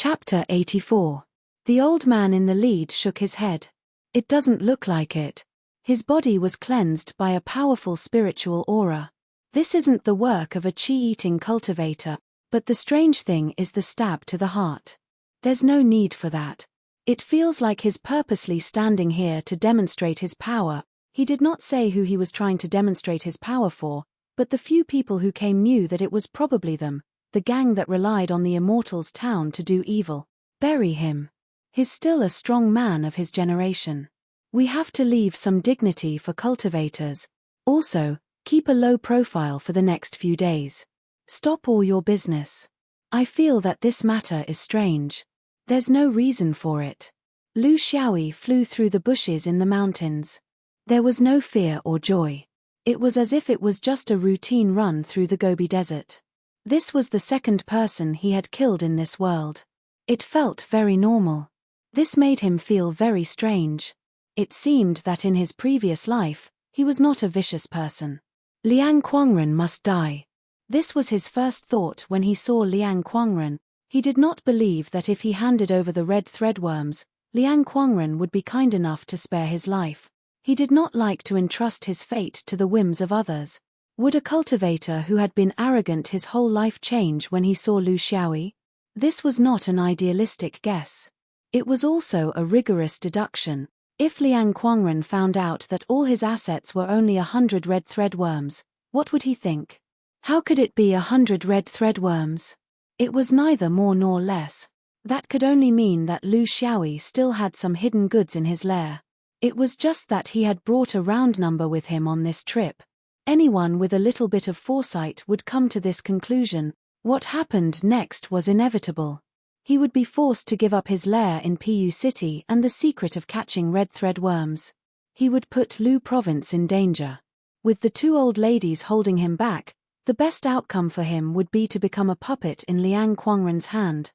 Chapter 84. The old man in the lead shook his head. It doesn't look like it. His body was cleansed by a powerful spiritual aura. This isn't the work of a chi-eating cultivator, but the strange thing is the stab to the heart. There's no need for that. It feels like he's purposely standing here to demonstrate his power. He did not say who he was trying to demonstrate his power for, but the few people who came knew that it was probably them, the gang that relied on the Immortals' town to do evil. Bury him. He's still a strong man of his generation. We have to leave some dignity for cultivators. Also, keep a low profile for the next few days. Stop all your business. I feel that this matter is strange. There's no reason for it. Lu Xiaoyi flew through the bushes in the mountains. There was no fear or joy. It was as if it was just a routine run through the Gobi Desert. This was the second person he had killed in this world. It felt very normal. This made him feel very strange. It seemed that in his previous life, he was not a vicious person. Liang Quangren must die. This was his first thought when he saw Liang Quangren. He did not believe that if he handed over the red threadworms, Liang Quangren would be kind enough to spare his life. He did not like to entrust his fate to the whims of others. Would a cultivator who had been arrogant his whole life change when he saw Lu Xiaoyi? This was not an idealistic guess. It was also a rigorous deduction. If Liang Quangren found out that all his assets were only 100 red threadworms, what would he think? How could it be 100 red threadworms? It was neither more nor less. That could only mean that Lu Xiaoyi still had some hidden goods in his lair. It was just that he had brought a round number with him on this trip. Anyone with a little bit of foresight would come to this conclusion. What happened next was inevitable. He would be forced to give up his lair in Pu City and the secret of catching red threadworms. He would put Lu Province in danger. With the two old ladies holding him back, the best outcome for him would be to become a puppet in Liang Quangren's hand.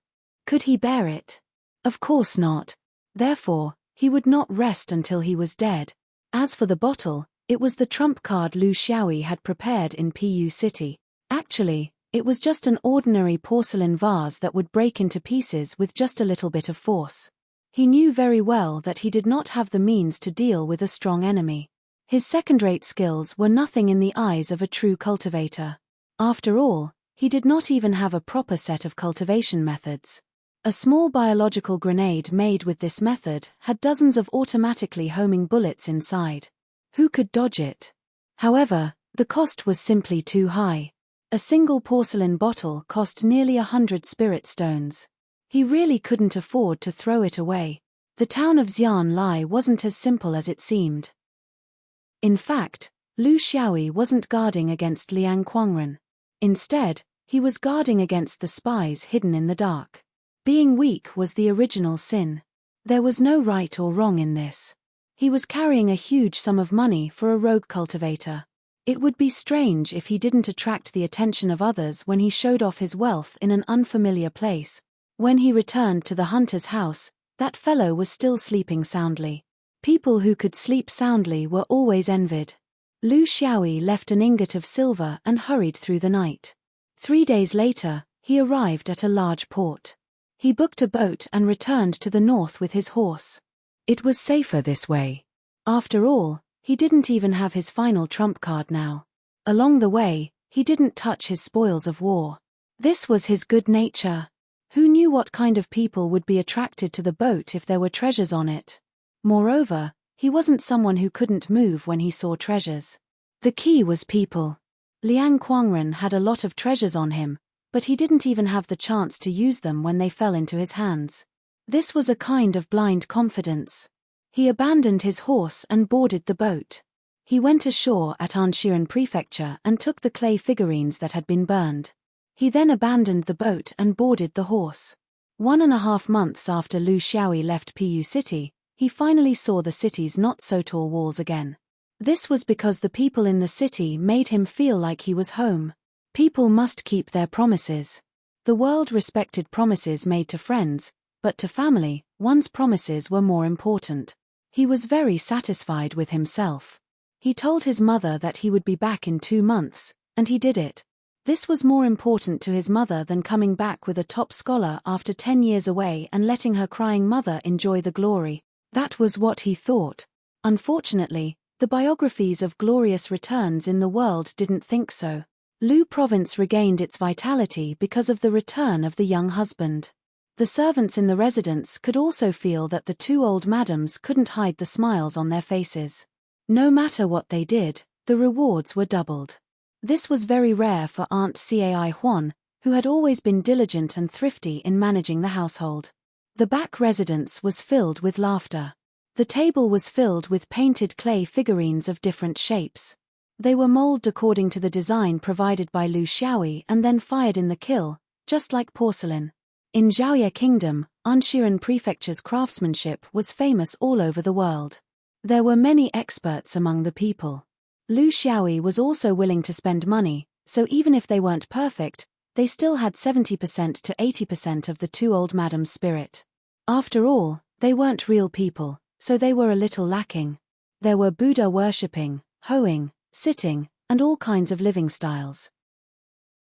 Could he bear it? Of course not. Therefore, he would not rest until he was dead. As for the bottle, it was the trump card Lu Xiaoyi had prepared in Pu City. Actually, it was just an ordinary porcelain vase that would break into pieces with just a little bit of force. He knew very well that he did not have the means to deal with a strong enemy. His second-rate skills were nothing in the eyes of a true cultivator. After all, he did not even have a proper set of cultivation methods. A small biological grenade made with this method had dozens of automatically homing bullets inside. Who could dodge it? However, the cost was simply too high. A single porcelain bottle cost nearly 100 spirit stones. He really couldn't afford to throw it away. The town of Xianlai wasn't as simple as it seemed. In fact, Lu Xiaoyi wasn't guarding against Liang Quangren. Instead, he was guarding against the spies hidden in the dark. Being weak was the original sin. There was no right or wrong in this. He was carrying a huge sum of money for a rogue cultivator. It would be strange if he didn't attract the attention of others when he showed off his wealth in an unfamiliar place. When he returned to the hunter's house, that fellow was still sleeping soundly. People who could sleep soundly were always envied. Lu Xiaoyi left an ingot of silver and hurried through the night. 3 days later, he arrived at a large port. He booked a boat and returned to the north with his horse. It was safer this way. After all, he didn't even have his final trump card now. Along the way, he didn't touch his spoils of war. This was his good nature. Who knew what kind of people would be attracted to the boat if there were treasures on it? Moreover, he wasn't someone who couldn't move when he saw treasures. The key was people. Liang Quangren had a lot of treasures on him, but he didn't even have the chance to use them when they fell into his hands. This was a kind of blind confidence. He abandoned his horse and boarded the boat. He went ashore at Anshiren Prefecture and took the clay figurines that had been burned. He then abandoned the boat and boarded the horse. 1.5 months after Lu Xiaoyi left Pu City, he finally saw the city's not-so-tall walls again. This was because the people in the city made him feel like he was home. People must keep their promises. The world respected promises made to friends, but to family, one's promises were more important. He was very satisfied with himself. He told his mother that he would be back in 2 months, and he did it. This was more important to his mother than coming back with a top scholar after 10 years away and letting her crying mother enjoy the glory. That was what he thought. Unfortunately, the biographies of glorious returns in the world didn't think so. Lu province regained its vitality because of the return of the young husband. The servants in the residence could also feel that the two old madams couldn't hide the smiles on their faces. No matter what they did, the rewards were doubled. This was very rare for Aunt Cai Huan, who had always been diligent and thrifty in managing the household. The back residence was filled with laughter. The table was filled with painted clay figurines of different shapes. They were molded according to the design provided by Lu Xiaoyi and then fired in the kiln, just like porcelain. In Zhaoye Kingdom, Anshiren Prefecture's craftsmanship was famous all over the world. There were many experts among the people. Lu Xiaoyi was also willing to spend money, so even if they weren't perfect, they still had 70% to 80% of the two old madams' spirit. After all, they weren't real people, so they were a little lacking. There were Buddha worshipping, hoeing, sitting, and all kinds of living styles.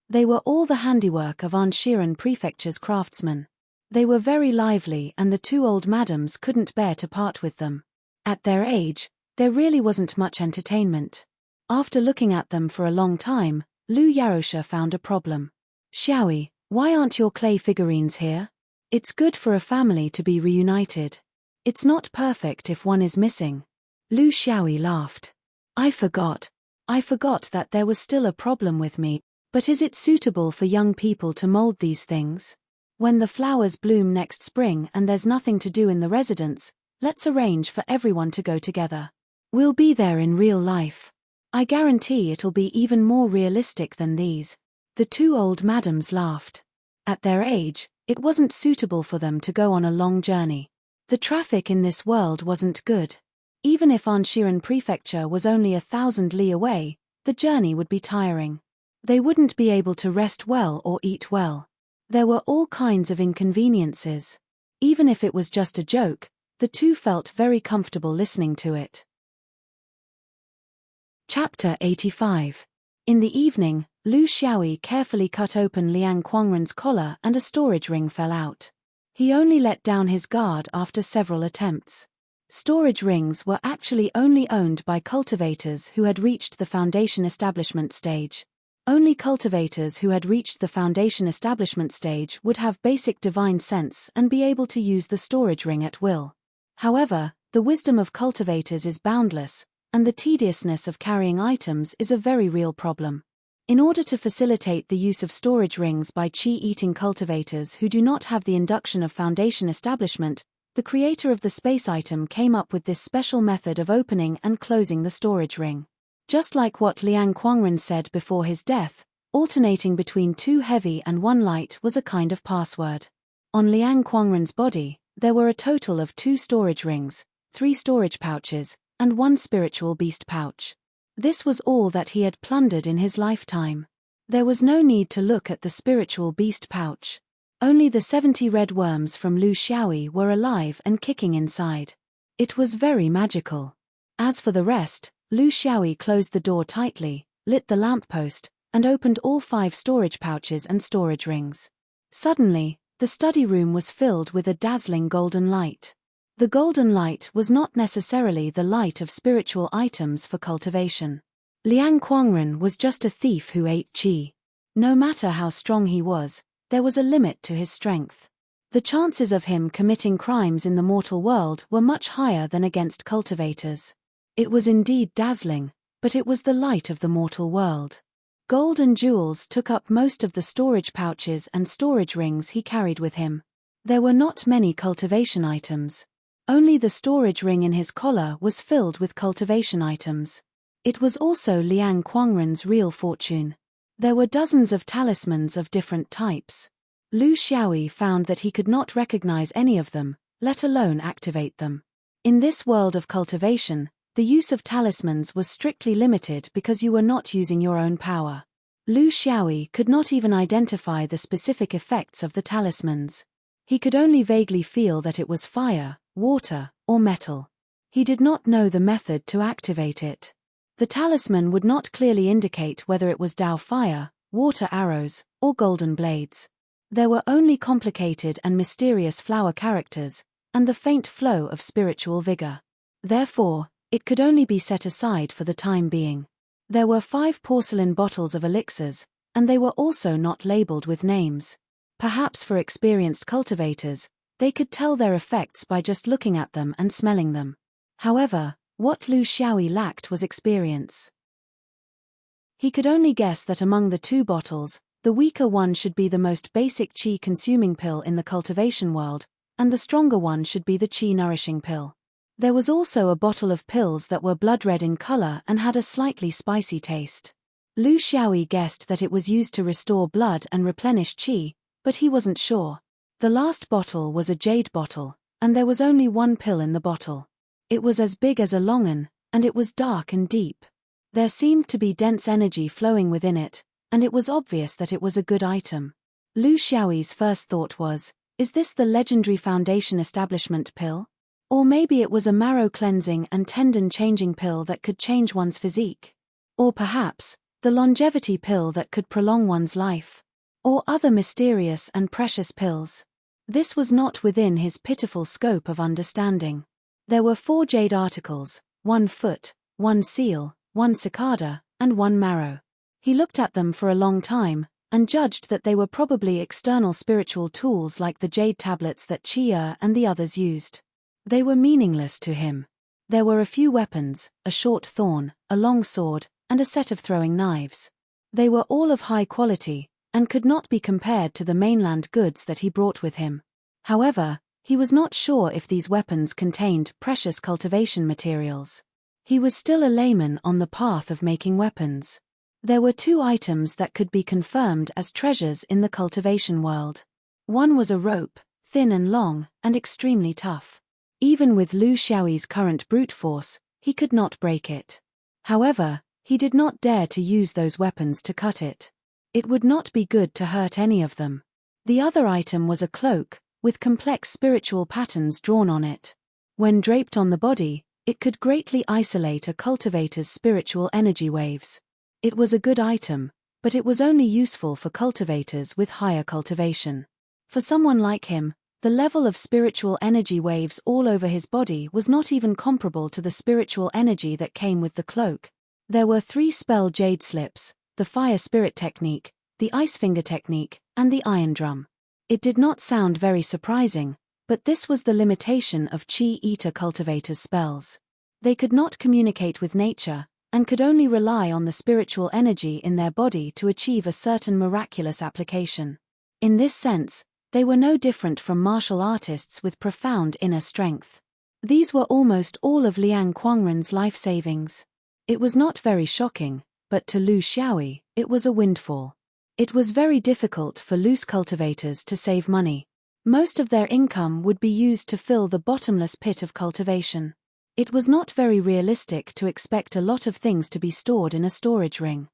They were all the handiwork of Anshiren Prefecture's craftsmen. They were very lively and the two old madams couldn't bear to part with them. At their age, there really wasn't much entertainment. After looking at them for a long time, Lu Yarosha found a problem. Xiaoyi, why aren't your clay figurines here? It's good for a family to be reunited. It's not perfect if one is missing. Lu Xiaoyi laughed. I forgot that there was still a problem with me, but is it suitable for young people to mold these things? When the flowers bloom next spring and there's nothing to do in the residence, let's arrange for everyone to go together. We'll be there in real life. I guarantee it'll be even more realistic than these. The two old madams laughed. At their age, it wasn't suitable for them to go on a long journey. The traffic in this world wasn't good. Even if Anshiren Prefecture was only 1,000 li away, the journey would be tiring. They wouldn't be able to rest well or eat well. There were all kinds of inconveniences. Even if it was just a joke, the two felt very comfortable listening to it. Chapter 85. In the evening, Lu Xiaoyi carefully cut open Liang Quangren's collar and a storage ring fell out. He only let down his guard after several attempts. Storage rings were actually only owned by cultivators who had reached the foundation establishment stage. Only cultivators who had reached the foundation establishment stage would have basic divine sense and be able to use the storage ring at will. However, the wisdom of cultivators is boundless, and the tediousness of carrying items is a very real problem. In order to facilitate the use of storage rings by qi-eating cultivators who do not have the induction of foundation establishment, the creator of the space item came up with this special method of opening and closing the storage ring. Just like what Liang Quangren said before his death, alternating between 2 heavy and 1 light was a kind of password. On Liang Quangren's body, there were a total of 2 storage rings, 3 storage pouches, and 1 spiritual beast pouch. This was all that he had plundered in his lifetime. There was no need to look at the spiritual beast pouch. Only the 70 red worms from Lu Xiaoyi were alive and kicking inside. It was very magical. As for the rest, Lu Xiaoyi closed the door tightly, lit the lamppost, and opened all 5 storage pouches and storage rings. Suddenly, the study room was filled with a dazzling golden light. The golden light was not necessarily the light of spiritual items for cultivation. Liang Quangren was just a thief who ate qi. No matter how strong he was, there was a limit to his strength. The chances of him committing crimes in the mortal world were much higher than against cultivators. It was indeed dazzling, but it was the light of the mortal world. Gold and jewels took up most of the storage pouches and storage rings he carried with him. There were not many cultivation items. Only the storage ring in his collar was filled with cultivation items. It was also Liang Quangren's real fortune. There were dozens of talismans of different types. Lu Xiaoyi found that he could not recognize any of them, let alone activate them. In this world of cultivation, the use of talismans was strictly limited because you were not using your own power. Lu Xiaoyi could not even identify the specific effects of the talismans. He could only vaguely feel that it was fire, water, or metal. He did not know the method to activate it. The talisman would not clearly indicate whether it was Dao fire, water arrows, or golden blades. There were only complicated and mysterious flower characters, and the faint flow of spiritual vigor. Therefore, it could only be set aside for the time being. There were 5 porcelain bottles of elixirs, and they were also not labeled with names. Perhaps for experienced cultivators, they could tell their effects by just looking at them and smelling them. However, what Lu Xiaoyi lacked was experience. He could only guess that among the 2 bottles, the weaker one should be the most basic qi-consuming pill in the cultivation world, and the stronger one should be the qi-nourishing pill. There was also a bottle of pills that were blood red in color and had a slightly spicy taste. Lu Xiaoyi guessed that it was used to restore blood and replenish qi, but he wasn't sure. The last bottle was a jade bottle, and there was only 1 pill in the bottle. It was as big as a longan, and it was dark and deep. There seemed to be dense energy flowing within it, and it was obvious that it was a good item. Lu Xiaoyi's first thought was, is this the legendary Foundation Establishment pill? Or maybe it was a marrow-cleansing and tendon-changing pill that could change one's physique. Or perhaps, the longevity pill that could prolong one's life. Or other mysterious and precious pills. This was not within his pitiful scope of understanding. There were 4 jade articles, 1 foot, 1 seal, 1 cicada, and 1 marrow. He looked at them for a long time, and judged that they were probably external spiritual tools like the jade tablets that Chia and the others used. They were meaningless to him. There were a few weapons, a short thorn, a long sword, and a set of throwing knives. They were all of high quality, and could not be compared to the mainland goods that he brought with him. However, he was not sure if these weapons contained precious cultivation materials. He was still a layman on the path of making weapons. There were 2 items that could be confirmed as treasures in the cultivation world. One was a rope, thin and long, and extremely tough. Even with Lu Xiaoyi's current brute force, he could not break it. However, he did not dare to use those weapons to cut it. It would not be good to hurt any of them. The other item was a cloak, with complex spiritual patterns drawn on it. When draped on the body, it could greatly isolate a cultivator's spiritual energy waves. It was a good item, but it was only useful for cultivators with higher cultivation. For someone like him, the level of spiritual energy waves all over his body was not even comparable to the spiritual energy that came with the cloak. There were 3 spell jade slips, the fire spirit technique, the ice finger technique, and the iron drum. It did not sound very surprising, but this was the limitation of Chi Eater cultivators' spells. They could not communicate with nature, and could only rely on the spiritual energy in their body to achieve a certain miraculous application. In this sense, they were no different from martial artists with profound inner strength. These were almost all of Liang Quangren's life savings. It was not very shocking, but to Lu Xiaoyi, it was a windfall. It was very difficult for loose cultivators to save money. Most of their income would be used to fill the bottomless pit of cultivation. It was not very realistic to expect a lot of things to be stored in a storage ring.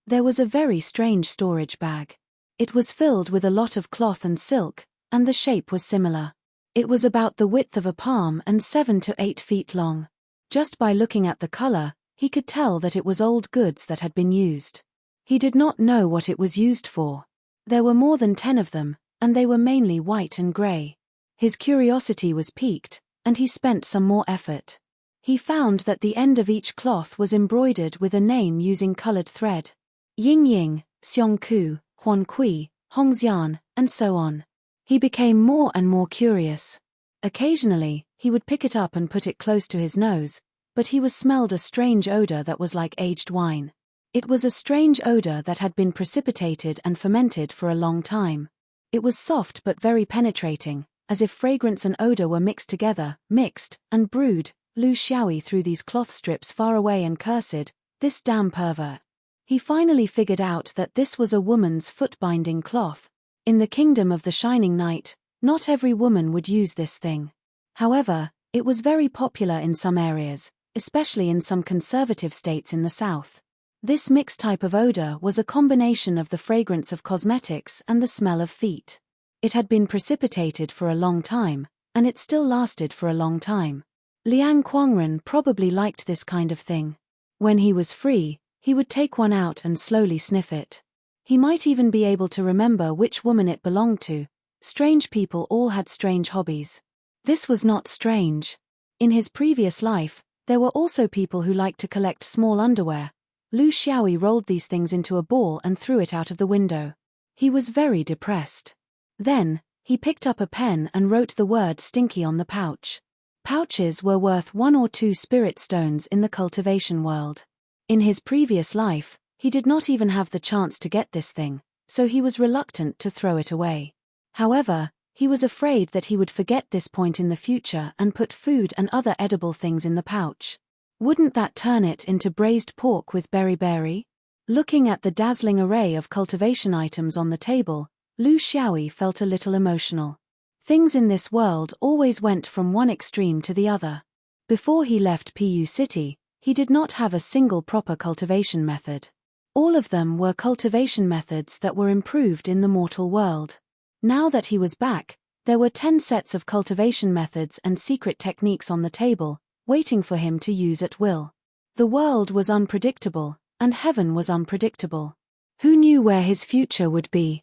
There was a very strange storage bag. It was filled with a lot of cloth and silk, and the shape was similar. It was about the width of a palm and 7 to 8 feet long. Just by looking at the color, he could tell that it was old goods that had been used. He did not know what it was used for. There were more than 10 of them, and they were mainly white and gray. His curiosity was piqued, and he spent some more effort. He found that the end of each cloth was embroidered with a name using colored thread. Ying Ying, Xiong Ku, Huan Kui, Hongxian, and so on. He became more and more curious. Occasionally, he would pick it up and put it close to his nose, but he was smelled a strange odor that was like aged wine. It was a strange odor that had been precipitated and fermented for a long time. It was soft but very penetrating, as if fragrance and odor were mixed together, mixed, and brewed. Lu Xiaoyi threw these cloth strips far away and cursed, "This damn pervert." He finally figured out that this was a woman's foot-binding cloth. In the kingdom of the Shining Knight, not every woman would use this thing. However, it was very popular in some areas, especially in some conservative states in the south. This mixed type of odor was a combination of the fragrance of cosmetics and the smell of feet. It had been precipitated for a long time, and it still lasted for a long time. Liang Quangren probably liked this kind of thing. When he was free, he would take one out and slowly sniff it. He might even be able to remember which woman it belonged to. Strange people all had strange hobbies. This was not strange. In his previous life, there were also people who liked to collect small underwear. Lu Xiaoyi rolled these things into a ball and threw it out of the window. He was very depressed. Then, he picked up a pen and wrote the word stinky on the pouch. Pouches were worth 1 or 2 spirit stones in the cultivation world. In his previous life, he did not even have the chance to get this thing, so he was reluctant to throw it away. However, he was afraid that he would forget this point in the future and put food and other edible things in the pouch. Wouldn't that turn it into braised pork with berry? Looking at the dazzling array of cultivation items on the table, Lu Xiaoyi felt a little emotional. Things in this world always went from one extreme to the other. Before he left Pu City, he did not have a single proper cultivation method. All of them were cultivation methods that were improved in the mortal world. Now that he was back, there were 10 sets of cultivation methods and secret techniques on the table, waiting for him to use at will. The world was unpredictable, and heaven was unpredictable. Who knew where his future would be?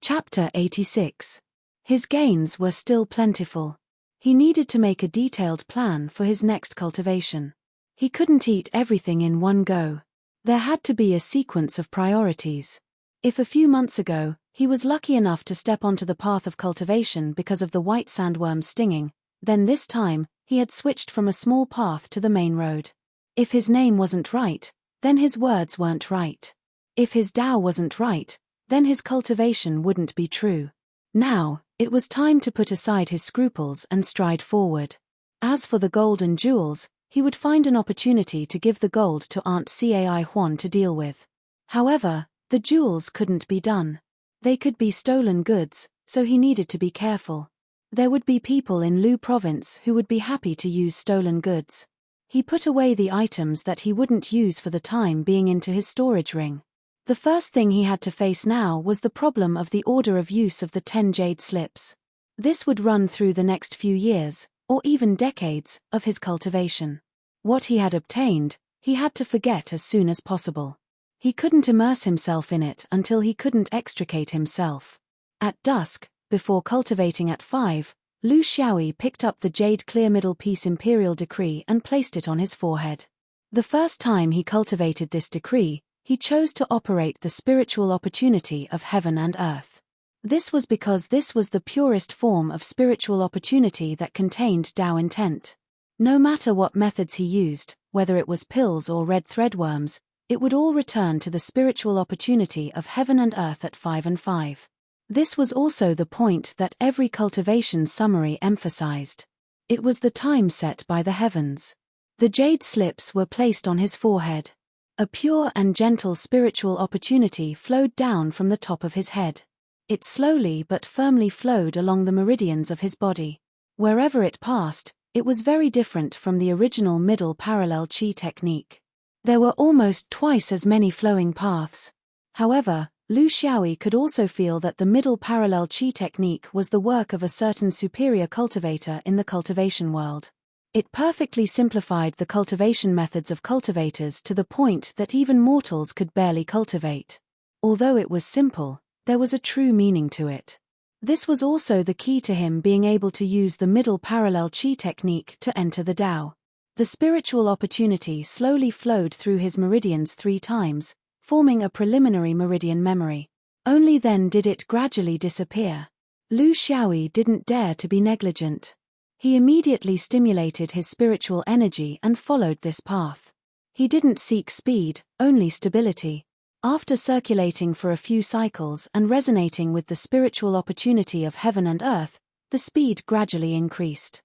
Chapter 86. His gains were still plentiful. He needed to make a detailed plan for his next cultivation. He couldn't eat everything in one go. There had to be a sequence of priorities. If a few months ago, he was lucky enough to step onto the path of cultivation because of the white sandworm stinging, then this time, he had switched from a small path to the main road. If his name wasn't right, then his words weren't right. If his Tao wasn't right, then his cultivation wouldn't be true. Now, it was time to put aside his scruples and stride forward. As for the gold and jewels, he would find an opportunity to give the gold to Aunt Cai Huan to deal with. However, the jewels couldn't be done. They could be stolen goods, so he needed to be careful. There would be people in Lu province who would be happy to use stolen goods. He put away the items that he wouldn't use for the time being into his storage ring. The first thing he had to face now was the problem of the order of use of the 10 jade slips. This would run through the next few years, or even decades, of his cultivation. What he had obtained, he had to forget as soon as possible. He couldn't immerse himself in it until he couldn't extricate himself. At dusk, before cultivating at 5, Lu Xiaoyi picked up the jade clear middle piece imperial decree and placed it on his forehead. The first time he cultivated this decree, he chose to operate the spiritual opportunity of heaven and earth. This was because this was the purest form of spiritual opportunity that contained Tao intent. No matter what methods he used, whether it was pills or red threadworms, it would all return to the spiritual opportunity of heaven and earth at 5 and 5. This was also the point that every cultivation summary emphasized. It was the time set by the heavens. The jade slips were placed on his forehead. A pure and gentle spiritual opportunity flowed down from the top of his head. It slowly but firmly flowed along the meridians of his body. Wherever it passed, it was very different from the original middle parallel chi technique. There were almost twice as many flowing paths. However, Lu Xiaoyi could also feel that the middle parallel chi technique was the work of a certain superior cultivator in the cultivation world. It perfectly simplified the cultivation methods of cultivators to the point that even mortals could barely cultivate. Although it was simple, there was a true meaning to it. This was also the key to him being able to use the middle parallel chi technique to enter the Tao. The spiritual opportunity slowly flowed through his meridians 3 times, forming a preliminary meridian memory. Only then did it gradually disappear. Lu Xiaoyi didn't dare to be negligent. He immediately stimulated his spiritual energy and followed this path. He didn't seek speed, only stability. After circulating for a few cycles and resonating with the spiritual opportunity of heaven and earth, the speed gradually increased.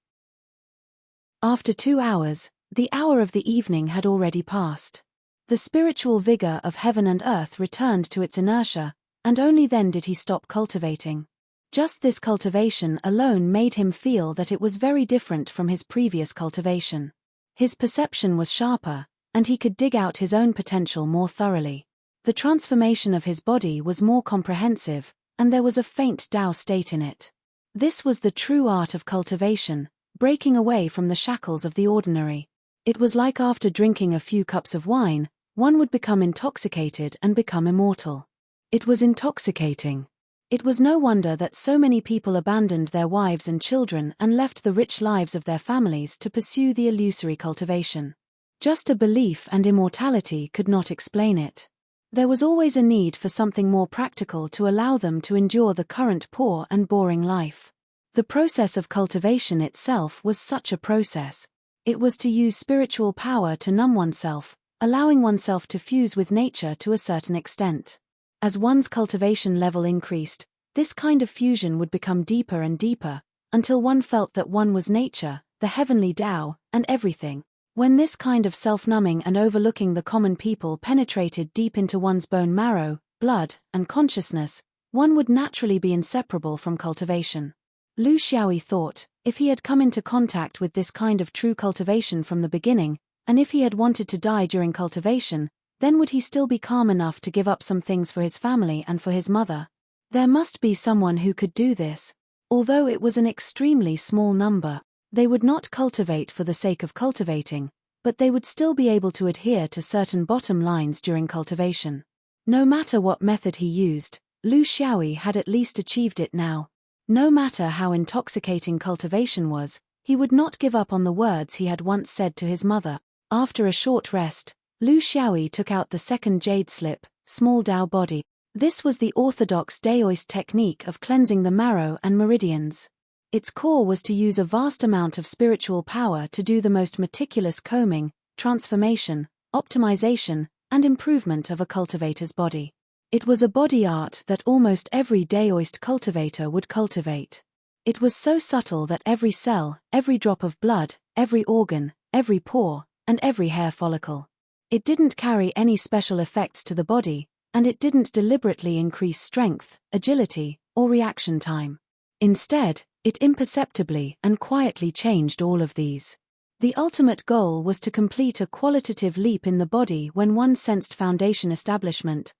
After 2 hours, the hour of the evening had already passed. The spiritual vigor of heaven and earth returned to its inertia, and only then did he stop cultivating. Just this cultivation alone made him feel that it was very different from his previous cultivation. His perception was sharper, and he could dig out his own potential more thoroughly. The transformation of his body was more comprehensive, and there was a faint Tao state in it. This was the true art of cultivation, breaking away from the shackles of the ordinary. It was like after drinking a few cups of wine, one would become intoxicated and become immortal. It was intoxicating. It was no wonder that so many people abandoned their wives and children and left the rich lives of their families to pursue the illusory cultivation. Just a belief and immortality could not explain it. There was always a need for something more practical to allow them to endure the current poor and boring life. The process of cultivation itself was such a process. It was to use spiritual power to numb oneself, allowing oneself to fuse with nature to a certain extent. As one's cultivation level increased, this kind of fusion would become deeper and deeper, until one felt that one was nature, the heavenly Tao, and everything. When this kind of self-numbing and overlooking the common people penetrated deep into one's bone marrow, blood, and consciousness, one would naturally be inseparable from cultivation. Lu Xiaoyi thought, if he had come into contact with this kind of true cultivation from the beginning, and if he had wanted to die during cultivation, then would he still be calm enough to give up some things for his family and for his mother? There must be someone who could do this. Although it was an extremely small number, they would not cultivate for the sake of cultivating, but they would still be able to adhere to certain bottom lines during cultivation. No matter what method he used, Lu Xiaoyi had at least achieved it now. No matter how intoxicating cultivation was, he would not give up on the words he had once said to his mother. After a short rest, Lu Xiaoyi took out the second jade slip, small Tao body. This was the orthodox Daoist technique of cleansing the marrow and meridians. Its core was to use a vast amount of spiritual power to do the most meticulous combing, transformation, optimization, and improvement of a cultivator's body. It was a body art that almost every Daoist cultivator would cultivate. It was so subtle that every cell, every drop of blood, every organ, every pore, and every hair follicle. It didn't carry any special effects to the body, and it didn't deliberately increase strength, agility, or reaction time. Instead, it imperceptibly and quietly changed all of these. The ultimate goal was to complete a qualitative leap in the body when one sensed foundation establishment.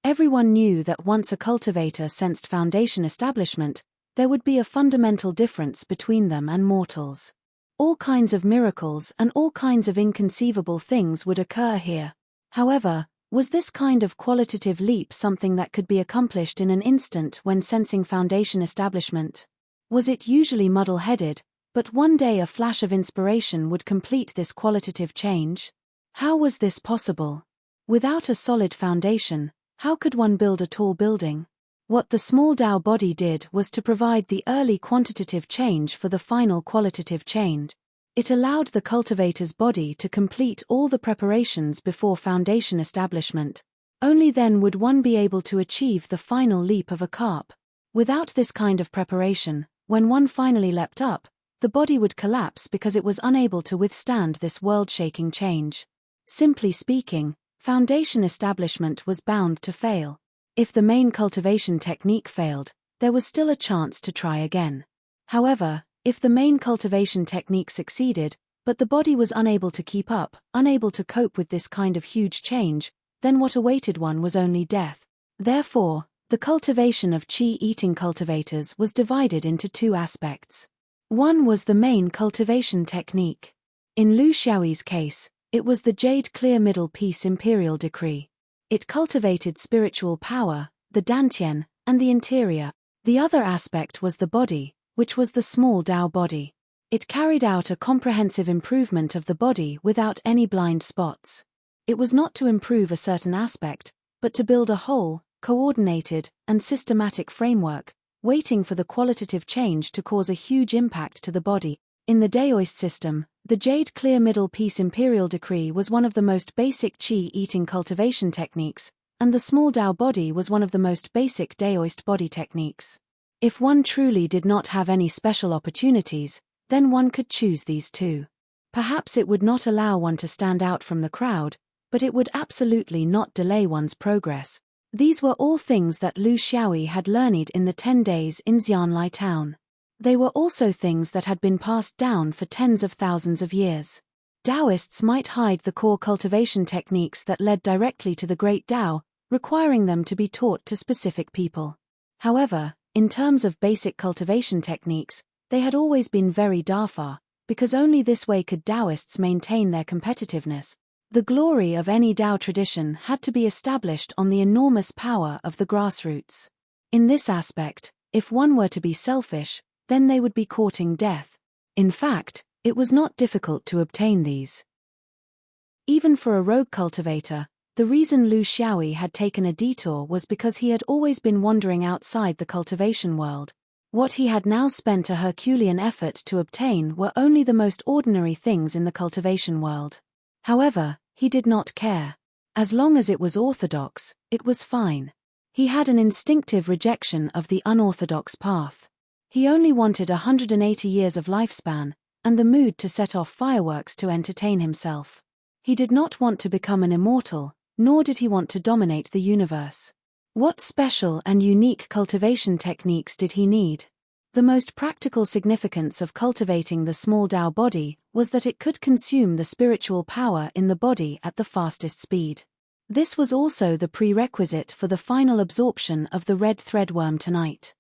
Everyone knew that once a cultivator sensed foundation establishment, there would be a fundamental difference between them and mortals. All kinds of miracles and all kinds of inconceivable things would occur here. However, was this kind of qualitative leap something that could be accomplished in an instant when sensing foundation establishment? Was it usually muddle-headed, but one day a flash of inspiration would complete this qualitative change? How was this possible? Without a solid foundation, how could one build a tall building? What the small Tao body did was to provide the early quantitative change for the final qualitative change. It allowed the cultivator's body to complete all the preparations before foundation establishment. Only then would one be able to achieve the final leap of a carp. Without this kind of preparation, when one finally leapt up, the body would collapse because it was unable to withstand this world-shaking change. Simply speaking, foundation establishment was bound to fail. If the main cultivation technique failed, there was still a chance to try again. However, if the main cultivation technique succeeded, but the body was unable to keep up, unable to cope with this kind of huge change, then what awaited one was only death. Therefore, the cultivation of qi-eating cultivators was divided into two aspects. One was the main cultivation technique. In Lu Xiaoyi's case, it was the Jade Clear Middle Peace Imperial Decree. It cultivated spiritual power, the dantian, and the interior. The other aspect was the body, which was the small Tao body. It carried out a comprehensive improvement of the body without any blind spots. It was not to improve a certain aspect, but to build a whole, coordinated, and systematic framework, waiting for the qualitative change to cause a huge impact to the body. In the Daoist system, the Jade Clear Middle Peace Imperial Decree was one of the most basic qi-eating cultivation techniques, and the small Tao body was one of the most basic Daoist body techniques. If one truly did not have any special opportunities, then one could choose these two. Perhaps it would not allow one to stand out from the crowd, but it would absolutely not delay one's progress. These were all things that Lu Xiaoyi had learned in the 10 days in Xianlai town. They were also things that had been passed down for tens of thousands of years. Taoists might hide the core cultivation techniques that led directly to the Great Tao, requiring them to be taught to specific people. However, in terms of basic cultivation techniques, they had always been very defy, because only this way could Taoists maintain their competitiveness. The glory of any Tao tradition had to be established on the enormous power of the grassroots. In this aspect, if one were to be selfish, then they would be courting death. In fact, it was not difficult to obtain these. Even for a rogue cultivator, the reason Lu Xiaoyi had taken a detour was because he had always been wandering outside the cultivation world. What he had now spent a Herculean effort to obtain were only the most ordinary things in the cultivation world. However, he did not care. As long as it was orthodox, it was fine. He had an instinctive rejection of the unorthodox path. He only wanted 180 years of lifespan, and the mood to set off fireworks to entertain himself. He did not want to become an immortal, nor did he want to dominate the universe. What special and unique cultivation techniques did he need? The most practical significance of cultivating the small Tao body was that it could consume the spiritual power in the body at the fastest speed. This was also the prerequisite for the final absorption of the red threadworm tonight.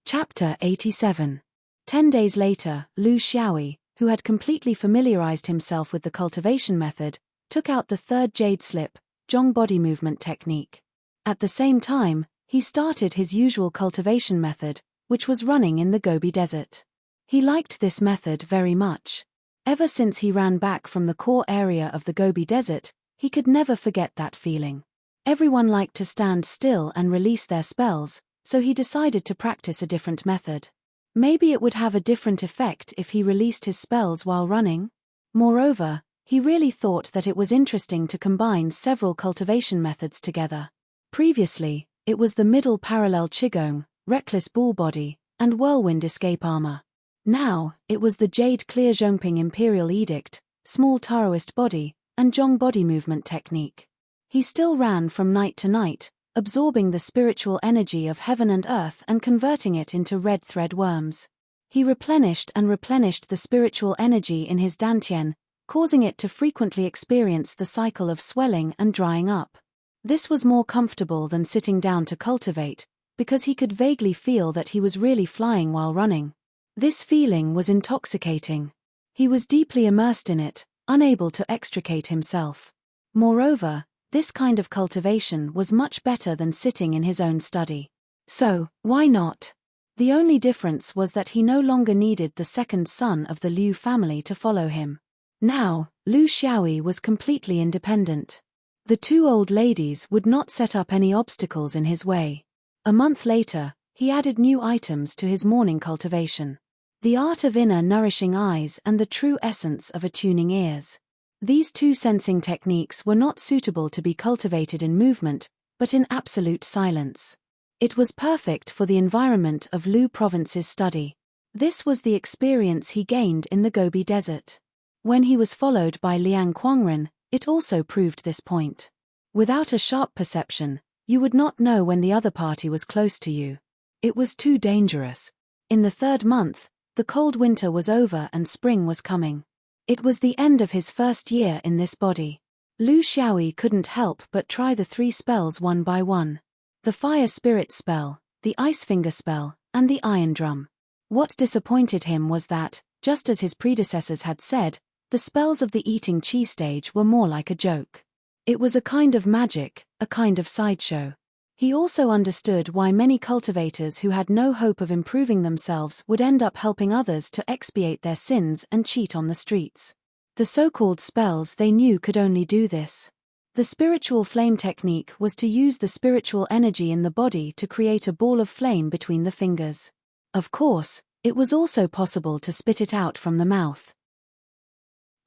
Chapter 87. 10 days later, Lu Xiaoyi, who had completely familiarized himself with the cultivation method, took out the third jade slip, Zhong body movement technique. At the same time, he started his usual cultivation method, which was running in the Gobi Desert. He liked this method very much. Ever since he ran back from the core area of the Gobi Desert, he could never forget that feeling. Everyone liked to stand still and release their spells, so he decided to practice a different method. Maybe it would have a different effect if he released his spells while running. Moreover, he really thought that it was interesting to combine several cultivation methods together. Previously, it was the middle parallel Qigong, reckless bull body, and whirlwind escape armor. Now, it was the jade clear Zhongping imperial edict, small Taoist body, and Zhong body movement technique. He still ran from night to night, absorbing the spiritual energy of heaven and earth and converting it into red thread worms. He replenished the spiritual energy in his dantian, causing it to frequently experience the cycle of swelling and drying up. This was more comfortable than sitting down to cultivate, because he could vaguely feel that he was really flying while running. This feeling was intoxicating. He was deeply immersed in it, unable to extricate himself. Moreover, this kind of cultivation was much better than sitting in his own study. So, why not? The only difference was that he no longer needed the second son of the Liu family to follow him. Now, Lu Xiaoyi was completely independent. The two old ladies would not set up any obstacles in his way. A month later, he added new items to his morning cultivation. The art of inner nourishing eyes and the true essence of attuning ears. These two sensing techniques were not suitable to be cultivated in movement, but in absolute silence. It was perfect for the environment of Lu Province's study. This was the experience he gained in the Gobi Desert. When he was followed by Liang Quangren, it also proved this point. Without a sharp perception, you would not know when the other party was close to you. It was too dangerous. In the third month, the cold winter was over and spring was coming. It was the end of his first year in this body. Lu Xiaoyi couldn't help but try the 3 spells one by one. The fire spirit spell, the ice finger spell, and the iron drum. What disappointed him was that, just as his predecessors had said, the spells of the eating chi stage were more like a joke. It was a kind of magic, a kind of sideshow. He also understood why many cultivators who had no hope of improving themselves would end up helping others to expiate their sins and cheat on the streets. The so-called spells they knew could only do this. The spiritual flame technique was to use the spiritual energy in the body to create a ball of flame between the fingers. Of course, it was also possible to spit it out from the mouth.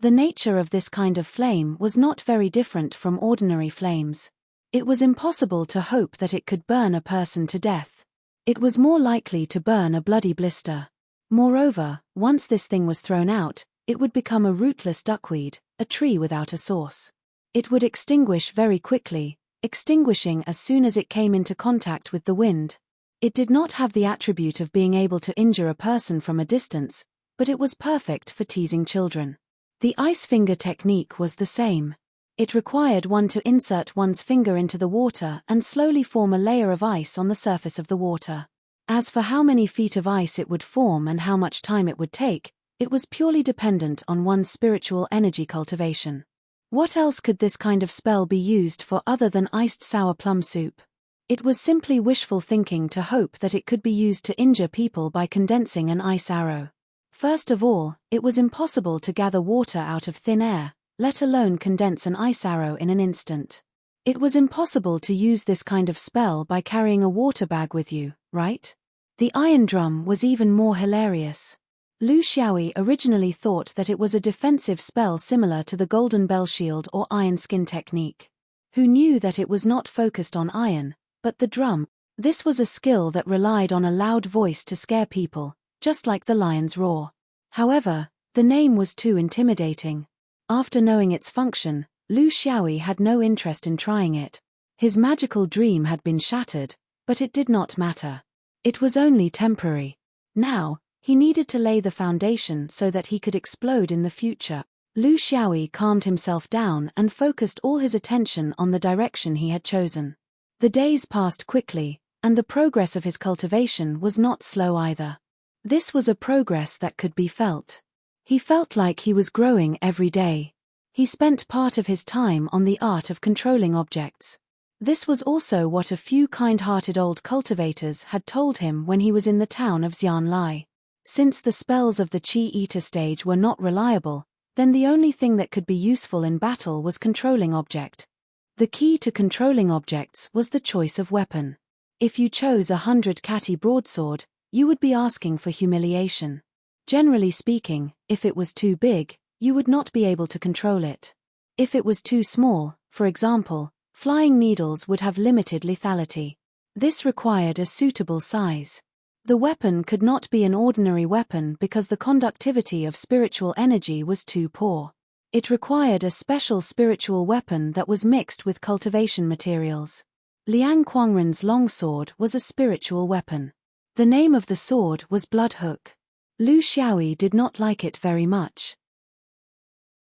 The nature of this kind of flame was not very different from ordinary flames. It was impossible to hope that it could burn a person to death. It was more likely to burn a bloody blister. Moreover, once this thing was thrown out, it would become a rootless duckweed, a tree without a source. It would extinguish very quickly, extinguishing as soon as it came into contact with the wind. It did not have the attribute of being able to injure a person from a distance, but it was perfect for teasing children. The ice finger technique was the same. It required one to insert one's finger into the water and slowly form a layer of ice on the surface of the water. As for how many feet of ice it would form and how much time it would take, It was purely dependent on one's spiritual energy cultivation. What else could this kind of spell be used for other than iced sour plum soup? It was simply wishful thinking to hope that it could be used to injure people by condensing an ice arrow. First of all, it was impossible to gather water out of thin air, let alone condense an ice arrow in an instant. It was impossible to use this kind of spell by carrying a water bag with you, right? The iron drum was even more hilarious. Lu Xiaoyi originally thought that it was a defensive spell similar to the golden bell shield or iron skin technique. Who knew that it was not focused on iron, but the drum? This was a skill that relied on a loud voice to scare people, just like the lion's roar. However, the name was too intimidating. After knowing its function, Lu Xiaoyi had no interest in trying it. His magical dream had been shattered, but it did not matter. It was only temporary. Now, he needed to lay the foundation so that he could explode in the future. Lu Xiaoyi calmed himself down and focused all his attention on the direction he had chosen. The days passed quickly, and the progress of his cultivation was not slow either. This was a progress that could be felt. He felt like he was growing every day. He spent part of his time on the art of controlling objects. This was also what a few kind-hearted old cultivators had told him when he was in the town of Xianlai. Since the spells of the Qi Eater stage were not reliable, then the only thing that could be useful in battle was controlling object. The key to controlling objects was the choice of weapon. If you chose 100 Kati broadsword, you would be asking for humiliation. Generally speaking, if it was too big, you would not be able to control it. If it was too small, for example, flying needles would have limited lethality. This required a suitable size. The weapon could not be an ordinary weapon because the conductivity of spiritual energy was too poor. It required a special spiritual weapon that was mixed with cultivation materials. Liang Quangren's longsword was a spiritual weapon. The name of the sword was Bloodhook. Lu Xiaoyi did not like it very much.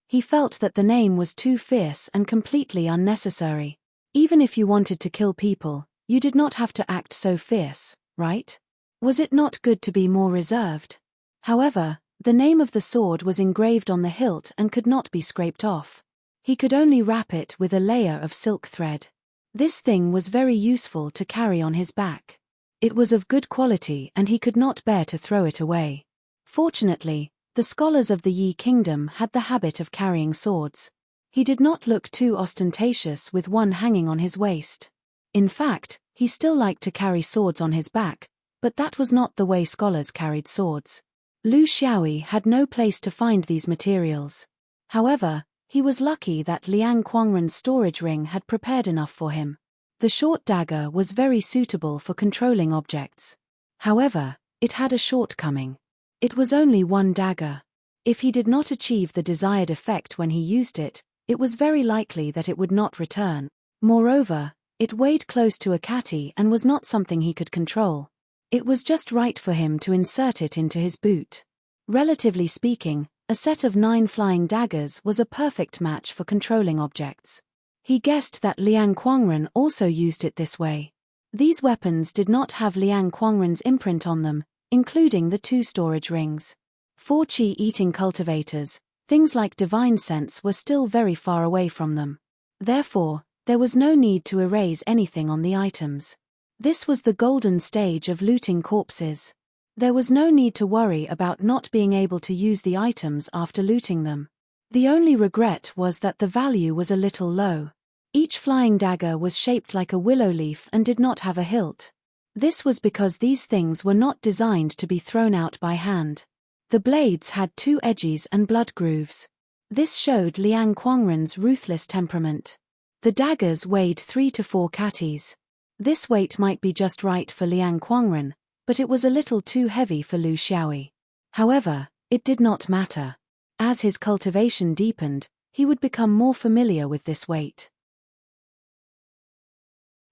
He felt that the name was too fierce and completely unnecessary. Even if you wanted to kill people, you did not have to act so fierce, right? Was it not good to be more reserved? However, the name of the sword was engraved on the hilt and could not be scraped off. He could only wrap it with a layer of silk thread. This thing was very useful to carry on his back. It was of good quality and he could not bear to throw it away. Fortunately, the scholars of the Yi Kingdom had the habit of carrying swords. He did not look too ostentatious with one hanging on his waist. In fact, he still liked to carry swords on his back, but that was not the way scholars carried swords. Lu Xiaoyi had no place to find these materials. However, he was lucky that Liang Quangren's storage ring had prepared enough for him. The short dagger was very suitable for controlling objects. However, it had a shortcoming. It was only one dagger. If he did not achieve the desired effect when he used it, it was very likely that it would not return. Moreover, it weighed close to a kati and was not something he could control. It was just right for him to insert it into his boot. Relatively speaking, a set of 9 flying daggers was a perfect match for controlling objects. He guessed that Liang Quangren also used it this way. These weapons did not have Liang Quangren's imprint on them, including the 2 storage rings. For Qi-eating cultivators, things like divine sense were still very far away from them. Therefore, there was no need to erase anything on the items. This was the golden stage of looting corpses. There was no need to worry about not being able to use the items after looting them. The only regret was that the value was a little low. Each flying dagger was shaped like a willow leaf and did not have a hilt. This was because these things were not designed to be thrown out by hand. The blades had 2 edges and blood grooves. This showed Liang Quangren's ruthless temperament. The daggers weighed 3 to 4 katis. This weight might be just right for Liang Quangren, but it was a little too heavy for Lu Xiaoyi. However, it did not matter. As his cultivation deepened, he would become more familiar with this weight.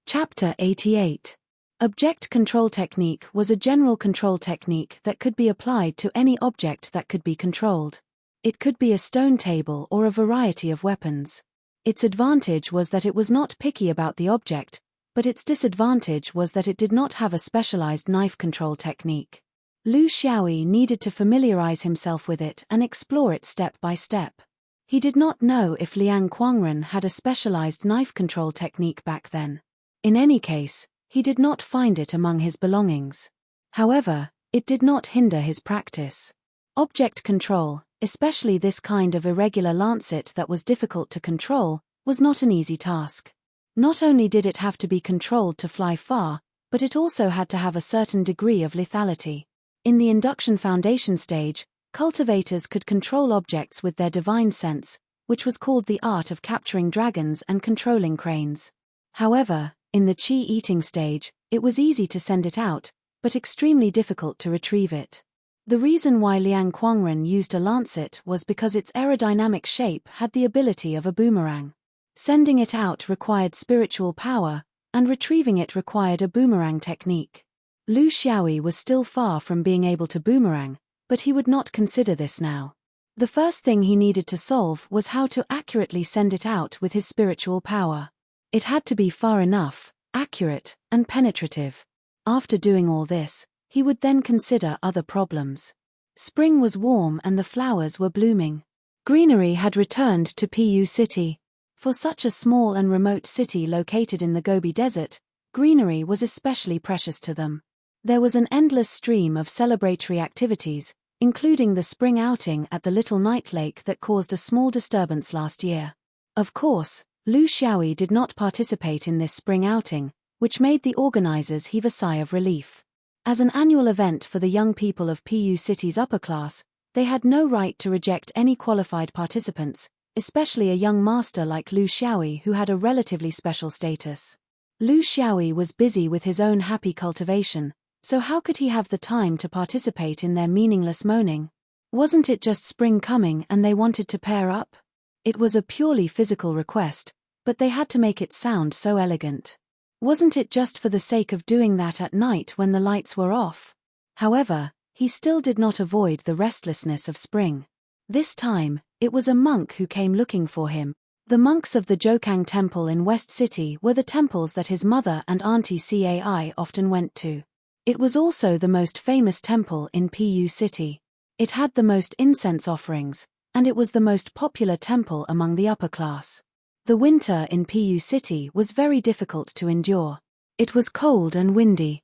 Chapter 88. Object control technique was a general control technique that could be applied to any object that could be controlled. It could be a stone table or a variety of weapons. Its advantage was that it was not picky about the object, but its disadvantage was that it did not have a specialized knife control technique. Lu Xiaoyi needed to familiarize himself with it and explore it step by step. He did not know if Liang Quangren had a specialized knife control technique back then. In any case, he did not find it among his belongings. However, it did not hinder his practice. Object control, especially this kind of irregular lancet that was difficult to control, was not an easy task. Not only did it have to be controlled to fly far, but it also had to have a certain degree of lethality. In the induction foundation stage, cultivators could control objects with their divine sense, which was called the art of capturing dragons and controlling cranes. However, in the chi-eating stage, it was easy to send it out, but extremely difficult to retrieve it. The reason why Liang Quangren used a lancet was because its aerodynamic shape had the ability of a boomerang. Sending it out required spiritual power, and retrieving it required a boomerang technique. Lu Xiaoyi was still far from being able to boomerang, but he would not consider this now. The first thing he needed to solve was how to accurately send it out with his spiritual power. It had to be far enough, accurate, and penetrative. After doing all this, he would then consider other problems. Spring was warm and the flowers were blooming. Greenery had returned to Pu City. For such a small and remote city located in the Gobi Desert, greenery was especially precious to them. There was an endless stream of celebratory activities, including the spring outing at the little night lake that caused a small disturbance last year. Of course, Lu Xiaoyi did not participate in this spring outing, which made the organizers heave a sigh of relief. As an annual event for the young people of Pu City's upper class, they had no right to reject any qualified participants, especially a young master like Lu Xiaoyi who had a relatively special status. Lu Xiaoyi was busy with his own happy cultivation, so how could he have the time to participate in their meaningless moaning? Wasn't it just spring coming and they wanted to pair up? It was a purely physical request, but they had to make it sound so elegant. Wasn't it just for the sake of doing that at night when the lights were off? However, he still did not avoid the restlessness of spring. This time, it was a monk who came looking for him. The monks of the Jokang Temple in West City were the temples that his mother and auntie Cai often went to. It was also the most famous temple in Pu City. It had the most incense offerings, and it was the most popular temple among the upper class. The winter in Pu City was very difficult to endure. It was cold and windy.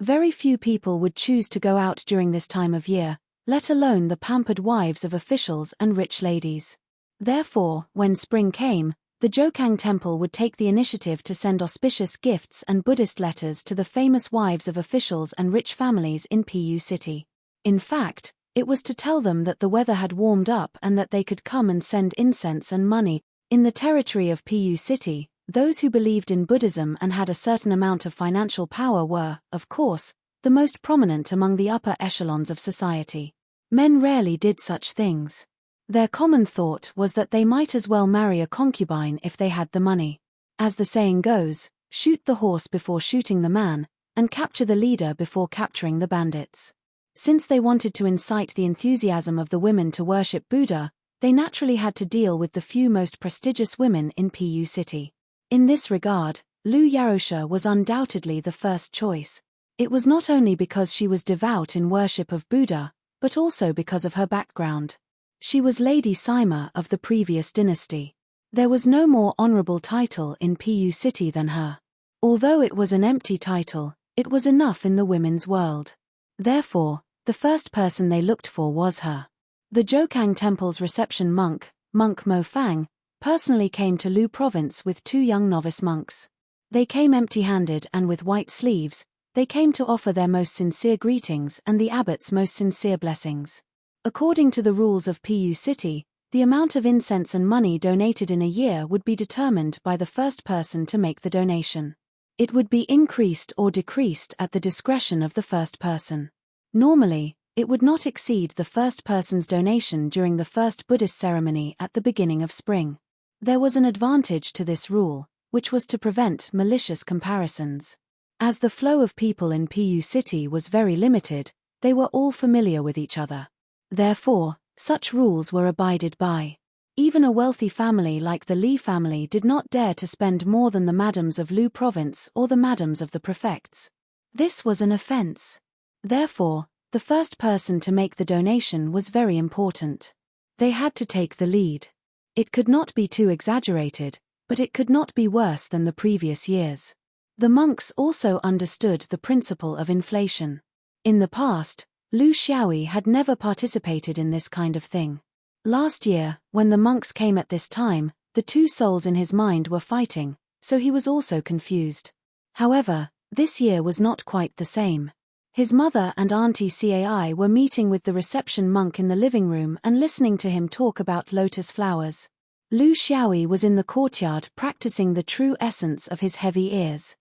Very few people would choose to go out during this time of year, let alone the pampered wives of officials and rich ladies. Therefore, when spring came, the Jokang Temple would take the initiative to send auspicious gifts and Buddhist letters to the famous wives of officials and rich families in Pu City. In fact, it was to tell them that the weather had warmed up and that they could come and send incense and money. In the territory of Pu City, those who believed in Buddhism and had a certain amount of financial power were, of course, the most prominent among the upper echelons of society. Men rarely did such things. Their common thought was that they might as well marry a concubine if they had the money. As the saying goes, shoot the horse before shooting the man, and capture the leader before capturing the bandits. Since they wanted to incite the enthusiasm of the women to worship Buddha, they naturally had to deal with the few most prestigious women in Pu City. In this regard, Lu Yarosha was undoubtedly the first choice. It was not only because she was devout in worship of Buddha, but also because of her background. She was Lady Sima of the previous dynasty. There was no more honorable title in Pu City than her. Although it was an empty title, it was enough in the women's world. Therefore, the first person they looked for was her. The Jokang Temple's reception monk, Monk Mo Fang, personally came to Lu Province with 2 young novice monks. They came empty-handed and with white sleeves. They came to offer their most sincere greetings and the abbot's most sincere blessings. According to the rules of Pu City, the amount of incense and money donated in a year would be determined by the first person to make the donation. It would be increased or decreased at the discretion of the first person. Normally, it would not exceed the first person's donation during the first Buddhist ceremony at the beginning of spring. There was an advantage to this rule, which was to prevent malicious comparisons. As the flow of people in Pu City was very limited, they were all familiar with each other. Therefore, such rules were abided by. Even a wealthy family like the Li family did not dare to spend more than the madams of Lu Province or the madams of the prefects. This was an offense. Therefore, the first person to make the donation was very important. They had to take the lead. It could not be too exaggerated, but it could not be worse than the previous years. The monks also understood the principle of inflation. In the past, Lu Xiaoyi had never participated in this kind of thing. Last year, when the monks came at this time, the two souls in his mind were fighting, so he was also confused. However, this year was not quite the same. His mother and Auntie Cai were meeting with the reception monk in the living room and listening to him talk about lotus flowers. Lu Xiaoyi was in the courtyard practicing the true essence of his heavy ears.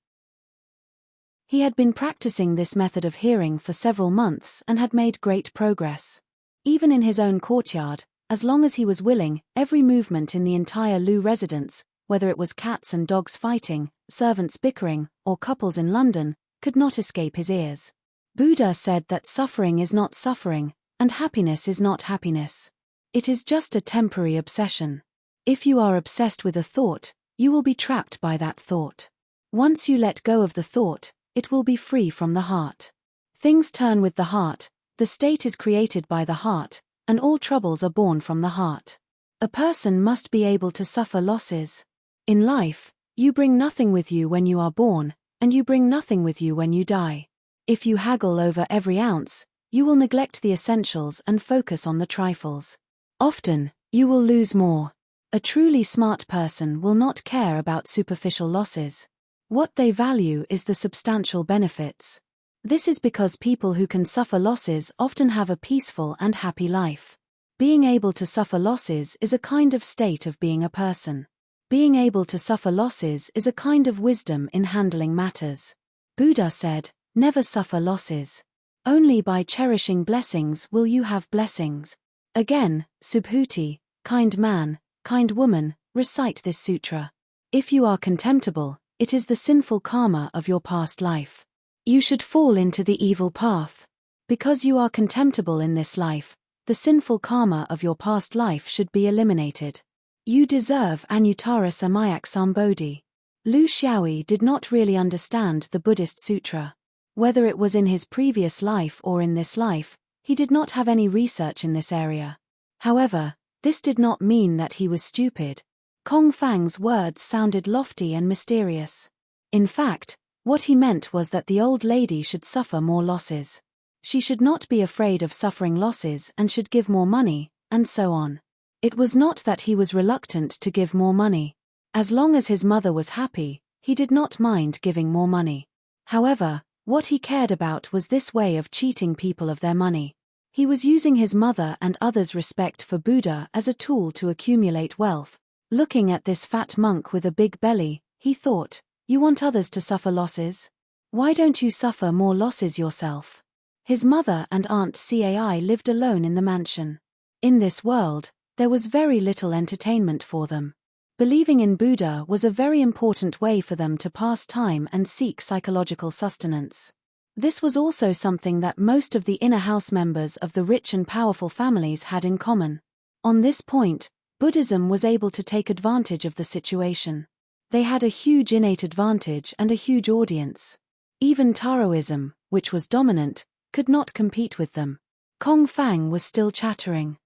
He had been practicing this method of hearing for several months and had made great progress. Even in his own courtyard, as long as he was willing, every movement in the entire Lu residence, whether it was cats and dogs fighting, servants bickering, or couples in London, could not escape his ears. Buddha said that suffering is not suffering, and happiness is not happiness. It is just a temporary obsession. If you are obsessed with a thought, you will be trapped by that thought. Once you let go of the thought, it will be free from the heart. Things turn with the heart, the state is created by the heart, and all troubles are born from the heart. A person must be able to suffer losses. In life, you bring nothing with you when you are born, and you bring nothing with you when you die. If you haggle over every ounce, you will neglect the essentials and focus on the trifles. Often, you will lose more. A truly smart person will not care about superficial losses. What they value is the substantial benefits. This is because people who can suffer losses often have a peaceful and happy life. Being able to suffer losses is a kind of state of being a person. Being able to suffer losses is a kind of wisdom in handling matters. Buddha said, "Never suffer losses. Only by cherishing blessings will you have blessings." Again, Subhuti, kind man, kind woman, recite this sutra. If you are contemptible, it is the sinful karma of your past life. You should fall into the evil path. Because you are contemptible in this life, the sinful karma of your past life should be eliminated. You deserve Anuttara Samayak Sambodhi. Lu Xiaoyi did not really understand the Buddhist sutra. Whether it was in his previous life or in this life, he did not have any research in this area. However, this did not mean that he was stupid. Kong Fang's words sounded lofty and mysterious. In fact, what he meant was that the old lady should suffer more losses. She should not be afraid of suffering losses and should give more money, and so on. It was not that he was reluctant to give more money. As long as his mother was happy, he did not mind giving more money. However, what he cared about was this way of cheating people of their money. He was using his mother and others' respect for Buddha as a tool to accumulate wealth. Looking at this fat monk with a big belly, he thought, "You want others to suffer losses? Why don't you suffer more losses yourself?" His mother and Aunt Cai lived alone in the mansion. In this world, there was very little entertainment for them. Believing in Buddha was a very important way for them to pass time and seek psychological sustenance. This was also something that most of the inner house members of the rich and powerful families had in common. On this point, Buddhism was able to take advantage of the situation. They had a huge innate advantage and a huge audience. Even Taoism, which was dominant, could not compete with them. Kong Fang was still chattering.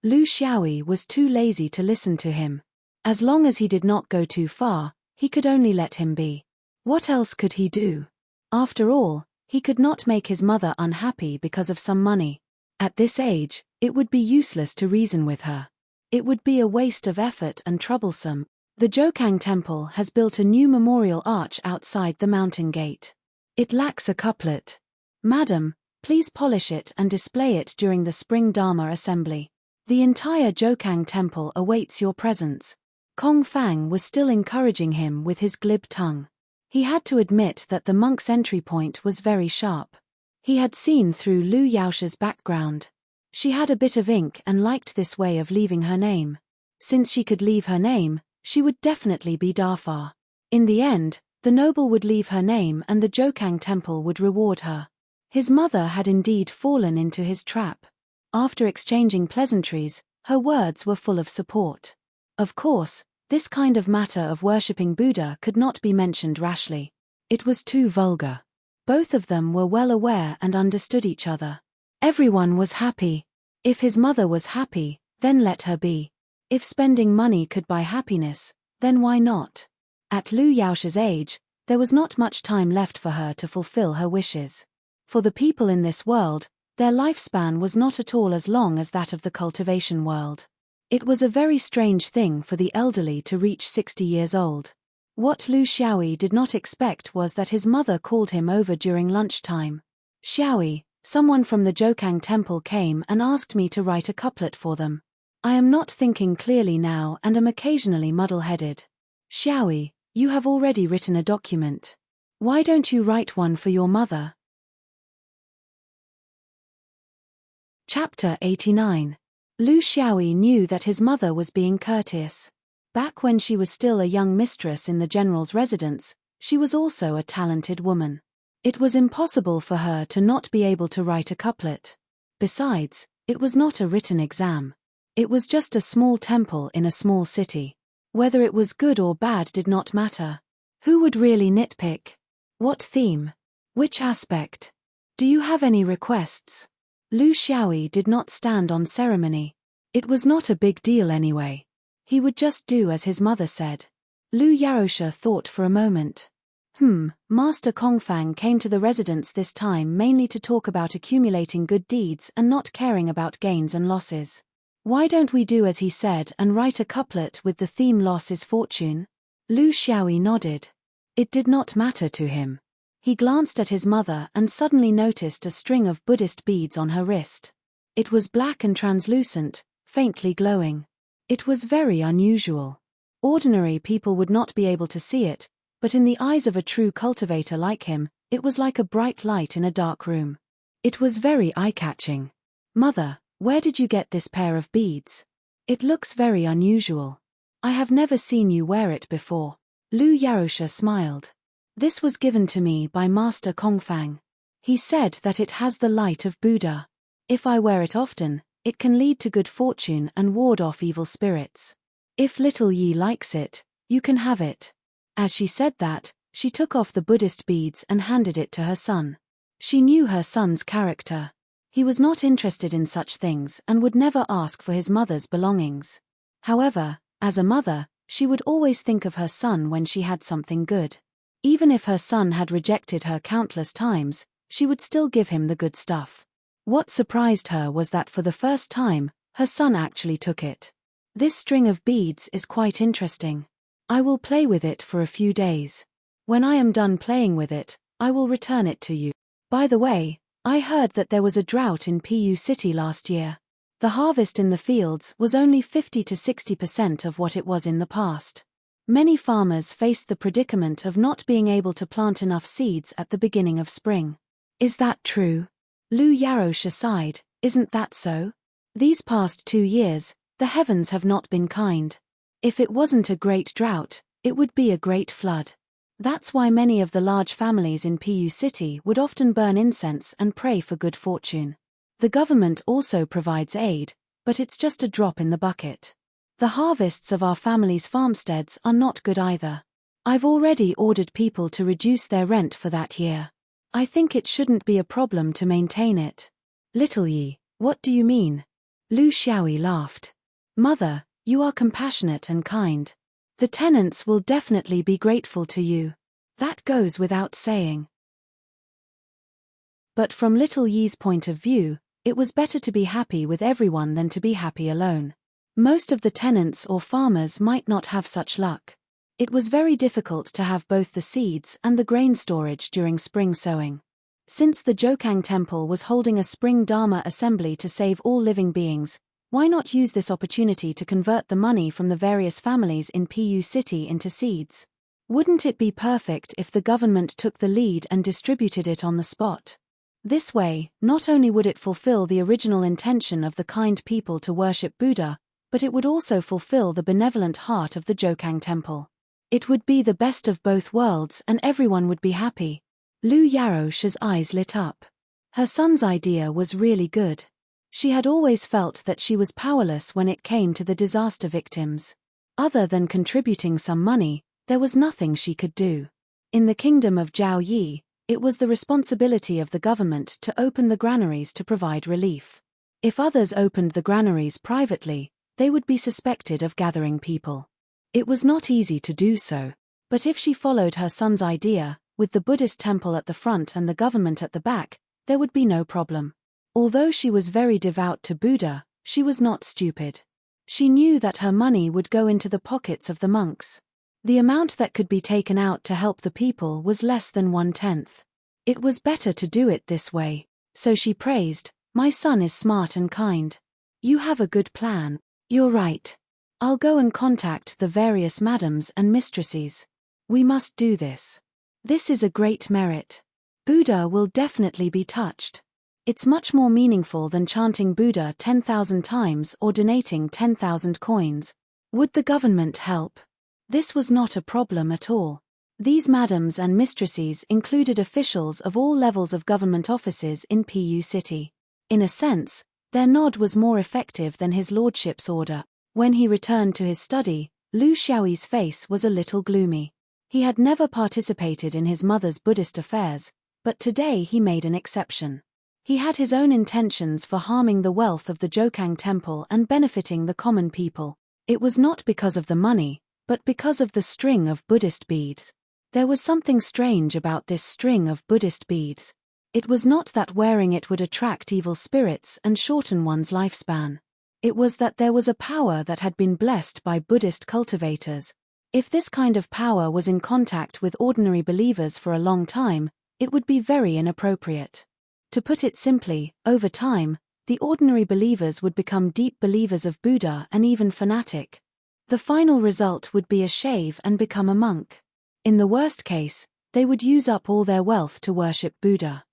Lu Xiaoyi was too lazy to listen to him. As long as he did not go too far, he could only let him be. What else could he do? After all, he could not make his mother unhappy because of some money. At this age, it would be useless to reason with her. It would be a waste of effort and troublesome. The Jokang Temple has built a new memorial arch outside the mountain gate. It lacks a couplet. "Madam, please polish it and display it during the spring Dharma assembly. The entire Jokang Temple awaits your presence." Kong Fang was still encouraging him with his glib tongue. He had to admit that the monk's entry point was very sharp. He had seen through Lu Yaosha's background. She had a bit of ink and liked this way of leaving her name. Since she could leave her name, she would definitely be Defy. In the end, the noble would leave her name and the Jokang Temple would reward her. His mother had indeed fallen into his trap. After exchanging pleasantries, her words were full of support. Of course, this kind of matter of worshipping Buddha could not be mentioned rashly. It was too vulgar. Both of them were well aware and understood each other. Everyone was happy. If his mother was happy, then let her be. If spending money could buy happiness, then why not? At Lu Yaosha's age, there was not much time left for her to fulfill her wishes. For the people in this world, their lifespan was not at all as long as that of the cultivation world. It was a very strange thing for the elderly to reach 60 years old. What Lu Xiaoyi did not expect was that his mother called him over during lunchtime. "Xiaoyi, someone from the Jokang temple came and asked me to write a couplet for them. I am not thinking clearly now and am occasionally muddle-headed." "Xiaoyi, you have already written a document. Why don't you write one for your mother?" Chapter 89. Lu Xiaoyi knew that his mother was being courteous. Back when she was still a young mistress in the general's residence, she was also a talented woman. It was impossible for her to not be able to write a couplet. Besides, it was not a written exam. It was just a small temple in a small city. Whether it was good or bad did not matter. Who would really nitpick? What theme? Which aspect? Do you have any requests? Lu Xiaoyi did not stand on ceremony. It was not a big deal anyway. He would just do as his mother said. Lu Yaosha thought for a moment. Master Kongfang came to the residence this time mainly to talk about accumulating good deeds and not caring about gains and losses. Why don't we do as he said and write a couplet with the theme "Loss is Fortune"? Lu Xiaoyi nodded. It did not matter to him. He glanced at his mother and suddenly noticed a string of Buddhist beads on her wrist. It was black and translucent, faintly glowing. It was very unusual. Ordinary people would not be able to see it, but in the eyes of a true cultivator like him, it was like a bright light in a dark room. It was very eye-catching. "Mother, where did you get this pair of beads? It looks very unusual. I have never seen you wear it before." Lu Yaosha smiled. "This was given to me by Master Kongfang. He said that it has the light of Buddha. If I wear it often, it can lead to good fortune and ward off evil spirits. If little Yi likes it, you can have it." As she said that, she took off the Buddhist beads and handed it to her son. She knew her son's character. He was not interested in such things and would never ask for his mother's belongings. However, as a mother, she would always think of her son when she had something good. Even if her son had rejected her countless times, she would still give him the good stuff. What surprised her was that for the first time, her son actually took it. "This string of beads is quite interesting. I will play with it for a few days. When I am done playing with it, I will return it to you. By the way, I heard that there was a drought in Pu City last year. The harvest in the fields was only 50 to 60% of what it was in the past. Many farmers faced the predicament of not being able to plant enough seeds at the beginning of spring. Is that true?" Lu Yaosha sighed. "Isn't that so? These past 2 years, the heavens have not been kind. If it wasn't a great drought, it would be a great flood. That's why many of the large families in Pu City would often burn incense and pray for good fortune. The government also provides aid, but it's just a drop in the bucket. The harvests of our family's farmsteads are not good either. I've already ordered people to reduce their rent for that year. I think it shouldn't be a problem to maintain it." "Little Yi, what do you mean?" Lu Xiaoyi laughed. "Mother, you are compassionate and kind. The tenants will definitely be grateful to you. That goes without saying." But from little Yi's point of view, it was better to be happy with everyone than to be happy alone. Most of the tenants or farmers might not have such luck. It was very difficult to have both the seeds and the grain storage during spring sowing. Since the Jokang temple was holding a spring Dharma assembly to save all living beings, why not use this opportunity to convert the money from the various families in Pu City into seeds? Wouldn't it be perfect if the government took the lead and distributed it on the spot? This way, not only would it fulfill the original intention of the kind people to worship Buddha, but it would also fulfill the benevolent heart of the Jokang temple. It would be the best of both worlds and everyone would be happy. Lu Yaosha's eyes lit up. Her son's idea was really good. She had always felt that she was powerless when it came to the disaster victims. Other than contributing some money, there was nothing she could do. In the kingdom of Zhao Yi, it was the responsibility of the government to open the granaries to provide relief. If others opened the granaries privately, they would be suspected of gathering people. It was not easy to do so, but if she followed her son's idea, with the Buddhist temple at the front and the government at the back, there would be no problem. Although she was very devout to Buddha, she was not stupid. She knew that her money would go into the pockets of the monks. The amount that could be taken out to help the people was less than 1/10. It was better to do it this way, so she praised, "My son is smart and kind. You have a good plan. You're right. I'll go and contact the various madams and mistresses. We must do this. This is a great merit. Buddha will definitely be touched. It's much more meaningful than chanting Buddha 10,000 times or donating 10,000 coins. Would the government help?" This was not a problem at all. These madams and mistresses included officials of all levels of government offices in Pu City. In a sense, their nod was more effective than his lordship's order. When he returned to his study, Lu Xiaoyi's face was a little gloomy. He had never participated in his mother's Buddhist affairs, but today he made an exception. He had his own intentions for harming the wealth of the Jokang temple and benefiting the common people. It was not because of the money, but because of the string of Buddhist beads. There was something strange about this string of Buddhist beads. It was not that wearing it would attract evil spirits and shorten one's lifespan. It was that there was a power that had been blessed by Buddhist cultivators. If this kind of power was in contact with ordinary believers for a long time, it would be very inappropriate. To put it simply, over time, the ordinary believers would become deep believers of Buddha and even fanatic. The final result would be a shave and become a monk. In the worst case, they would use up all their wealth to worship Buddha.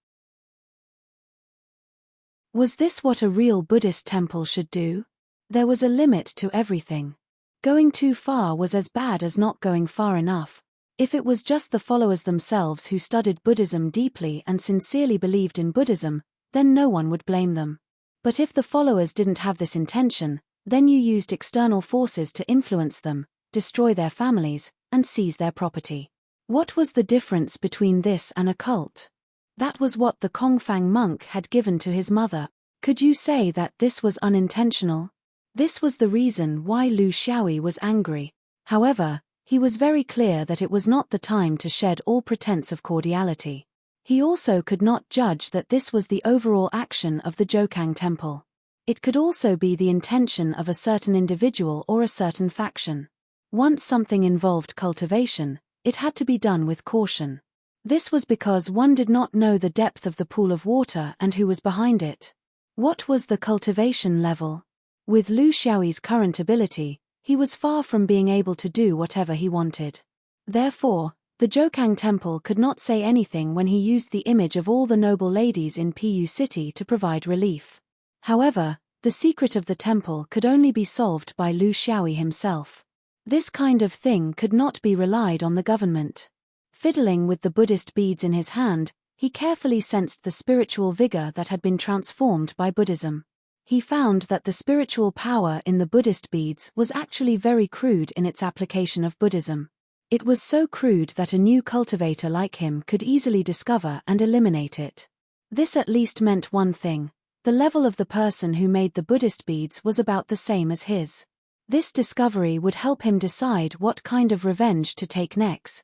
Was this what a real Buddhist temple should do? There was a limit to everything. Going too far was as bad as not going far enough. If it was just the followers themselves who studied Buddhism deeply and sincerely believed in Buddhism, then no one would blame them. But if the followers didn't have this intention, then you used external forces to influence them, destroy their families, and seize their property. What was the difference between this and a cult? That was what the Kongfang monk had given to his mother. Could you say that this was unintentional? This was the reason why Lu Xiaoyi was angry. However, he was very clear that it was not the time to shed all pretense of cordiality. He also could not judge that this was the overall action of the Jokang temple. It could also be the intention of a certain individual or a certain faction. Once something involved cultivation, it had to be done with caution. This was because one did not know the depth of the pool of water and who was behind it. What was the cultivation level? With Lu Xiaoyi's current ability, he was far from being able to do whatever he wanted. Therefore, the Jokang temple could not say anything when he used the image of all the noble ladies in Pu City to provide relief. However, the secret of the temple could only be solved by Lu Xiaoyi himself. This kind of thing could not be relied on the government. Fiddling with the Buddhist beads in his hand, he carefully sensed the spiritual vigor that had been transformed by Buddhism. He found that the spiritual power in the Buddhist beads was actually very crude in its application of Buddhism. It was so crude that a new cultivator like him could easily discover and eliminate it. This at least meant one thing: the level of the person who made the Buddhist beads was about the same as his. This discovery would help him decide what kind of revenge to take next.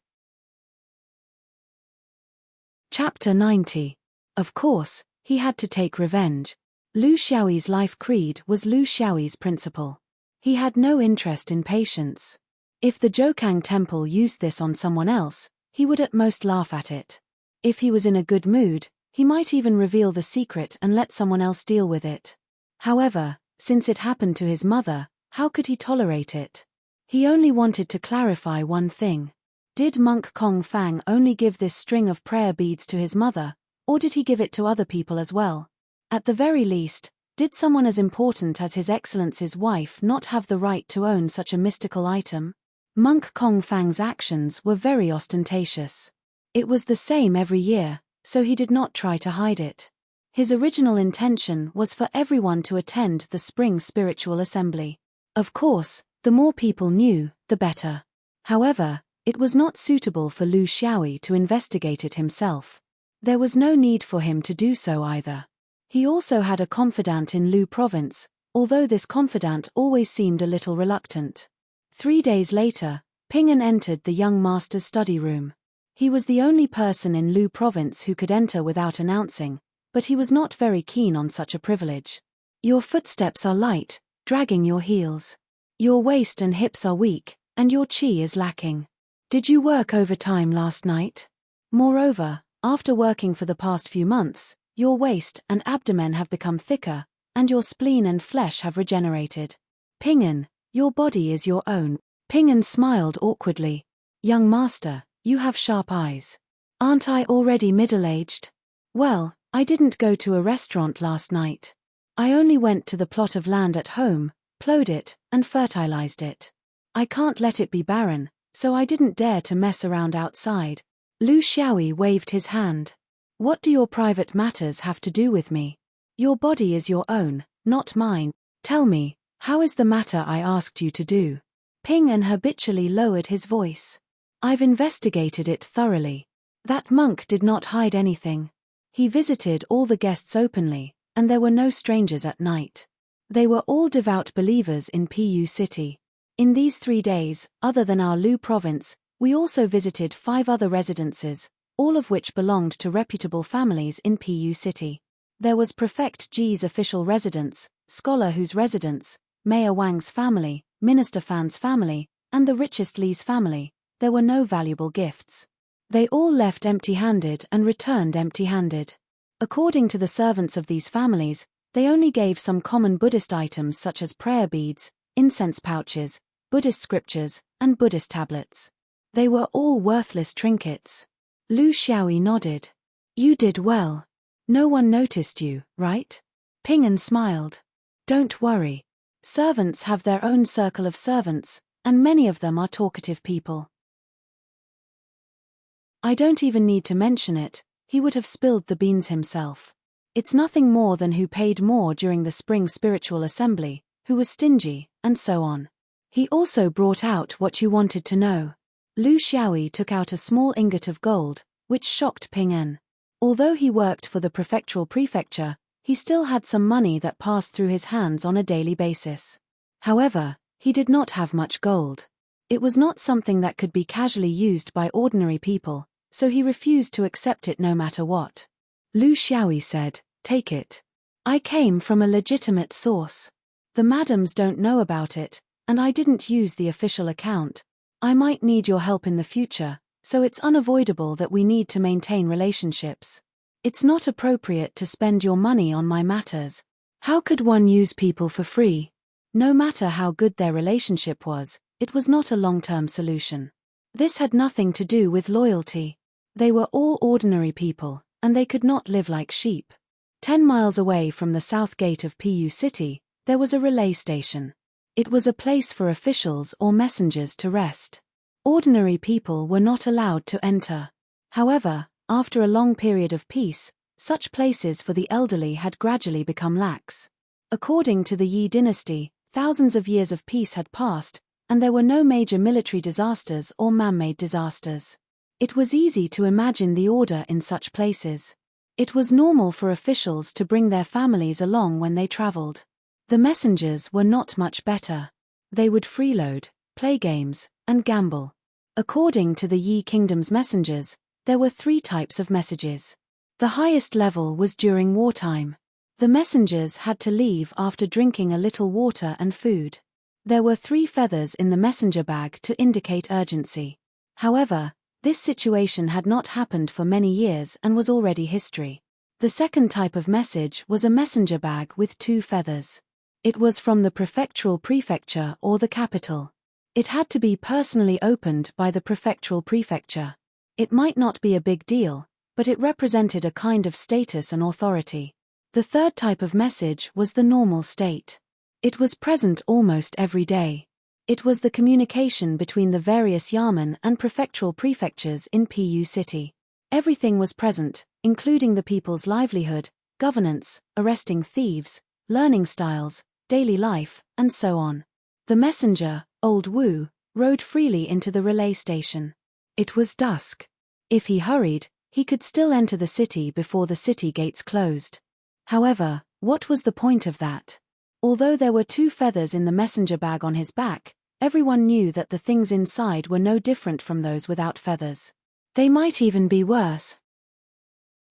Chapter 90. Of course, he had to take revenge. Lu Xiaoyi's life creed was Lu Xiaoyi's principle. He had no interest in patience. If the Jokang temple used this on someone else, he would at most laugh at it. If he was in a good mood, he might even reveal the secret and let someone else deal with it. However, since it happened to his mother, how could he tolerate it? He only wanted to clarify one thing. Did Monk Kongfang only give this string of prayer beads to his mother, or did he give it to other people as well? At the very least, did someone as important as His Excellency's wife not have the right to own such a mystical item? Monk Kongfang's actions were very ostentatious. It was the same every year, so he did not try to hide it. His original intention was for everyone to attend the spring spiritual assembly. Of course, the more people knew, the better. However, It was not suitable for Lu Xiaoyi to investigate it himself. There was no need for him to do so either. He also had a confidant in Lu province, although this confidant always seemed a little reluctant. 3 days later, Ping An entered the young master's study room. He was the only person in Lu province who could enter without announcing, but he was not very keen on such a privilege. Your footsteps are light, dragging your heels. Your waist and hips are weak, and your qi is lacking. Did you work overtime last night? Moreover, after working for the past few months, your waist and abdomen have become thicker, and your spleen and flesh have regenerated. Ping An, your body is your own. Ping An smiled awkwardly. Young master, you have sharp eyes. Aren't I already middle-aged? Well, I didn't go to a restaurant last night. I only went to the plot of land at home, plowed it, and fertilized it. I can't let it be barren, so I didn't dare to mess around outside. Lu Xiaoyi waved his hand. What do your private matters have to do with me? Your body is your own, not mine. Tell me, how is the matter I asked you to do? Ping An habitually lowered his voice. I've investigated it thoroughly. That monk did not hide anything. He visited all the guests openly, and there were no strangers at night. They were all devout believers in Pu City. In these 3 days, other than our Lu province, we also visited 5 other residences, all of which belonged to reputable families in Pu City. There was Prefect Ji's official residence, Scholar Hu's residence, Mayor Wang's family, Minister Fan's family, and the richest Li's family. There were no valuable gifts. They all left empty-handed and returned empty-handed. According to the servants of these families, they only gave some common Buddhist items such as prayer beads, incense pouches, Buddhist scriptures, and Buddhist tablets. They were all worthless trinkets. Lu Xiaoyi nodded. You did well. No one noticed you, right? Ping An smiled. Don't worry. Servants have their own circle of servants, and many of them are talkative people. I don't even need to mention it, he would have spilled the beans himself. It's nothing more than who paid more during the spring spiritual assembly, who was stingy, and so on. He also brought out what you wanted to know. Lu Xiaoyi took out a small ingot of gold, which shocked Ping An. Although he worked for the prefectural prefecture, he still had some money that passed through his hands on a daily basis. However, he did not have much gold. It was not something that could be casually used by ordinary people, so he refused to accept it no matter what. Lu Xiaoyi said, Take it. I came from a legitimate source. The madams don't know about it, and I didn't use the official account. I might need your help in the future, so it's unavoidable that we need to maintain relationships. It's not appropriate to spend your money on my matters. How could one use people for free? No matter how good their relationship was, it was not a long-term solution. This had nothing to do with loyalty. They were all ordinary people, and they could not live like sheep. 10 miles away from the south gate of Pu City, there was a relay station. It was a place for officials or messengers to rest. Ordinary people were not allowed to enter. However, after a long period of peace, such places for the elderly had gradually become lax. According to the Yi dynasty, thousands of years of peace had passed, and there were no major military disasters or man-made disasters. It was easy to imagine the order in such places. It was normal for officials to bring their families along when they traveled. The messengers were not much better. They would freeload, play games, and gamble. According to the Yi Kingdom's messengers, there were 3 types of messages. The highest level was during wartime. The messengers had to leave after drinking a little water and food. There were 3 feathers in the messenger bag to indicate urgency. However, this situation had not happened for many years and was already history. The second type of message was a messenger bag with 2 feathers. It was from the prefectural prefecture or the capital. It had to be personally opened by the prefectural prefecture. It might not be a big deal, but it represented a kind of status and authority. The third type of message was the normal state. It was present almost every day. It was the communication between the various yamen and prefectural prefectures in Pu City. Everything was present, including the people's livelihood, governance, arresting thieves, learning styles, daily life, and so on. The messenger, Old Wu, rode freely into the relay station. It was dusk. If he hurried, he could still enter the city before the city gates closed. However, what was the point of that? Although there were 2 feathers in the messenger bag on his back, everyone knew that the things inside were no different from those without feathers. They might even be worse.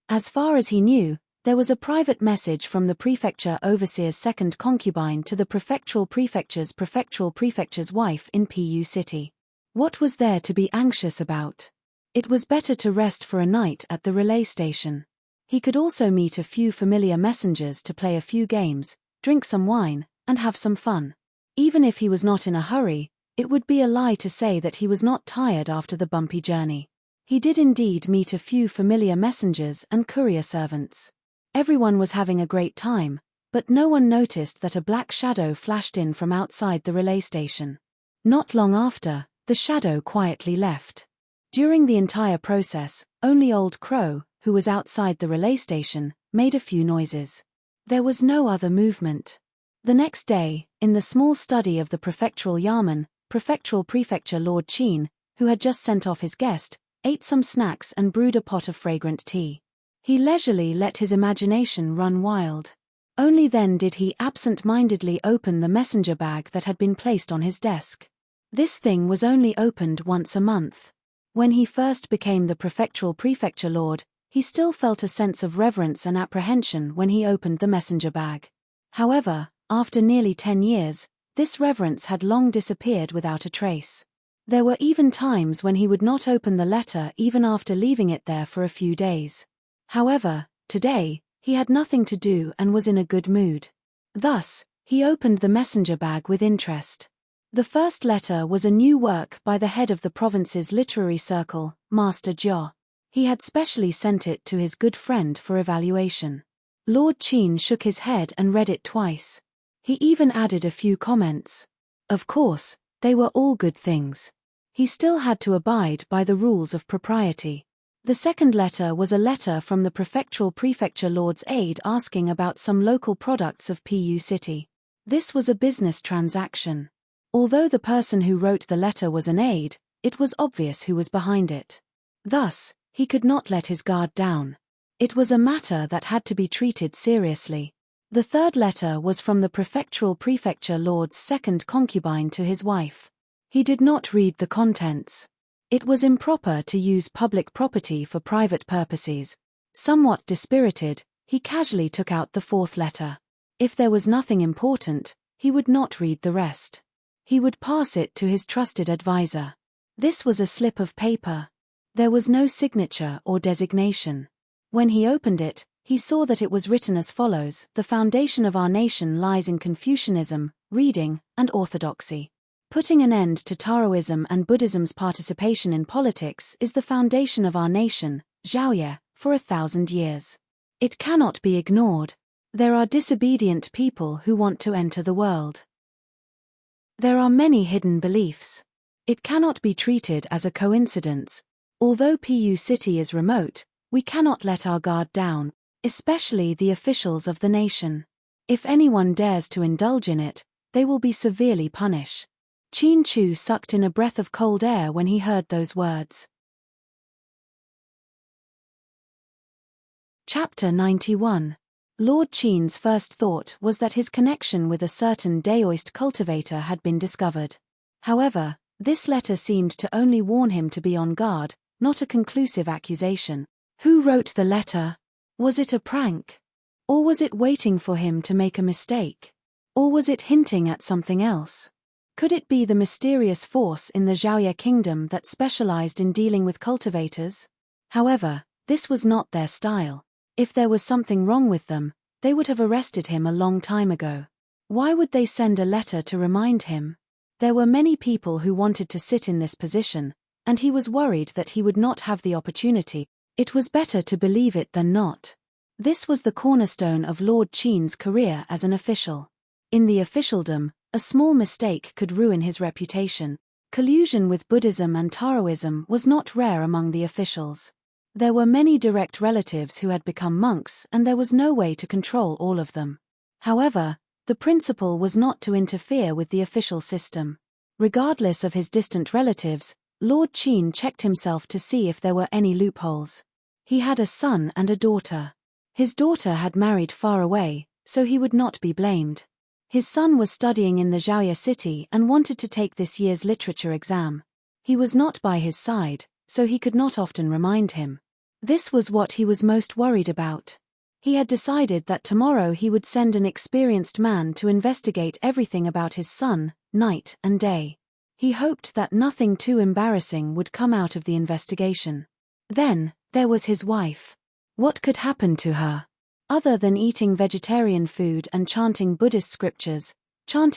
As far as he knew, there was a private message from the prefecture overseer's second concubine to the prefectural prefecture's wife in Pu City. What was there to be anxious about? It was better to rest for a night at the relay station. He could also meet a few familiar messengers to play a few games, drink some wine, and have some fun. Even if he was not in a hurry, it would be a lie to say that he was not tired after the bumpy journey. He did indeed meet a few familiar messengers and courier servants. Everyone was having a great time, but no one noticed that a black shadow flashed in from outside the relay station. Not long after, the shadow quietly left. During the entire process, only Old Crow, who was outside the relay station, made a few noises. There was no other movement. The next day, in the small study of the prefectural Yamen, prefecture Lord Qin, who had just sent off his guest, ate some snacks and brewed a pot of fragrant tea. He leisurely let his imagination run wild. Only then did he absent-mindedly open the messenger bag that had been placed on his desk. This thing was only opened once a month. When he first became the prefecture lord, he still felt a sense of reverence and apprehension when he opened the messenger bag. However, after nearly 10 years, this reverence had long disappeared without a trace. There were even times when he would not open the letter even after leaving it there for a few days. However, today, he had nothing to do and was in a good mood. Thus, he opened the messenger bag with interest. The first letter was a new work by the head of the province's literary circle, Master Jia. He had specially sent it to his good friend for evaluation. Lord Qin shook his head and read it twice. He even added a few comments. Of course, they were all good things. He still had to abide by the rules of propriety. The second letter was a letter from the prefecture lord's aide asking about some local products of Pu City. This was a business transaction. Although the person who wrote the letter was an aide, it was obvious who was behind it. Thus, he could not let his guard down. It was a matter that had to be treated seriously. The third letter was from the prefecture lord's second concubine to his wife. He did not read the contents. It was improper to use public property for private purposes. Somewhat dispirited, he casually took out the fourth letter. If there was nothing important, he would not read the rest. He would pass it to his trusted advisor. This was a slip of paper. There was no signature or designation. When he opened it, he saw that it was written as follows: "The foundation of our nation lies in Confucianism, reading, and orthodoxy. Putting an end to Taoism and Buddhism's participation in politics is the foundation of our nation, Zhaoye, for 1,000 years. It cannot be ignored. There are disobedient people who want to enter the world. There are many hidden beliefs. It cannot be treated as a coincidence. Although Pu City is remote, we cannot let our guard down, especially the officials of the nation. If anyone dares to indulge in it, they will be severely punished." Qin Chu sucked in a breath of cold air when he heard those words. Chapter 91. Lord Qin's first thought was that his connection with a certain Daoist cultivator had been discovered. However, this letter seemed to only warn him to be on guard, not a conclusive accusation. Who wrote the letter? Was it a prank? Or was it waiting for him to make a mistake? Or was it hinting at something else? Could it be the mysterious force in the Zhaoye kingdom that specialized in dealing with cultivators? However, this was not their style. If there was something wrong with them, they would have arrested him a long time ago. Why would they send a letter to remind him? There were many people who wanted to sit in this position, and he was worried that he would not have the opportunity. It was better to believe it than not. This was the cornerstone of Lord Qin's career as an official. In the officialdom, a small mistake could ruin his reputation. Collusion with Buddhism and Taoism was not rare among the officials. There were many direct relatives who had become monks, and there was no way to control all of them. However, the principle was not to interfere with the official system. Regardless of his distant relatives, Lord Qin checked himself to see if there were any loopholes. He had a son and a daughter. His daughter had married far away, so he would not be blamed. His son was studying in the Zhaoye city and wanted to take this year's literature exam. He was not by his side, so he could not often remind him. This was what he was most worried about. He had decided that tomorrow he would send an experienced man to investigate everything about his son, night and day. He hoped that nothing too embarrassing would come out of the investigation. Then, there was his wife. What could happen to her? Other than eating vegetarian food and chanting Buddhist scriptures? Lord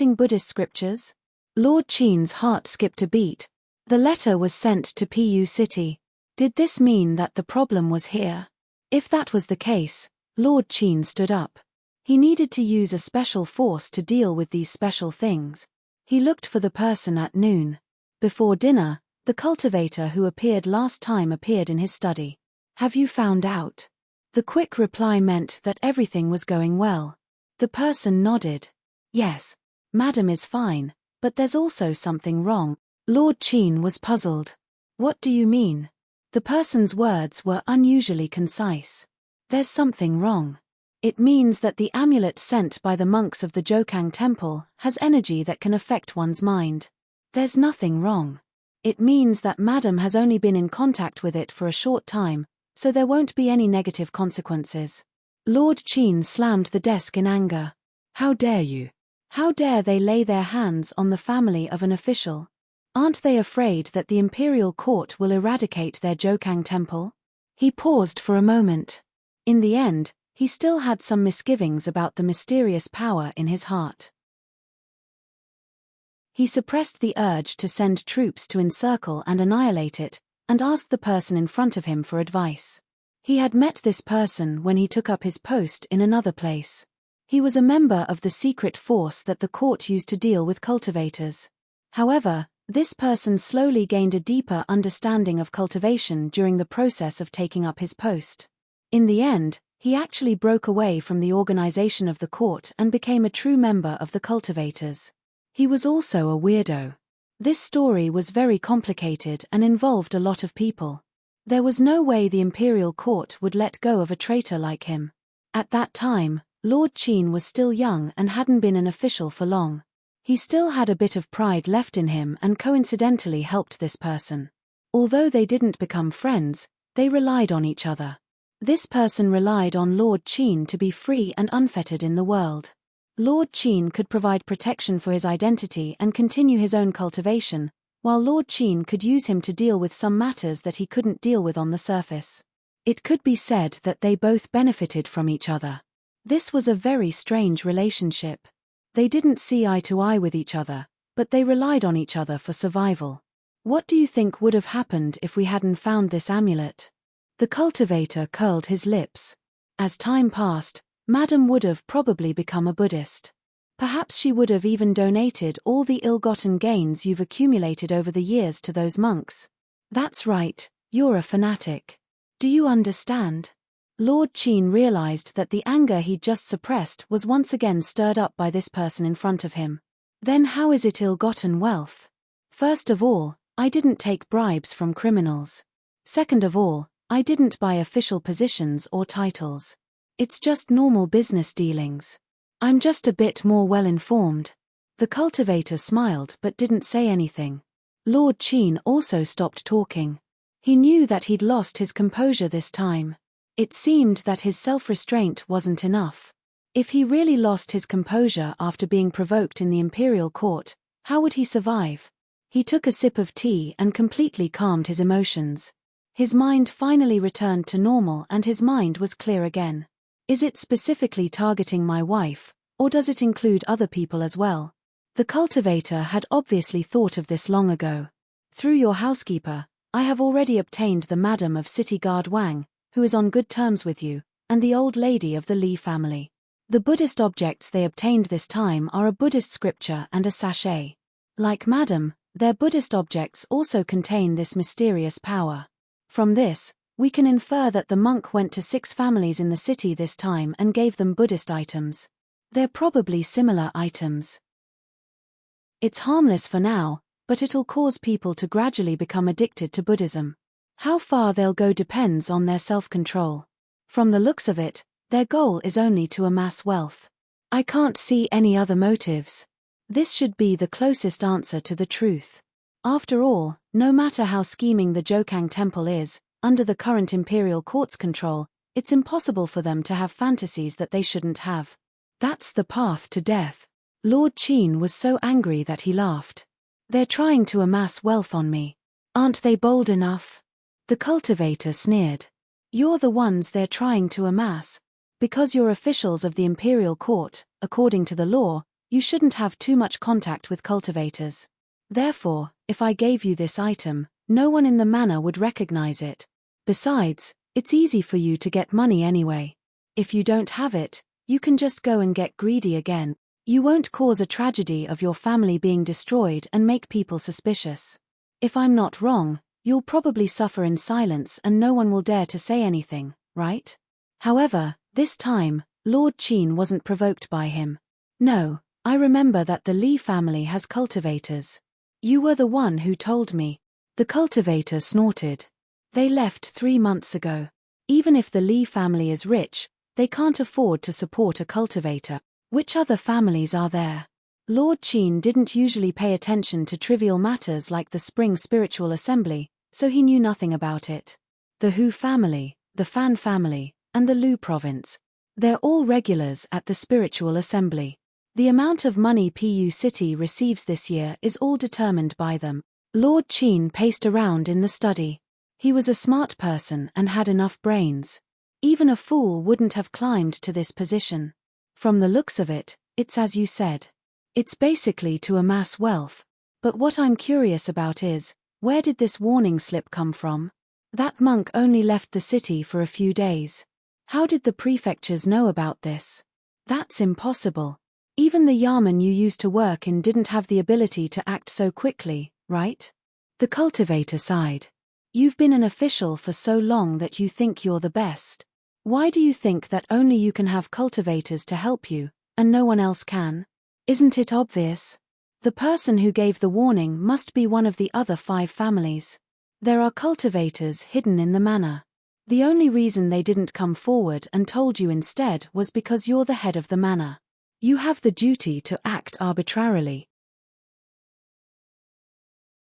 Qin's heart skipped a beat. The letter was sent to Pu City. Did this mean that the problem was here? If that was the case, Lord Qin stood up. He needed to use a special force to deal with these special things. He looked for the person at noon. Before dinner, the cultivator who appeared last time appeared in his study. Have you found out? The quick reply meant that everything was going well. The person nodded. Yes. Madam is fine, but there's also something wrong. Lord Qin was puzzled. What do you mean? The person's words were unusually concise. There's something wrong. It means that the amulet sent by the monks of the Jokang temple has energy that can affect one's mind. There's nothing wrong. It means that Madam has only been in contact with it for a short time, so there won't be any negative consequences. Lord Qin slammed the desk in anger. How dare you? How dare they lay their hands on the family of an official? Aren't they afraid that the imperial court will eradicate their Jokang temple? He paused for a moment. In the end, he still had some misgivings about the mysterious power in his heart. He suppressed the urge to send troops to encircle and annihilate it, and asked the person in front of him for advice. He had met this person when he took up his post in another place. He was a member of the secret force that the court used to deal with cultivators. However, this person slowly gained a deeper understanding of cultivation during the process of taking up his post. In the end, he actually broke away from the organization of the court and became a true member of the cultivators. He was also a weirdo. This story was very complicated and involved a lot of people. There was no way the imperial court would let go of a traitor like him. At that time, Lord Qin was still young and hadn't been an official for long. He still had a bit of pride left in him and coincidentally helped this person. Although they didn't become friends, they relied on each other. This person relied on Lord Qin to be free and unfettered in the world. Lord Qin could provide protection for his identity and continue his own cultivation, while Lord Qin could use him to deal with some matters that he couldn't deal with on the surface. It could be said that they both benefited from each other. This was a very strange relationship. They didn't see eye to eye with each other, but they relied on each other for survival. What do you think would have happened if we hadn't found this amulet? The cultivator curled his lips. As time passed, Madam would have probably become a Buddhist. Perhaps she would have even donated all the ill-gotten gains you've accumulated over the years to those monks. That's right, you're a fanatic. Do you understand? Lord Qin realized that the anger he'd just suppressed was once again stirred up by this person in front of him. Then how is it ill-gotten wealth? First of all, I didn't take bribes from criminals. Second of all, I didn't buy official positions or titles. It's just normal business dealings. I'm just a bit more well-informed. The cultivator smiled but didn't say anything. Lord Qin also stopped talking. He knew that he'd lost his composure this time. It seemed that his self-restraint wasn't enough. If he really lost his composure after being provoked in the imperial court, how would he survive? He took a sip of tea and completely calmed his emotions. His mind finally returned to normal and his mind was clear again. Is it specifically targeting my wife, or does it include other people as well? The cultivator had obviously thought of this long ago. Through your housekeeper, I have already obtained the Madam of City Guard Wang, who is on good terms with you, and the old lady of the Li family. The Buddhist objects they obtained this time are a Buddhist scripture and a sachet. Like Madam, their Buddhist objects also contain this mysterious power. From this, we can infer that the monk went to 6 families in the city this time and gave them Buddhist items. They're probably similar items. It's harmless for now, but it'll cause people to gradually become addicted to Buddhism. How far they'll go depends on their self-control. From the looks of it, their goal is only to amass wealth. I can't see any other motives. This should be the closest answer to the truth. After all, no matter how scheming the Jokang Temple is, under the current imperial court's control, it's impossible for them to have fantasies that they shouldn't have. That's the path to death. Lord Qin was so angry that he laughed. They're trying to amass wealth on me. Aren't they bold enough? The cultivator sneered. You're the ones they're trying to amass. Because you're officials of the imperial court, according to the law, you shouldn't have too much contact with cultivators. Therefore, if I gave you this item, no one in the manor would recognize it. Besides, it's easy for you to get money anyway. If you don't have it, you can just go and get greedy again. You won't cause a tragedy of your family being destroyed and make people suspicious. If I'm not wrong, you'll probably suffer in silence and no one will dare to say anything, right? However, this time, Lord Qin wasn't provoked by him. No, I remember that the Li family has cultivators. You were the one who told me. The cultivator snorted. They left 3 months ago. Even if the Li family is rich, they can't afford to support a cultivator. Which other families are there? Lord Qin didn't usually pay attention to trivial matters like the Spring Spiritual Assembly, so he knew nothing about it. The Hu family, the Fan family, and the Lu province. They're all regulars at the Spiritual Assembly. The amount of money Pu City receives this year is all determined by them. Lord Qin paced around in the study. He was a smart person and had enough brains. Even a fool wouldn't have climbed to this position. From the looks of it, it's as you said. It's basically to amass wealth. But what I'm curious about is, where did this warning slip come from? That monk only left the city for a few days. How did the prefectures know about this? That's impossible. Even the yamen you used to work in didn't have the ability to act so quickly, right? The cultivator sighed. You've been an official for so long that you think you're the best. Why do you think that only you can have cultivators to help you, and no one else can? Isn't it obvious? The person who gave the warning must be one of the other 5 families. There are cultivators hidden in the manor. The only reason they didn't come forward and told you instead was because you're the head of the manor. You have the duty to act arbitrarily.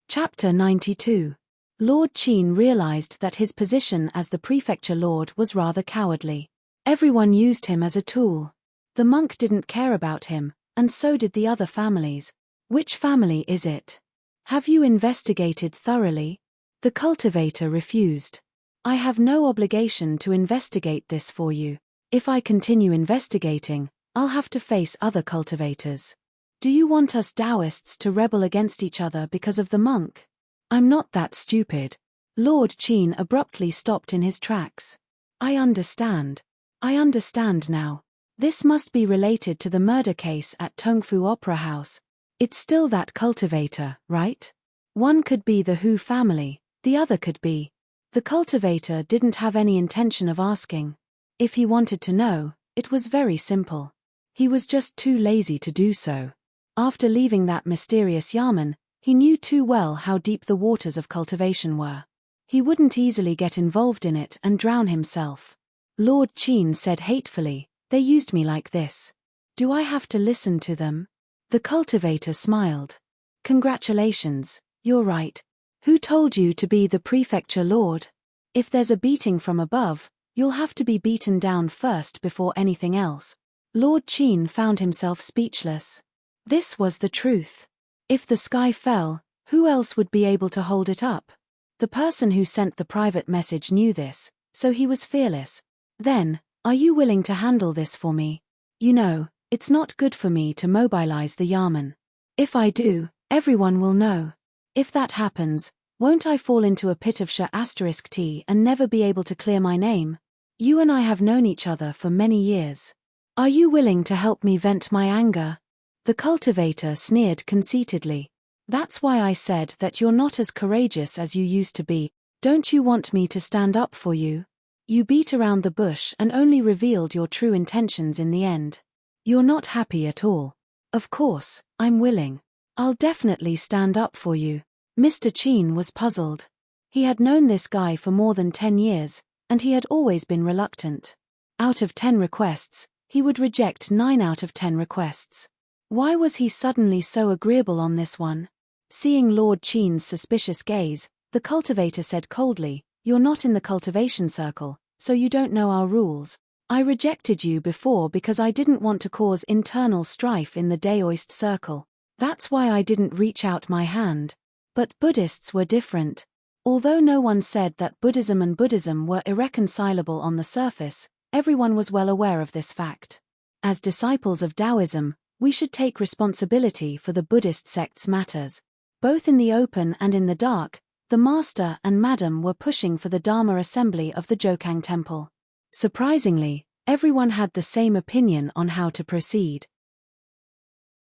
Chapter 92. Lord Qin realized that his position as the prefecture lord was rather cowardly. Everyone used him as a tool. The monk didn't care about him, and so did the other families. Which family is it? Have you investigated thoroughly? The cultivator refused. I have no obligation to investigate this for you. If I continue investigating, I'll have to face other cultivators. Do you want us Taoists to rebel against each other because of the monk? I'm not that stupid. Lord Qin abruptly stopped in his tracks. I understand. I understand now. This must be related to the murder case at Tongfu Opera House. It's still that cultivator, right? One could be the Hu family, the other could be. The cultivator didn't have any intention of asking. If he wanted to know, it was very simple. He was just too lazy to do so. After leaving that mysterious yamen, he knew too well how deep the waters of cultivation were. He wouldn't easily get involved in it and drown himself. Lord Qin said hatefully, "They used me like this. Do I have to listen to them?" The cultivator smiled. "Congratulations, you're right. Who told you to be the prefecture lord? If there's a beating from above, you'll have to be beaten down first before anything else." Lord Qin found himself speechless. This was the truth. If the sky fell, who else would be able to hold it up? The person who sent the private message knew this, so he was fearless. "Then, are you willing to handle this for me? You know, it's not good for me to mobilize the yamen. If I do, everyone will know. If that happens, won't I fall into a pit of *T and never be able to clear my name? You and I have known each other for many years. Are you willing to help me vent my anger?" The cultivator sneered conceitedly. "That's why I said that you're not as courageous as you used to be. Don't you want me to stand up for you? You beat around the bush and only revealed your true intentions in the end. You're not happy at all. Of course, I'm willing. I'll definitely stand up for you. Mr. Chin was puzzled. He had known this guy for more than 10 years, and he had always been reluctant. Out of 10 requests, he would reject 9 out of 10 requests. Why was he suddenly so agreeable on this one? Seeing Lord Chin's suspicious gaze, the cultivator said coldly, "You're not in the cultivation circle, so you don't know our rules. I rejected you before because I didn't want to cause internal strife in the Daoist circle. That's why I didn't reach out my hand." But Buddhists were different. Although no one said that Buddhism and Buddhism were irreconcilable on the surface, everyone was well aware of this fact. As disciples of Taoism, we should take responsibility for the Buddhist sect's matters. Both in the open and in the dark, the master and madam were pushing for the Dharma assembly of the Jokang temple. Surprisingly, everyone had the same opinion on how to proceed.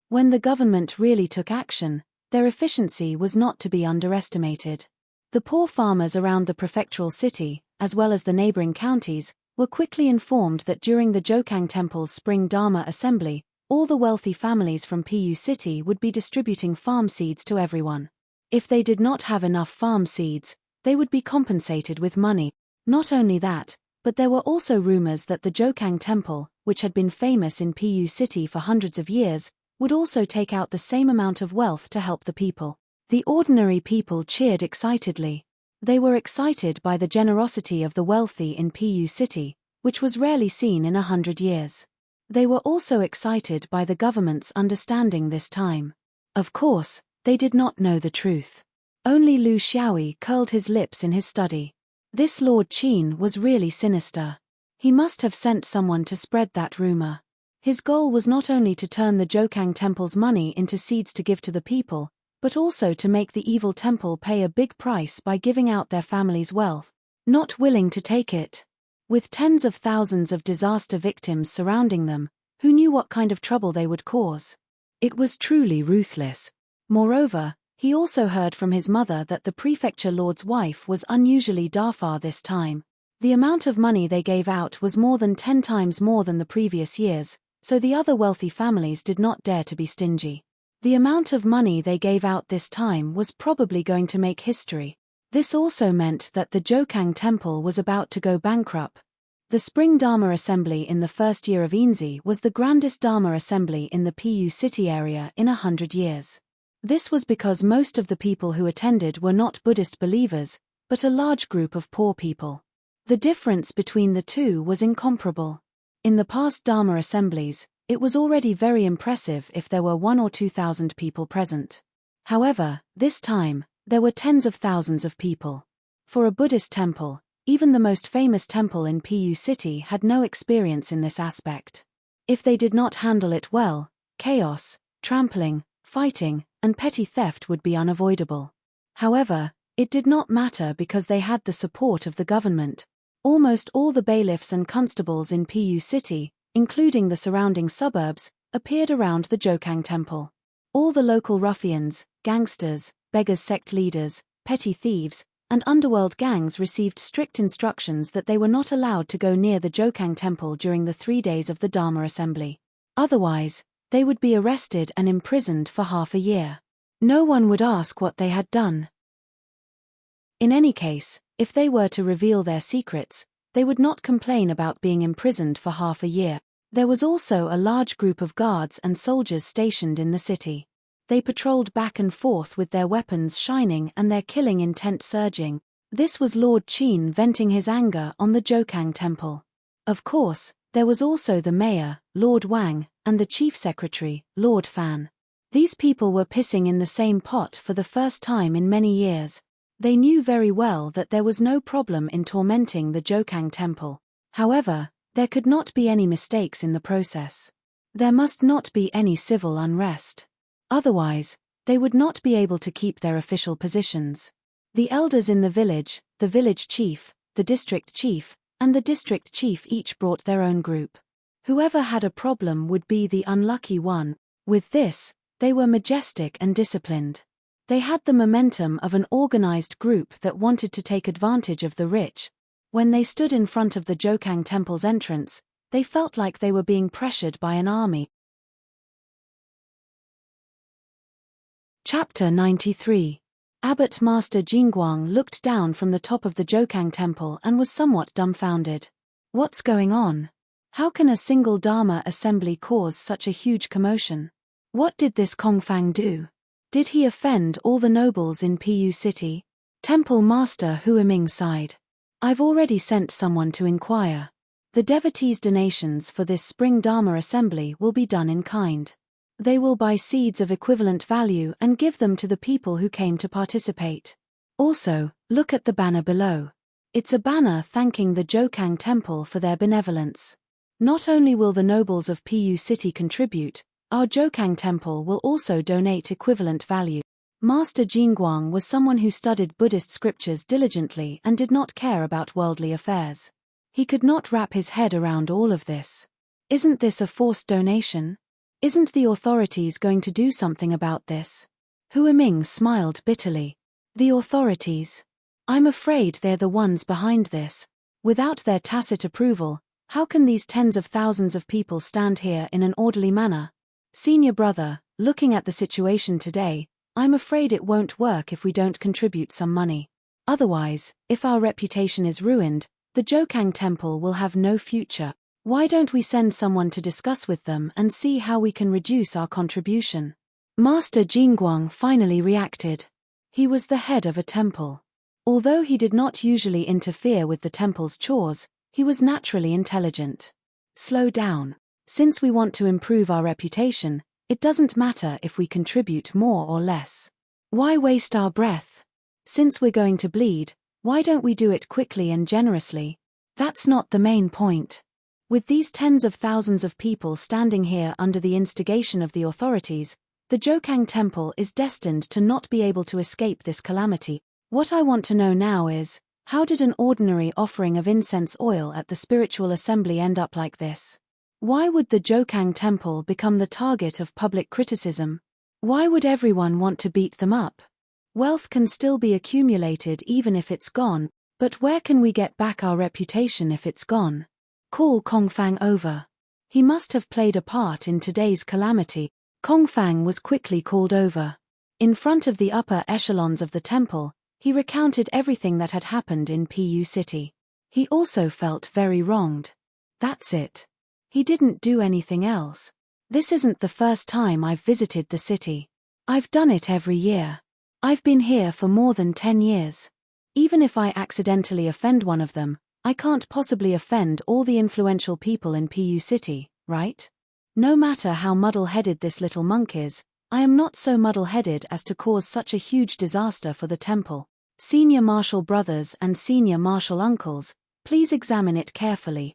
When the government really took action, their efficiency was not to be underestimated. The poor farmers around the prefectural city, as well as the neighboring counties, were quickly informed that during the Jokang temple's spring Dharma assembly, all the wealthy families from Pu City would be distributing farm seeds to everyone. If they did not have enough farm seeds, they would be compensated with money. Not only that, but there were also rumors that the Jokang temple, which had been famous in Pu City for hundreds of years, would also take out the same amount of wealth to help the people. The ordinary people cheered excitedly. They were excited by the generosity of the wealthy in Pu City, which was rarely seen in 100 years. They were also excited by the government's understanding this time. Of course, they did not know the truth. Only Lu Xiaoyi curled his lips in his study. This Lord Qin was really sinister. He must have sent someone to spread that rumor. His goal was not only to turn the Jokang temple's money into seeds to give to the people, but also to make the evil temple pay a big price by giving out their family's wealth, not willing to take it. With tens of thousands of disaster victims surrounding them, who knew what kind of trouble they would cause? It was truly ruthless. Moreover, he also heard from his mother that the prefecture lord's wife was unusually dafa this time. The amount of money they gave out was more than 10 times more than the previous years, so the other wealthy families did not dare to be stingy. The amount of money they gave out this time was probably going to make history. This also meant that the Jokang temple was about to go bankrupt. The Spring Dharma Assembly in the first year of Inzi was the grandest Dharma assembly in the Pu City area in 100 years. This was because most of the people who attended were not Buddhist believers, but a large group of poor people. The difference between the two was incomparable. In the past Dharma assemblies, it was already very impressive if there were 1,000 or 2,000 people present. However, this time, there were tens of thousands of people. For a Buddhist temple, even the most famous temple in Pu City had no experience in this aspect. If they did not handle it well, chaos, trampling, fighting, and petty theft would be unavoidable. However, it did not matter because they had the support of the government. Almost all the bailiffs and constables in Pu City, including the surrounding suburbs, appeared around the Jokang temple. All the local ruffians, gangsters, beggars, sect leaders, petty thieves, and underworld gangs received strict instructions that they were not allowed to go near the Jokang temple during the 3 days of the Dharma assembly. Otherwise, they would be arrested and imprisoned for half a year. No one would ask what they had done. In any case, if they were to reveal their secrets, they would not complain about being imprisoned for half a year. There was also a large group of guards and soldiers stationed in the city. They patrolled back and forth with their weapons shining and their killing intent surging. This was Lord Qin venting his anger on the Jokang temple. Of course, there was also the mayor, Lord Wang, and the chief secretary, Lord Fan. These people were pissing in the same pot for the first time in many years. They knew very well that there was no problem in tormenting the Jokang temple. However, there could not be any mistakes in the process. There must not be any civil unrest. Otherwise, they would not be able to keep their official positions. The elders in the village chief, the district chief, and the district chief each brought their own group. Whoever had a problem would be the unlucky one. With this, they were majestic and disciplined. They had the momentum of an organized group that wanted to take advantage of the rich. When they stood in front of the Jokang temple's entrance, they felt like they were being pressured by an army. Chapter 93. Abbot Master Jingguang looked down from the top of the Jokang temple and was somewhat dumbfounded. What's going on? How can a single Dharma assembly cause such a huge commotion? What did this Kongfang do? Did he offend all the nobles in Pu City? Temple Master Huiming sighed. I've already sent someone to inquire. The devotees' donations for this spring Dharma assembly will be done in kind. They will buy seeds of equivalent value and give them to the people who came to participate. Also, look at the banner below. It's a banner thanking the Jokang Temple for their benevolence. Not only will the nobles of Pu City contribute, our Jokang Temple will also donate equivalent value. Master Jingguang was someone who studied Buddhist scriptures diligently and did not care about worldly affairs. He could not wrap his head around all of this. Isn't this a forced donation? Isn't the authorities going to do something about this? Huiming smiled bitterly. The authorities? I'm afraid they're the ones behind this. Without their tacit approval, how can these tens of thousands of people stand here in an orderly manner? Senior brother, looking at the situation today, I'm afraid it won't work if we don't contribute some money. Otherwise, if our reputation is ruined, the Jokang Temple will have no future. Why don't we send someone to discuss with them and see how we can reduce our contribution? Master Jingguang finally reacted. He was the head of a temple. Although he did not usually interfere with the temple's chores, he was naturally intelligent. Slow down. Since we want to improve our reputation, it doesn't matter if we contribute more or less. Why waste our breath? Since we're going to bleed, why don't we do it quickly and generously? That's not the main point. With these tens of thousands of people standing here under the instigation of the authorities, the Jokang Temple is destined to not be able to escape this calamity. What I want to know now is, how did an ordinary offering of incense oil at the spiritual assembly end up like this? Why would the Jokang Temple become the target of public criticism? Why would everyone want to beat them up? Wealth can still be accumulated even if it's gone, but where can we get back our reputation if it's gone? Call Kongfang over. He must have played a part in today's calamity. Kongfang was quickly called over. In front of the upper echelons of the temple, he recounted everything that had happened in Pu City. He also felt very wronged. That's it. He didn't do anything else. This isn't the first time I've visited the city. I've done it every year. I've been here for more than 10 years. Even if I accidentally offend one of them, I can't possibly offend all the influential people in Pu City, right? No matter how muddle-headed this little monk is, I am not so muddle-headed as to cause such a huge disaster for the temple. Senior marshal brothers and senior marshal uncles, please examine it carefully.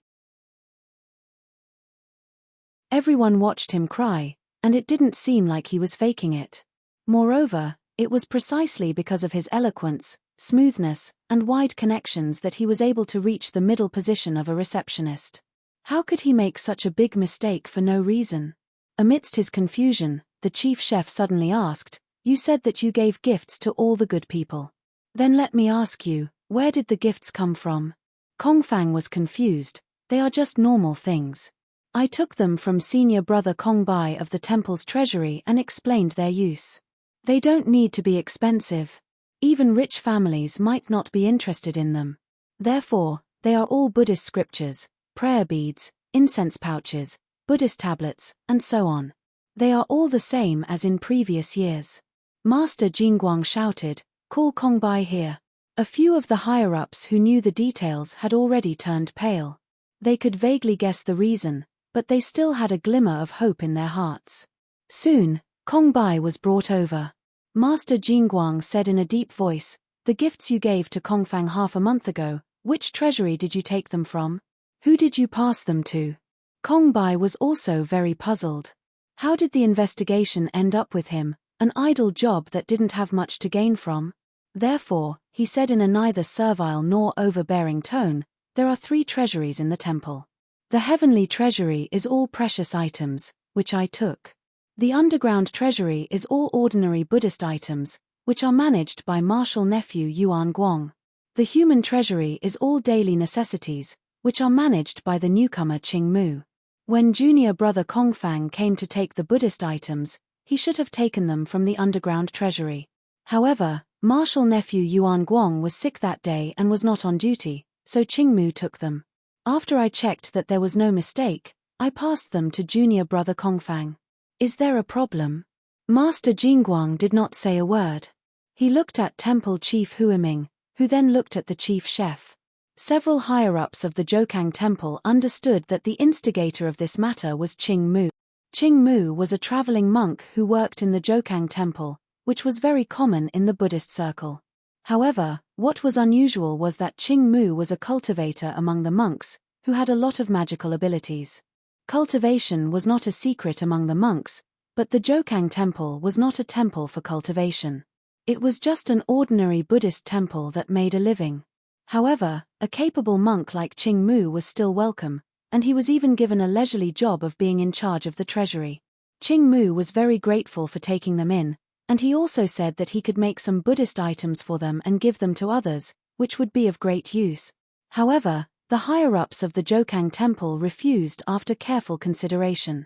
Everyone watched him cry, and it didn't seem like he was faking it. Moreover, it was precisely because of his eloquence, smoothness, and wide connections that he was able to reach the middle position of a receptionist. How could he make such a big mistake for no reason? Amidst his confusion, the chief chef suddenly asked, "You said that you gave gifts to all the good people. Then let me ask you, where did the gifts come from?" Kongfang was confused. "They are just normal things. I took them from senior brother Kongbai of the temple's treasury and explained their use. They don't need to be expensive. Even rich families might not be interested in them. Therefore, they are all Buddhist scriptures, prayer beads, incense pouches, Buddhist tablets, and so on. They are all the same as in previous years." Master Jingguang shouted, "Call Kongbai here." A few of the higher-ups who knew the details had already turned pale. They could vaguely guess the reason, but they still had a glimmer of hope in their hearts. Soon, Kongbai was brought over. Master Jingguang said in a deep voice, "The gifts you gave to Kongfang half a month ago, which treasury did you take them from? Who did you pass them to?" Kongbai was also very puzzled. How did the investigation end up with him, an idle job that didn't have much to gain from? Therefore, he said in a neither servile nor overbearing tone, "There are 3 treasuries in the temple. The heavenly treasury is all precious items, which I took. The underground treasury is all ordinary Buddhist items, which are managed by martial nephew Yuan Guang. The human treasury is all daily necessities, which are managed by the newcomer Qing Mu. When junior brother Kongfang came to take the Buddhist items, he should have taken them from the underground treasury. However, martial nephew Yuan Guang was sick that day and was not on duty, so Qingmu took them. After I checked that there was no mistake, I passed them to junior brother Kongfang. Is there a problem? Master Jingguang did not say a word. He looked at Temple Chief Huiming, who then looked at the chief chef. Several higher-ups of the Zhoukang Temple understood that the instigator of this matter was Qingmu. Qingmu was a traveling monk who worked in the Zhoukang Temple, which was very common in the Buddhist circle. However, what was unusual was that Qingmu was a cultivator among the monks, who had a lot of magical abilities. Cultivation was not a secret among the monks, but the Zhoukang Temple was not a temple for cultivation. It was just an ordinary Buddhist temple that made a living. However, a capable monk like Qingmu was still welcome, and he was even given a leisurely job of being in charge of the treasury. Qingmu was very grateful for taking them in, and he also said that he could make some Buddhist items for them and give them to others, which would be of great use. However, the higher-ups of the Zhoukang Temple refused after careful consideration.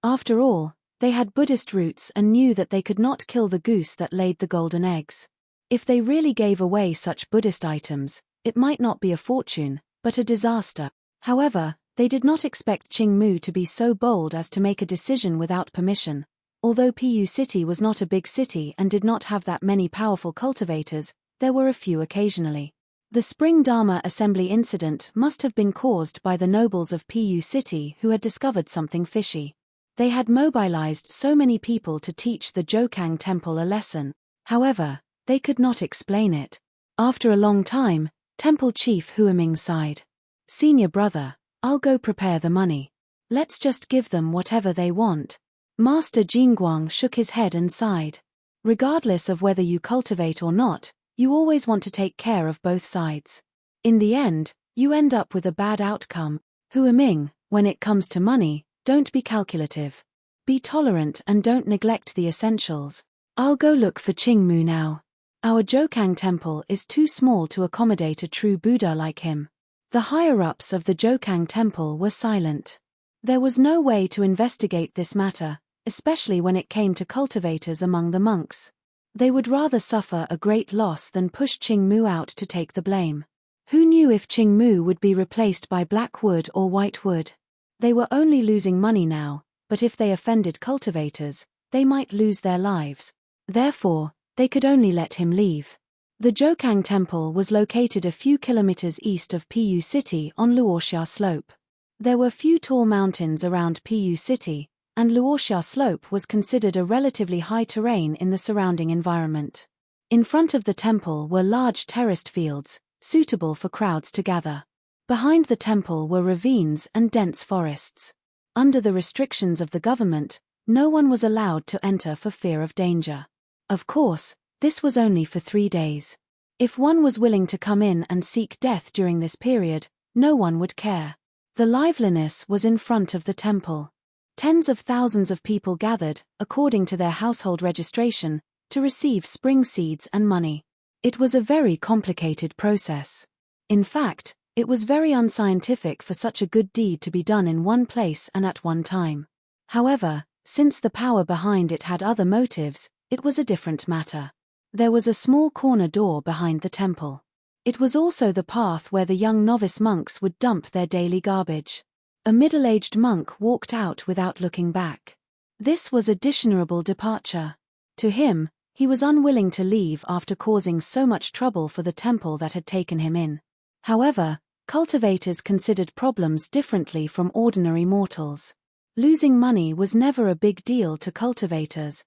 After all, they had Buddhist roots and knew that they could not kill the goose that laid the golden eggs. If they really gave away such Buddhist items, it might not be a fortune, but a disaster. However, they did not expect Qingmu to be so bold as to make a decision without permission. Although Pu City was not a big city and did not have that many powerful cultivators, there were a few occasionally. The Spring Dharma Assembly incident must have been caused by the nobles of Pu City who had discovered something fishy. They had mobilized so many people to teach the Zhoukang Temple a lesson. However, they could not explain it. After a long time, Temple Chief Huiming sighed. Senior brother, I'll go prepare the money. Let's just give them whatever they want. Master Jingguang shook his head and sighed. Regardless of whether you cultivate or not, you always want to take care of both sides. In the end, you end up with a bad outcome. Huiming, when it comes to money, don't be calculative. Be tolerant and don't neglect the essentials. I'll go look for Qingmu now. Our Zhoukang Temple is too small to accommodate a true Buddha like him. The higher-ups of the Zhoukang Temple were silent. There was no way to investigate this matter, especially when it came to cultivators among the monks. They would rather suffer a great loss than push Qingmu out to take the blame. Who knew if Qingmu would be replaced by black wood or white wood? They were only losing money now, but if they offended cultivators, they might lose their lives. Therefore, they could only let him leave. The Zhoukang Temple was located a few kilometers east of Pu City on Luoxia Slope. There were few tall mountains around Pu City, and Luoxia Slope was considered a relatively high terrain in the surrounding environment. In front of the temple were large terraced fields, suitable for crowds to gather. Behind the temple were ravines and dense forests. Under the restrictions of the government, no one was allowed to enter for fear of danger. Of course, this was only for 3 days. If one was willing to come in and seek death during this period, no one would care. The liveliness was in front of the temple. Tens of thousands of people gathered, according to their household registration, to receive spring seeds and money. It was a very complicated process. In fact, it was very unscientific for such a good deed to be done in one place and at one time. However, since the power behind it had other motives, it was a different matter. There was a small corner door behind the temple. It was also the path where the young novice monks would dump their daily garbage. A middle-aged monk walked out without looking back. This was a dishonorable departure. To him, he was unwilling to leave after causing so much trouble for the temple that had taken him in. However, cultivators considered problems differently from ordinary mortals. Losing money was never a big deal to cultivators.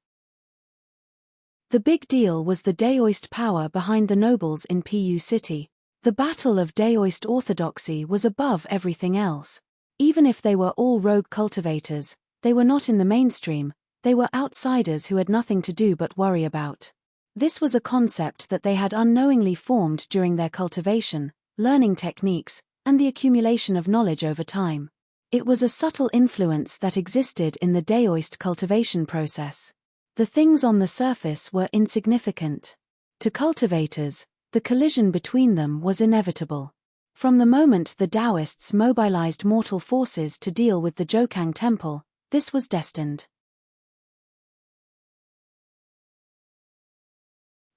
The big deal was the Daoist power behind the nobles in Pu City. The battle of Daoist orthodoxy was above everything else. Even if they were all rogue cultivators, they were not in the mainstream, they were outsiders who had nothing to do but worry about. This was a concept that they had unknowingly formed during their cultivation, learning techniques, and the accumulation of knowledge over time. It was a subtle influence that existed in the Daoist cultivation process. The things on the surface were insignificant. To cultivators, the collision between them was inevitable. From the moment the Taoists mobilized mortal forces to deal with the Zhoukang Temple, This was destined.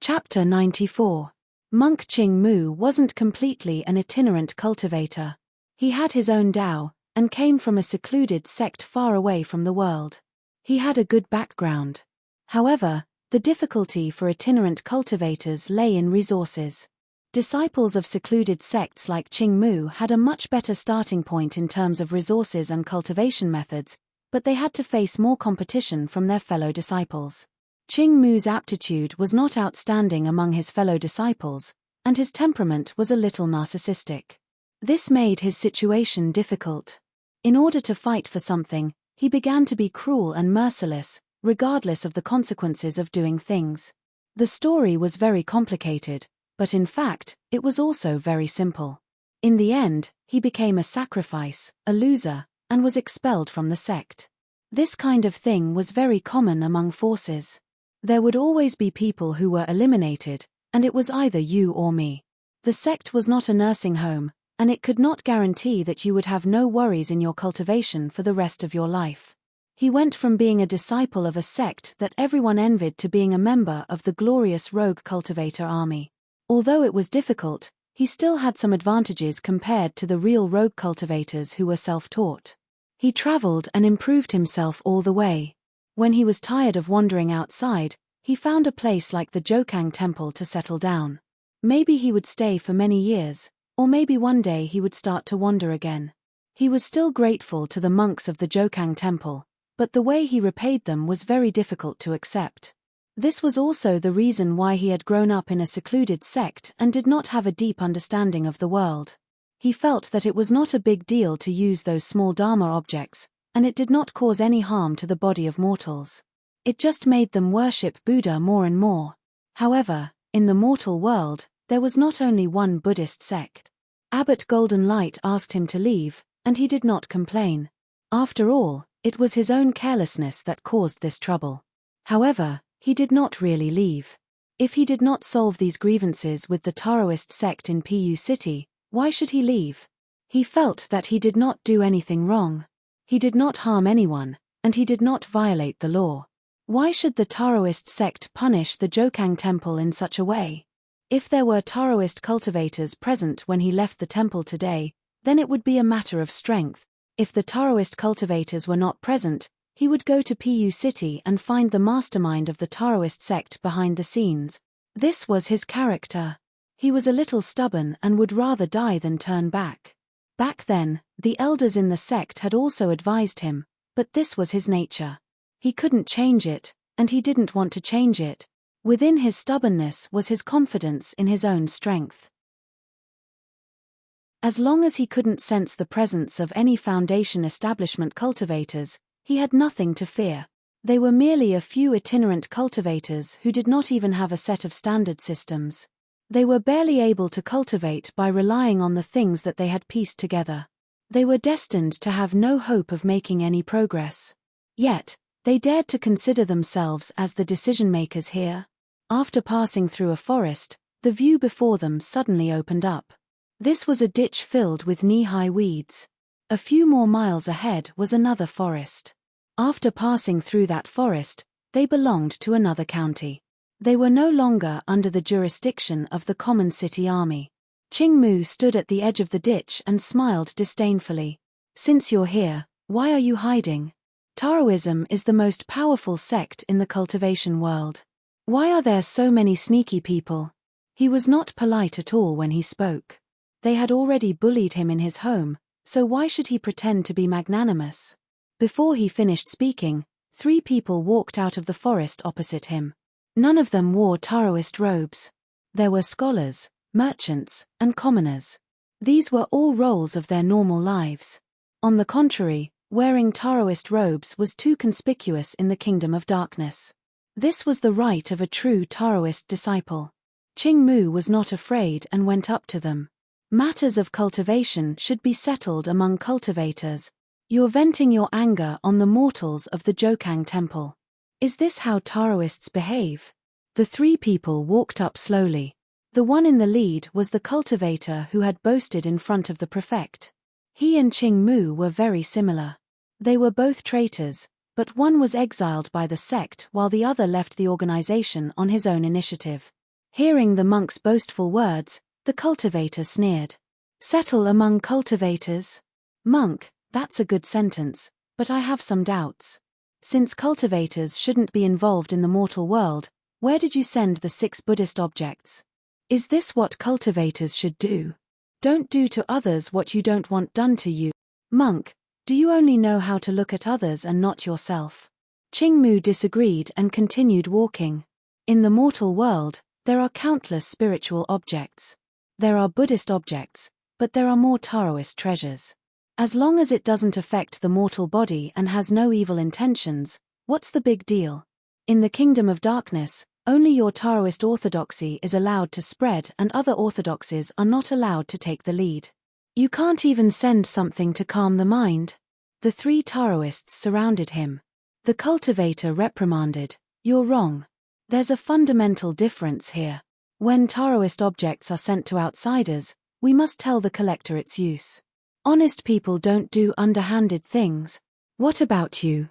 Chapter 94. Monk Ching Mu wasn't completely an itinerant cultivator. He had his own Tao, and came from a secluded sect far away from the world. He had a good background. However, the difficulty for itinerant cultivators lay in resources. Disciples of secluded sects like Ching Mu had a much better starting point in terms of resources and cultivation methods, but they had to face more competition from their fellow disciples. Ching Mu's aptitude was not outstanding among his fellow disciples, and his temperament was a little narcissistic. This made his situation difficult. In order to fight for something, he began to be cruel and merciless, regardless of the consequences of doing things. The story was very complicated, but in fact, it was also very simple. In the end, he became a sacrifice, a loser, and was expelled from the sect. This kind of thing was very common among forces. There would always be people who were eliminated, and it was either you or me. The sect was not a nursing home, and it could not guarantee that you would have no worries in your cultivation for the rest of your life. He went from being a disciple of a sect that everyone envied to being a member of the glorious rogue cultivator army. Although it was difficult, he still had some advantages compared to the real rogue cultivators who were self-taught. He traveled and improved himself all the way. When he was tired of wandering outside, he found a place like the Jokang Temple to settle down. Maybe he would stay for many years, or maybe one day he would start to wander again. He was still grateful to the monks of the Jokang Temple, but the way he repaid them was very difficult to accept. This was also the reason why he had grown up in a secluded sect and did not have a deep understanding of the world. He felt that it was not a big deal to use those small Dharma objects, and it did not cause any harm to the body of mortals. It just made them worship Buddha more and more. However, in the mortal world, there was not only one Buddhist sect. Abbot Golden Light asked him to leave, and he did not complain. After all, it was his own carelessness that caused this trouble. However, he did not really leave. If he did not solve these grievances with the Taoist sect in Pu City, why should he leave? He felt that he did not do anything wrong. He did not harm anyone, and he did not violate the law. Why should the Taoist sect punish the Jokang Temple in such a way? If there were Taoist cultivators present when he left the temple today, then it would be a matter of strength. If the Taoist cultivators were not present, he would go to Pu City and find the mastermind of the Taoist sect behind the scenes. This was his character. He was a little stubborn and would rather die than turn back. Back then, the elders in the sect had also advised him, but this was his nature. He couldn't change it, and he didn't want to change it. Within his stubbornness was his confidence in his own strength. As long as he couldn't sense the presence of any foundation establishment cultivators, he had nothing to fear. They were merely a few itinerant cultivators who did not even have a set of standard systems. They were barely able to cultivate by relying on the things that they had pieced together. They were destined to have no hope of making any progress. Yet, they dared to consider themselves as the decision-makers here. After passing through a forest, the view before them suddenly opened up. This was a ditch filled with knee-high weeds. A few more miles ahead was another forest. After passing through that forest, they belonged to another county. They were no longer under the jurisdiction of the common city army. Ching Mu stood at the edge of the ditch and smiled disdainfully. "Since you're here, why are you hiding? Taoism is the most powerful sect in the cultivation world. Why are there so many sneaky people?" He was not polite at all when he spoke. They had already bullied him in his home, so why should he pretend to be magnanimous? Before he finished speaking, 3 people walked out of the forest opposite him. None of them wore Taoist robes. There were scholars, merchants, and commoners. These were all roles of their normal lives. On the contrary, wearing Taoist robes was too conspicuous in the kingdom of darkness. This was the right of a true Taoist disciple. Ching Mu was not afraid and went up to them. Matters of cultivation should be settled among cultivators. You're venting your anger on the mortals of the Jokang Temple. Is this how Taoists behave? The 3 people walked up slowly. The one in the lead was the cultivator who had boasted in front of the prefect. He and Ching Mu were very similar. They were both traitors, but one was exiled by the sect while the other left the organization on his own initiative. Hearing the monk's boastful words, the cultivator sneered. "Settle among cultivators? Monk, that's a good sentence, but I have some doubts. Since cultivators shouldn't be involved in the mortal world, where did you send the 6 Buddhist objects? Is this what cultivators should do? Don't do to others what you don't want done to you. Monk, do you only know how to look at others and not yourself?" Ching Mu disagreed and continued walking. In the mortal world, there are countless spiritual objects. There are Buddhist objects, but there are more Taoist treasures. As long as it doesn't affect the mortal body and has no evil intentions, what's the big deal? In the kingdom of darkness, only your Taoist orthodoxy is allowed to spread and other orthodoxies are not allowed to take the lead. You can't even send something to calm the mind. The 3 Taoists surrounded him. The cultivator reprimanded, "You're wrong. There's a fundamental difference here. When Taoist objects are sent to outsiders, we must tell the collector its use. Honest people don't do underhanded things. What about you?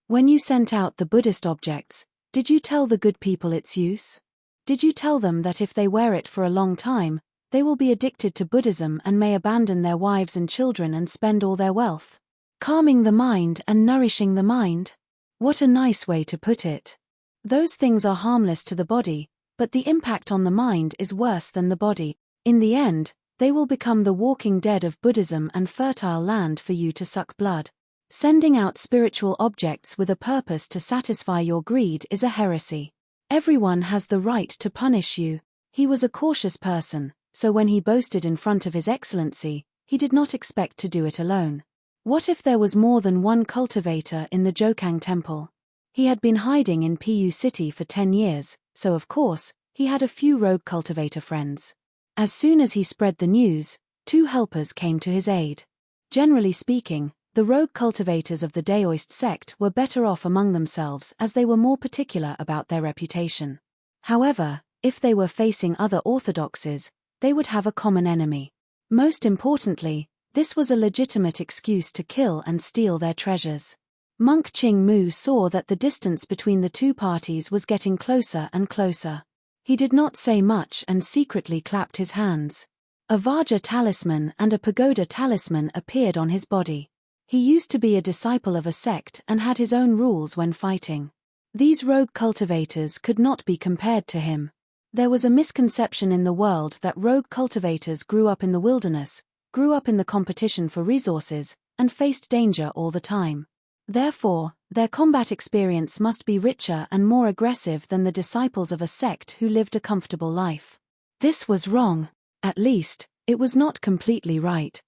When you sent out the Buddhist objects, did you tell the good people its use? Did you tell them that if they wear it for a long time, they will be addicted to Buddhism and may abandon their wives and children and spend all their wealth? Calming the mind and nourishing the mind? What a nice way to put it. Those things are harmless to the body, but the impact on the mind is worse than the body. In the end, they will become the walking dead of Buddhism and fertile land for you to suck blood. Sending out spiritual objects with a purpose to satisfy your greed is a heresy. Everyone has the right to punish you. He was a cautious person, so when he boasted in front of His Excellency, he did not expect to do it alone. What if there was more than one cultivator in the Jokang temple? He had been hiding in Pu City for 10 years, so of course, he had a few rogue cultivator friends. As soon as he spread the news, 2 helpers came to his aid. Generally speaking, the rogue cultivators of the Daoist sect were better off among themselves as they were more particular about their reputation. However, if they were facing other orthodoxies, they would have a common enemy. Most importantly, this was a legitimate excuse to kill and steal their treasures. Monk Ching Mu saw that the distance between the 2 parties was getting closer and closer. He did not say much and secretly clapped his hands. A Vajra talisman and a pagoda talisman appeared on his body. He used to be a disciple of a sect and had his own rules when fighting. These rogue cultivators could not be compared to him. There was a misconception in the world that rogue cultivators grew up in the wilderness, grew up in the competition for resources, and faced danger all the time. Therefore, their combat experience must be richer and more aggressive than the disciples of a sect who lived a comfortable life. This was wrong. At least, it was not completely right.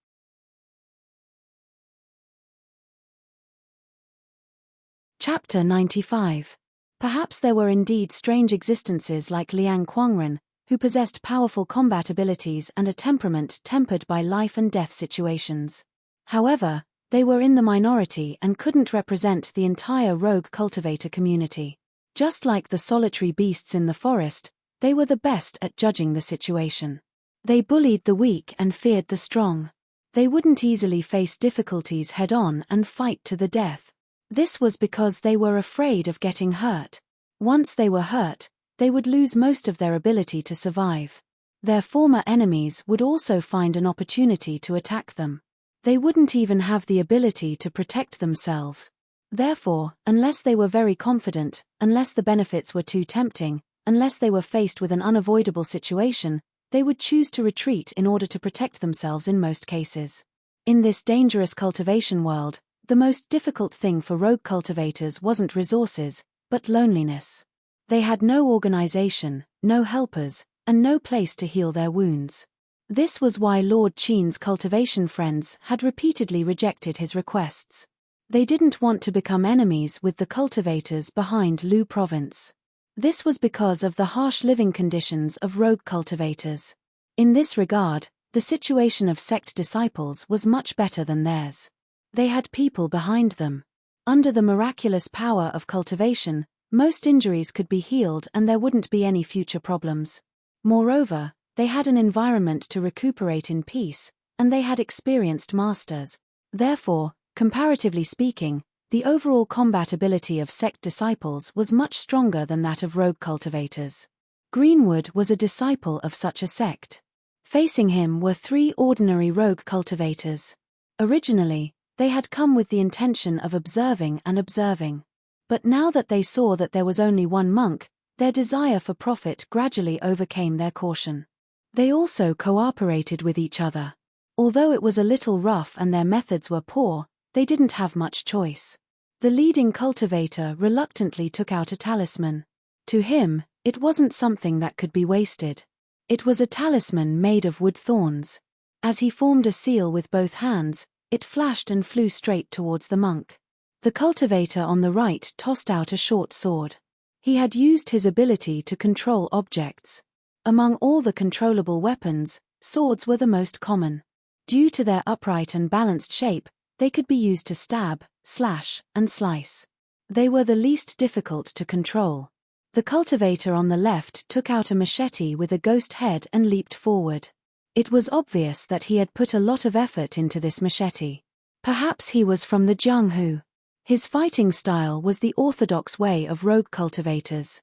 Chapter 95. Perhaps there were indeed strange existences like Liang Quangren, who possessed powerful combat abilities and a temperament tempered by life and death situations. However, they were in the minority and couldn't represent the entire rogue cultivator community. Just like the solitary beasts in the forest, they were the best at judging the situation. They bullied the weak and feared the strong. They wouldn't easily face difficulties head-on and fight to the death. This was because they were afraid of getting hurt. Once they were hurt, they would lose most of their ability to survive. Their former enemies would also find an opportunity to attack them. They wouldn't even have the ability to protect themselves. Therefore, unless they were very confident, unless the benefits were too tempting, unless they were faced with an unavoidable situation, they would choose to retreat in order to protect themselves in most cases. In this dangerous cultivation world, the most difficult thing for rogue cultivators wasn't resources, but loneliness. They had no organization, no helpers, and no place to heal their wounds. This was why Lord Qin's cultivation friends had repeatedly rejected his requests. They didn't want to become enemies with the cultivators behind Lu province. This was because of the harsh living conditions of rogue cultivators. In this regard, the situation of sect disciples was much better than theirs. They had people behind them. Under the miraculous power of cultivation, most injuries could be healed and there wouldn't be any future problems. Moreover, they had an environment to recuperate in peace, and they had experienced masters. Therefore, comparatively speaking, the overall combat ability of sect disciples was much stronger than that of rogue cultivators. Greenwood was a disciple of such a sect. Facing him were 3 ordinary rogue cultivators. Originally, they had come with the intention of observing. But now that they saw that there was only one monk, their desire for profit gradually overcame their caution. They also cooperated with each other. Although it was a little rough and their methods were poor, they didn't have much choice. The leading cultivator reluctantly took out a talisman. To him, it wasn't something that could be wasted. It was a talisman made of wood thorns. As he formed a seal with both hands, it flashed and flew straight towards the monk. The cultivator on the right tossed out a short sword. He had used his ability to control objects. Among all the controllable weapons, swords were the most common. Due to their upright and balanced shape, they could be used to stab, slash, and slice. They were the least difficult to control. The cultivator on the left took out a machete with a ghost head and leaped forward. It was obvious that he had put a lot of effort into this machete. Perhaps he was from the Jianghu. His fighting style was the orthodox way of rogue cultivators.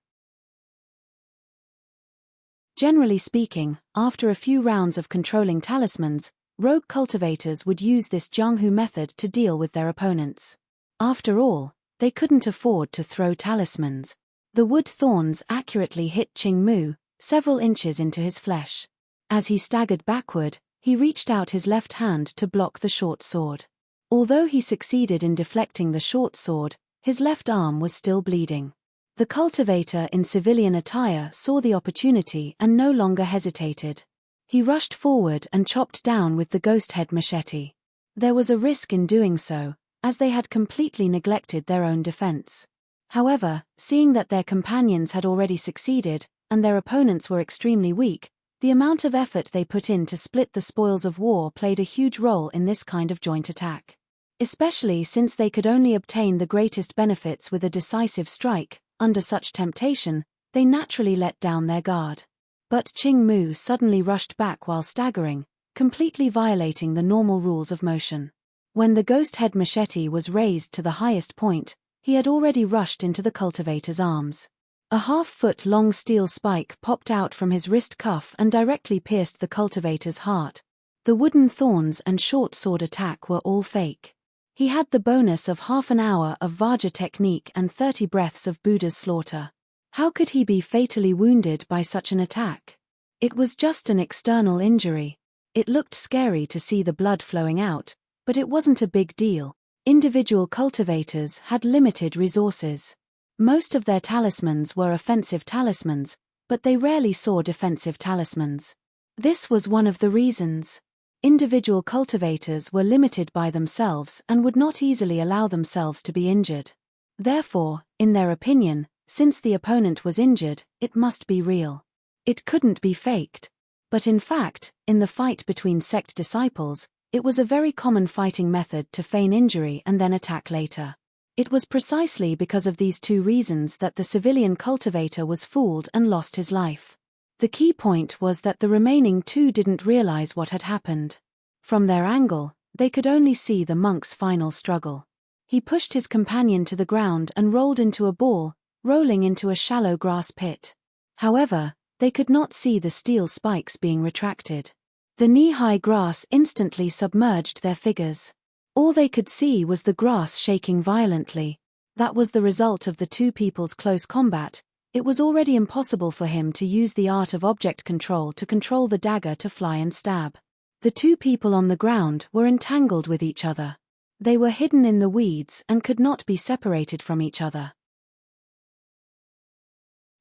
Generally speaking, after a few rounds of controlling talismans, rogue cultivators would use this Jianghu method to deal with their opponents. After all, they couldn't afford to throw talismans. The wood thorns accurately hit Qing Mu, several inches into his flesh. As he staggered backward, he reached out his left hand to block the short sword. Although he succeeded in deflecting the short sword, his left arm was still bleeding. The cultivator in civilian attire saw the opportunity and no longer hesitated. He rushed forward and chopped down with the ghost head machete. There was a risk in doing so, as they had completely neglected their own defense. However, seeing that their companions had already succeeded, and their opponents were extremely weak, the amount of effort they put in to split the spoils of war played a huge role in this kind of joint attack. Especially since they could only obtain the greatest benefits with a decisive strike, under such temptation, they naturally let down their guard. But Qing Mu suddenly rushed back while staggering, completely violating the normal rules of motion. When the ghost head machete was raised to the highest point, he had already rushed into the cultivator's arms. A half-foot-long steel spike popped out from his wrist cuff and directly pierced the cultivator's heart. The wooden thorns and short sword attack were all fake. He had the bonus of half an hour of Vajra technique and 30 breaths of Buddha's slaughter. How could he be fatally wounded by such an attack? It was just an external injury. It looked scary to see the blood flowing out, but it wasn't a big deal. Individual cultivators had limited resources. Most of their talismans were offensive talismans, but they rarely saw defensive talismans. This was one of the reasons. Individual cultivators were limited by themselves and would not easily allow themselves to be injured. Therefore, in their opinion, since the opponent was injured, it must be real. It couldn't be faked. But in fact, in the fight between sect disciples, it was a very common fighting method to feign injury and then attack later. It was precisely because of these two reasons that the civilian cultivator was fooled and lost his life. The key point was that the remaining two didn't realize what had happened. From their angle, they could only see the monk's final struggle. He pushed his companion to the ground and rolled into a ball, rolling into a shallow grass pit. However, they could not see the steel spikes being retracted. The knee-high grass instantly submerged their figures. All they could see was the grass shaking violently. That was the result of the two people's close combat. It was already impossible for him to use the art of object control to control the dagger to fly and stab. The two people on the ground were entangled with each other. They were hidden in the weeds and could not be separated from each other.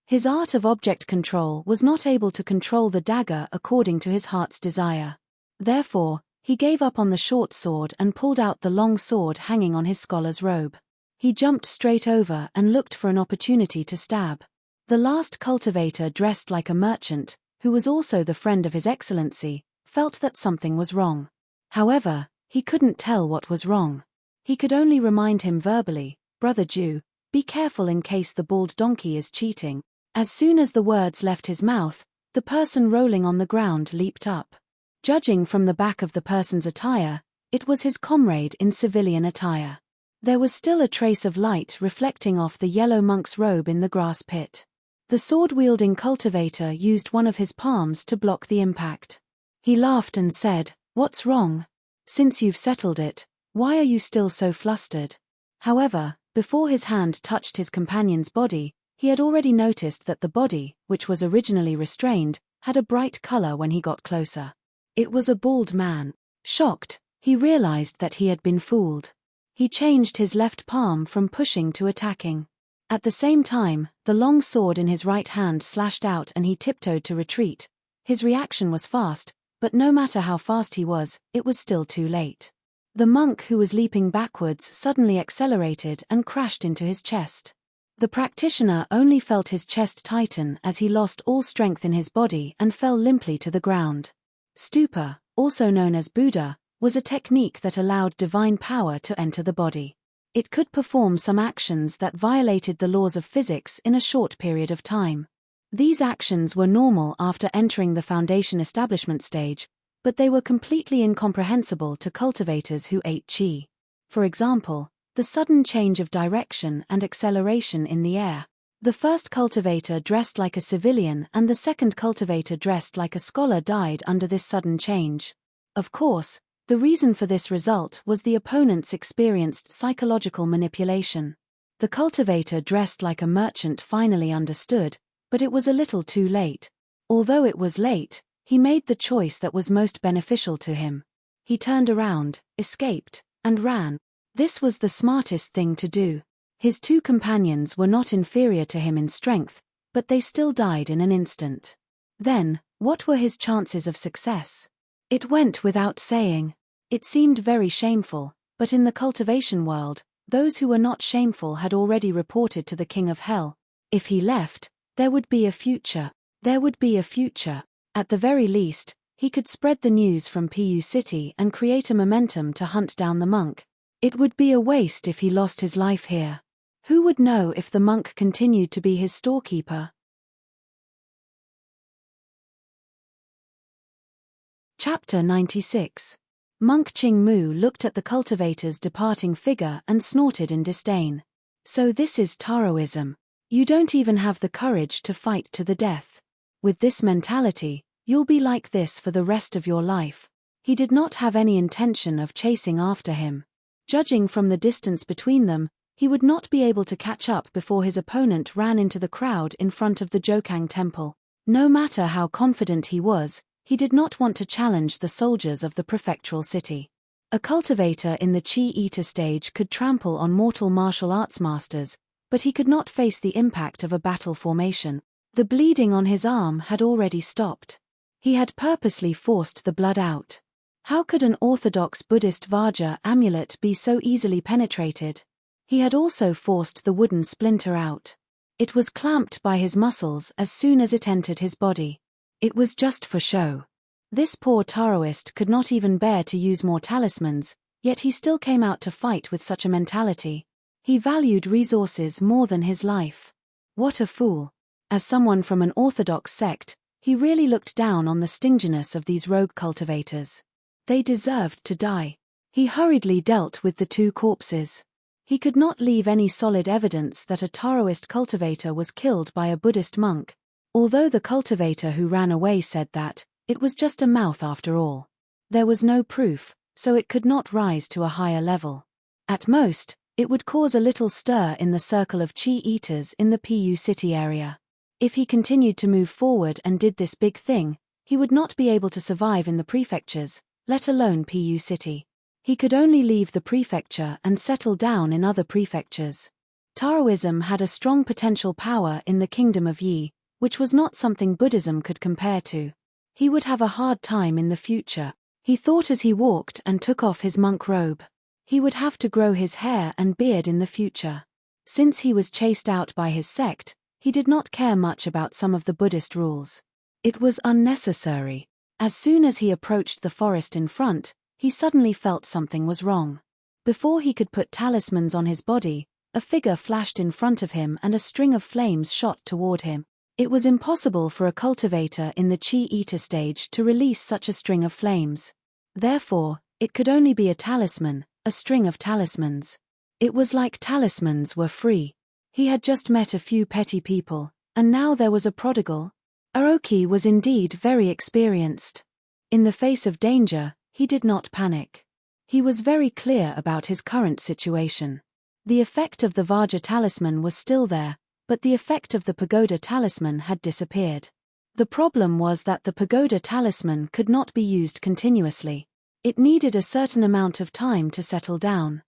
His art of object control was not able to control the dagger according to his heart's desire. Therefore, he gave up on the short sword and pulled out the long sword hanging on his scholar's robe. He jumped straight over and looked for an opportunity to stab. The last cultivator, dressed like a merchant, who was also the friend of His Excellency, felt that something was wrong. However, he couldn't tell what was wrong. He could only remind him verbally, "Brother Jew, be careful in case the bald donkey is cheating." As soon as the words left his mouth, the person rolling on the ground leaped up. Judging from the back of the person's attire, It was his comrade in civilian attire. There was still a trace of light reflecting off the yellow monk's robe in the grass pit. The sword-wielding cultivator used one of his palms to block the impact. He laughed and said, "What's wrong? Since you've settled it, why are you still so flustered?" However, before his hand touched his companion's body, he had already noticed that the body, which was originally restrained, had a bright color when he got closer. It was a bald man. Shocked, he realized that he had been fooled. He changed his left palm from pushing to attacking. At the same time, the long sword in his right hand slashed out and he tiptoed to retreat. His reaction was fast, but no matter how fast he was, it was still too late. The monk who was leaping backwards suddenly accelerated and crashed into his chest. The practitioner only felt his chest tighten as he lost all strength in his body and fell limply to the ground. Stupor, also known as Buddha, was a technique that allowed divine power to enter the body. It could perform some actions that violated the laws of physics in a short period of time. These actions were normal after entering the foundation establishment stage, but they were completely incomprehensible to cultivators who ate qi. For example, the sudden change of direction and acceleration in the air. The first cultivator dressed like a civilian and the second cultivator dressed like a scholar died under this sudden change. Of course, the reason for this result was the opponent's experienced psychological manipulation. The cultivator dressed like a merchant finally understood, but it was a little too late. Although it was late, he made the choice that was most beneficial to him. He turned around, escaped, and ran. This was the smartest thing to do. His two companions were not inferior to him in strength, but they still died in an instant. Then, what were his chances of success? It went without saying. It seemed very shameful, but in the cultivation world, those who were not shameful had already reported to the King of Hell. If he left, there would be a future. There would be a future. At the very least, he could spread the news from Pu City and create a momentum to hunt down the monk. It would be a waste if he lost his life here. Who would know if the monk continued to be his storekeeper? Chapter 96. Monk Ching Mu looked at the cultivator's departing figure and snorted in disdain. So this is Taoism. You don't even have the courage to fight to the death. With this mentality, you'll be like this for the rest of your life. He did not have any intention of chasing after him. Judging from the distance between them, he would not be able to catch up before his opponent ran into the crowd in front of the Jokang temple. No matter how confident he was, he did not want to challenge the soldiers of the prefectural city. A cultivator in the Qi Eater stage could trample on mortal martial arts masters, but he could not face the impact of a battle formation. The bleeding on his arm had already stopped. He had purposely forced the blood out. How could an orthodox Buddhist Vajra amulet be so easily penetrated? He had also forced the wooden splinter out. It was clamped by his muscles as soon as it entered his body. It was just for show. This poor Taoist could not even bear to use more talismans, yet he still came out to fight with such a mentality. He valued resources more than his life. What a fool. As someone from an orthodox sect, he really looked down on the stinginess of these rogue cultivators. They deserved to die. He hurriedly dealt with the two corpses. He could not leave any solid evidence that a Taoist cultivator was killed by a Buddhist monk. Although the cultivator who ran away said that, it was just a mouth after all. There was no proof, so it could not rise to a higher level. At most, it would cause a little stir in the circle of Qi Eaters in the Pu City area. If he continued to move forward and did this big thing, he would not be able to survive in the prefectures, let alone Pu City. He could only leave the prefecture and settle down in other prefectures. Taoism had a strong potential power in the kingdom of Yi, which was not something Buddhism could compare to. He would have a hard time in the future, he thought as he walked and took off his monk robe. He would have to grow his hair and beard in the future. Since he was chased out by his sect, he did not care much about some of the Buddhist rules. It was unnecessary. As soon as he approached the forest in front, he suddenly felt something was wrong. Before he could put talismans on his body, a figure flashed in front of him and a string of flames shot toward him. It was impossible for a cultivator in the Qi Eater stage to release such a string of flames. Therefore, It could only be a talisman, a string of talismans. It was like talismans were free. He had just met a few petty people, and now there was a prodigal. Aoki was indeed very experienced. In the face of danger, he did not panic. He was very clear about his current situation. The effect of the Vajra talisman was still there, but the effect of the pagoda talisman had disappeared. The problem was that the pagoda talisman could not be used continuously. It needed a certain amount of time to settle down.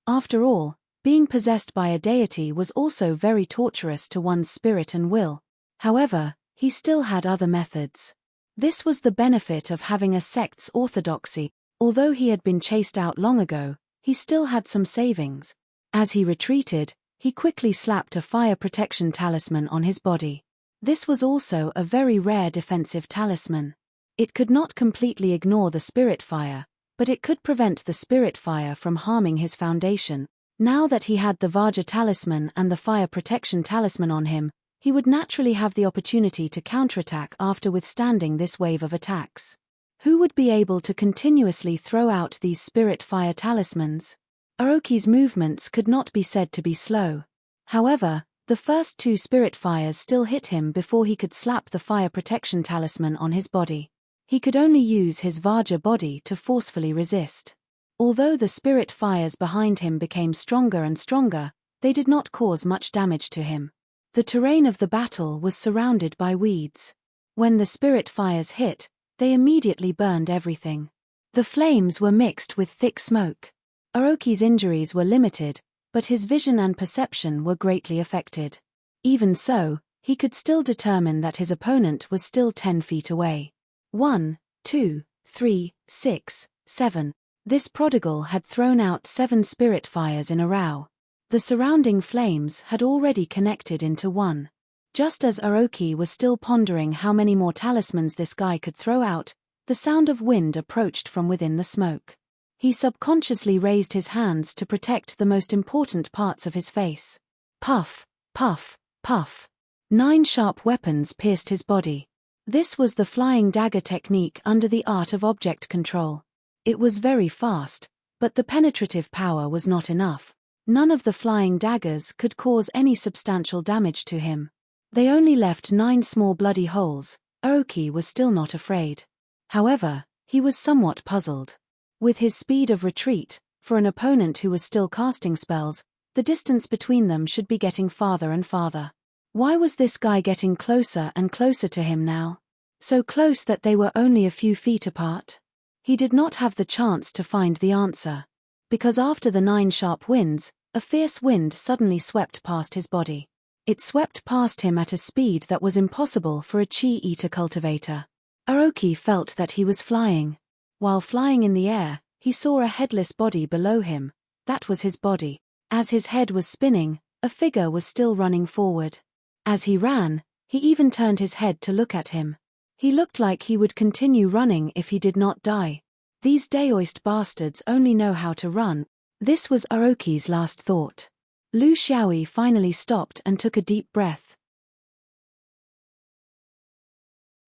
After all, being possessed by a deity was also very torturous to one's spirit and will. However, he still had other methods. This was the benefit of having a sect's orthodoxy. Although he had been chased out long ago, he still had some savings. As he retreated, he quickly slapped a fire protection talisman on his body. This was also a very rare defensive talisman. It could not completely ignore the spirit fire, but it could prevent the spirit fire from harming his foundation. Now that he had the Vajra talisman and the fire protection talisman on him, he would naturally have the opportunity to counterattack after withstanding this wave of attacks. Who would be able to continuously throw out these spirit fire talismans? Aoki's movements could not be said to be slow. However, the first two spirit fires still hit him before he could slap the fire protection talisman on his body. He could only use his Vajra body to forcefully resist. Although the spirit fires behind him became stronger and stronger, they did not cause much damage to him. The terrain of the battle was surrounded by weeds. When the spirit fires hit, they immediately burned everything. The flames were mixed with thick smoke. Aoki's injuries were limited, but his vision and perception were greatly affected. Even so, he could still determine that his opponent was still 10 feet away. 1, 2, 3, 6, 7. This prodigal had thrown out 7 spirit fires in a row. The surrounding flames had already connected into one. Just as Aoki was still pondering how many more talismans this guy could throw out, the sound of wind approached from within the smoke. He subconsciously raised his hands to protect the most important parts of his face. Puff, puff, puff. 9 sharp weapons pierced his body. This was the flying dagger technique under the art of object control. It was very fast, but the penetrative power was not enough. None of the flying daggers could cause any substantial damage to him. They only left 9 small bloody holes. Aoki was still not afraid. However, he was somewhat puzzled. With his speed of retreat, for an opponent who was still casting spells, the distance between them should be getting farther and farther. Why was this guy getting closer and closer to him now? So close that they were only a few feet apart? He did not have the chance to find the answer. Because after the 9 sharp winds, a fierce wind suddenly swept past his body. It swept past him at a speed that was impossible for a chi-eater cultivator. Aoki felt that he was flying. While flying in the air, he saw a headless body below him. That was his body. As his head was spinning, a figure was still running forward. As he ran, he even turned his head to look at him. He looked like he would continue running if he did not die. These Daoist bastards only know how to run. This was Aoki's last thought. Lu Xiaoyi finally stopped and took a deep breath.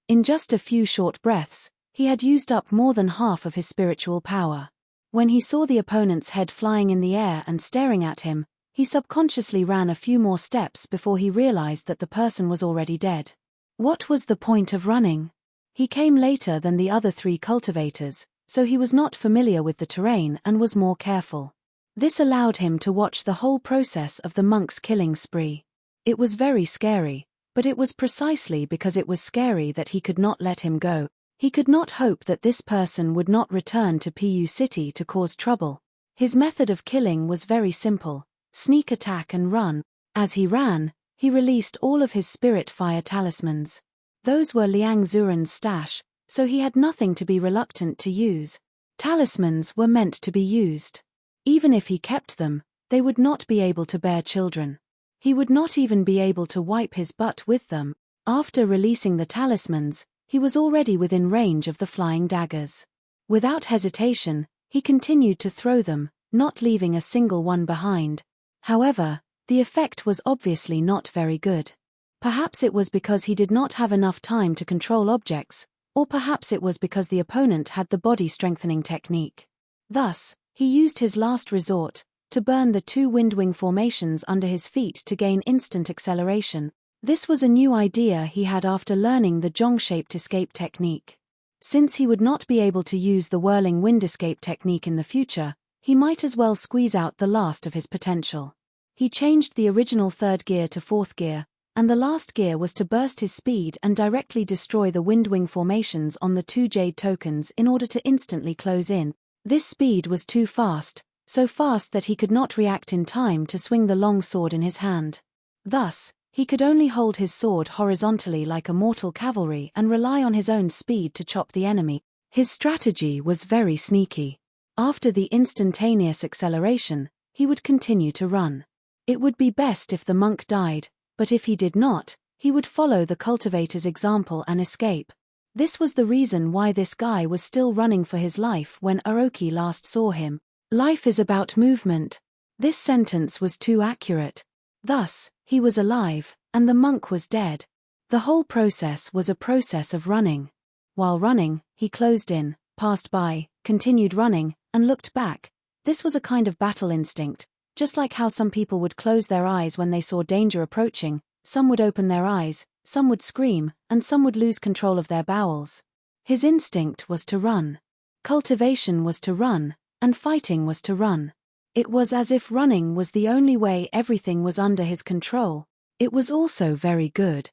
In just a few short breaths, he had used up more than half of his spiritual power. When he saw the opponent's head flying in the air and staring at him, he subconsciously ran a few more steps before he realized that the person was already dead. What was the point of running? He came later than the other 3 cultivators, so he was not familiar with the terrain and was more careful. This allowed him to watch the whole process of the monk's killing spree. It was very scary, but it was precisely because it was scary that he could not let him go. He could not hope that this person would not return to Pu City to cause trouble. His method of killing was very simple: sneak attack and run. As he ran, he released all of his spirit fire talismans. Those were Liang Zuren's stash, so he had nothing to be reluctant to use. Talismans were meant to be used. Even if he kept them, they would not be able to bear children. He would not even be able to wipe his butt with them. After releasing the talismans, he was already within range of the flying daggers. Without hesitation, he continued to throw them, not leaving a single one behind. However, the effect was obviously not very good. Perhaps it was because he did not have enough time to control objects, Or perhaps it was because the opponent had the body-strengthening technique. Thus, he used his last resort to burn the 2 windwing formations under his feet to gain instant acceleration. This was a new idea he had after learning the jong-shaped escape technique. Since he would not be able to use the whirling wind escape technique in the future, he might as well squeeze out the last of his potential. He changed the original 3rd gear to 4th gear, and the last gear was to burst his speed and directly destroy the windwing formations on the 2 jade tokens in order to instantly close in. This speed was too fast, so fast that he could not react in time to swing the long sword in his hand. Thus, he could only hold his sword horizontally like a mortal cavalry and rely on his own speed to chop the enemy. His strategy was very sneaky. After the instantaneous acceleration, he would continue to run. It would be best if the monk died, but if he did not, he would follow the cultivator's example and escape. This was the reason why this guy was still running for his life when Aoki last saw him. Life is about movement. This sentence was too accurate. Thus, he was alive, and the monk was dead. The whole process was a process of running. While running, he closed in, passed by, continued running, and looked back. This was a kind of battle instinct, just like how some people would close their eyes when they saw danger approaching, some would open their eyes, some would scream, and some would lose control of their bowels. His instinct was to run. Cultivation was to run, and fighting was to run. It was as if running was the only way everything was under his control. It was also very good.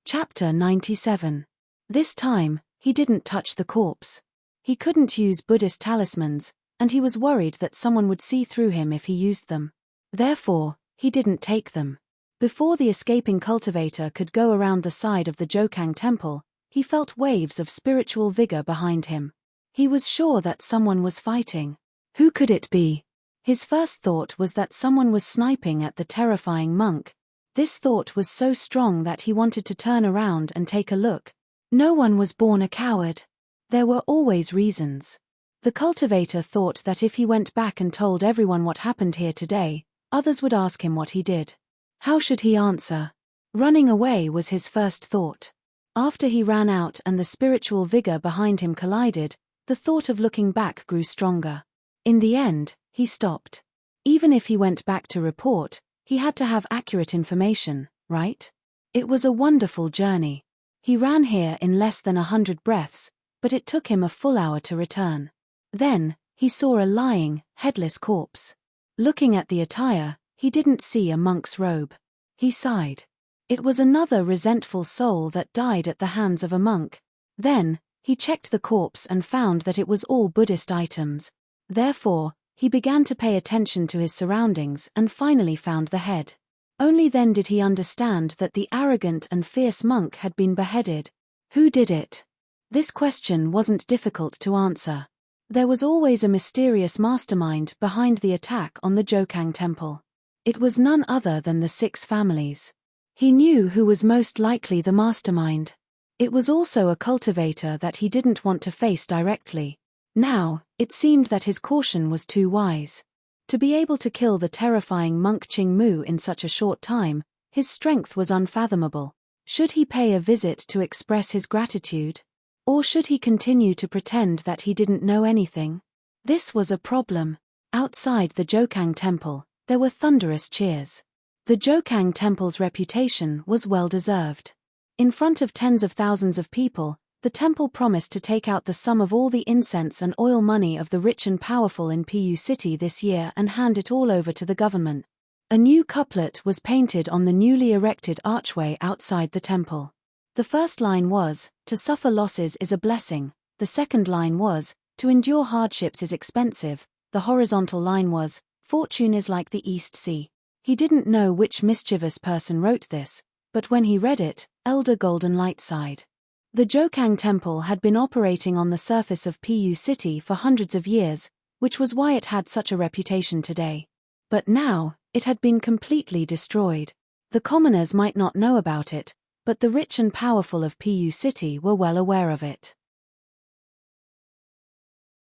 Chapter 97. This time, he didn't touch the corpse. He couldn't use Buddhist talismans, and he was worried that someone would see through him if he used them. Therefore, he didn't take them. Before the escaping cultivator could go around the side of the Jokang temple, he felt waves of spiritual vigor behind him. He was sure that someone was fighting. Who could it be? His first thought was that someone was sniping at the terrifying monk. This thought was so strong that he wanted to turn around and take a look. No one was born a coward. There were always reasons. The cultivator thought that if he went back and told everyone what happened here today, others would ask him what he did. How should he answer? Running away was his first thought. After he ran out and the spiritual vigor behind him collided, the thought of looking back grew stronger. In the end, he stopped. Even if he went back to report, he had to have accurate information, right? It was a wonderful journey. He ran here in less than 100 breaths, but it took him a full hour to return. Then, he saw a lying, headless corpse. Looking at the attire, he didn't see a monk's robe. He sighed. It was another resentful soul that died at the hands of a monk. Then, he checked the corpse and found that it was all Buddhist items. Therefore, he began to pay attention to his surroundings and finally found the head. Only then did he understand that the arrogant and fierce monk had been beheaded. Who did it? This question wasn't difficult to answer. There was always a mysterious mastermind behind the attack on the Jokang temple. It was none other than the 6 families. He knew who was most likely the mastermind. It was also a cultivator that he didn't want to face directly. Now, it seemed that his caution was too wise. To be able to kill the terrifying monk Ching Mu in such a short time, his strength was unfathomable. Should he pay a visit to express his gratitude? Or should he continue to pretend that he didn't know anything? This was a problem. Outside the Jokang temple, there were thunderous cheers. The Jokang temple's reputation was well-deserved. In front of tens of thousands of people, the temple promised to take out the sum of all the incense and oil money of the rich and powerful in Pu City this year and hand it all over to the government. A new couplet was painted on the newly erected archway outside the temple. The first line was, "To suffer losses is a blessing." The second line was, "To endure hardships is expensive." The horizontal line was, "Fortune is like the East Sea." He didn't know which mischievous person wrote this, but when he read it, Elder Golden Light sighed. The Jokang temple had been operating on the surface of Pu City for hundreds of years, which was why it had such a reputation today. But now, it had been completely destroyed. The commoners might not know about it, but the rich and powerful of Pu City were well aware of it.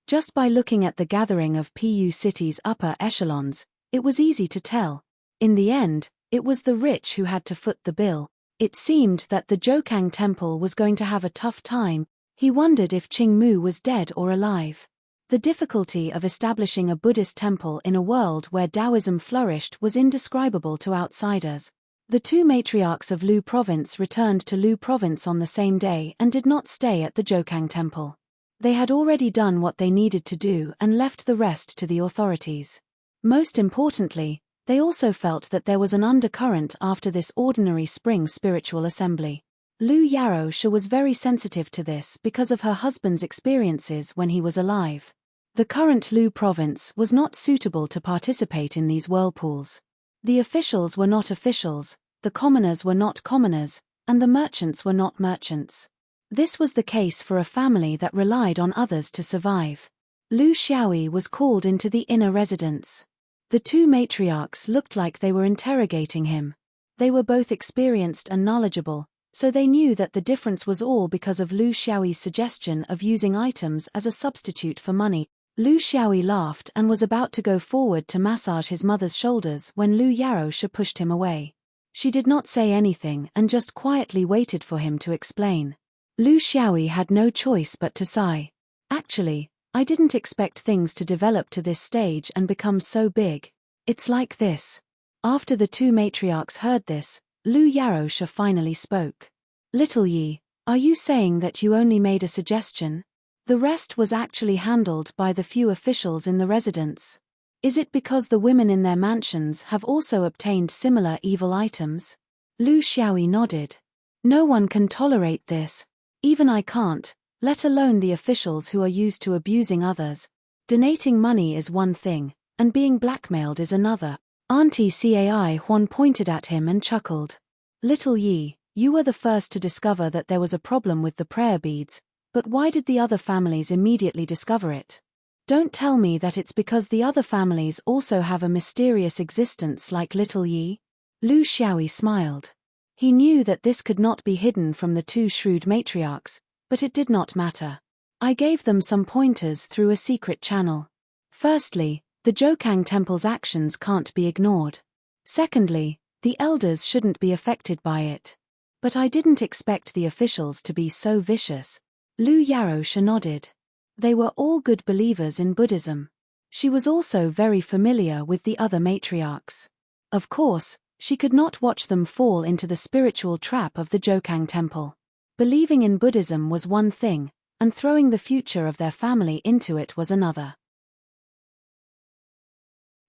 Just by looking at the gathering of Pu City's upper echelons, it was easy to tell. In the end, It was the rich who had to foot the bill. It seemed that the Jokang temple was going to have a tough time. He wondered if Qingmu was dead or alive. The difficulty of establishing a Buddhist temple in a world where Taoism flourished was indescribable to outsiders. The two matriarchs of Lu province returned to Lu province on the same day and did not stay at the Jokang temple. They had already done what they needed to do and left the rest to the authorities. Most importantly, they also felt that there was an undercurrent after this ordinary spring spiritual assembly. Lu Yarosha was very sensitive to this because of her husband's experiences when he was alive. The current Lu province was not suitable to participate in these whirlpools. The officials were not officials, the commoners were not commoners, and the merchants were not merchants. This was the case for a family that relied on others to survive. Lu Xiaoyi was called into the inner residence. The two matriarchs looked like they were interrogating him. They were both experienced and knowledgeable, so they knew that the difference was all because of Lu Xiaoyi's suggestion of using items as a substitute for money. Lu Xiaoyi laughed and was about to go forward to massage his mother's shoulders when Lu Yarosha pushed him away. She did not say anything and just quietly waited for him to explain. Lu Xiaoyi had no choice but to sigh. Actually, I didn't expect things to develop to this stage and become so big. It's like this. After the two matriarchs heard this, Lu Yarosha finally spoke. Little Yi, are you saying that you only made a suggestion? The rest was actually handled by the few officials in the residence. Is it because the women in their mansions have also obtained similar evil items? Lu Xiaoyi nodded. No one can tolerate this. Even I can't, let alone the officials who are used to abusing others. Donating money is one thing, and being blackmailed is another. Auntie Cai Huan pointed at him and chuckled. Little Yi, you were the first to discover that there was a problem with the prayer beads, but why did the other families immediately discover it? Don't tell me that it's because the other families also have a mysterious existence like Little Yi? Lu Xiaoyi smiled. He knew that this could not be hidden from the two shrewd matriarchs, but it did not matter. I gave them some pointers through a secret channel. Firstly, the Jokang temple's actions can't be ignored. Secondly, the elders shouldn't be affected by it. But I didn't expect the officials to be so vicious. Lu Yarosha nodded. They were all good believers in Buddhism. She was also very familiar with the other matriarchs. Of course, she could not watch them fall into the spiritual trap of the Jokang temple. Believing in Buddhism was one thing, and throwing the future of their family into it was another.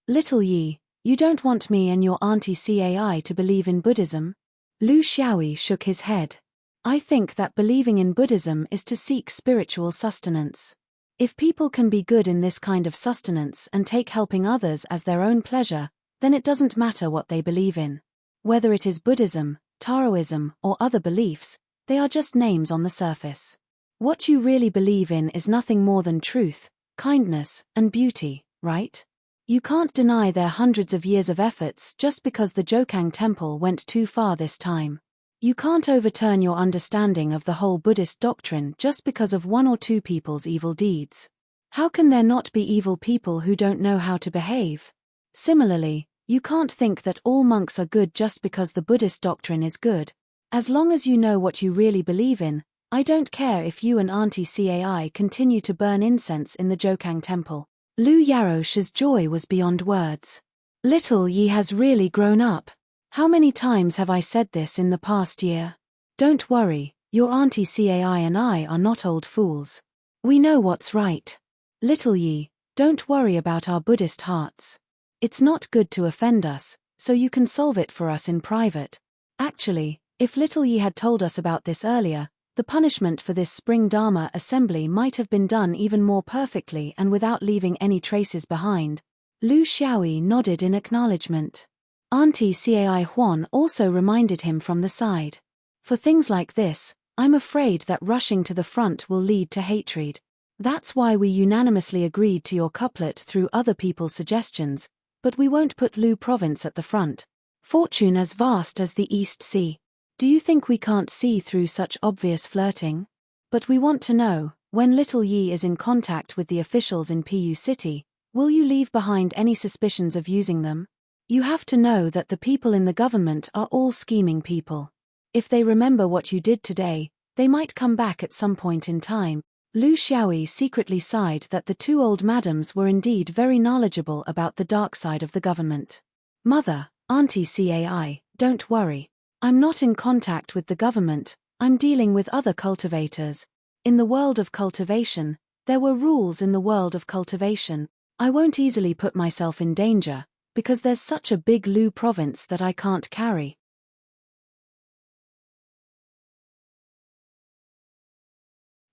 Little Yi, you don't want me and your Auntie Cai to believe in Buddhism? Lu Xiaoyi shook his head. I think that believing in Buddhism is to seek spiritual sustenance. If people can be good in this kind of sustenance and take helping others as their own pleasure, then it doesn't matter what they believe in. Whether it is Buddhism, Taoism, or other beliefs, they are just names on the surface. What you really believe in is nothing more than truth, kindness, and beauty, right? You can't deny their hundreds of years of efforts just because the Jokang temple went too far this time. You can't overturn your understanding of the whole Buddhist doctrine just because of one or two people's evil deeds. How can there not be evil people who don't know how to behave? Similarly, you can't think that all monks are good just because the Buddhist doctrine is good. As long as you know what you really believe in, I don't care if you and Auntie Cai continue to burn incense in the Jokang temple. Lu Yarosha's joy was beyond words. Little Yi has really grown up. How many times have I said this in the past year? Don't worry, your Auntie Cai and I are not old fools. We know what's right. Little Yi, don't worry about our Buddhist hearts. It's not good to offend us, so you can solve it for us in private. Actually, if Little Yi had told us about this earlier, the punishment for this spring Dharma assembly might have been done even more perfectly and without leaving any traces behind. Lu Xiaoyi nodded in acknowledgement. Auntie Cai Huan also reminded him from the side. For things like this, I'm afraid that rushing to the front will lead to hatred. That's why we unanimously agreed to your couplet through other people's suggestions, but we won't put Lu province at the front. Fortune as vast as the East Sea. Do you think we can't see through such obvious flirting? But we want to know, when Little Yi is in contact with the officials in Pu City, will you leave behind any suspicions of using them? You have to know that the people in the government are all scheming people. If they remember what you did today, they might come back at some point in time. Lu Xiaoyi secretly sighed that the two old madams were indeed very knowledgeable about the dark side of the government. Mother, Auntie Cai, don't worry. I'm not in contact with the government, I'm dealing with other cultivators. In the world of cultivation, there were rules in the world of cultivation. I won't easily put myself in danger, because there's such a big Lu province that I can't carry.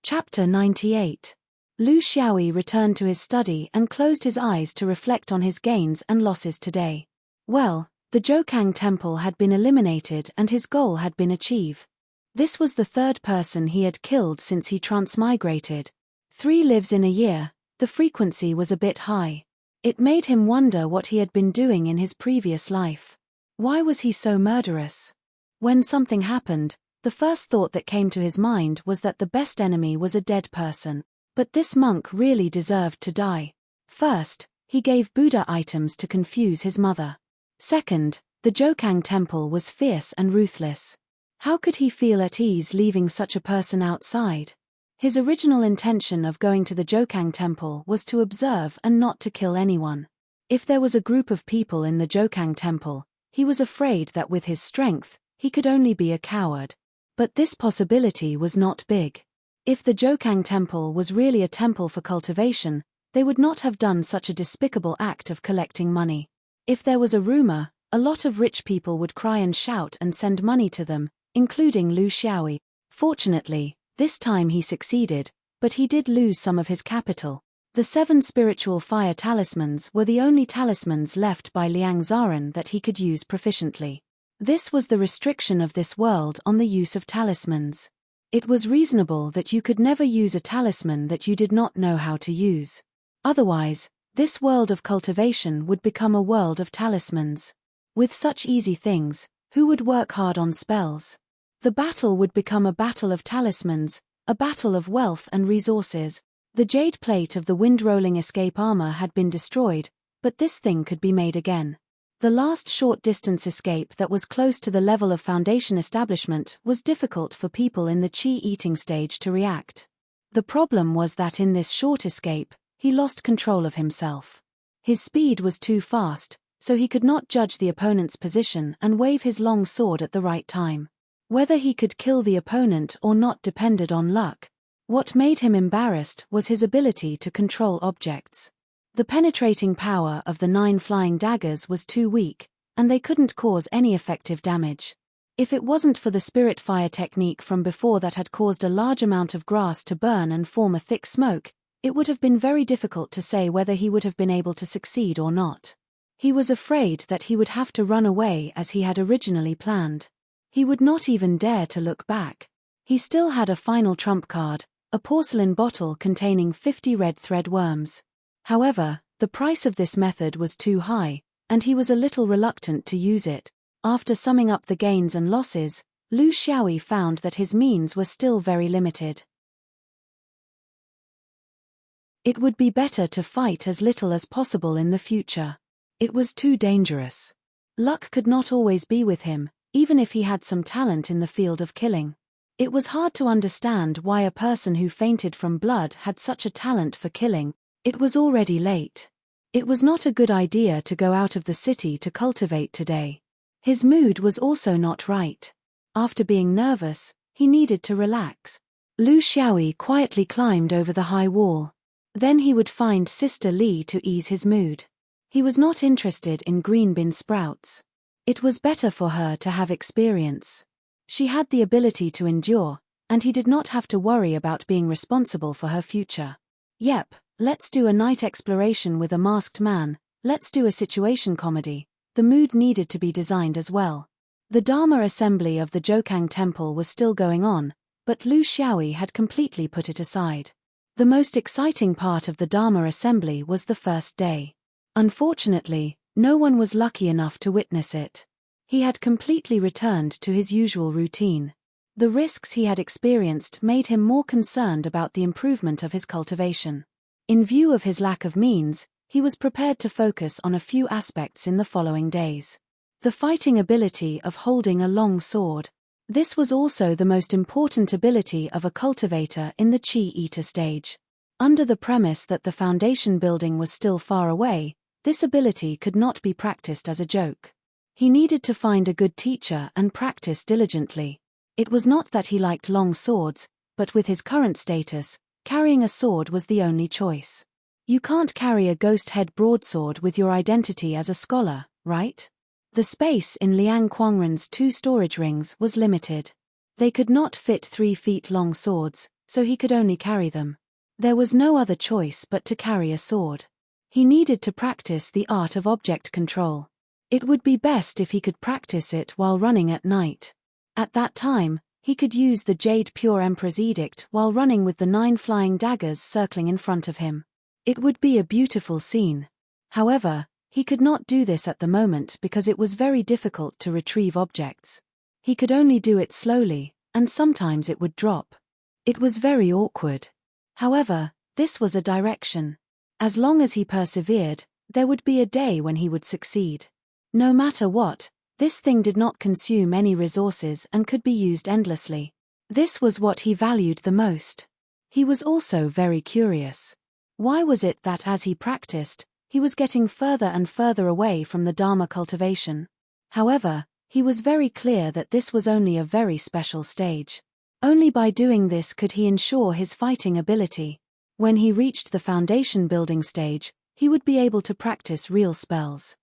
Chapter 98. Lu Xiaoyi returned to his study and closed his eyes to reflect on his gains and losses today. Well, the Zhoukang temple had been eliminated and his goal had been achieved. This was the third person he had killed since he transmigrated. 3 lives in a year, the frequency was a bit high. It made him wonder what he had been doing in his previous life. Why was he so murderous? When something happened, the first thought that came to his mind was that the best enemy was a dead person. But this monk really deserved to die. First, he gave Buddha items to confuse his mother. Second, the Zhoukang temple was fierce and ruthless. How could he feel at ease leaving such a person outside? His original intention of going to the Zhoukang temple was to observe and not to kill anyone. If there was a group of people in the Zhoukang temple, he was afraid that with his strength, he could only be a coward. But this possibility was not big. If the Zhoukang temple was really a temple for cultivation, they would not have done such a despicable act of collecting money. If there was a rumor, a lot of rich people would cry and shout and send money to them, including Lu Xiaoyi. Fortunately, this time he succeeded, but he did lose some of his capital. The 7 spiritual fire talismans were the only talismans left by Liang Zaran that he could use proficiently. This was the restriction of this world on the use of talismans. It was reasonable that you could never use a talisman that you did not know how to use. Otherwise, this world of cultivation would become a world of talismans. With such easy things, who would work hard on spells? The battle would become a battle of talismans, a battle of wealth and resources. The jade plate of the wind-rolling escape armor had been destroyed, but this thing could be made again. The last short-distance escape that was close to the level of foundation establishment was difficult for people in the chi-eating stage to react. The problem was that in this short escape, he lost control of himself. His speed was too fast, so he could not judge the opponent's position and wave his long sword at the right time. Whether he could kill the opponent or not depended on luck. What made him embarrassed was his ability to control objects. The penetrating power of the 9 flying daggers was too weak, and they couldn't cause any effective damage. If it wasn't for the spirit fire technique from before that had caused a large amount of grass to burn and form a thick smoke, it would have been very difficult to say whether he would have been able to succeed or not. He was afraid that he would have to run away as he had originally planned. He would not even dare to look back. He still had a final trump card, a porcelain bottle containing 50 red thread worms. However, the price of this method was too high, and he was a little reluctant to use it. After summing up the gains and losses, Lu Xiaoyi found that his means were still very limited. It would be better to fight as little as possible in the future. It was too dangerous. Luck could not always be with him, even if he had some talent in the field of killing. It was hard to understand why a person who fainted from blood had such a talent for killing. It was already late. It was not a good idea to go out of the city to cultivate today. His mood was also not right. After being nervous, he needed to relax. Lu Xiaoyi quietly climbed over the high wall. Then he would find Sister Li to ease his mood. He was not interested in green bean sprouts. It was better for her to have experience. She had the ability to endure, and he did not have to worry about being responsible for her future. Yep. Let's do a night exploration with a masked man, let's do a situation comedy. The mood needed to be designed as well. The Dharma assembly of the Zhoukang temple was still going on, but Lu Xiaoyi had completely put it aside. The most exciting part of the Dharma assembly was the first day. Unfortunately, no one was lucky enough to witness it. He had completely returned to his usual routine. The risks he had experienced made him more concerned about the improvement of his cultivation. In view of his lack of means, he was prepared to focus on a few aspects in the following days. The fighting ability of holding a long sword. This was also the most important ability of a cultivator in the Chi Eater stage. Under the premise that the foundation building was still far away, this ability could not be practiced as a joke. He needed to find a good teacher and practice diligently. It was not that he liked long swords, but with his current status, carrying a sword was the only choice. You can't carry a ghost head broadsword with your identity as a scholar, right? The space in Liang Quangren's 2 storage rings was limited. They could not fit 3-feet-long swords, so he could only carry them. There was no other choice but to carry a sword. He needed to practice the art of object control. It would be best if he could practice it while running at night. At that time, he could use the Jade Pure Emperor's Edict while running with the 9 flying daggers circling in front of him. It would be a beautiful scene. However, he could not do this at the moment because it was very difficult to retrieve objects. He could only do it slowly, and sometimes it would drop. It was very awkward. However, this was a direction. As long as he persevered, there would be a day when he would succeed. No matter what, this thing did not consume any resources and could be used endlessly. This was what he valued the most. He was also very curious. Why was it that as he practiced, he was getting further and further away from the Dharma cultivation? However, he was very clear that this was only a very special stage. Only by doing this could he ensure his fighting ability. When he reached the foundation building stage, he would be able to practice real spells.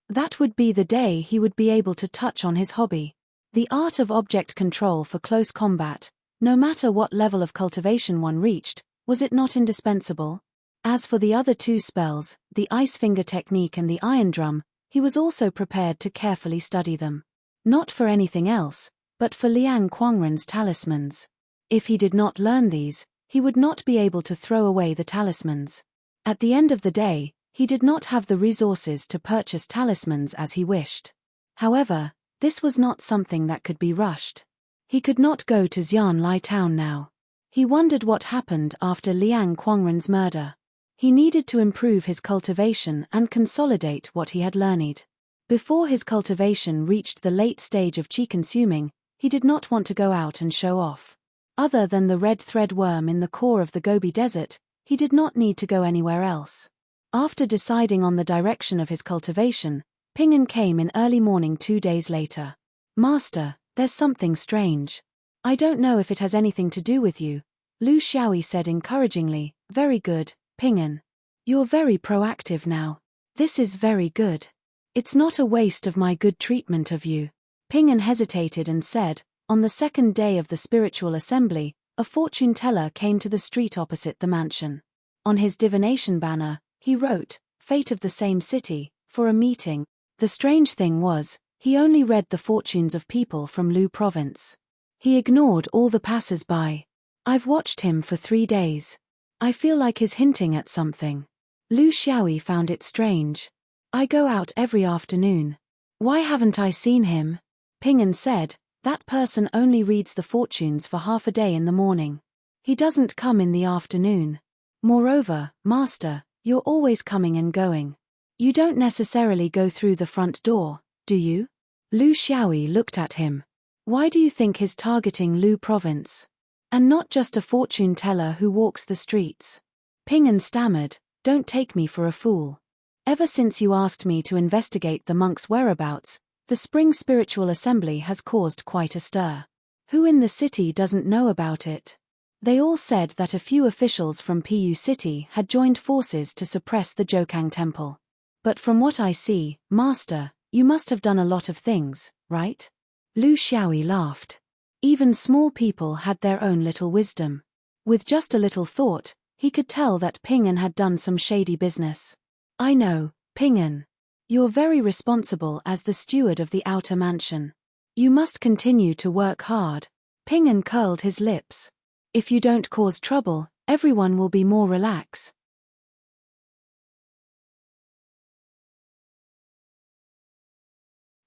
That would be the day he would be able to touch on his hobby. The art of object control for close combat, no matter what level of cultivation one reached, was it not indispensable? As for the other 2 spells, the Ice Finger Technique and the Iron Drum, he was also prepared to carefully study them. Not for anything else, but for Liang Quangren's talismans. If he did not learn these, he would not be able to throw away the talismans. At the end of the day, he did not have the resources to purchase talismans as he wished. However, this was not something that could be rushed. He could not go to Xianlai town now. He wondered what happened after Liang Quangren's murder. He needed to improve his cultivation and consolidate what he had learned. Before his cultivation reached the late stage of chi consuming, he did not want to go out and show off. Other than the red thread worm in the core of the Gobi Desert, he did not need to go anywhere else. After deciding on the direction of his cultivation, Ping'an came in early morning 2 days later. "Master, there's something strange. I don't know if it has anything to do with you," Lu Xiaoyi said encouragingly. "Very good, Ping'an. You're very proactive now. This is very good. It's not a waste of my good treatment of you." Ping'an hesitated and said, "On the 2nd day of the spiritual assembly, a fortune teller came to the street opposite the mansion. On his divination banner, he wrote, 'Fate of the same city,' for a meeting. The strange thing was, he only read the fortunes of people from Lu province. He ignored all the passers-by. I've watched him for 3 days. I feel like he's hinting at something." Lu Xiaoyi found it strange. "I go out every afternoon. Why haven't I seen him?" Ping'an said, "That person only reads the fortunes for half a day in the morning. He doesn't come in the afternoon. Moreover, Master, you're always coming and going. You don't necessarily go through the front door, do you?" Lu Xiaoyi looked at him. "Why do you think he's targeting Lu province? And not just a fortune teller who walks the streets?" Ping'an stammered, "Don't take me for a fool. Ever since you asked me to investigate the monk's whereabouts, the Spring Spiritual Assembly has caused quite a stir. Who in the city doesn't know about it? They all said that a few officials from Pu City had joined forces to suppress the Jokang Temple. But from what I see, Master, you must have done a lot of things, right?" Lu Xiaoyi laughed. Even small people had their own little wisdom. With just a little thought, he could tell that Ping'an had done some shady business. "I know, Ping'an. You're very responsible as the steward of the outer mansion. You must continue to work hard." Ping'an curled his lips. "If you don't cause trouble, everyone will be more relaxed."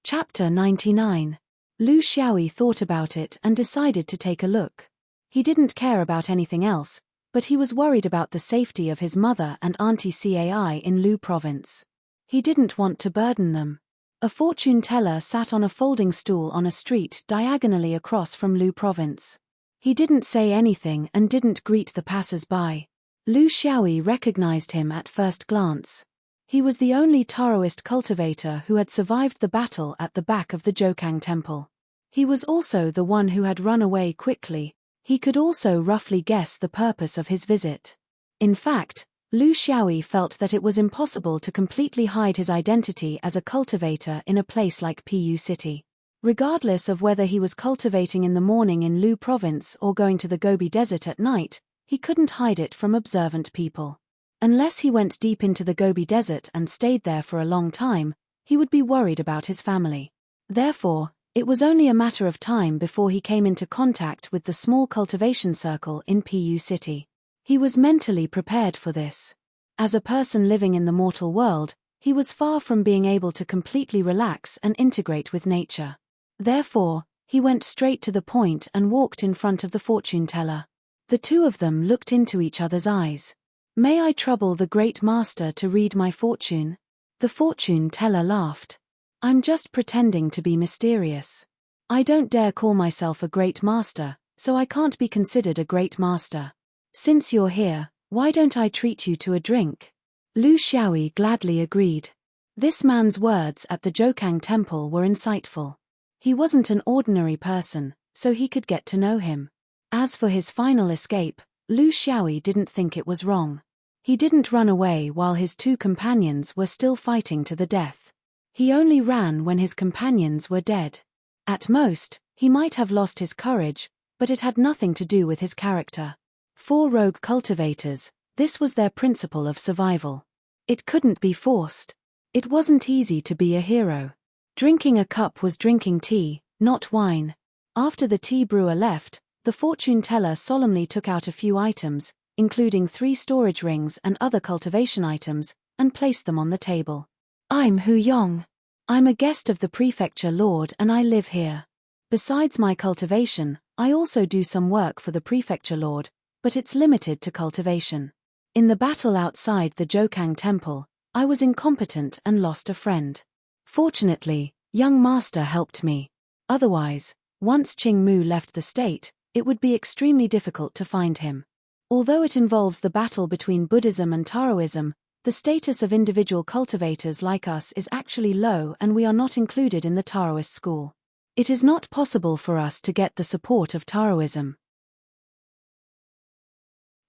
Chapter 99. Lu Xiaoyi thought about it and decided to take a look. He didn't care about anything else, but he was worried about the safety of his mother and Auntie Cai in Lu Province. He didn't want to burden them. A fortune teller sat on a folding stool on a street diagonally across from Lu Province. He didn't say anything and didn't greet the passers-by. Lu Xiaoyi recognized him at first glance. He was the only Taoist cultivator who had survived the battle at the back of the Zhoukang temple. He was also the one who had run away quickly. He could also roughly guess the purpose of his visit. In fact, Lu Xiaoyi felt that it was impossible to completely hide his identity as a cultivator in a place like Pu City. Regardless of whether he was cultivating in the morning in Lu Province or going to the Gobi Desert at night, he couldn't hide it from observant people. Unless he went deep into the Gobi Desert and stayed there for a long time, he would be worried about his family. Therefore, it was only a matter of time before he came into contact with the small cultivation circle in Pu City. He was mentally prepared for this. As a person living in the mortal world, he was far from being able to completely relax and integrate with nature. Therefore, he went straight to the point and walked in front of the fortune teller. The two of them looked into each other's eyes. "May I trouble the great master to read my fortune?" The fortune teller laughed. "I'm just pretending to be mysterious. I don't dare call myself a great master, so I can't be considered a great master. Since you're here, why don't I treat you to a drink?" Lu Xiaoyi gladly agreed. This man's words at the Zhoukang temple were insightful. He wasn't an ordinary person, so he could get to know him. As for his final escape, Lu Xiaoyi didn't think it was wrong. He didn't run away while his two companions were still fighting to the death. He only ran when his companions were dead. At most, he might have lost his courage, but it had nothing to do with his character. For rogue cultivators, this was their principle of survival. It couldn't be forced. It wasn't easy to be a hero. Drinking a cup was drinking tea, not wine. After the tea brewer left, the fortune teller solemnly took out a few items, including 3 storage rings and other cultivation items, and placed them on the table. "I'm Hu Yong. I'm a guest of the prefecture lord and I live here. Besides my cultivation, I also do some work for the prefecture lord, but it's limited to cultivation. In the battle outside the Zhoukang temple, I was incompetent and lost a friend. Fortunately, young master helped me. Otherwise, once Qing Mu left the state, it would be extremely difficult to find him. Although it involves the battle between Buddhism and Taoism, the status of individual cultivators like us is actually low and we are not included in the Taoist school. It is not possible for us to get the support of Taoism.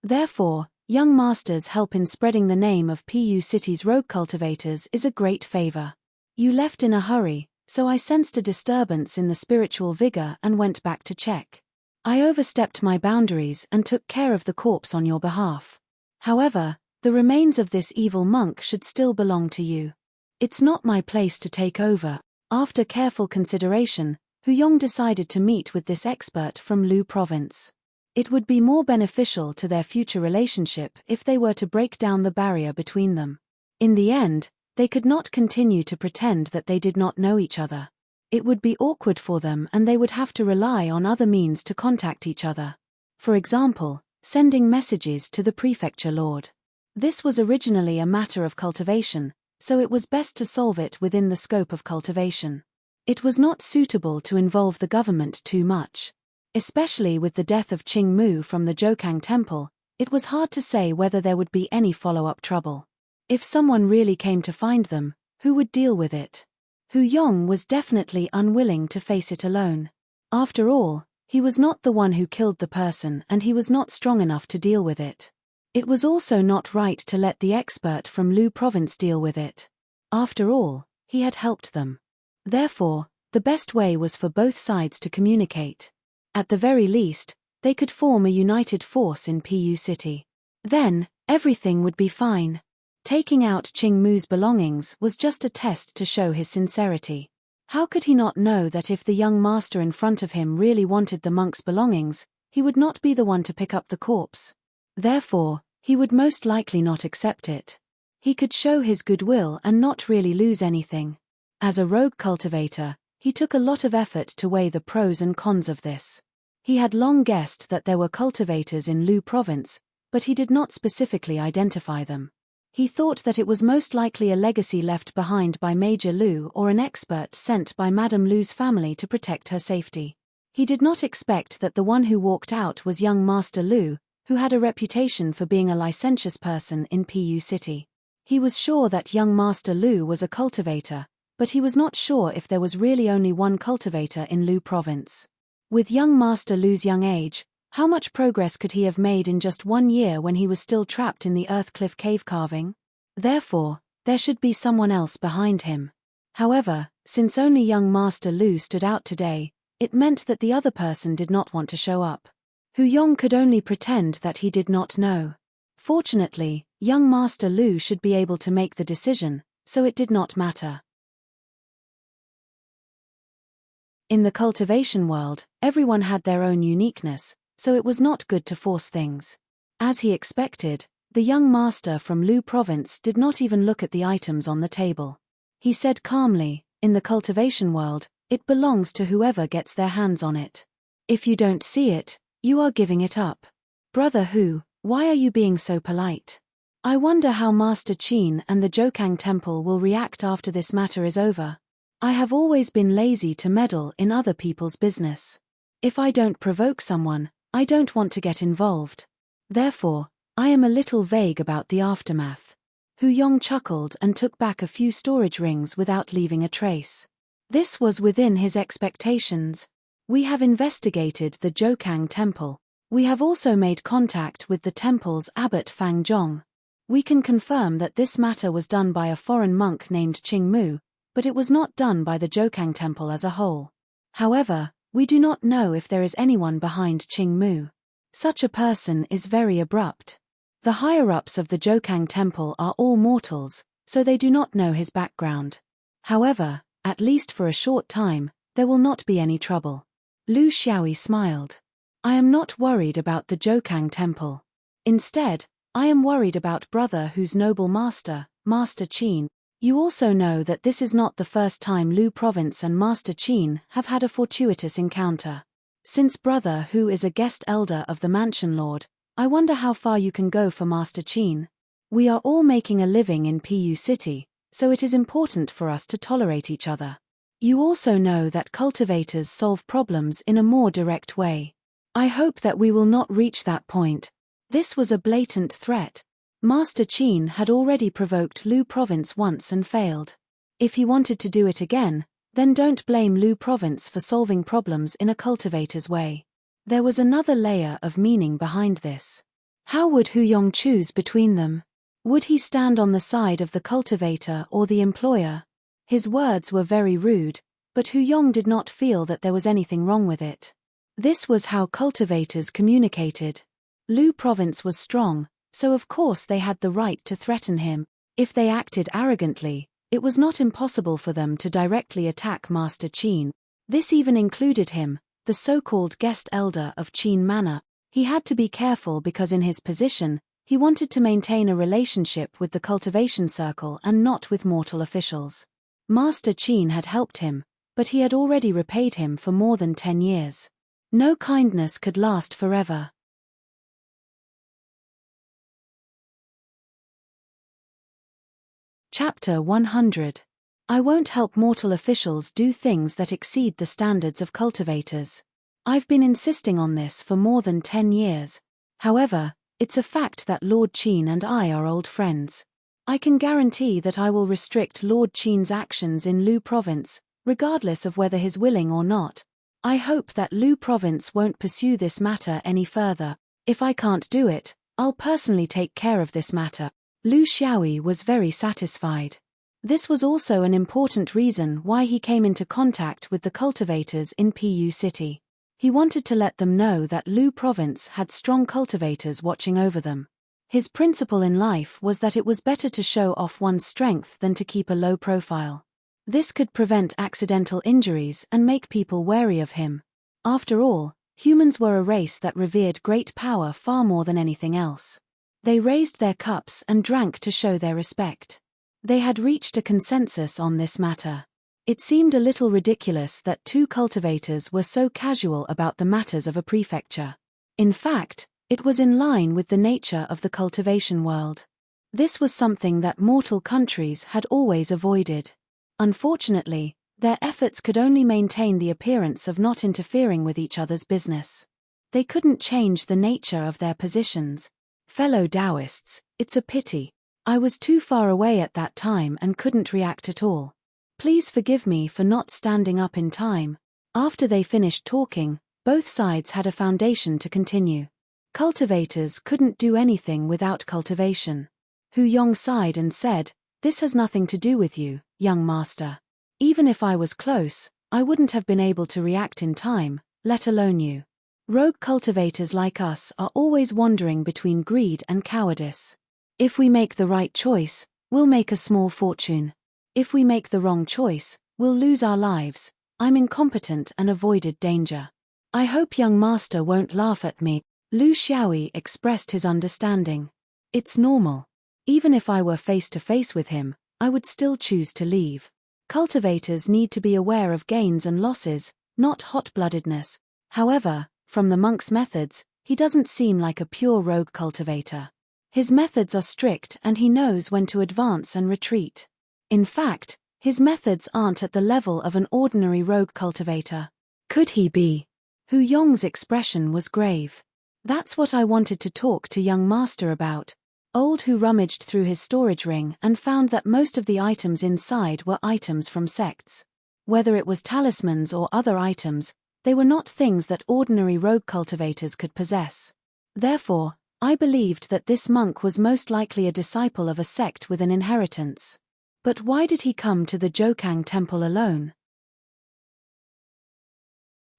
Therefore, young master's help in spreading the name of Pu City's rogue cultivators is a great favor. You left in a hurry, so I sensed a disturbance in the spiritual vigor and went back to check. I overstepped my boundaries and took care of the corpse on your behalf. However, the remains of this evil monk should still belong to you. It's not my place to take over." After careful consideration, Hu Yong decided to meet with this expert from Lu Province. It would be more beneficial to their future relationship if they were to break down the barrier between them. In the end, they could not continue to pretend that they did not know each other. It would be awkward for them and they would have to rely on other means to contact each other. For example, sending messages to the prefecture lord. This was originally a matter of cultivation, so it was best to solve it within the scope of cultivation. It was not suitable to involve the government too much. Especially with the death of Qing Mu from the Zhoukang temple, it was hard to say whether there would be any follow-up trouble. If someone really came to find them, who would deal with it? Hu Yong was definitely unwilling to face it alone. After all, he was not the one who killed the person and he was not strong enough to deal with it. It was also not right to let the expert from Lu Province deal with it. After all, he had helped them. Therefore, the best way was for both sides to communicate. At the very least, they could form a united force in Pu City. Then, everything would be fine. Taking out Qing Mu's belongings was just a test to show his sincerity. How could he not know that if the young master in front of him really wanted the monk's belongings, he would not be the one to pick up the corpse? Therefore, he would most likely not accept it. He could show his goodwill and not really lose anything. As a rogue cultivator, he took a lot of effort to weigh the pros and cons of this. He had long guessed that there were cultivators in Lu Province, but he did not specifically identify them. He thought that it was most likely a legacy left behind by Major Lu or an expert sent by Madame Lu's family to protect her safety. He did not expect that the one who walked out was young Master Lu, who had a reputation for being a licentious person in Pu City. He was sure that young Master Lu was a cultivator, but he was not sure if there was really only one cultivator in Lu Province. With young Master Lu's young age, how much progress could he have made in just 1 year when he was still trapped in the Earthcliff cave carving? Therefore, there should be someone else behind him. However, since only young Master Lu stood out today, it meant that the other person did not want to show up. Hu Yong could only pretend that he did not know. Fortunately, young Master Lu should be able to make the decision, so it did not matter. In the cultivation world, everyone had their own uniqueness, so it was not good to force things. As he expected, the young master from Lu Province did not even look at the items on the table. He said calmly, "In the cultivation world, it belongs to whoever gets their hands on it. If you don't see it, you are giving it up." "Brother Hu, why are you being so polite? I wonder how Master Qin and the Jokang Temple will react after this matter is over. I have always been lazy to meddle in other people's business. If I don't provoke someone, I don't want to get involved. Therefore, I am a little vague about the aftermath." Hu Yong chuckled and took back a few storage rings without leaving a trace. This was within his expectations. "We have investigated the Jokang Temple. We have also made contact with the temple's abbot Fang Zhong. We can confirm that this matter was done by a foreign monk named Qing Mu, but it was not done by the Jokang Temple as a whole. However, we do not know if there is anyone behind Qing Mu. Such a person is very abrupt. The higher-ups of the Jokang Temple are all mortals, so they do not know his background. However, at least for a short time, there will not be any trouble." Lu Xiaoyi smiled. "I am not worried about the Jokang Temple. Instead, I am worried about Brother Hu's noble master, Master Qin. You also know that this is not the first time Lu Province and Master Qin have had a fortuitous encounter. Since Brother Hu is a guest elder of the Mansion Lord, I wonder how far you can go for Master Qin. We are all making a living in Pu City, so it is important for us to tolerate each other. You also know that cultivators solve problems in a more direct way. I hope that we will not reach that point." This was a blatant threat. Master Qin had already provoked Lu Province once and failed. If he wanted to do it again, then don't blame Lu Province for solving problems in a cultivator's way. There was another layer of meaning behind this. How would Hu Yong choose between them? Would he stand on the side of the cultivator or the employer? His words were very rude, but Hu Yong did not feel that there was anything wrong with it. This was how cultivators communicated. Lu Province was strong, so of course they had the right to threaten him. If they acted arrogantly, it was not impossible for them to directly attack Master Qin. This even included him, the so-called guest elder of Qin Manor. He had to be careful because in his position, he wanted to maintain a relationship with the cultivation circle and not with mortal officials. Master Qin had helped him, but he had already repaid him for more than 10 years. No kindness could last forever. Chapter 100. I won't help mortal officials do things that exceed the standards of cultivators. I've been insisting on this for more than 10 years. However, it's a fact that Lord Qin and I are old friends. I can guarantee that I will restrict Lord Qin's actions in Lu Province, regardless of whether he's willing or not. I hope that Lu Province won't pursue this matter any further. If I can't do it, I'll personally take care of this matter." Lu Xiaoyi was very satisfied. This was also an important reason why he came into contact with the cultivators in Pu City. He wanted to let them know that Lu Province had strong cultivators watching over them. His principle in life was that it was better to show off one's strength than to keep a low profile. This could prevent accidental injuries and make people wary of him. After all, humans were a race that revered great power far more than anything else. They raised their cups and drank to show their respect. They had reached a consensus on this matter. It seemed a little ridiculous that two cultivators were so casual about the matters of a prefecture. In fact, It was in line with the nature of the cultivation world. This was something that mortal countries had always avoided. Unfortunately, their efforts could only maintain the appearance of not interfering with each other's business. They couldn't change the nature of their positions. Fellow Taoists, it's a pity. I was too far away at that time and couldn't react at all. Please forgive me for not standing up in time. After they finished talking, both sides had a foundation to continue. Cultivators couldn't do anything without cultivation. Hu Yong sighed and said, "This has nothing to do with you, young master. Even if I was close, I wouldn't have been able to react in time, let alone you. Rogue cultivators like us are always wandering between greed and cowardice. If we make the right choice, we'll make a small fortune. If we make the wrong choice, we'll lose our lives. I'm incompetent and avoided danger. I hope young master won't laugh at me." Lu Xiaoyi expressed his understanding. "It's normal. Even if I were face to face with him, I would still choose to leave. Cultivators need to be aware of gains and losses, not hot-bloodedness. However, from the monk's methods, he doesn't seem like a pure rogue cultivator. His methods are strict and he knows when to advance and retreat. In fact, his methods aren't at the level of an ordinary rogue cultivator." "Could he be?" Hu Yong's expression was grave. "That's what I wanted to talk to young master about." Old Hu rummaged through his storage ring and found that most of the items inside were items from sects. Whether it was talismans or other items, they were not things that ordinary rogue cultivators could possess. Therefore, I believed that this monk was most likely a disciple of a sect with an inheritance. But why did he come to the Jokang temple alone?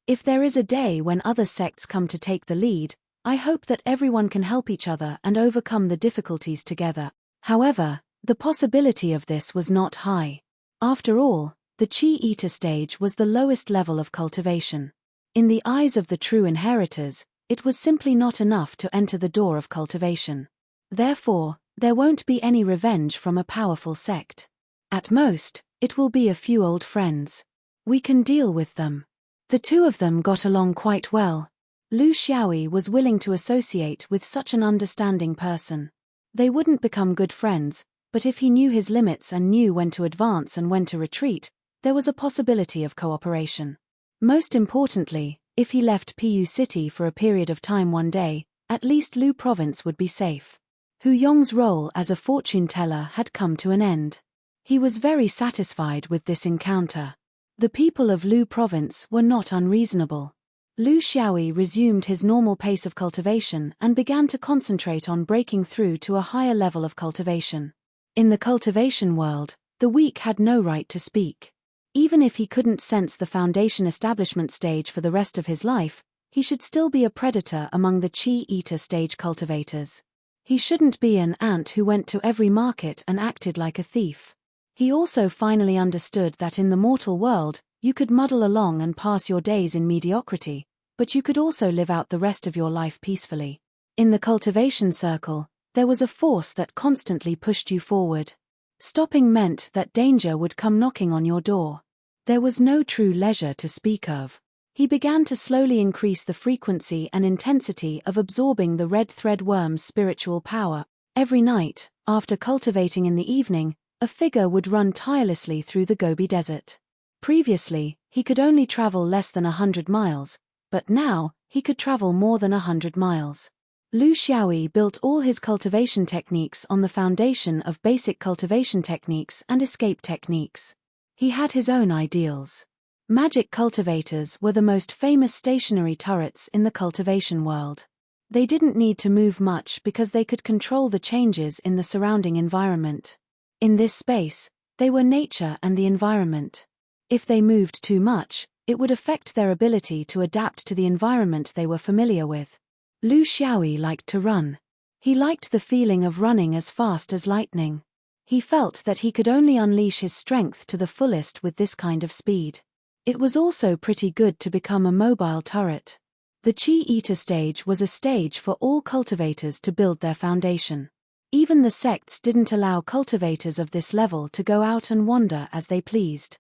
If there is a day when other sects come to take the lead, I hope that everyone can help each other and overcome the difficulties together. However, the possibility of this was not high. After all, the Chi Eater stage was the lowest level of cultivation. In the eyes of the true inheritors, it was simply not enough to enter the door of cultivation. Therefore, there won't be any revenge from a powerful sect. At most, it will be a few old friends. We can deal with them. The two of them got along quite well. Lu Xiaoyi was willing to associate with such an understanding person. They wouldn't become good friends, but if he knew his limits and knew when to advance and when to retreat, there was a possibility of cooperation. Most importantly, if he left Pu City for a period of time one day, at least Lu Province would be safe. Hu Yong's role as a fortune teller had come to an end. He was very satisfied with this encounter. The people of Lu Province were not unreasonable. Lu Xiaoyi resumed his normal pace of cultivation and began to concentrate on breaking through to a higher level of cultivation. In the cultivation world, the weak had no right to speak. Even if he couldn't sense the foundation establishment stage for the rest of his life, he should still be a predator among the Chi Eater stage cultivators. He shouldn't be an ant who went to every market and acted like a thief. He also finally understood that in the mortal world, you could muddle along and pass your days in mediocrity, but you could also live out the rest of your life peacefully. In the cultivation circle, there was a force that constantly pushed you forward. Stopping meant that danger would come knocking on your door. There was no true leisure to speak of. He began to slowly increase the frequency and intensity of absorbing the red thread worm's spiritual power. Every night, after cultivating in the evening, a figure would run tirelessly through the Gobi Desert. Previously, he could only travel less than 100 miles, but now, he could travel more than 100 miles. Lu Xiaoyi built all his cultivation techniques on the foundation of basic cultivation techniques and escape techniques. He had his own ideals. Magic cultivators were the most famous stationary turrets in the cultivation world. They didn't need to move much because they could control the changes in the surrounding environment. In this space, they were nature and the environment. If they moved too much, it would affect their ability to adapt to the environment they were familiar with. Lu Xiaoyi liked to run. He liked the feeling of running as fast as lightning. He felt that he could only unleash his strength to the fullest with this kind of speed. It was also pretty good to become a mobile turret. The Chi Eater stage was a stage for all cultivators to build their foundation. Even the sects didn't allow cultivators of this level to go out and wander as they pleased.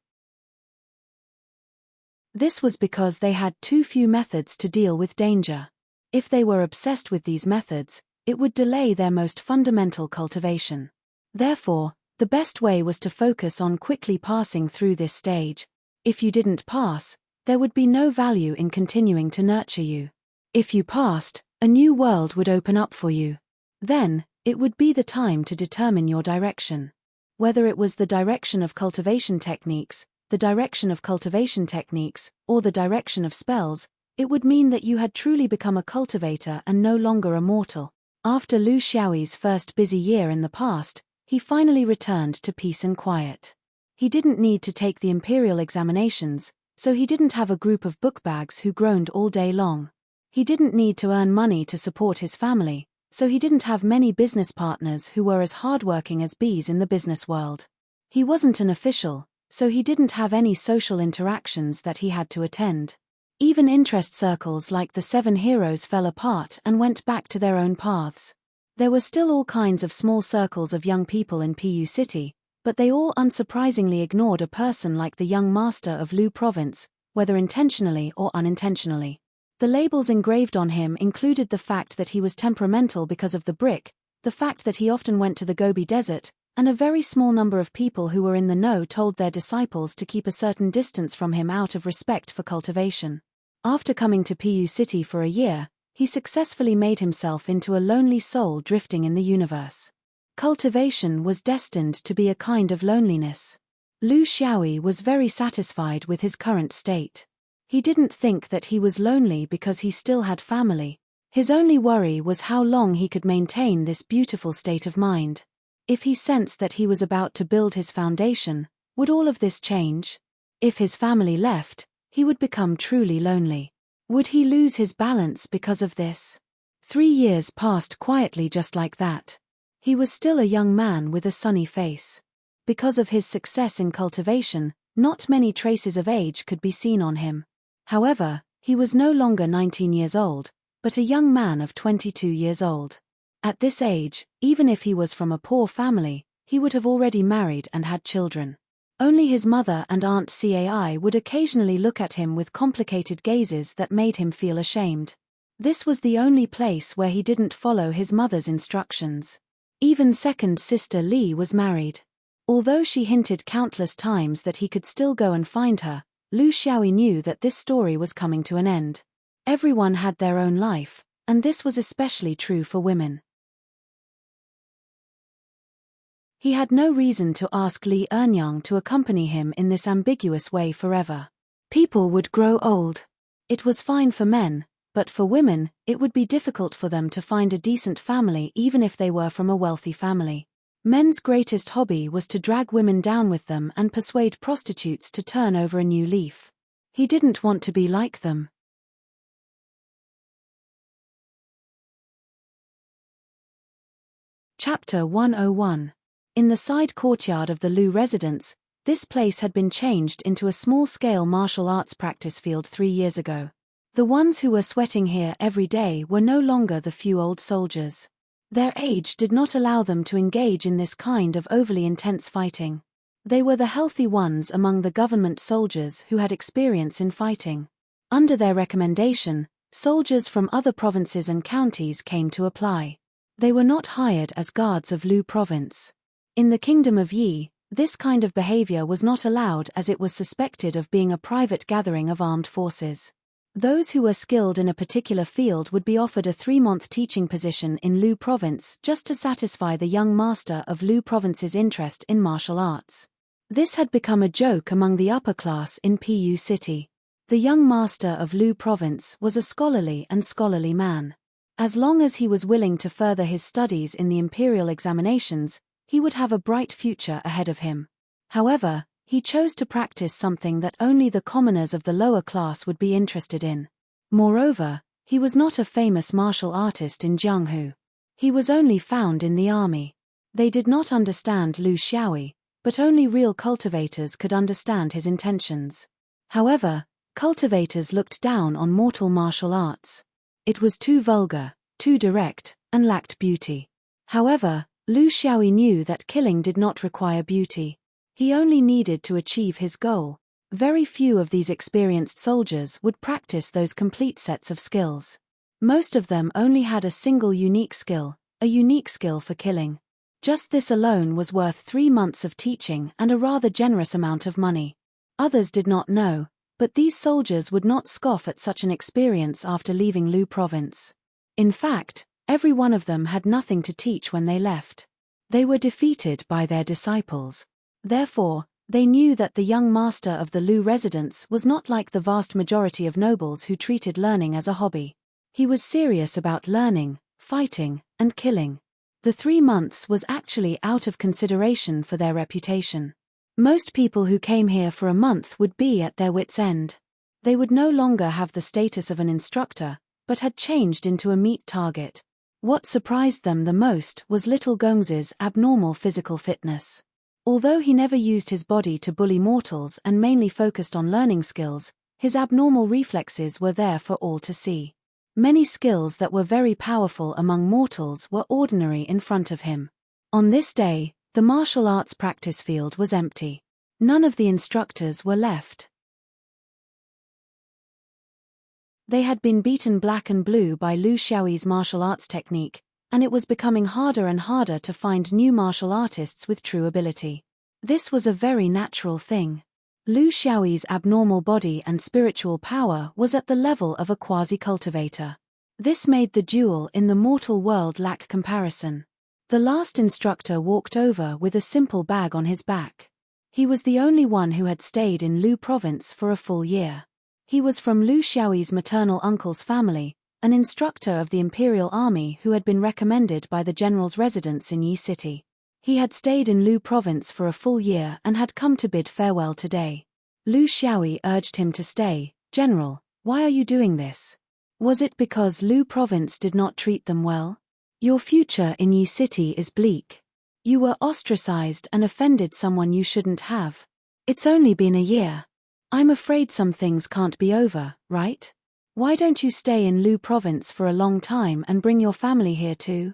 This was because they had too few methods to deal with danger. If they were obsessed with these methods, it would delay their most fundamental cultivation. Therefore, the best way was to focus on quickly passing through this stage. If you didn't pass, there would be no value in continuing to nurture you. If you passed, a new world would open up for you. Then, it would be the time to determine your direction. Whether it was the direction of cultivation techniques, or the direction of spells, it would mean that you had truly become a cultivator and no longer a mortal. After Lu Xiaoyi's first busy year in the past, he finally returned to peace and quiet. He didn't need to take the imperial examinations, so he didn't have a group of bookbags who groaned all day long. He didn't need to earn money to support his family, so he didn't have many business partners who were as hardworking as bees in the business world. He wasn't an official, so he didn't have any social interactions that he had to attend. Even interest circles like the Seven Heroes fell apart and went back to their own paths. There were still all kinds of small circles of young people in Pu City, but they all unsurprisingly ignored a person like the young master of Lu Province, whether intentionally or unintentionally. The labels engraved on him included the fact that he was temperamental because of the brick, the fact that he often went to the Gobi Desert, and a very small number of people who were in the know told their disciples to keep a certain distance from him out of respect for cultivation. After coming to Pu City for a year, he successfully made himself into a lonely soul drifting in the universe. Cultivation was destined to be a kind of loneliness. Lu Xiaoyi was very satisfied with his current state. He didn't think that he was lonely because he still had family. His only worry was how long he could maintain this beautiful state of mind. If he sensed that he was about to build his foundation, would all of this change? If his family left, he would become truly lonely. Would he lose his balance because of this? 3 years passed quietly just like that. He was still a young man with a sunny face. Because of his success in cultivation, not many traces of age could be seen on him. However, he was no longer 19 years old, but a young man of 22 years old. At this age, even if he was from a poor family, he would have already married and had children. Only his mother and Aunt Cai would occasionally look at him with complicated gazes that made him feel ashamed. This was the only place where he didn't follow his mother's instructions. Even second sister Li was married. Although she hinted countless times that he could still go and find her, Lu Xiaoyi knew that this story was coming to an end. Everyone had their own life, and this was especially true for women. He had no reason to ask Li Earnyang to accompany him in this ambiguous way forever. People would grow old. It was fine for men, but for women, it would be difficult for them to find a decent family even if they were from a wealthy family. Men's greatest hobby was to drag women down with them and persuade prostitutes to turn over a new leaf. He didn't want to be like them. Chapter 101. In the side courtyard of the Lu residence, this place had been changed into a small-scale martial arts practice field 3 years ago. The ones who were sweating here every day were no longer the few old soldiers. Their age did not allow them to engage in this kind of overly intense fighting. They were the healthy ones among the government soldiers who had experience in fighting. Under their recommendation, soldiers from other provinces and counties came to apply. They were not hired as guards of Lu province. In the Kingdom of Yi, this kind of behavior was not allowed as it was suspected of being a private gathering of armed forces. Those who were skilled in a particular field would be offered a 3-month teaching position in Lu province just to satisfy the young master of Lu province's interest in martial arts. This had become a joke among the upper class in Pu City. The young master of Lu province was a scholarly man. As long as he was willing to further his studies in the imperial examinations, he would have a bright future ahead of him. However, he chose to practice something that only the commoners of the lower class would be interested in. Moreover, he was not a famous martial artist in Jianghu. He was only found in the army. They did not understand Lu Xiaoyi, but only real cultivators could understand his intentions. However, cultivators looked down on mortal martial arts. It was too vulgar, too direct, and lacked beauty. However, Lu Xiaoyi knew that killing did not require beauty. He only needed to achieve his goal. Very few of these experienced soldiers would practice those complete sets of skills. Most of them only had a single unique skill, a unique skill for killing. Just this alone was worth 3 months of teaching and a rather generous amount of money. Others did not know, but these soldiers would not scoff at such an experience after leaving Lu province. In fact, every one of them had nothing to teach when they left. They were defeated by their disciples. Therefore, they knew that the young master of the Lu residence was not like the vast majority of nobles who treated learning as a hobby. He was serious about learning, fighting, and killing. The 3 months was actually out of consideration for their reputation. Most people who came here for a month would be at their wits' end. They would no longer have the status of an instructor, but had changed into a meat target. What surprised them the most was little Gong's abnormal physical fitness. Although he never used his body to bully mortals and mainly focused on learning skills, his abnormal reflexes were there for all to see. Many skills that were very powerful among mortals were ordinary in front of him. On this day, the martial arts practice field was empty. None of the instructors were left. They had been beaten black and blue by Lu Xiaoyi's martial arts technique, and it was becoming harder and harder to find new martial artists with true ability. This was a very natural thing. Lu Xiaoyi's abnormal body and spiritual power was at the level of a quasi-cultivator. This made the duel in the mortal world lack comparison. The last instructor walked over with a simple bag on his back. He was the only one who had stayed in Lu province for a full year. He was from Lu Xiaoyi's maternal uncle's family, an instructor of the imperial army who had been recommended by the general's residence in Yi City. He had stayed in Lu province for a full year and had come to bid farewell today. Lu Xiaoyi urged him to stay. "General, why are you doing this? Was it because Lu province did not treat them well? Your future in Yi City is bleak. You were ostracized and offended someone you shouldn't have. It's only been a year. I'm afraid some things can't be over, right? Why don't you stay in Lu province for a long time and bring your family here too?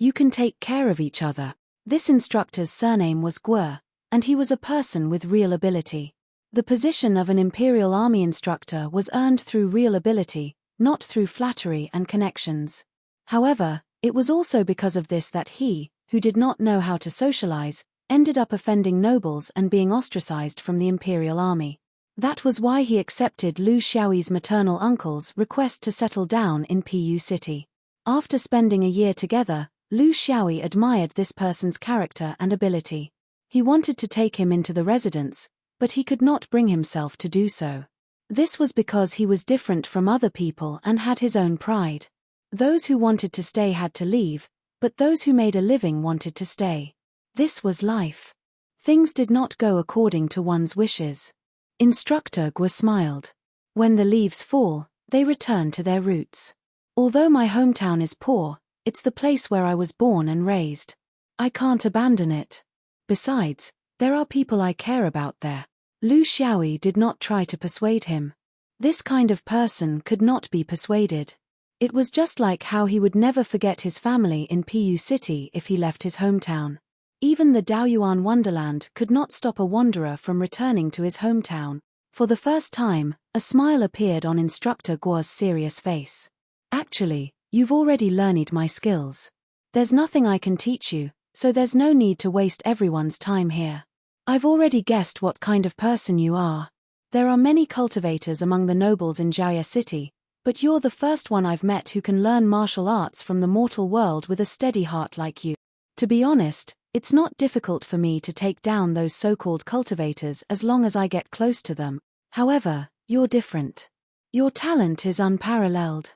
You can take care of each other." This instructor's surname was Guo, and he was a person with real ability. The position of an Imperial Army instructor was earned through real ability, not through flattery and connections. However, it was also because of this that he, who did not know how to socialize, ended up offending nobles and being ostracized from the Imperial Army. That was why he accepted Lu Xiaoyi's maternal uncle's request to settle down in Pu City. After spending a year together, Lu Xiaoyi admired this person's character and ability. He wanted to take him into the residence, but he could not bring himself to do so. This was because he was different from other people and had his own pride. Those who wanted to stay had to leave, but those who made a living wanted to stay. This was life. Things did not go according to one's wishes. Instructor Guo smiled. "When the leaves fall, they return to their roots. Although my hometown is poor, it's the place where I was born and raised. I can't abandon it. Besides, there are people I care about there." Lu Xiaoyi did not try to persuade him. This kind of person could not be persuaded. It was just like how he would never forget his family in Pu City if he left his hometown. Even the Daoyuan Wonderland could not stop a wanderer from returning to his hometown. For the first time, a smile appeared on Instructor Guo's serious face. "Actually, you've already learned my skills. There's nothing I can teach you, so there's no need to waste everyone's time here. I've already guessed what kind of person you are. There are many cultivators among the nobles in Jiaya City, but you're the first one I've met who can learn martial arts from the mortal world with a steady heart like you. To be honest, it's not difficult for me to take down those so-called cultivators as long as I get close to them. However, you're different. Your talent is unparalleled.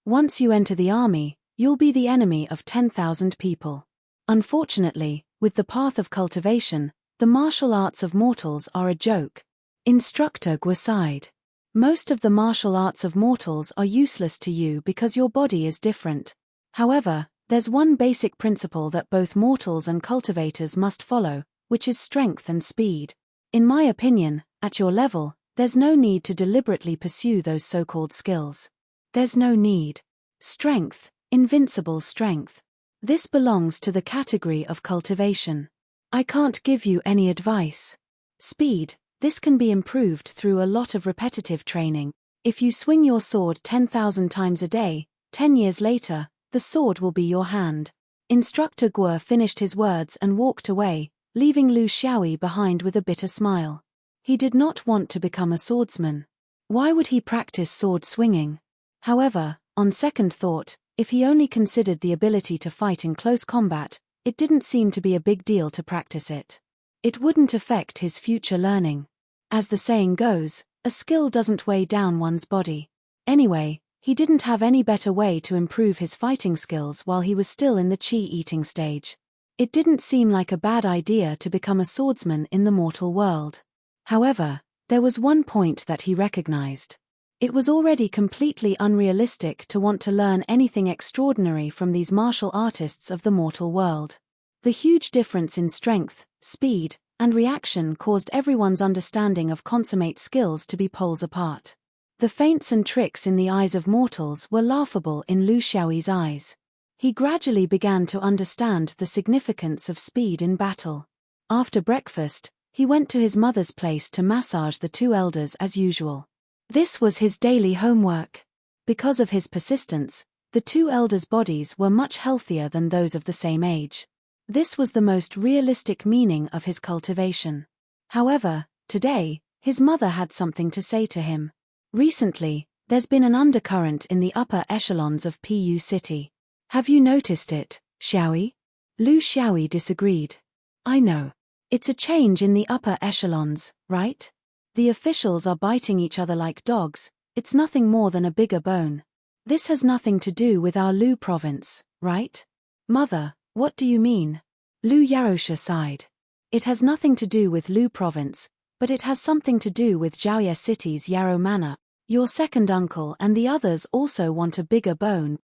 Once you enter the army, you'll be the enemy of 10,000 people. Unfortunately, with the path of cultivation, the martial arts of mortals are a joke." Instructor Guo sighed. "Most of the martial arts of mortals are useless to you because your body is different. However, there's one basic principle that both mortals and cultivators must follow, which is strength and speed. In my opinion, at your level, there's no need to deliberately pursue those so-called skills. There's no need. Strength, invincible strength. This belongs to the category of cultivation. I can't give you any advice. Speed, this can be improved through a lot of repetitive training. If you swing your sword 10,000 times a day, 10 years later, the sword will be your hand. Instructor Guo finished his words and walked away, leaving Lu Xiaoyi behind with a bitter smile. He did not want to become a swordsman. Why would he practice sword swinging? However, on second thought, if he only considered the ability to fight in close combat, it didn't seem to be a big deal to practice it. It wouldn't affect his future learning. As the saying goes, a skill doesn't weigh down one's body. Anyway, he didn't have any better way to improve his fighting skills while he was still in the qi-eating stage. It didn't seem like a bad idea to become a swordsman in the mortal world. However, there was one point that he recognized. It was already completely unrealistic to want to learn anything extraordinary from these martial artists of the mortal world. The huge difference in strength, speed, and reaction caused everyone's understanding of consummate skills to be poles apart. The feints and tricks in the eyes of mortals were laughable in Lu Xiaoyi's eyes. He gradually began to understand the significance of speed in battle. After breakfast, he went to his mother's place to massage the two elders as usual. This was his daily homework. Because of his persistence, the two elders' bodies were much healthier than those of the same age. This was the most realistic meaning of his cultivation. However, today, his mother had something to say to him. Recently, there's been an undercurrent in the upper echelons of Pu City. Have you noticed it, Xiaoyi? Lu Xiaoyi disagreed. I know. It's a change in the upper echelons, right? The officials are biting each other like dogs. It's nothing more than a bigger bone. This has nothing to do with our Lu province, right? Mother, what do you mean? Lu Yarosha sighed. It has nothing to do with Lu province, but it has something to do with Zhaoye City's Yarrow Manor. Your second uncle and the others also want a bigger bone.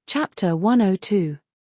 Chapter 102.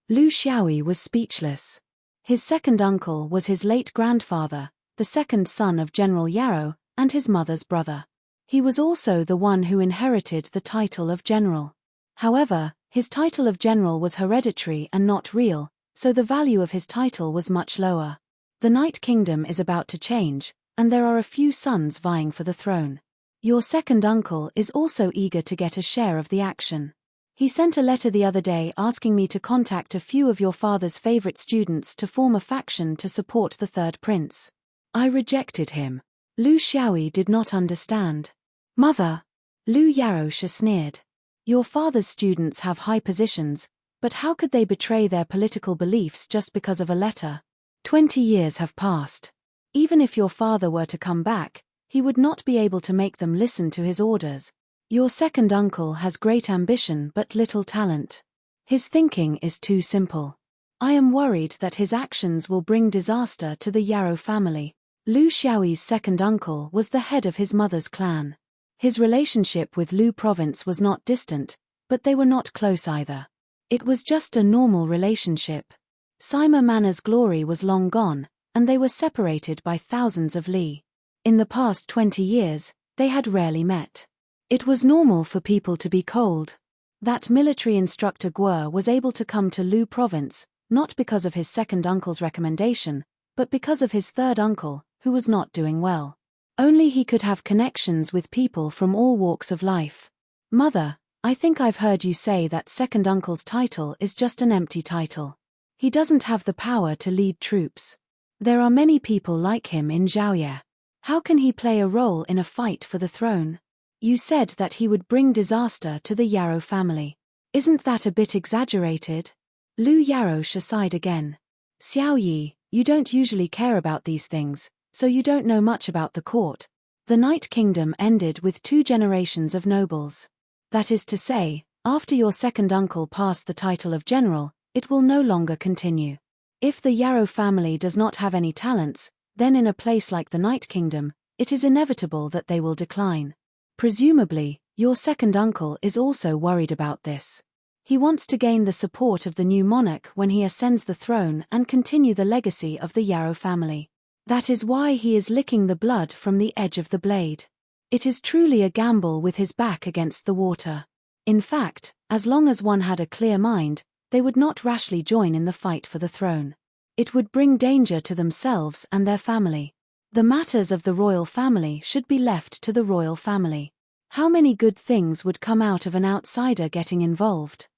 Lu Xiaoyi was speechless. His second uncle was his late grandfather, the second son of General Yarrow, and his mother's brother. He was also the one who inherited the title of general. However, his title of general was hereditary and not real, so the value of his title was much lower. The Night Kingdom is about to change, and there are a few sons vying for the throne. Your second uncle is also eager to get a share of the action. He sent a letter the other day asking me to contact a few of your father's favorite students to form a faction to support the third prince. I rejected him. Lu Xiaoyi did not understand. Mother. Lu Yarosha sneered. Your father's students have high positions, but how could they betray their political beliefs just because of a letter? 20 years have passed. Even if your father were to come back, he would not be able to make them listen to his orders. Your second uncle has great ambition but little talent. His thinking is too simple. I am worried that his actions will bring disaster to the Yarrow family. Lu Xiaoyi's second uncle was the head of his mother's clan. His relationship with Lu province was not distant, but they were not close either. It was just a normal relationship. Sima Manor's glory was long gone, and they were separated by thousands of li. In the past 20 years, they had rarely met. It was normal for people to be cold. That military instructor Guo was able to come to Lu province, not because of his second uncle's recommendation, but because of his third uncle, who was not doing well. Only he could have connections with people from all walks of life. Mother, I think I've heard you say that second uncle's title is just an empty title. He doesn't have the power to lead troops. There are many people like him in Zhaoye. How can he play a role in a fight for the throne? You said that he would bring disaster to the Yarrow family. Isn't that a bit exaggerated? Lu Yarosha sighed again. Xiaoyi, you don't usually care about these things, so you don't know much about the court. The Night Kingdom ended with 2 generations of nobles. That is to say, after your second uncle passed the title of general, it will no longer continue. If the Yarrow family does not have any talents, then in a place like the Night Kingdom, it is inevitable that they will decline. Presumably, your second uncle is also worried about this. He wants to gain the support of the new monarch when he ascends the throne and continue the legacy of the Yarrow family. That is why he is licking the blood from the edge of the blade. It is truly a gamble with his back against the water. In fact, as long as one had a clear mind, they would not rashly join in the fight for the throne. It would bring danger to themselves and their family. The matters of the royal family should be left to the royal family. How many good things would come out of an outsider getting involved?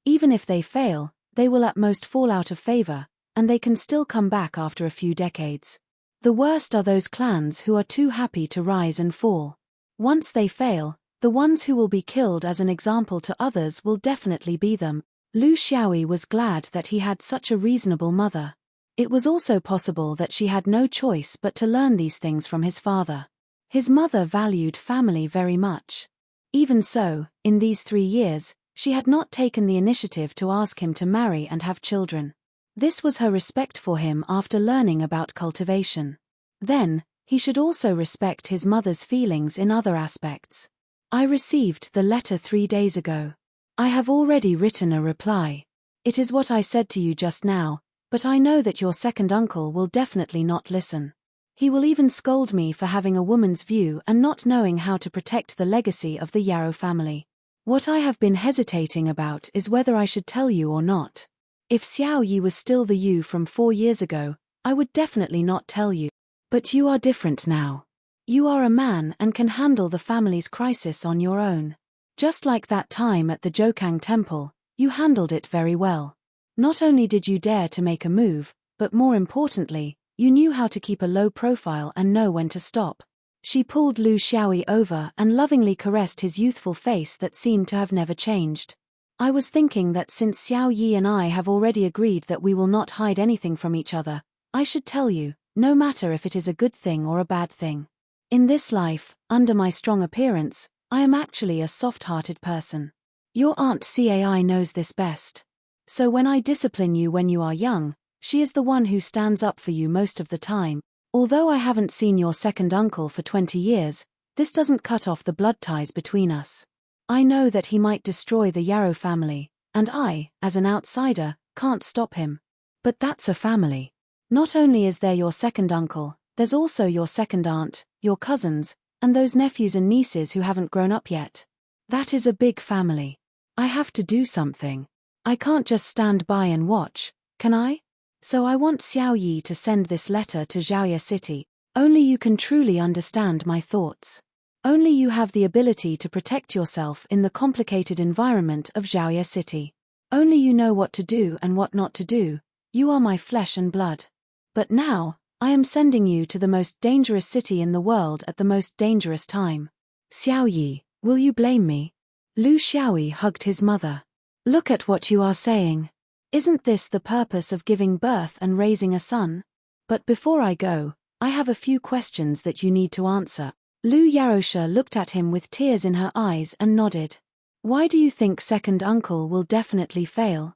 Even if they fail, they will at most fall out of favor, and they can still come back after a few decades. The worst are those clans who are too happy to rise and fall. Once they fail, the ones who will be killed as an example to others will definitely be them. Lu Xiaoyi was glad that he had such a reasonable mother. It was also possible that she had no choice but to learn these things from his father. His mother valued family very much. Even so, in these 3 years, she had not taken the initiative to ask him to marry and have children. This was her respect for him after learning about cultivation. Then, he should also respect his mother's feelings in other aspects. I received the letter 3 days ago. I have already written a reply. It is what I said to you just now, but I know that your second uncle will definitely not listen. He will even scold me for having a woman's view and not knowing how to protect the legacy of the Yarrow family. What I have been hesitating about is whether I should tell you or not. If Xiao Yi was still the you from 4 years ago, I would definitely not tell you. But you are different now. You are a man and can handle the family's crisis on your own. Just like that time at the Jokang Temple, you handled it very well. Not only did you dare to make a move, but more importantly, you knew how to keep a low profile and know when to stop. She pulled Lu Xiaoyi over and lovingly caressed his youthful face that seemed to have never changed. I was thinking that since Xiao Yi and I have already agreed that we will not hide anything from each other, I should tell you, no matter if it is a good thing or a bad thing. In this life, under my strong appearance, I am actually a soft-hearted person. Your Aunt Cai knows this best. So when I discipline you when you are young, she is the one who stands up for you most of the time. Although I haven't seen your second uncle for 20 years, this doesn't cut off the blood ties between us. I know that he might destroy the Yarrow family, and I, as an outsider, can't stop him. But that's a family. Not only is there your second uncle, there's also your second aunt, your cousins, and those nephews and nieces who haven't grown up yet. That is a big family. I have to do something. I can't just stand by and watch, can I? So I want Xiao Yi to send this letter to Zhaoye City. Only you can truly understand my thoughts. Only you have the ability to protect yourself in the complicated environment of Zhaoye City. Only you know what to do and what not to do. You are my flesh and blood. But now, I am sending you to the most dangerous city in the world at the most dangerous time. Xiao Yi, will you blame me? Lu Xiaoyi hugged his mother. Look at what you are saying. Isn't this the purpose of giving birth and raising a son? But before I go, I have a few questions that you need to answer. Lu Yarosha looked at him with tears in her eyes and nodded. Why do you think second uncle will definitely fail?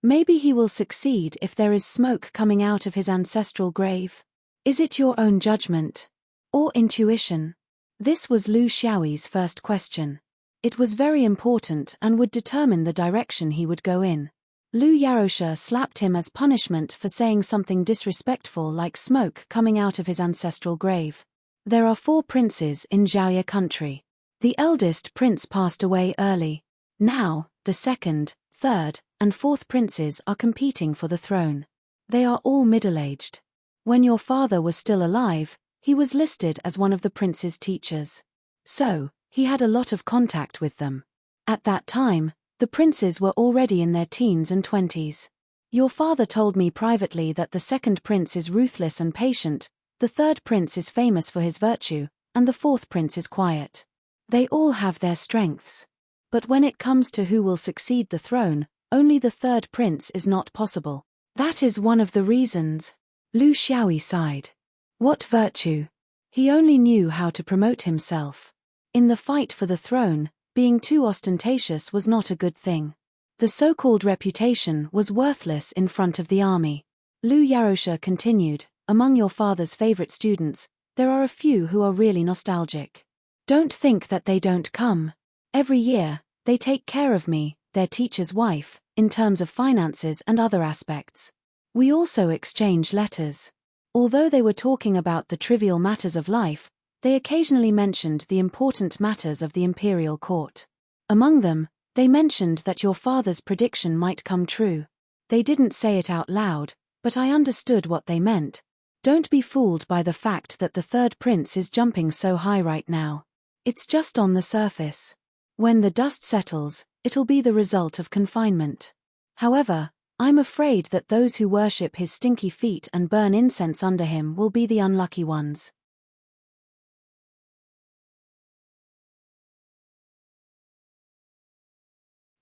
Maybe he will succeed if there is smoke coming out of his ancestral grave. Is it your own judgment? Or intuition? This was Lu Xiaoyi's first question. It was very important and would determine the direction he would go in. Lu Yarosha slapped him as punishment for saying something disrespectful like smoke coming out of his ancestral grave. There are 4 princes in Zhaoye country. The eldest prince passed away early. Now, the second, third, and fourth princes are competing for the throne. They are all middle-aged. When your father was still alive, he was listed as one of the prince's teachers. So, he had a lot of contact with them. At that time, the princes were already in their teens and 20s. Your father told me privately that the second prince is ruthless and patient, the third prince is famous for his virtue, and the fourth prince is quiet. They all have their strengths. But when it comes to who will succeed the throne, only the third prince is not possible. That is one of the reasons. Lu Xiaoyi sighed. What virtue? He only knew how to promote himself. In the fight for the throne, being too ostentatious was not a good thing. The so-called reputation was worthless in front of the army. Lu Yarosha continued, among your father's favorite students, there are a few who are really nostalgic. Don't think that they don't come. Every year, they take care of me, their teacher's wife, in terms of finances and other aspects. We also exchange letters. Although they were talking about the trivial matters of life, they occasionally mentioned the important matters of the imperial court. Among them, They mentioned that your father's prediction might come true. They didn't say it out loud, but I understood what they meant. Don't be fooled by the fact that the third prince is jumping so high right now. It's just on the surface. When the dust settles, it'll be the result of confinement. However, I'm afraid that those who worship his stinky feet and burn incense under him will be the unlucky ones.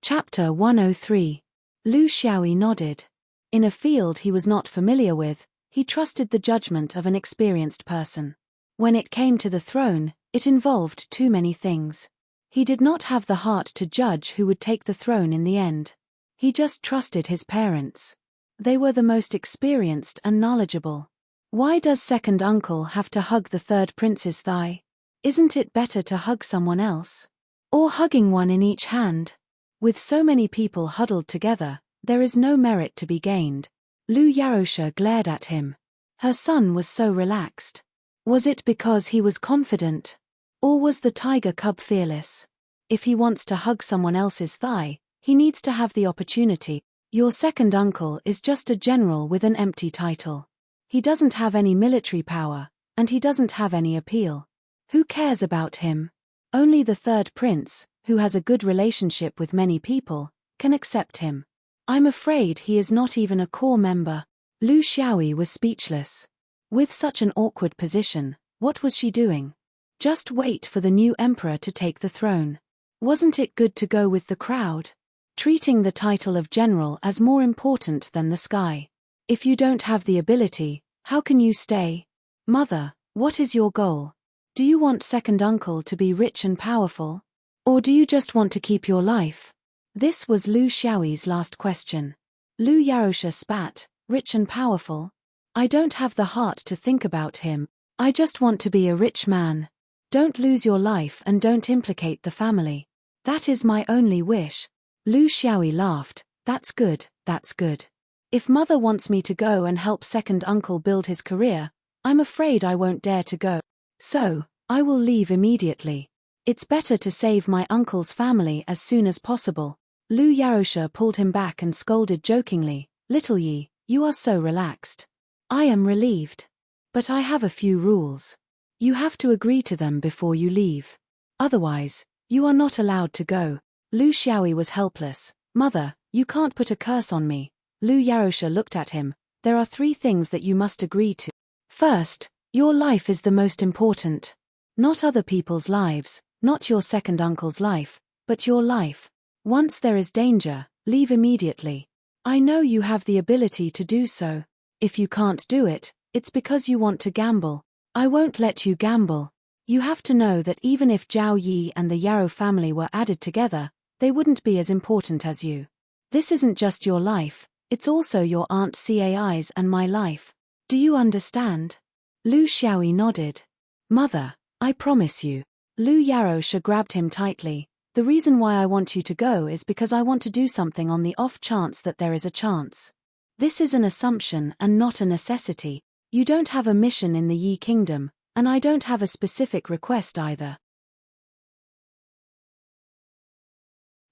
Chapter 103. Lu Xiaoyi nodded. In a field he was not familiar with, he trusted the judgment of an experienced person. When it came to the throne, it involved too many things. He did not have the heart to judge who would take the throne in the end. He just trusted his parents. They were the most experienced and knowledgeable. Why does second uncle have to hug the third prince's thigh? Isn't it better to hug someone else? Or hugging one in each hand? With so many people huddled together, there is no merit to be gained. Lu Yarosha glared at him. Her son was so relaxed. Was it because he was confident? Or was the tiger cub fearless? If he wants to hug someone else's thigh, he needs to have the opportunity. Your second uncle is just a general with an empty title. He doesn't have any military power, and he doesn't have any appeal. Who cares about him? Only the third prince, who has a good relationship with many people, can accept him. I'm afraid he is not even a core member. Lu Xiaoyi was speechless. With such an awkward position, what was she doing? Just wait for the new emperor to take the throne. Wasn't it good to go with the crowd? Treating the title of general as more important than the sky. If you don't have the ability, how can you stay? Mother, what is your goal? Do you want second uncle to be rich and powerful? Or do you just want to keep your life? This was Lu Xiaoyi's last question. Lu Yarosha spat. Rich and powerful? I don't have the heart to think about him. I just want to be a rich man. Don't lose your life and don't implicate the family. That is my only wish. Lu Xiaoyi laughed. That's good, that's good. If mother wants me to go and help second uncle build his career, I'm afraid I won't dare to go. So, I will leave immediately. It's better to save my uncle's family as soon as possible. Lu Yarosha pulled him back and scolded jokingly, Little Yi, you are so relaxed. I am relieved. But I have a few rules. You have to agree to them before you leave. Otherwise, you are not allowed to go. Lu Xiaoyi was helpless. Mother, you can't put a curse on me. Lu Yarosha looked at him. There are 3 things that you must agree to. First, your life is the most important. Not other people's lives, not your second uncle's life, but your life. Once there is danger, leave immediately. I know you have the ability to do so. If you can't do it, it's because you want to gamble. I won't let you gamble. You have to know that even if Zhao Yi and the Yarrow family were added together, they wouldn't be as important as you. This isn't just your life, it's also your Aunt Cai's and my life. Do you understand? Lu Xiaoyi nodded. Mother, I promise you. Lu Yarosha grabbed him tightly. The reason why I want you to go is because I want to do something on the off chance that there is a chance. This is an assumption and not a necessity. You don't have a mission in the Yi Kingdom, and I don't have a specific request either.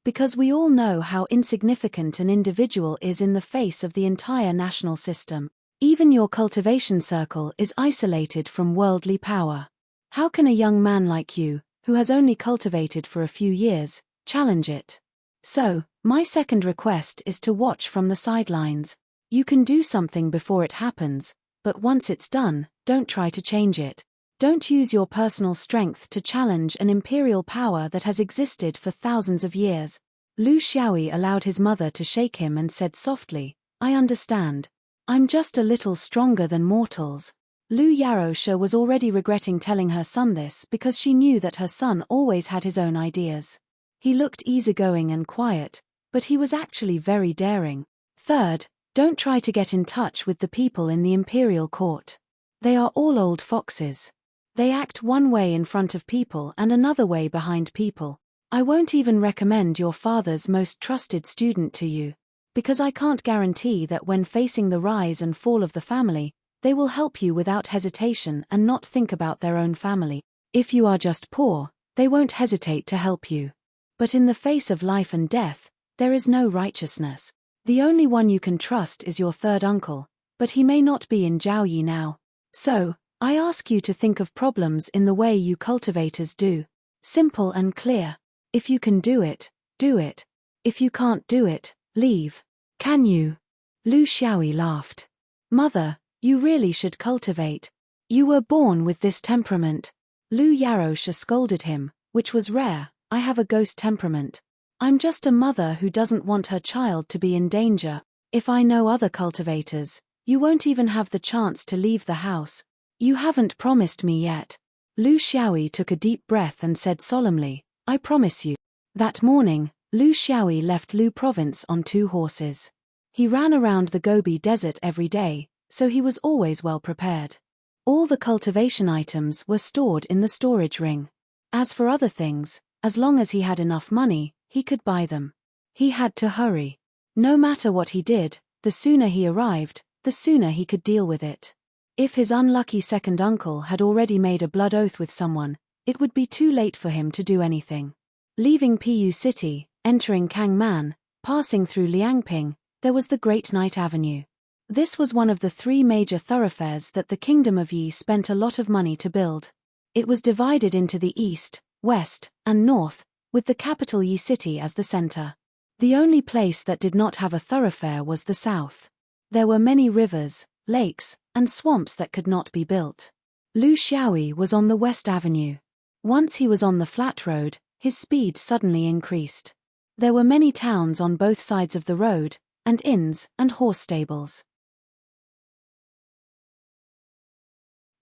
Because we all know how insignificant an individual is in the face of the entire national system. Even your cultivation circle is isolated from worldly power. How can a young man like you, who has only cultivated for a few years, challenge it? So, my second request is to watch from the sidelines. You can do something before it happens, but once it's done, don't try to change it. Don't use your personal strength to challenge an imperial power that has existed for thousands of years. Lu Xiaoyi allowed his mother to shake him and said softly, I understand. I'm just a little stronger than mortals. Lu Yarosha was already regretting telling her son this because she knew that her son always had his own ideas. He looked easygoing and quiet, but he was actually very daring. Third, don't try to get in touch with the people in the imperial court. They are all old foxes. They act one way in front of people and another way behind people. I won't even recommend your father's most trusted student to you, because I can't guarantee that when facing the rise and fall of the family, they will help you without hesitation and not think about their own family. If you are just poor, they won't hesitate to help you. But in the face of life and death, there is no righteousness. The only one you can trust is your third uncle, but he may not be in Jiaoyi now. So, I ask you to think of problems in the way you cultivators do. Simple and clear. If you can do it, do it. If you can't do it, leave. Can you? Lu Xiaoyi laughed. Mother, you really should cultivate. You were born with this temperament. Lu Yarosha scolded him, which was rare. I have a ghost temperament. I'm just a mother who doesn't want her child to be in danger. If I know other cultivators, you won't even have the chance to leave the house. You haven't promised me yet. Lu Xiaoyi took a deep breath and said solemnly, I promise you. That morning, Lu Xiaoyi left Lu province on 2 horses. He ran around the Gobi Desert every day, so he was always well prepared. All the cultivation items were stored in the storage ring. As for other things, as long as he had enough money, he could buy them. He had to hurry. No matter what he did, the sooner he arrived, the sooner he could deal with it. If his unlucky second uncle had already made a blood oath with someone, it would be too late for him to do anything. Leaving Pu City, entering Kangman, passing through Liangping, there was the Great Night Avenue. This was one of the 3 major thoroughfares that the Kingdom of Yi spent a lot of money to build. It was divided into the east, west, and north, with the capital Yi City as the center. The only place that did not have a thoroughfare was the south. There were many rivers, lakes, and swamps that could not be built. Lu Xiaoyi was on the West Avenue. Once he was on the flat road, his speed suddenly increased. There were many towns on both sides of the road, and inns and horse stables.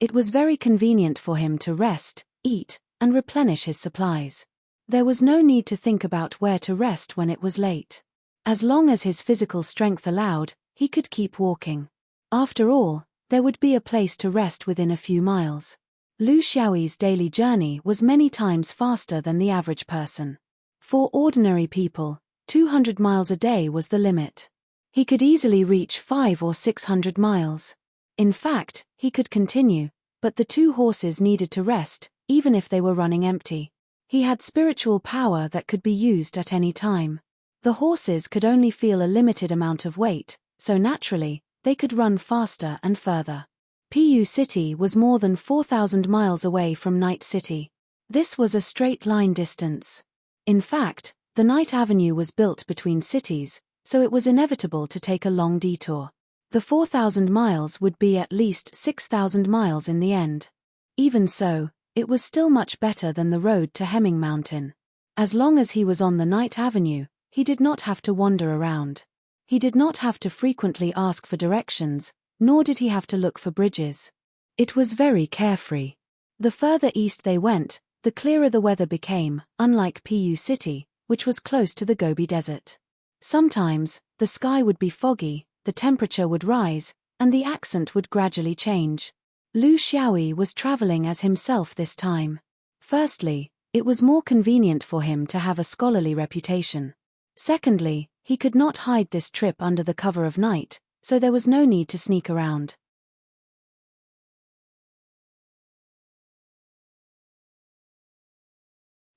It was very convenient for him to rest, eat, and replenish his supplies. There was no need to think about where to rest when it was late. As long as his physical strength allowed, he could keep walking. After all, there would be a place to rest within a few miles. Lu Xiaoyi's daily journey was many times faster than the average person. For ordinary people, 200 miles a day was the limit. He could easily reach 500 or 600 miles. In fact, he could continue, but the 2 horses needed to rest, even if they were running empty. He had spiritual power that could be used at any time. The horses could only feel a limited amount of weight, so naturally, they could run faster and further. Pu City was more than 4,000 miles away from Night City. This was a straight line distance. In fact, the Night Avenue was built between cities, so it was inevitable to take a long detour. The 4,000 miles would be at least 6,000 miles in the end. Even so, it was still much better than the road to Hemming Mountain. As long as he was on the Night Avenue, he did not have to wander around. He did not have to frequently ask for directions, nor did he have to look for bridges. It was very carefree. The further east they went, the clearer the weather became, unlike Pu City, which was close to the Gobi Desert. Sometimes, the sky would be foggy, the temperature would rise, and the accent would gradually change. Lu Xiaoyi was traveling as himself this time. Firstly, it was more convenient for him to have a scholarly reputation. Secondly, he could not hide this trip under the cover of night, so there was no need to sneak around.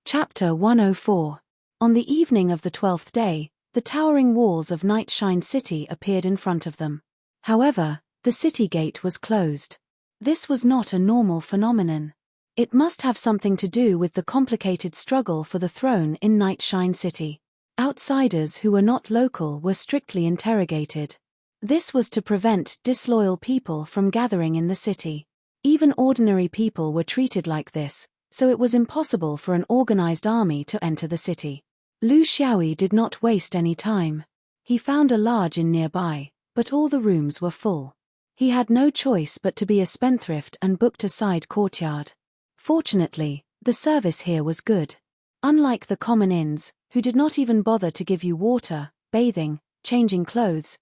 Chapter 104. On the evening of the 12th day, the towering walls of Nightshine City appeared in front of them. However, the city gate was closed. This was not a normal phenomenon. It must have something to do with the complicated struggle for the throne in Nightshine City. Outsiders who were not local were strictly interrogated. This was to prevent disloyal people from gathering in the city. Even ordinary people were treated like this, so it was impossible for an organized army to enter the city. Lu Xiaoyi did not waste any time. He found a large inn nearby, but all the rooms were full. He had no choice but to be a spendthrift and booked a side courtyard. Fortunately, the service here was good. Unlike the common inns, who did not even bother to give you water, bathing, changing clothes,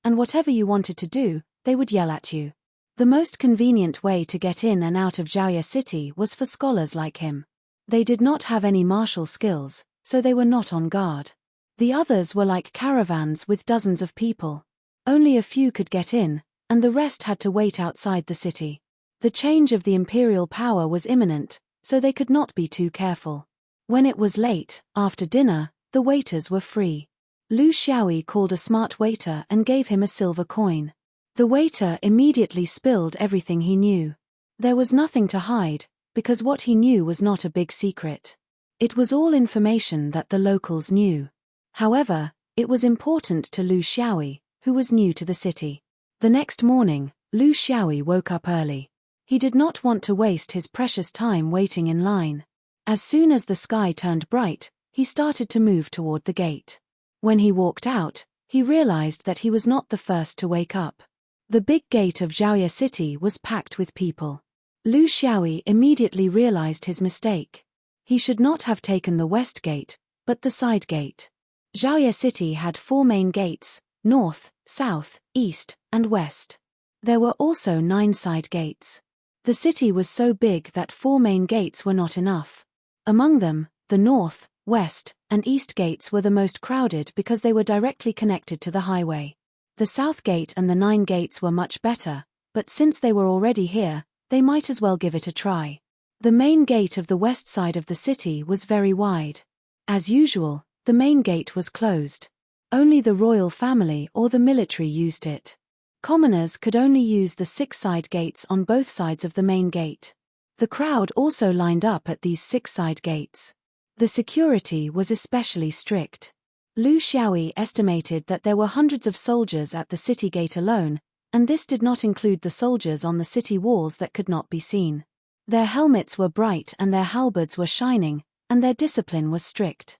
and whatever you wanted to do, they would yell at you. The most convenient way to get in and out of Jiaoya City was for scholars like him. They did not have any martial skills, so they were not on guard. The others were like caravans with dozens of people. Only a few could get in, and the rest had to wait outside the city. The change of the imperial power was imminent, so they could not be too careful. When it was late, after dinner, the waiters were free. Lu Xiaoyi called a smart waiter and gave him a silver coin. The waiter immediately spilled everything he knew. There was nothing to hide, because what he knew was not a big secret. It was all information that the locals knew. However, it was important to Lu Xiaoyi, who was new to the city. The next morning, Lu Xiaoyi woke up early. He did not want to waste his precious time waiting in line. As soon as the sky turned bright, he started to move toward the gate. When he walked out, he realized that he was not the first to wake up. The big gate of Zhaoye City was packed with people. Lu Xiaoyi immediately realized his mistake. He should not have taken the west gate, but the side gate. Zhaoye City had 4 main gates: north, south, east, and west. There were also 9 side gates. The city was so big that 4 main gates were not enough. Among them, the north, west, and east gates were the most crowded because they were directly connected to the highway. The south gate and the 9 gates were much better, but since they were already here, they might as well give it a try. The main gate of the west side of the city was very wide. As usual, the main gate was closed. Only the royal family or the military used it. Commoners could only use the 6 side gates on both sides of the main gate. The crowd also lined up at these 6 side gates. The security was especially strict. Lu Xiaoyi estimated that there were hundreds of soldiers at the city gate alone, and this did not include the soldiers on the city walls that could not be seen. Their helmets were bright and their halberds were shining, and their discipline was strict.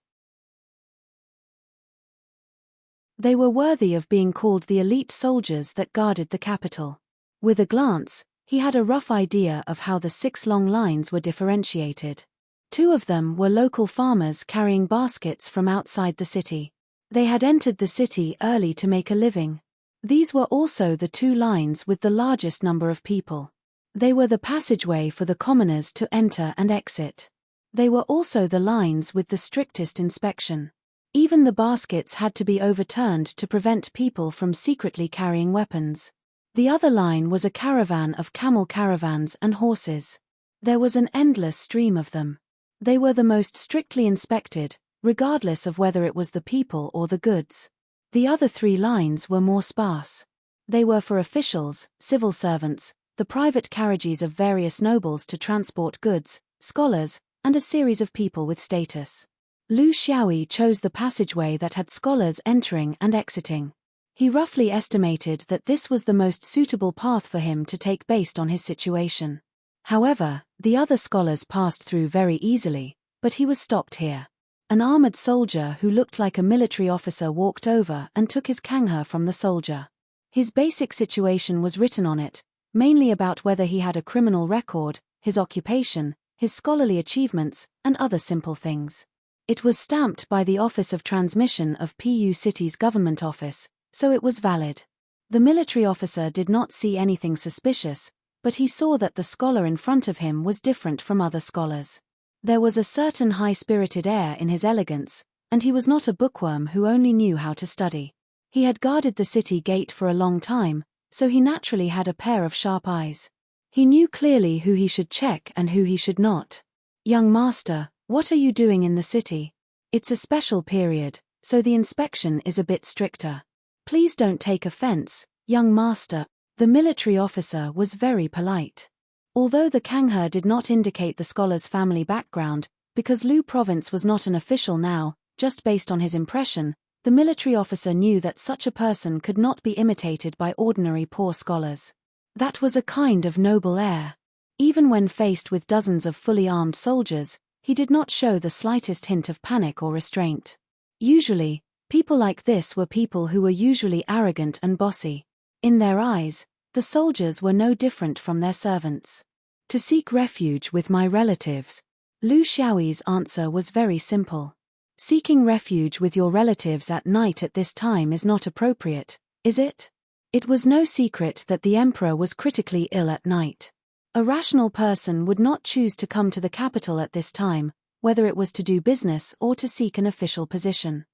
They were worthy of being called the elite soldiers that guarded the capital. With a glance, he had a rough idea of how the 6 long lines were differentiated. 2 of them were local farmers carrying baskets from outside the city. They had entered the city early to make a living. These were also the 2 lines with the largest number of people. They were the passageway for the commoners to enter and exit. They were also the lines with the strictest inspection. Even the baskets had to be overturned to prevent people from secretly carrying weapons. The other line was a caravan of camel caravans and horses. There was an endless stream of them. They were the most strictly inspected, regardless of whether it was the people or the goods. The other 3 lines were more sparse. They were for officials, civil servants, the private carriages of various nobles to transport goods, scholars, and a series of people with status. Lu Xiaoyi chose the passageway that had scholars entering and exiting. He roughly estimated that this was the most suitable path for him to take based on his situation. However, the other scholars passed through very easily, but he was stopped here. An armored soldier who looked like a military officer walked over and took his kanghe from the soldier. His basic situation was written on it, mainly about whether he had a criminal record, his occupation, his scholarly achievements, and other simple things. It was stamped by the Office of Transmission of PU City's government office, so it was valid. The military officer did not see anything suspicious, but he saw that the scholar in front of him was different from other scholars. There was a certain high-spirited air in his elegance, and he was not a bookworm who only knew how to study. He had guarded the city gate for a long time, so he naturally had a pair of sharp eyes. He knew clearly who he should check and who he should not. "Young master, what are you doing in the city? It's a special period, so the inspection is a bit stricter. Please don't take offense, young master." The military officer was very polite. Although the kanghe did not indicate the scholar's family background, because Lu province was not an official now, just based on his impression, the military officer knew that such a person could not be imitated by ordinary poor scholars. That was a kind of noble air. Even when faced with dozens of fully armed soldiers, he did not show the slightest hint of panic or restraint. Usually, people like this were people who were usually arrogant and bossy. In their eyes, the soldiers were no different from their servants. To seek refuge with my relatives. Lu Xiaoyi's answer was very simple. Seeking refuge with your relatives at night at this time is not appropriate, is it? It was no secret that the emperor was critically ill at night. A rational person would not choose to come to the capital at this time, whether it was to do business or to seek an official position.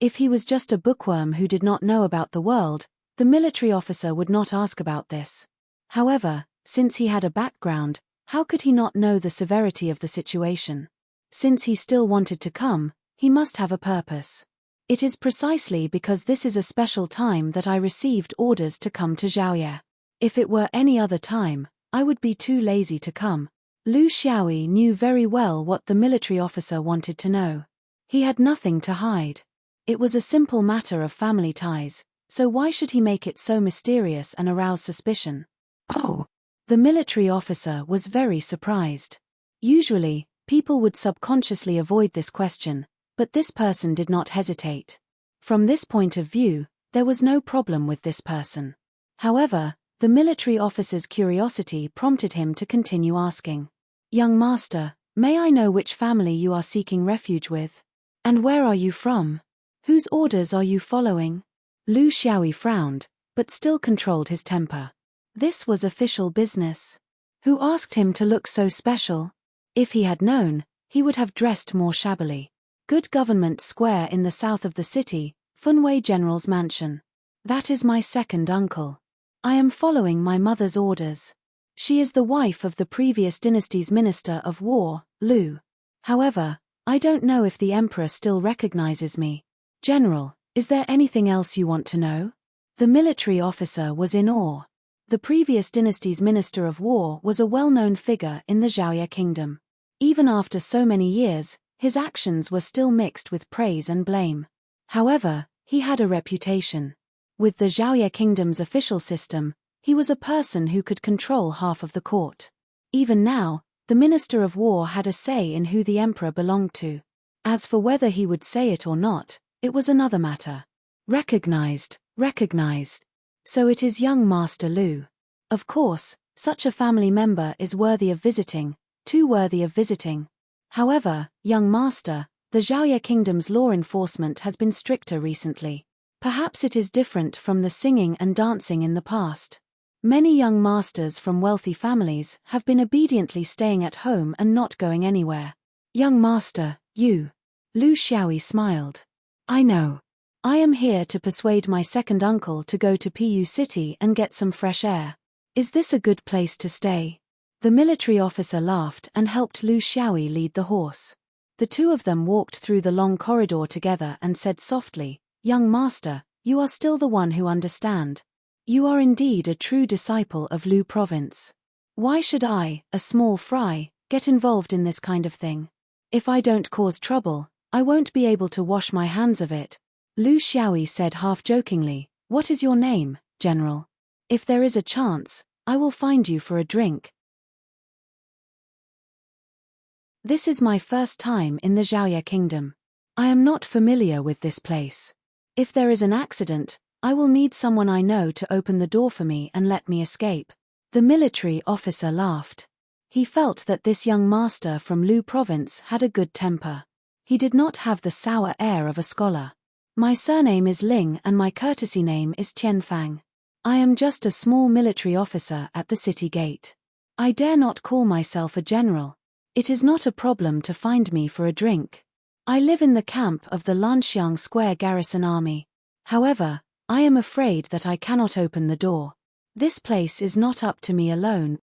If he was just a bookworm who did not know about the world, the military officer would not ask about this. However, since he had a background, How could he not know the severity of the situation? Since he still wanted to come, he must have a purpose. It is precisely because this is a special time that I received orders to come to Zhaoye. If it were any other time, I would be too lazy to come. Lu Xiaoyi knew very well what the military officer wanted to know. He had nothing to hide. It was a simple matter of family ties, so why should he make it so mysterious and arouse suspicion? Oh! The military officer was very surprised. Usually, people would subconsciously avoid this question, but this person did not hesitate. From this point of view, there was no problem with this person. However, the military officer's curiosity prompted him to continue asking. Young master, may I know which family you are seeking refuge with? And where are you from? Whose orders are you following? Lu Xiaoyi frowned, but still controlled his temper. This was official business. Who asked him to look so special? If he had known, he would have dressed more shabbily. Good Government Square in the south of the city, Funwei General's mansion. That is my second uncle. I am following my mother's orders. She is the wife of the previous dynasty's Minister of War, Lu. However, I don't know if the Emperor still recognizes me. General, is there anything else you want to know? The military officer was in awe. The previous dynasty's Minister of War was a well-known figure in the Zhaoye kingdom. Even after so many years, his actions were still mixed with praise and blame. However, he had a reputation. With the Zhaoye kingdom's official system, he was a person who could control half of the court. Even now, the Minister of War had a say in who the Emperor belonged to. As for whether he would say it or not, it was another matter. Recognized. So it is young Master Lu. Of course, such a family member is worthy of visiting, too worthy of visiting. However, young master, the Zhaoye kingdom's law enforcement has been stricter recently. Perhaps it is different from the singing and dancing in the past. Many young masters from wealthy families have been obediently staying at home and not going anywhere. Young master, you. Lu Xiaoyi smiled. I know. I am here to persuade my second uncle to go to Pu City and get some fresh air. Is this a good place to stay? The military officer laughed and helped Lu Xiaoyi lead the horse. The two of them walked through the long corridor together and said softly, Young master, you are still the one who understand. You are indeed a true disciple of Lu province. Why should I, a small fry, get involved in this kind of thing? If I don't cause trouble, I won't be able to wash my hands of it. Lu Xiaoyi said half-jokingly, What is your name, General? If there is a chance, I will find you for a drink. This is my first time in the Zhaoye kingdom. I am not familiar with this place. If there is an accident, I will need someone I know to open the door for me and let me escape. The military officer laughed. He felt that this young master from Lu province had a good temper. He did not have the sour air of a scholar. My surname is Ling and my courtesy name is Tianfang. I am just a small military officer at the city gate. I dare not call myself a general. It is not a problem to find me for a drink. I live in the camp of the Lanxiang Square Garrison Army. However, I am afraid that I cannot open the door. This place is not up to me alone.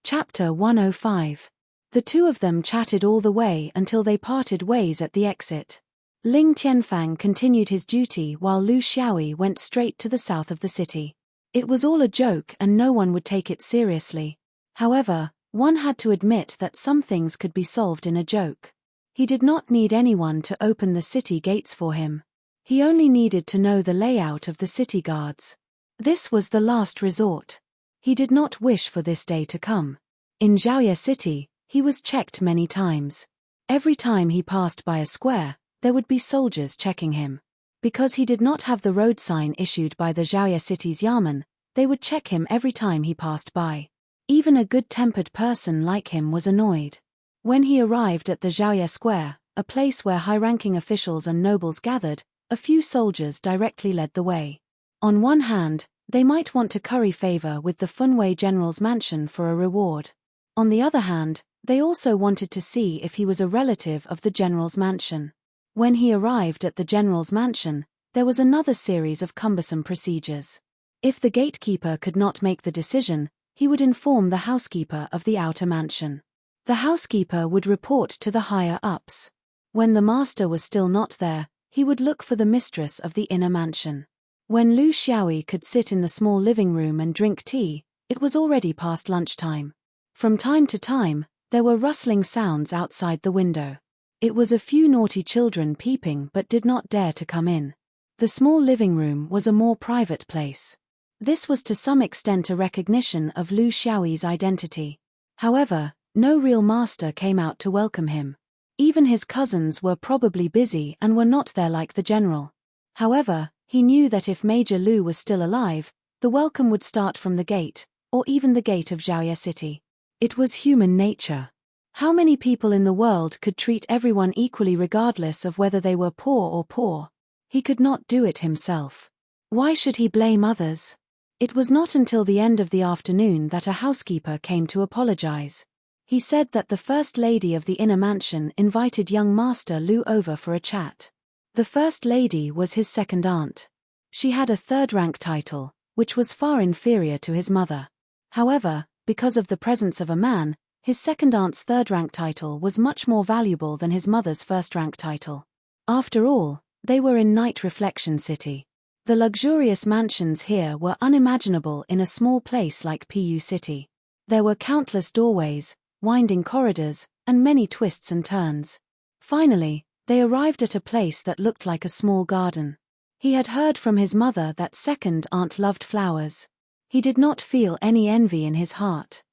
Chapter 105. The two of them chatted all the way until they parted ways at the exit. Ling Tianfang continued his duty while Lu Xiaoyi went straight to the south of the city. It was all a joke and no one would take it seriously. However, one had to admit that some things could be solved in a joke. He did not need anyone to open the city gates for him. He only needed to know the layout of the city guards. This was the last resort. He did not wish for this day to come. In Zhaoye City, he was checked many times. Every time he passed by a square, there would be soldiers checking him. Because he did not have the road sign issued by the Zhaoye City's Yamen, they would check him every time he passed by. Even a good-tempered person like him was annoyed. When he arrived at the Zhaoye Square, a place where high-ranking officials and nobles gathered, a few soldiers directly led the way. On one hand, they might want to curry favor with the Funwei General's mansion for a reward. On the other hand, they also wanted to see if he was a relative of the general's mansion. When he arrived at the general's mansion, there was another series of cumbersome procedures. If the gatekeeper could not make the decision, he would inform the housekeeper of the outer mansion. The housekeeper would report to the higher-ups. When the master was still not there, he would look for the mistress of the inner mansion. When Lu Xiaoyi could sit in the small living room and drink tea, it was already past lunchtime. From time to time, there were rustling sounds outside the window. It was a few naughty children peeping but did not dare to come in. The small living room was a more private place. This was to some extent a recognition of Lu Xiaoyi's identity. However, no real master came out to welcome him. Even his cousins were probably busy and were not there like the general. However, he knew that if Major Lu was still alive, the welcome would start from the gate, or even the gate of Zhaoye City. It was human nature. How many people in the world could treat everyone equally regardless of whether they were poor or poor? He could not do it himself. Why should he blame others? It was not until the end of the afternoon that a housekeeper came to apologize. He said that the first lady of the inner mansion invited young Master Lu over for a chat. The first lady was his second aunt. She had a third-rank title, which was far inferior to his mother. However, because of the presence of a man, his second aunt's third-rank title was much more valuable than his mother's first-rank title. After all, they were in Night Reflection City. The luxurious mansions here were unimaginable in a small place like Pu City. There were countless doorways, winding corridors, and many twists and turns. Finally, they arrived at a place that looked like a small garden. He had heard from his mother that second aunt loved flowers. He did not feel any envy in his heart.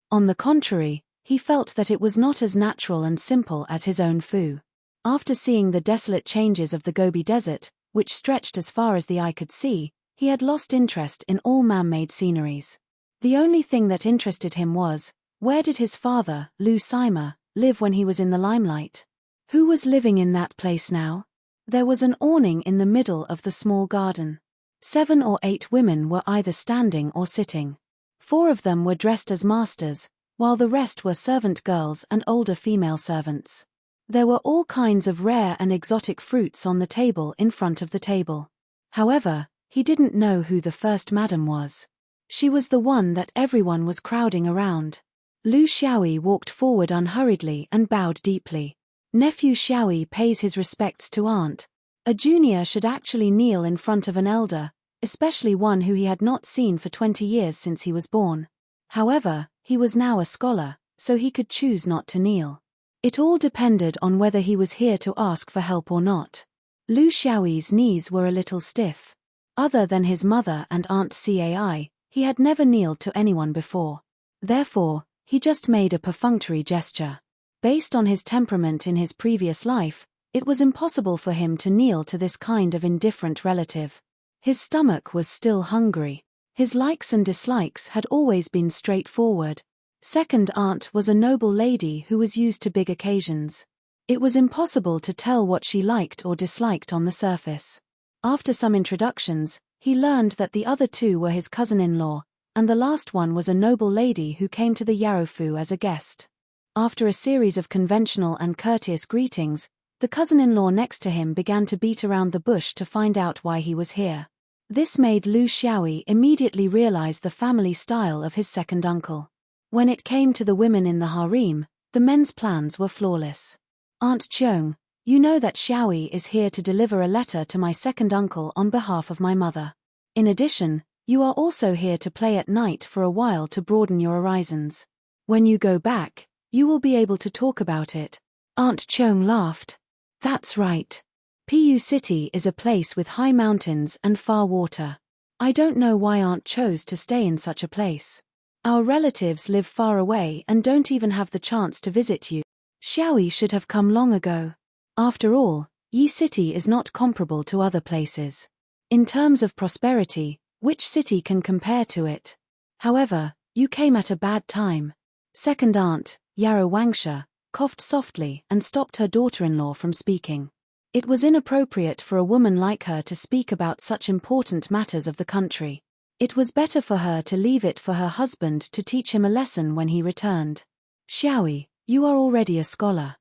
On the contrary, he felt that it was not as natural and simple as his own Fu. After seeing the desolate changes of the Gobi Desert, which stretched as far as the eye could see, he had lost interest in all man-made sceneries. The only thing that interested him was, where did his father, Lu Sima, live when he was in the limelight? Who was living in that place now? There was an awning in the middle of the small garden. 7 or 8 women were either standing or sitting. 4 of them were dressed as masters, while the rest were servant girls and older female servants. There were all kinds of rare and exotic fruits on the table in front of the table. However, he didn't know who the first madam was. She was the one that everyone was crowding around. Lu Xiaoyi walked forward unhurriedly and bowed deeply. Nephew Xiaoyi pays his respects to aunt. A junior should actually kneel in front of an elder, especially one who he had not seen for 20 years since he was born. However, he was now a scholar, so he could choose not to kneel. It all depended on whether he was here to ask for help or not. Lu Xiaoyi's knees were a little stiff. Other than his mother and Aunt Cai, he had never kneeled to anyone before. Therefore, he just made a perfunctory gesture. Based on his temperament in his previous life, it was impossible for him to kneel to this kind of indifferent relative. His stomach was still hungry. His likes and dislikes had always been straightforward. Second aunt was a noble lady who was used to big occasions. It was impossible to tell what she liked or disliked on the surface. After some introductions, he learned that the other 2 were his cousin-in-law, and the last one was a noble lady who came to the Yarofu as a guest. After a series of conventional and courteous greetings, the cousin-in-law next to him began to beat around the bush to find out why he was here. This made Lu Xiaoyi immediately realize the family style of his second uncle. When it came to the women in the harem, the men's plans were flawless. Aunt Cheong, you know that Xiaoyi is here to deliver a letter to my second uncle on behalf of my mother. In addition, you are also here to play at night for a while to broaden your horizons. When you go back, you will be able to talk about it. Aunt Cheong laughed. That's right. Pu City is a place with high mountains and far water. I don't know why Aunt chose to stay in such a place. Our relatives live far away and don't even have the chance to visit you. Xiaoyi should have come long ago. After all, Yi City is not comparable to other places. In terms of prosperity, which city can compare to it? However, you came at a bad time. Second aunt, Yarrow Wangsha, coughed softly and stopped her daughter-in-law from speaking. It was inappropriate for a woman like her to speak about such important matters of the country. It was better for her to leave it for her husband to teach him a lesson when he returned. Xiaoyi, you are already a scholar.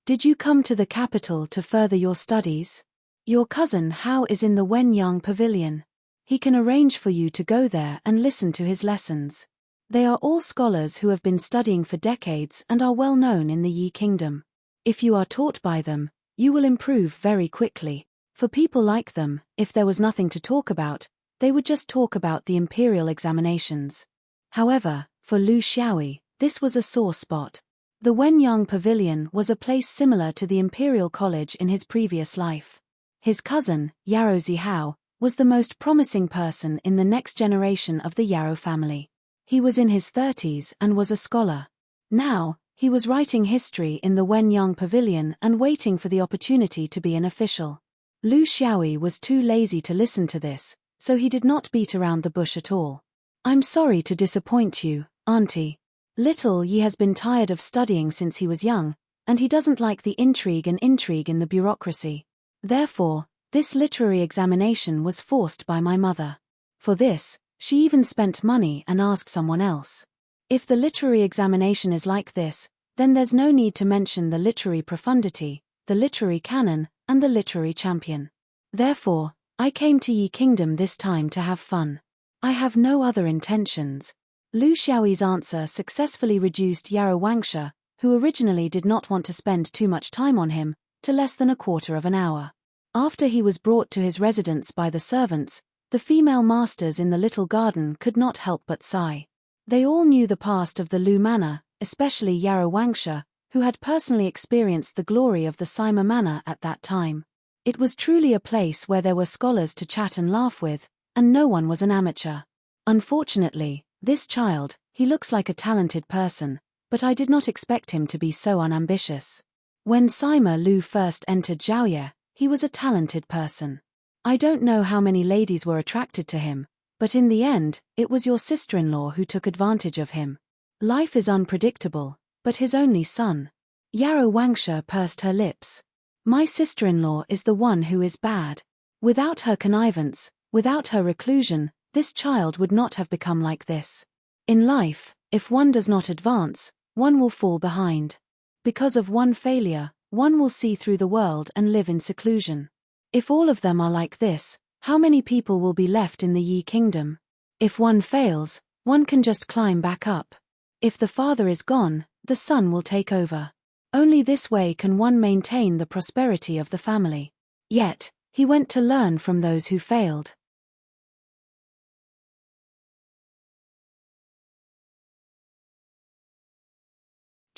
Did you come to the capital to further your studies? Your cousin Hao is in the Wenyang Pavilion. He can arrange for you to go there and listen to his lessons. They are all scholars who have been studying for decades and are well known in the Yi Kingdom. If you are taught by them, you will improve very quickly. For people like them, if there was nothing to talk about, they would just talk about the imperial examinations. However, for Lu Xiaoyi, this was a sore spot. The Wenyang Pavilion was a place similar to the Imperial College in his previous life. His cousin, Yarou Zihao, was the most promising person in the next generation of the Yarou family. He was in his 30s and was a scholar. Now, he was writing history in the Wenyang Pavilion and waiting for the opportunity to be an official. Lu Xiaoyi was too lazy to listen to this, so he did not beat around the bush at all. I'm sorry to disappoint you, Auntie. Little Yi has been tired of studying since he was young, and he doesn't like the intrigue in the bureaucracy. Therefore, this literary examination was forced by my mother. For this, she even spent money and asked someone else. If the literary examination is like this, then there's no need to mention the literary profundity, the literary canon, and the literary champion. Therefore, I came to Yi Kingdom this time to have fun. I have no other intentions. Lu Xiaoyi's answer successfully reduced Yarou Wangsha, who originally did not want to spend too much time on him, to less than a quarter of an hour. After he was brought to his residence by the servants, the female masters in the little garden could not help but sigh. They all knew the past of the Lu Manor, especially Yarou Wangsha, who had personally experienced the glory of the Sima Manor at that time. It was truly a place where there were scholars to chat and laugh with, and no one was an amateur. Unfortunately, this child, he looks like a talented person, but I did not expect him to be so unambitious. When Sima Lu first entered Zhaoye, he was a talented person. I don't know how many ladies were attracted to him, but in the end, it was your sister-in-law who took advantage of him. Life is unpredictable, but his only son. Yarou Wangsha pursed her lips. My sister-in-law is the one who is bad. Without her connivance, without her reclusion, this child would not have become like this. In life, if one does not advance, one will fall behind. Because of one failure, one will see through the world and live in seclusion. If all of them are like this, how many people will be left in the Yi Kingdom? If one fails, one can just climb back up. If the father is gone, the son will take over. Only this way can one maintain the prosperity of the family. Yet, he went to learn from those who failed.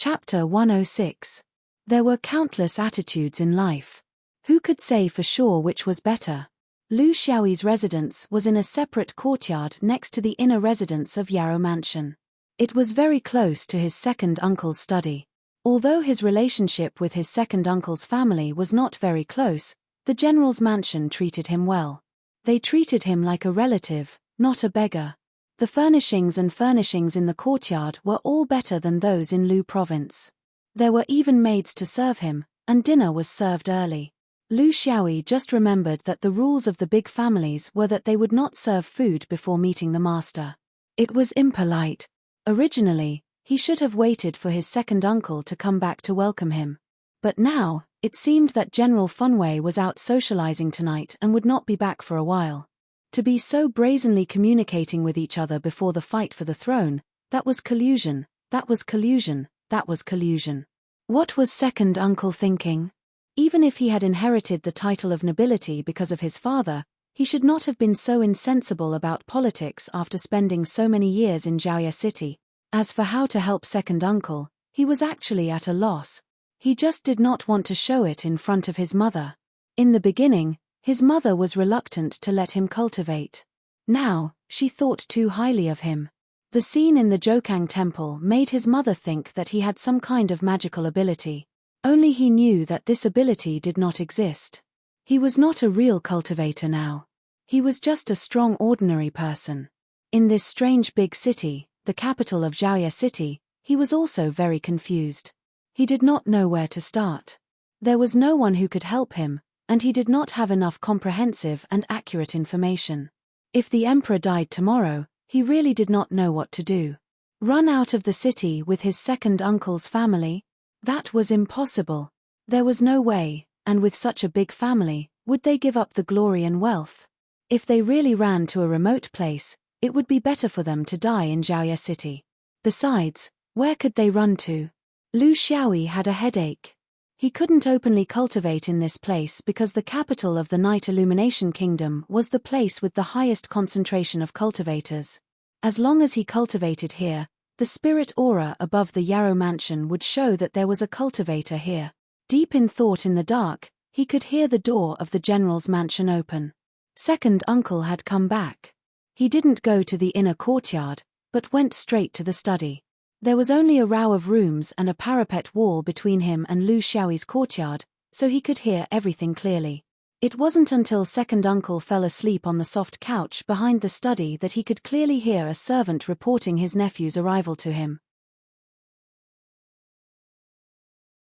Chapter 106. There were countless attitudes in life. Who could say for sure which was better? Lu Xiaoyi's residence was in a separate courtyard next to the inner residence of Yarou Mansion. It was very close to his second uncle's study. Although his relationship with his second uncle's family was not very close, the general's mansion treated him well. They treated him like a relative, not a beggar. The furnishings in the courtyard were all better than those in Lu province. There were even maids to serve him, and dinner was served early. Lu Xiaoyi just remembered that the rules of the big families were that they would not serve food before meeting the master. It was impolite. Originally, he should have waited for his second uncle to come back to welcome him. But now, it seemed that General Funwei was out socializing tonight and would not be back for a while. To be so brazenly communicating with each other before the fight for the throne, that was collusion, that was collusion, that was collusion. What was second uncle thinking? Even if he had inherited the title of nobility because of his father, he should not have been so insensible about politics after spending so many years in Zhaoye City. As for how to help second uncle, he was actually at a loss. He just did not want to show it in front of his mother. In the beginning, his mother was reluctant to let him cultivate. Now, she thought too highly of him. The scene in the Jokang temple made his mother think that he had some kind of magical ability. Only he knew that this ability did not exist. He was not a real cultivator now. He was just a strong ordinary person. In this strange big city, the capital of Zhaoye City, he was also very confused. He did not know where to start. There was no one who could help him, and he did not have enough comprehensive and accurate information. If the emperor died tomorrow, he really did not know what to do. Run out of the city with his second uncle's family? That was impossible. There was no way, and with such a big family, would they give up the glory and wealth? If they really ran to a remote place, it would be better for them to die in Zhaoye City. Besides, where could they run to? Lu Xiaoyi had a headache. He couldn't openly cultivate in this place because the capital of the Night Illumination Kingdom was the place with the highest concentration of cultivators. As long as he cultivated here, the spirit aura above the Yarrow mansion would show that there was a cultivator here. Deep in thought in the dark, he could hear the door of the general's mansion open. Second uncle had come back. He didn't go to the inner courtyard, but went straight to the study. There was only a row of rooms and a parapet wall between him and Lu Xiaoyi's courtyard, so he could hear everything clearly. It wasn't until second uncle fell asleep on the soft couch behind the study that he could clearly hear a servant reporting his nephew's arrival to him.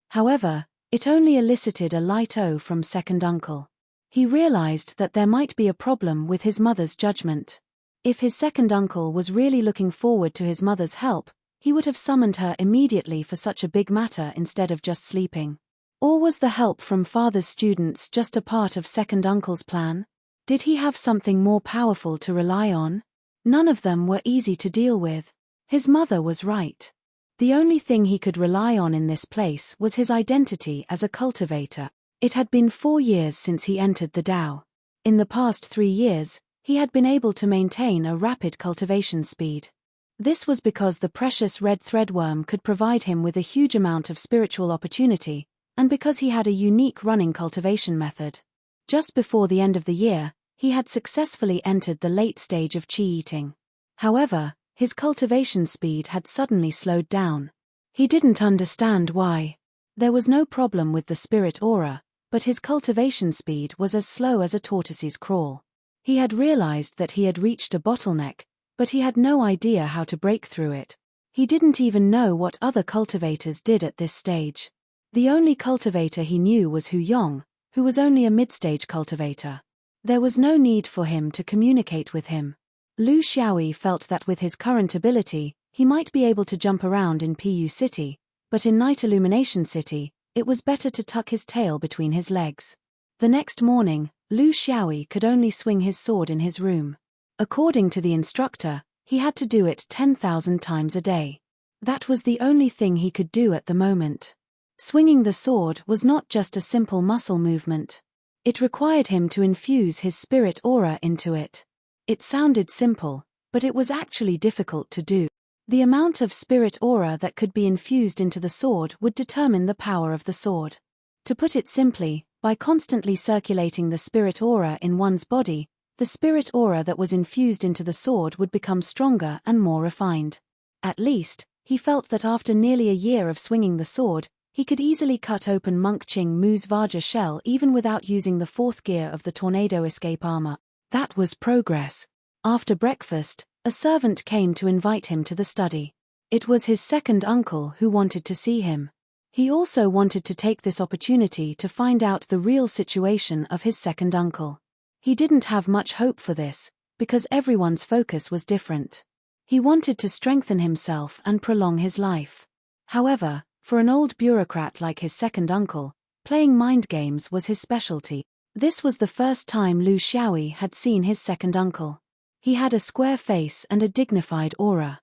However, it only elicited a light "oh" from second uncle. He realized that there might be a problem with his mother's judgment. If his second uncle was really looking forward to his mother's help, he would have summoned her immediately for such a big matter instead of just sleeping. Or was the help from father's students just a part of second uncle's plan? Did he have something more powerful to rely on? None of them were easy to deal with. His mother was right. The only thing he could rely on in this place was his identity as a cultivator. It had been 4 years since he entered the Dao. In the past 3 years, he had been able to maintain a rapid cultivation speed. This was because the precious red threadworm could provide him with a huge amount of spiritual opportunity, and because he had a unique running cultivation method. Just before the end of the year, he had successfully entered the late stage of qi eating. However, his cultivation speed had suddenly slowed down. He didn't understand why. There was no problem with the spirit aura, but his cultivation speed was as slow as a tortoise's crawl. He had realized that he had reached a bottleneck, but he had no idea how to break through it. He didn't even know what other cultivators did at this stage. The only cultivator he knew was Hu Yong, who was only a mid-stage cultivator. There was no need for him to communicate with him. Lu Xiaoyi felt that with his current ability, he might be able to jump around in Pu City, but in Night Illumination City, it was better to tuck his tail between his legs. The next morning, Lu Xiaoyi could only swing his sword in his room. According to the instructor, he had to do it 10,000 times a day. That was the only thing he could do at the moment. Swinging the sword was not just a simple muscle movement. It required him to infuse his spirit aura into it. It sounded simple, but it was actually difficult to do. The amount of spirit aura that could be infused into the sword would determine the power of the sword. To put it simply, by constantly circulating the spirit aura in one's body, the spirit aura that was infused into the sword would become stronger and more refined. At least, he felt that after nearly a year of swinging the sword, he could easily cut open Monk Ching Mu's Vajra shell even without using the 4th gear of the tornado escape armor. That was progress. After breakfast, a servant came to invite him to the study. It was his second uncle who wanted to see him. He also wanted to take this opportunity to find out the real situation of his second uncle. He didn't have much hope for this, because everyone's focus was different. He wanted to strengthen himself and prolong his life. However, for an old bureaucrat like his second uncle, playing mind games was his specialty. This was the first time Lu Xiaoyi had seen his second uncle. He had a square face and a dignified aura.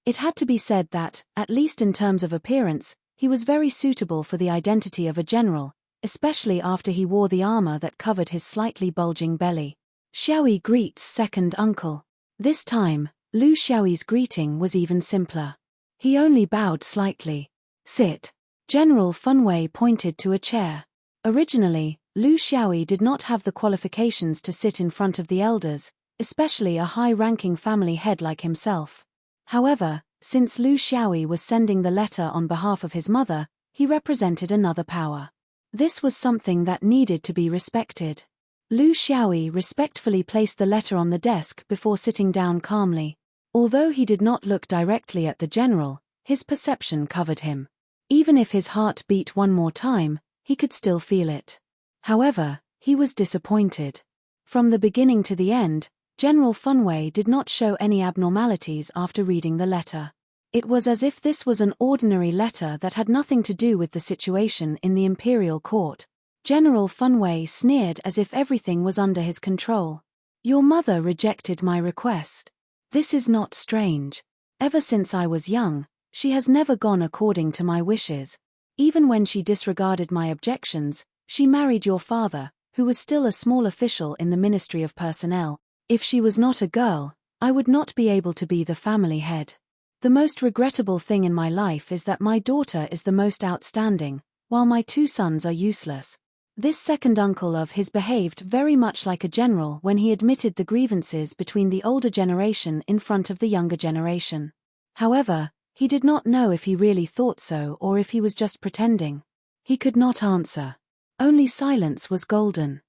It had to be said that, at least in terms of appearance, he was very suitable for the identity of a general, especially after he wore the armor that covered his slightly bulging belly. Xiaoyi greets second uncle. This time, Lu Xiaoyi's greeting was even simpler. He only bowed slightly. Sit. General Funwei pointed to a chair. Originally, Lu Xiaoyi did not have the qualifications to sit in front of the elders, especially a high-ranking family head like himself. However, since Lu Xiaoyi was sending the letter on behalf of his mother, he represented another power. This was something that needed to be respected. Lu Xiaoyi respectfully placed the letter on the desk before sitting down calmly. Although he did not look directly at the general, his perception covered him. Even if his heart beat one more time, he could still feel it. However, he was disappointed. From the beginning to the end, General Funwei did not show any abnormalities after reading the letter. It was as if this was an ordinary letter that had nothing to do with the situation in the imperial court. General Funway sneered as if everything was under his control. Your mother rejected my request. This is not strange. Ever since I was young, she has never gone according to my wishes. Even when she disregarded my objections, she married your father, who was still a small official in the Ministry of Personnel. If she was not a girl, I would not be able to be the family head. The most regrettable thing in my life is that my daughter is the most outstanding, while my two sons are useless. This second uncle of his behaved very much like a general when he admitted the grievances between the older generation in front of the younger generation. However, he did not know if he really thought so or if he was just pretending. He could not answer. Only silence was golden.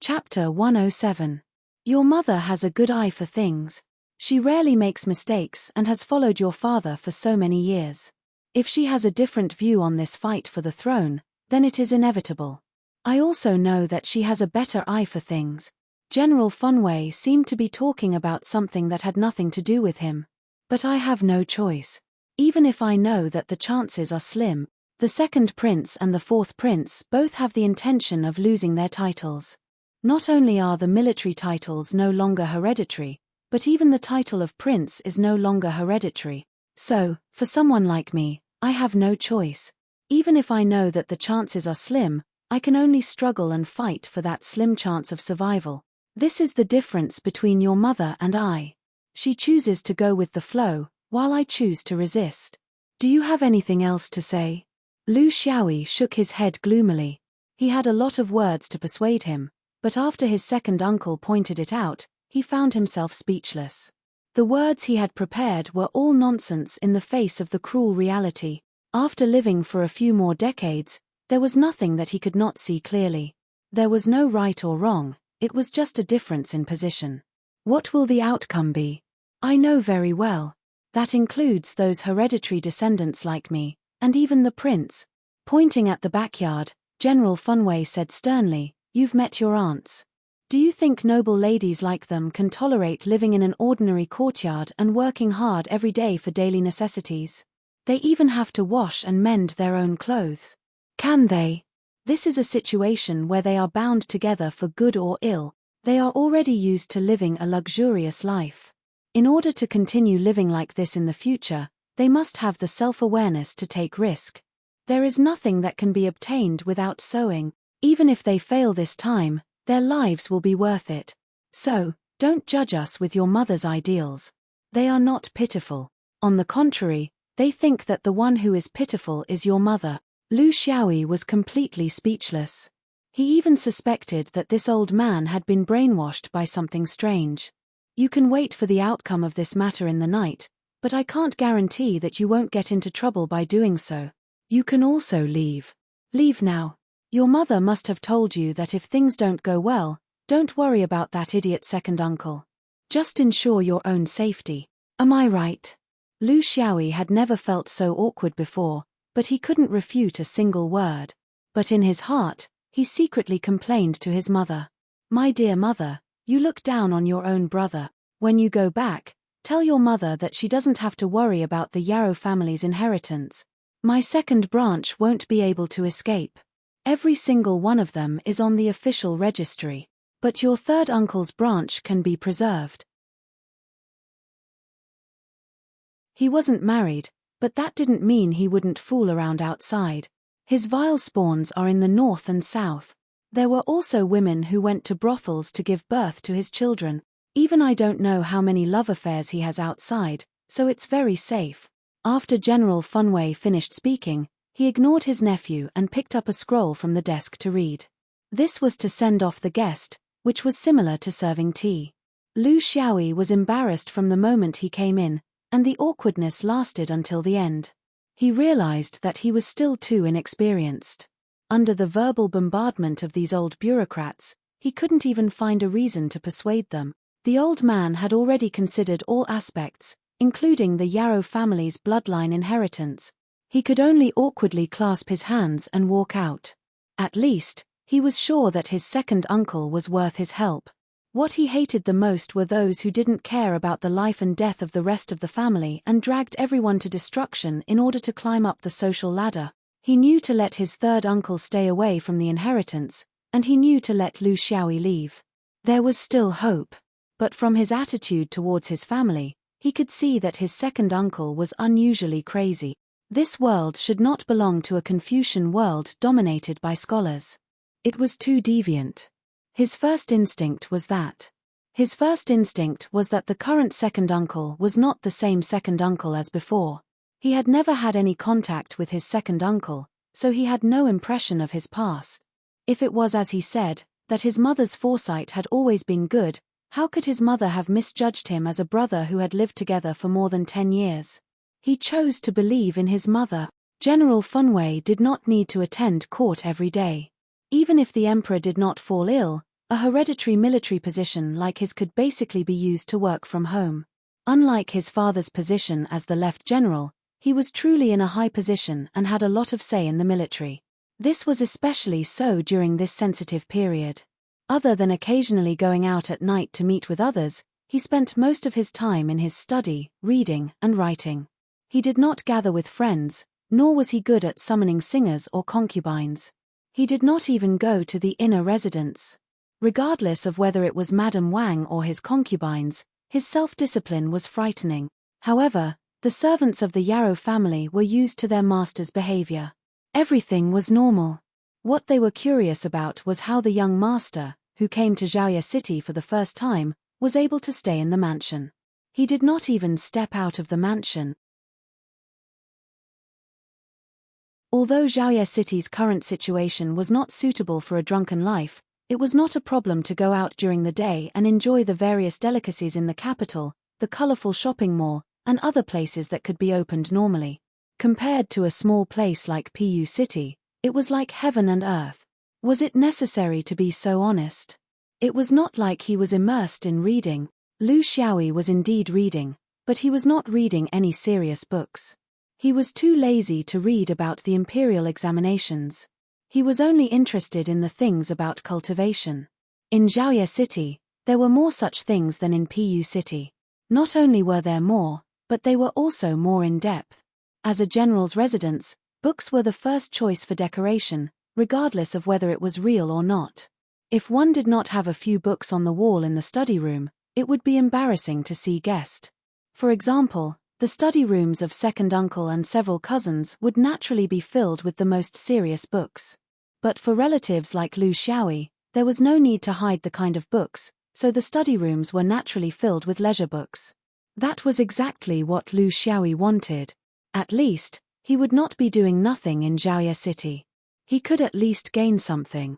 Chapter 107. Your mother has a good eye for things. She rarely makes mistakes and has followed your father for so many years. If she has a different view on this fight for the throne, then it is inevitable. I also know that she has a better eye for things. General Funway seemed to be talking about something that had nothing to do with him. But I have no choice. Even if I know that the chances are slim, the second prince and the fourth prince both have the intention of losing their titles. Not only are the military titles no longer hereditary, but even the title of prince is no longer hereditary. So, for someone like me, I have no choice. Even if I know that the chances are slim, I can only struggle and fight for that slim chance of survival. This is the difference between your mother and I. She chooses to go with the flow, while I choose to resist. Do you have anything else to say? Lu Xiaoyi shook his head gloomily. He had a lot of words to persuade him, but after his second uncle pointed it out, he found himself speechless. The words he had prepared were all nonsense in the face of the cruel reality. After living for a few more decades, there was nothing that he could not see clearly. There was no right or wrong, it was just a difference in position. What will the outcome be? I know very well. That includes those hereditary descendants like me, and even the prince. Pointing at the backyard, General Funway said sternly, You've met your aunts. Do you think noble ladies like them can tolerate living in an ordinary courtyard and working hard every day for daily necessities? They even have to wash and mend their own clothes. Can they? This is a situation where they are bound together for good or ill. They are already used to living a luxurious life. In order to continue living like this in the future, they must have the self-awareness to take risk. There is nothing that can be obtained without sowing. Even if they fail this time, their lives will be worth it. So, don't judge us with your mother's ideals. They are not pitiful. On the contrary, they think that the one who is pitiful is your mother. Lu Xiaoyi was completely speechless. He even suspected that this old man had been brainwashed by something strange. You can wait for the outcome of this matter in the night, but I can't guarantee that you won't get into trouble by doing so. You can also leave. Leave now. Your mother must have told you that if things don't go well, don't worry about that idiot second uncle. Just ensure your own safety. Am I right? Lu Xiaoyi had never felt so awkward before, but he couldn't refute a single word. But in his heart, he secretly complained to his mother. My dear mother, you look down on your own brother. When you go back, tell your mother that she doesn't have to worry about the Yarrow family's inheritance. My second branch won't be able to escape. Every single one of them is on the official registry. But your third uncle's branch can be preserved. He wasn't married, but that didn't mean he wouldn't fool around outside. His vile spawns are in the north and south. There were also women who went to brothels to give birth to his children. Even I don't know how many love affairs he has outside, so it's very safe. After General Funway finished speaking, he ignored his nephew and picked up a scroll from the desk to read. This was to send off the guest, which was similar to serving tea. Lu Xiaoyi was embarrassed from the moment he came in, and the awkwardness lasted until the end. He realized that he was still too inexperienced. Under the verbal bombardment of these old bureaucrats, he couldn't even find a reason to persuade them. The old man had already considered all aspects, including the Yarrow family's bloodline inheritance. He could only awkwardly clasp his hands and walk out. At least, he was sure that his second uncle was worth his help. What he hated the most were those who didn't care about the life and death of the rest of the family and dragged everyone to destruction in order to climb up the social ladder. He knew to let his third uncle stay away from the inheritance, and he knew to let Lu Xiaoyi leave. There was still hope. But from his attitude towards his family, he could see that his second uncle was unusually crazy. This world should not belong to a Confucian world dominated by scholars. It was too deviant. His first instinct was that the current second uncle was not the same second uncle as before. He had never had any contact with his second uncle, so he had no impression of his past. If it was as he said, that his mother's foresight had always been good, how could his mother have misjudged him as a brother who had lived together for more than 10 years? He chose to believe in his mother. General Funwei did not need to attend court every day. Even if the emperor did not fall ill, a hereditary military position like his could basically be used to work from home. Unlike his father's position as the left general, he was truly in a high position and had a lot of say in the military. This was especially so during this sensitive period. Other than occasionally going out at night to meet with others, he spent most of his time in his study, reading, and writing. He did not gather with friends, nor was he good at summoning singers or concubines. He did not even go to the inner residence. Regardless of whether it was Madame Wang or his concubines, his self-discipline was frightening. However, the servants of the Yarrow family were used to their master's behavior. Everything was normal. What they were curious about was how the young master, who came to Zhaoye City for the first time, was able to stay in the mansion. He did not even step out of the mansion. Although Zhaoye City's current situation was not suitable for a drunken life, it was not a problem to go out during the day and enjoy the various delicacies in the capital, the colorful shopping mall, and other places that could be opened normally. Compared to a small place like Pu City, it was like heaven and earth. Was it necessary to be so honest? It was not like he was immersed in reading. Lu Xiaoyi was indeed reading, but he was not reading any serious books. He was too lazy to read about the imperial examinations. He was only interested in the things about cultivation. In Zhaoye City, there were more such things than in Pu City. Not only were there more, but they were also more in depth. As a general's residence, books were the first choice for decoration, regardless of whether it was real or not. If one did not have a few books on the wall in the study room, it would be embarrassing to see guests. For example, the study rooms of second uncle and several cousins would naturally be filled with the most serious books. But for relatives like Lu Xiaoyi, there was no need to hide the kind of books, so the study rooms were naturally filled with leisure books. That was exactly what Lu Xiaoyi wanted. At least, he would not be doing nothing in Zhaoye City. He could at least gain something.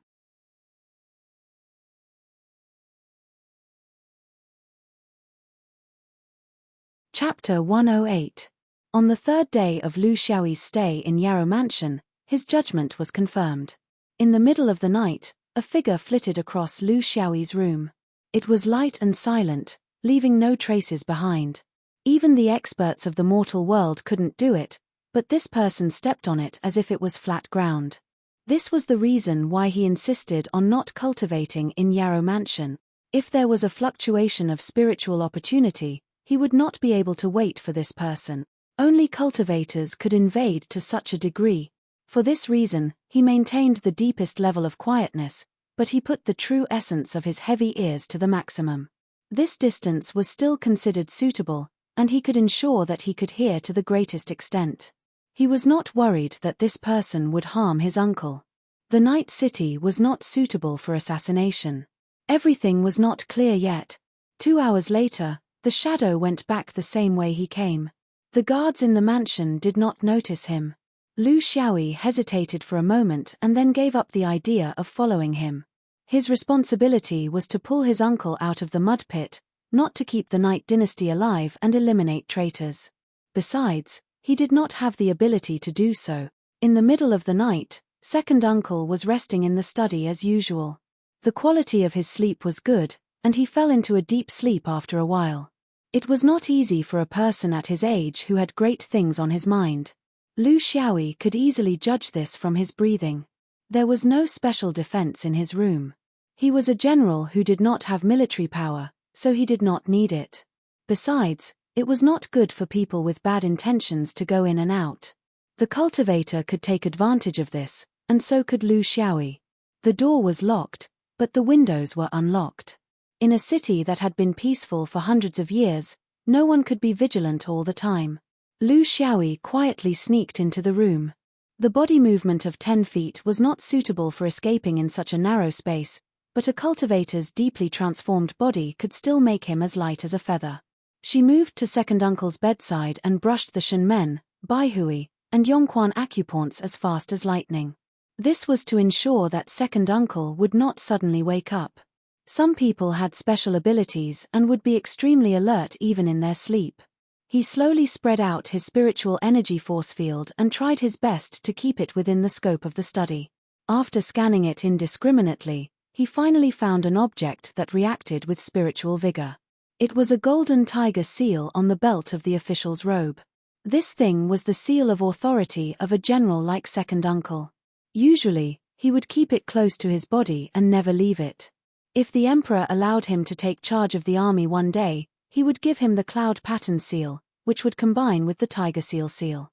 Chapter 108. On the third day of Lu Xiaoyi's stay in Yarrow Mansion, his judgment was confirmed. In the middle of the night, a figure flitted across Lu Xiaoyi's room. It was light and silent, leaving no traces behind. Even the experts of the mortal world couldn't do it, but this person stepped on it as if it was flat ground. This was the reason why he insisted on not cultivating in Yarrow Mansion. If there was a fluctuation of spiritual opportunity, he would not be able to wait for this person. Only cultivators could invade to such a degree. For this reason, he maintained the deepest level of quietness, but he put the true essence of his heavy ears to the maximum. This distance was still considered suitable, and he could ensure that he could hear to the greatest extent. He was not worried that this person would harm his uncle. The night city was not suitable for assassination. Everything was not clear yet. 2 hours later, the shadow went back the same way he came. The guards in the mansion did not notice him. Lu Xiaoyi hesitated for a moment and then gave up the idea of following him. His responsibility was to pull his uncle out of the mud pit, not to keep the Night Dynasty alive and eliminate traitors. Besides, he did not have the ability to do so. In the middle of the night, second uncle was resting in the study as usual. The quality of his sleep was good, and he fell into a deep sleep after a while. It was not easy for a person at his age who had great things on his mind. Lu Xiaoyi could easily judge this from his breathing. There was no special defense in his room. He was a general who did not have military power, so he did not need it. Besides, it was not good for people with bad intentions to go in and out. The cultivator could take advantage of this, and so could Lu Xiaoyi. The door was locked, but the windows were unlocked. In a city that had been peaceful for hundreds of years, no one could be vigilant all the time. Lu Xiaoyi quietly sneaked into the room. The body movement of 10 feet was not suitable for escaping in such a narrow space, but a cultivator's deeply transformed body could still make him as light as a feather. She moved to second uncle's bedside and brushed the Shenmen, Baihui, and Yongquan acupoints as fast as lightning. This was to ensure that second uncle would not suddenly wake up. Some people had special abilities and would be extremely alert even in their sleep. He slowly spread out his spiritual energy force field and tried his best to keep it within the scope of the study. After scanning it indiscriminately, he finally found an object that reacted with spiritual vigor. It was a golden tiger seal on the belt of the official's robe. This thing was the seal of authority of a general like second uncle. Usually, he would keep it close to his body and never leave it. If the emperor allowed him to take charge of the army one day, he would give him the cloud pattern seal, which would combine with the tiger seal.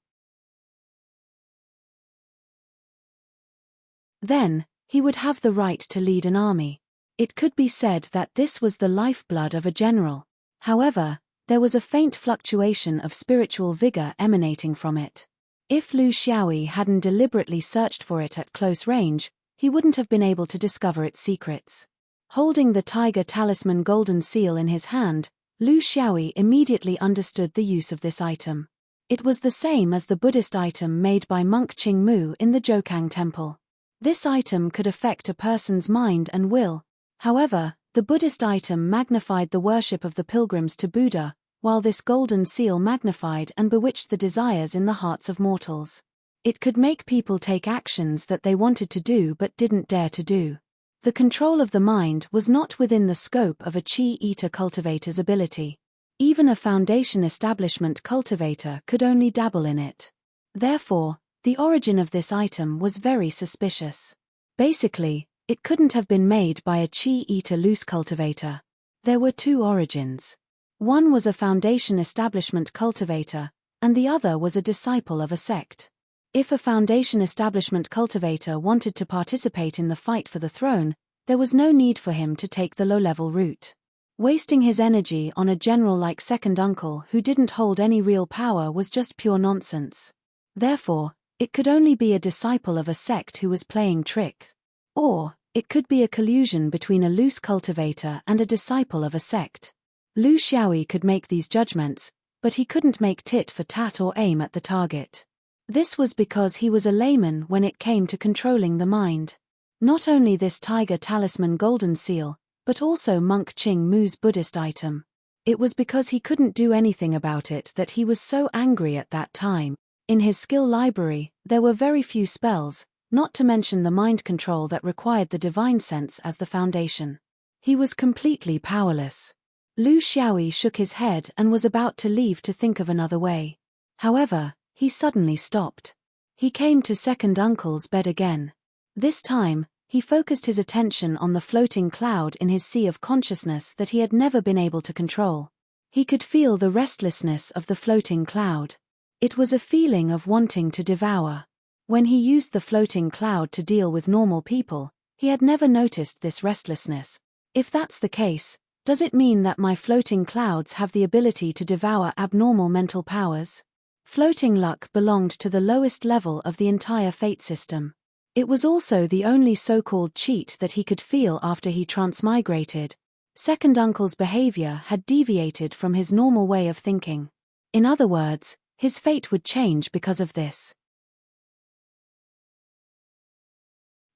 Then, he would have the right to lead an army. It could be said that this was the lifeblood of a general. However, there was a faint fluctuation of spiritual vigor emanating from it. If Lu Xiaoyi hadn't deliberately searched for it at close range, he wouldn't have been able to discover its secrets. Holding the tiger talisman golden seal in his hand, Lu Xiaoyi immediately understood the use of this item. It was the same as the Buddhist item made by monk Qing Mu in the Zhoukang temple. This item could affect a person's mind and will. However, the Buddhist item magnified the worship of the pilgrims to Buddha, while this golden seal magnified and bewitched the desires in the hearts of mortals. It could make people take actions that they wanted to do but didn't dare to do. The control of the mind was not within the scope of a Qi Eater cultivator's ability. Even a foundation establishment cultivator could only dabble in it. Therefore, the origin of this item was very suspicious. Basically, it couldn't have been made by a Qi Eater loose cultivator. There were two origins. One was a foundation establishment cultivator, and the other was a disciple of a sect. If a foundation establishment cultivator wanted to participate in the fight for the throne, there was no need for him to take the low-level route. Wasting his energy on a general like second uncle who didn't hold any real power was just pure nonsense. Therefore, it could only be a disciple of a sect who was playing tricks. Or, it could be a collusion between a loose cultivator and a disciple of a sect. Lu Xiaoyi could make these judgments, but he couldn't make tit for tat or aim at the target. This was because he was a layman when it came to controlling the mind. Not only this tiger talisman golden seal, but also monk Qing Mu's Buddhist item. It was because he couldn't do anything about it that he was so angry at that time. In his skill library, there were very few spells, not to mention the mind control that required the divine sense as the foundation. He was completely powerless. Lu Xiaoyi shook his head and was about to leave to think of another way. However, he suddenly stopped. He came to second uncle's bed again. This time, he focused his attention on the floating cloud in his sea of consciousness that he had never been able to control. He could feel the restlessness of the floating cloud. It was a feeling of wanting to devour. When he used the floating cloud to deal with normal people, he had never noticed this restlessness. If that's the case, does it mean that my floating clouds have the ability to devour abnormal mental powers? Floating luck belonged to the lowest level of the entire fate system. It was also the only so-called cheat that he could feel after he transmigrated. Second uncle's behavior had deviated from his normal way of thinking. In other words, his fate would change because of this.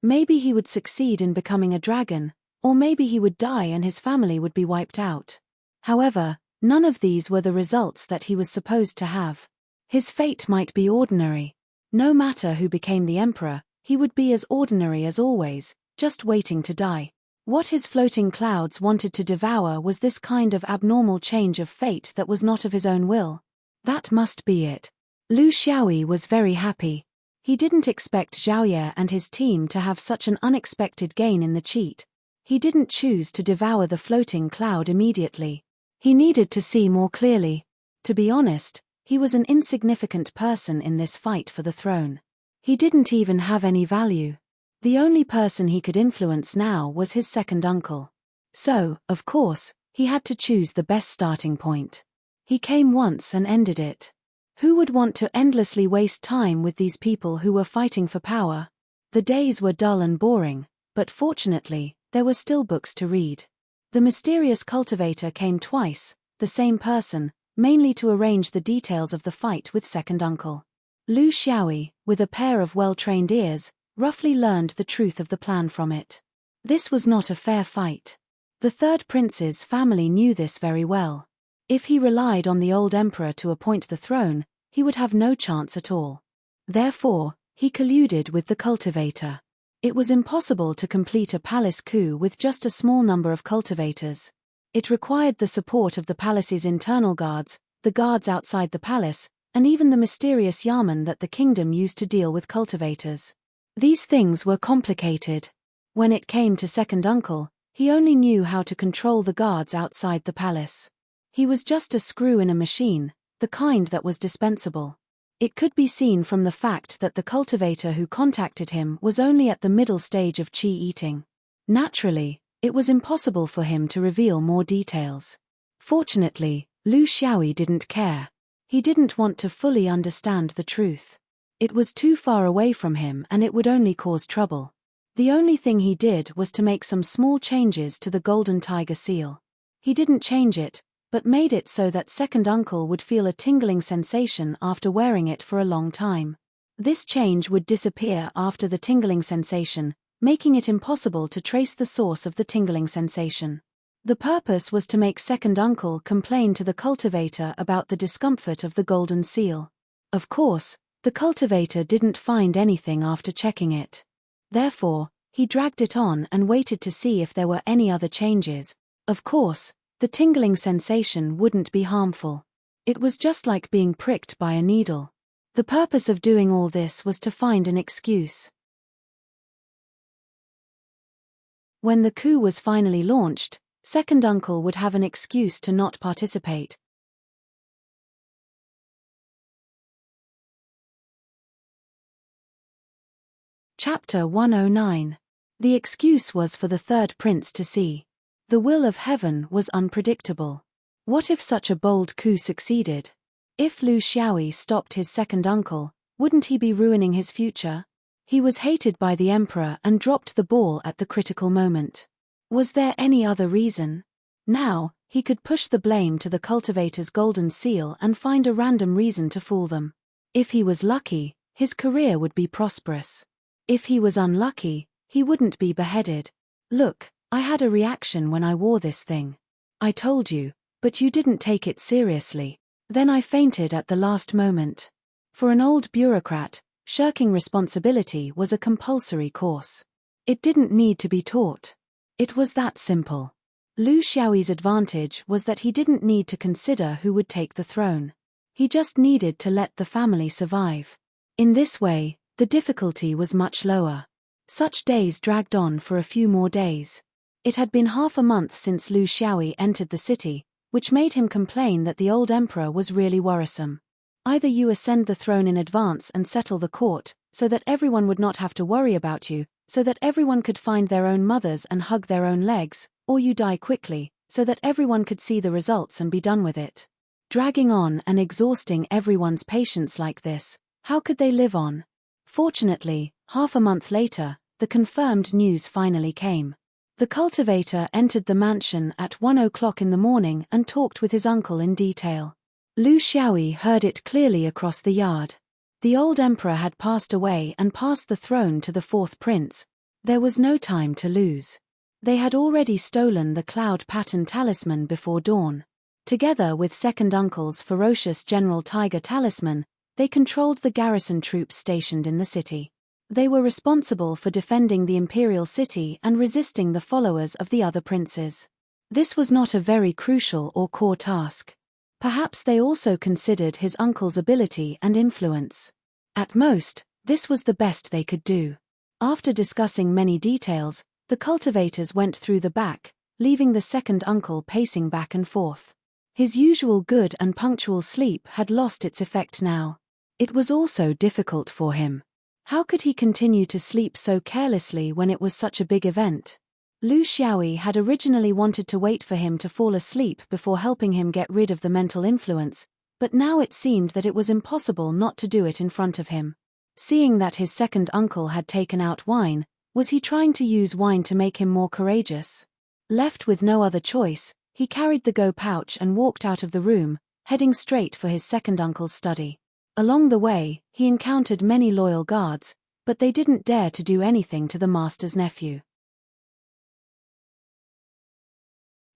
Maybe he would succeed in becoming a dragon, or maybe he would die and his family would be wiped out. However, none of these were the results that he was supposed to have. His fate might be ordinary. No matter who became the emperor, he would be as ordinary as always, just waiting to die. What his floating clouds wanted to devour was this kind of abnormal change of fate that was not of his own will. That must be it. Lu Xiaoyi was very happy. He didn't expect Zhao Ye and his team to have such an unexpected gain in the cheat. He didn't choose to devour the floating cloud immediately. He needed to see more clearly. To be honest, he was an insignificant person in this fight for the throne. He didn't even have any value. The only person he could influence now was his second uncle. So, of course, he had to choose the best starting point. He came once and ended it. Who would want to endlessly waste time with these people who were fighting for power? The days were dull and boring, but fortunately, there were still books to read. The mysterious cultivator came twice, the same person, mainly to arrange the details of the fight with second uncle. Lu Xiaoyi, with a pair of well-trained ears, roughly learned the truth of the plan from it. This was not a fair fight. The third prince's family knew this very well. If he relied on the old emperor to appoint the throne, he would have no chance at all. Therefore, he colluded with the cultivator. It was impossible to complete a palace coup with just a small number of cultivators. It required the support of the palace's internal guards, the guards outside the palace, and even the mysterious yamen that the kingdom used to deal with cultivators. These things were complicated. When it came to second uncle, he only knew how to control the guards outside the palace. He was just a screw in a machine, the kind that was dispensable. It could be seen from the fact that the cultivator who contacted him was only at the middle stage of qi eating. Naturally, it was impossible for him to reveal more details. Fortunately, Lu Xiaoyi didn't care. He didn't want to fully understand the truth. It was too far away from him and it would only cause trouble. The only thing he did was to make some small changes to the golden tiger seal. He didn't change it, but made it so that second uncle would feel a tingling sensation after wearing it for a long time. This change would disappear after the tingling sensation, making it impossible to trace the source of the tingling sensation. The purpose was to make second uncle complain to the cultivator about the discomfort of the golden seal. Of course, the cultivator didn't find anything after checking it. Therefore, he dragged it on and waited to see if there were any other changes. Of course, the tingling sensation wouldn't be harmful. It was just like being pricked by a needle. The purpose of doing all this was to find an excuse. When the coup was finally launched, second uncle would have an excuse to not participate. Chapter 109. The excuse was for the third prince to see. The will of heaven was unpredictable. What if such a bold coup succeeded? If Lu Xiaoyi stopped his second uncle, wouldn't he be ruining his future? He was hated by the emperor and dropped the ball at the critical moment. Was there any other reason? Now, he could push the blame to the cultivator's golden seal and find a random reason to fool them. If he was lucky, his career would be prosperous. If he was unlucky, he wouldn't be beheaded. Look, I had a reaction when I wore this thing. I told you, but you didn't take it seriously. Then I fainted at the last moment. For an old bureaucrat, shirking responsibility was a compulsory course. It didn't need to be taught. It was that simple. Lu Xiaoyi's advantage was that he didn't need to consider who would take the throne. He just needed to let the family survive. In this way, the difficulty was much lower. Such days dragged on for a few more days. It had been half a month since Lu Xiaoyi entered the city, which made him complain that the old emperor was really worrisome. Either you ascend the throne in advance and settle the court, so that everyone would not have to worry about you, so that everyone could find their own mothers and hug their own legs, or you die quickly, so that everyone could see the results and be done with it. Dragging on and exhausting everyone's patience like this, how could they live on? Fortunately, half a month later, the confirmed news finally came. The cultivator entered the mansion at 1 o'clock in the morning and talked with his uncle in detail. Lu Xiaoyi heard it clearly across the yard. The old emperor had passed away and passed the throne to the fourth prince. There was no time to lose. They had already stolen the cloud pattern talisman before dawn. Together with second uncle's ferocious general tiger talisman, they controlled the garrison troops stationed in the city. They were responsible for defending the imperial city and resisting the followers of the other princes. This was not a very crucial or core task. Perhaps they also considered his uncle's ability and influence. At most, this was the best they could do. After discussing many details, The cultivators went through the back, leaving the second uncle pacing back and forth. His usual good and punctual sleep had lost its effect now. It was also difficult for him. How could he continue to sleep so carelessly when it was such a big event? Lu Xiaoyi had originally wanted to wait for him to fall asleep before helping him get rid of the mental influence, but now it seemed that it was impossible not to do it in front of him. Seeing that his second uncle had taken out wine, was he trying to use wine to make him more courageous? Left with no other choice, he carried the go pouch and walked out of the room, heading straight for his second uncle's study. Along the way, he encountered many loyal guards, but they didn't dare to do anything to the master's nephew.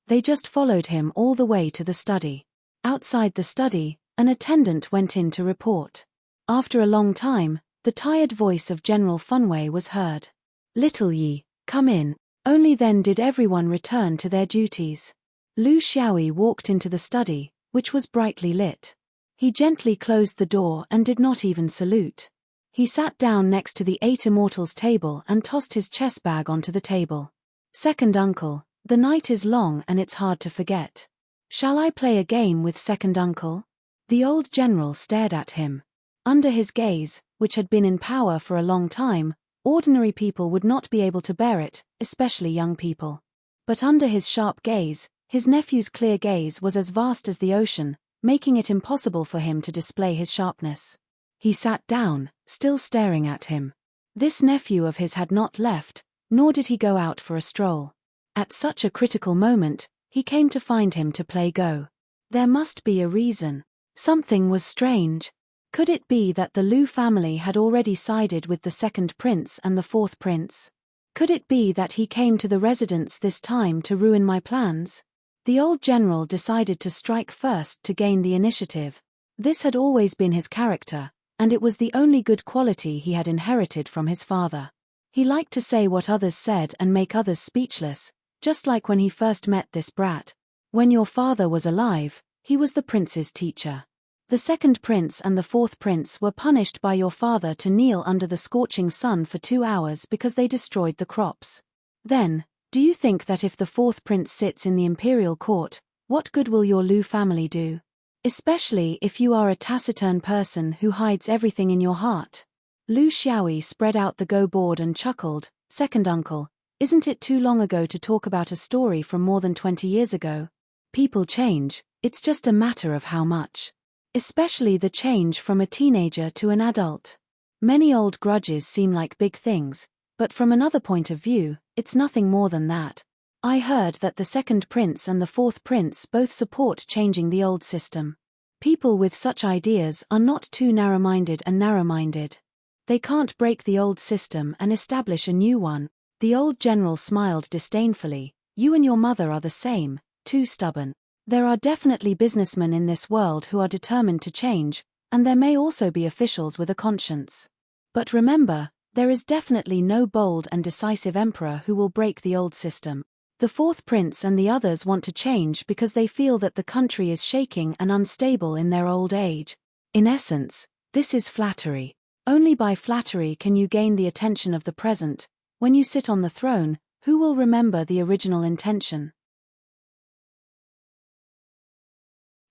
They just followed him all the way to the study. Outside the study, an attendant went in to report. After a long time, the tired voice of General Funwei was heard. "Little Yi, come in." Only then did everyone return to their duties. Lu Xiaoyi walked into the study, which was brightly lit. He gently closed the door and did not even salute. He sat down next to the 8 Immortals table and tossed his chess bag onto the table. "Second uncle, the night is long and it's hard to forget. Shall I play a game with second uncle?" The old general stared at him. Under his gaze, which had been in power for a long time, ordinary people would not be able to bear it, especially young people. But under his sharp gaze, his nephew's clear gaze was as vast as the ocean, making it impossible for him to display his sharpness. He sat down, still staring at him. This nephew of his had not left, nor did he go out for a stroll. At such a critical moment, he came to find him to play Go. There must be a reason. Something was strange. Could it be that the Lu family had already sided with the second prince and the fourth prince? Could it be that he came to the residence this time to ruin my plans? The old general decided to strike first to gain the initiative. This had always been his character, and it was the only good quality he had inherited from his father. He liked to say what others said and make others speechless, just like when he first met this brat. When your father was alive, he was the prince's teacher. The second prince and the fourth prince were punished by your father to kneel under the scorching sun for 2 hours because they destroyed the crops. Then, do you think that if the fourth prince sits in the imperial court, what good will your Lu family do? Especially if you are a taciturn person who hides everything in your heart. Lu Xiaoyi spread out the Go board and chuckled. "Second uncle, isn't it too long ago to talk about a story from more than 20 years ago? People change, it's just a matter of how much. Especially the change from a teenager to an adult. Many old grudges seem like big things, but from another point of view, it's nothing more than that. I heard that the second prince and the fourth prince both support changing the old system. People with such ideas are not too narrow-minded and narrow-minded. They can't break the old system and establish a new one." The old general smiled disdainfully. "You and your mother are the same, too stubborn. There are definitely businessmen in this world who are determined to change, and there may also be officials with a conscience. But remember, there is definitely no bold and decisive emperor who will break the old system. The fourth prince and the others want to change because they feel that the country is shaking and unstable in their old age. In essence, this is flattery. Only by flattery can you gain the attention of the present. When you sit on the throne, who will remember the original intention?"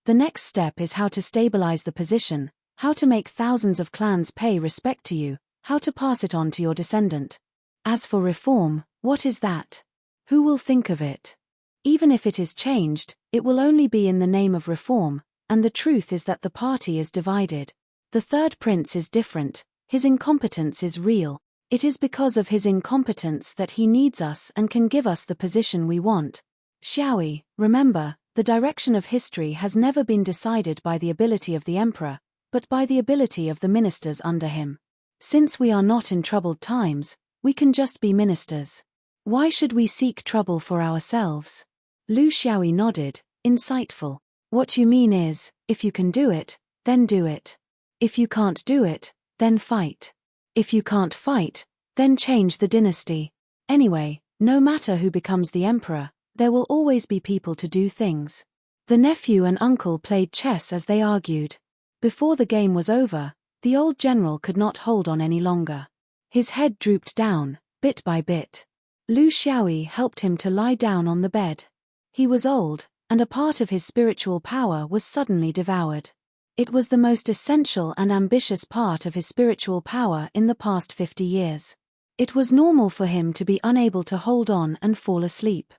The next step is how to stabilize the position, how to make thousands of clans pay respect to you, how to pass it on to your descendant. As for reform, what is that? Who will think of it? Even if it is changed, it will only be in the name of reform, and the truth is that the party is divided. The third prince is different, his incompetence is real. It is because of his incompetence that he needs us and can give us the position we want. Xiaoyi, remember, the direction of history has never been decided by the ability of the emperor, but by the ability of the ministers under him. Since we are not in troubled times, we can just be ministers. Why should we seek trouble for ourselves? Lu Xiaoyi nodded, insightful. What you mean is, if you can do it, then do it. If you can't do it, then fight. If you can't fight, then change the dynasty. Anyway, no matter who becomes the emperor, there will always be people to do things. The nephew and uncle played chess as they argued. Before the game was over, the old general could not hold on any longer. His head drooped down, bit by bit. Lu Xiaoyi helped him to lie down on the bed. He was old, and a part of his spiritual power was suddenly devoured. It was the most essential and ambitious part of his spiritual power in the past 50 years. It was normal for him to be unable to hold on and fall asleep.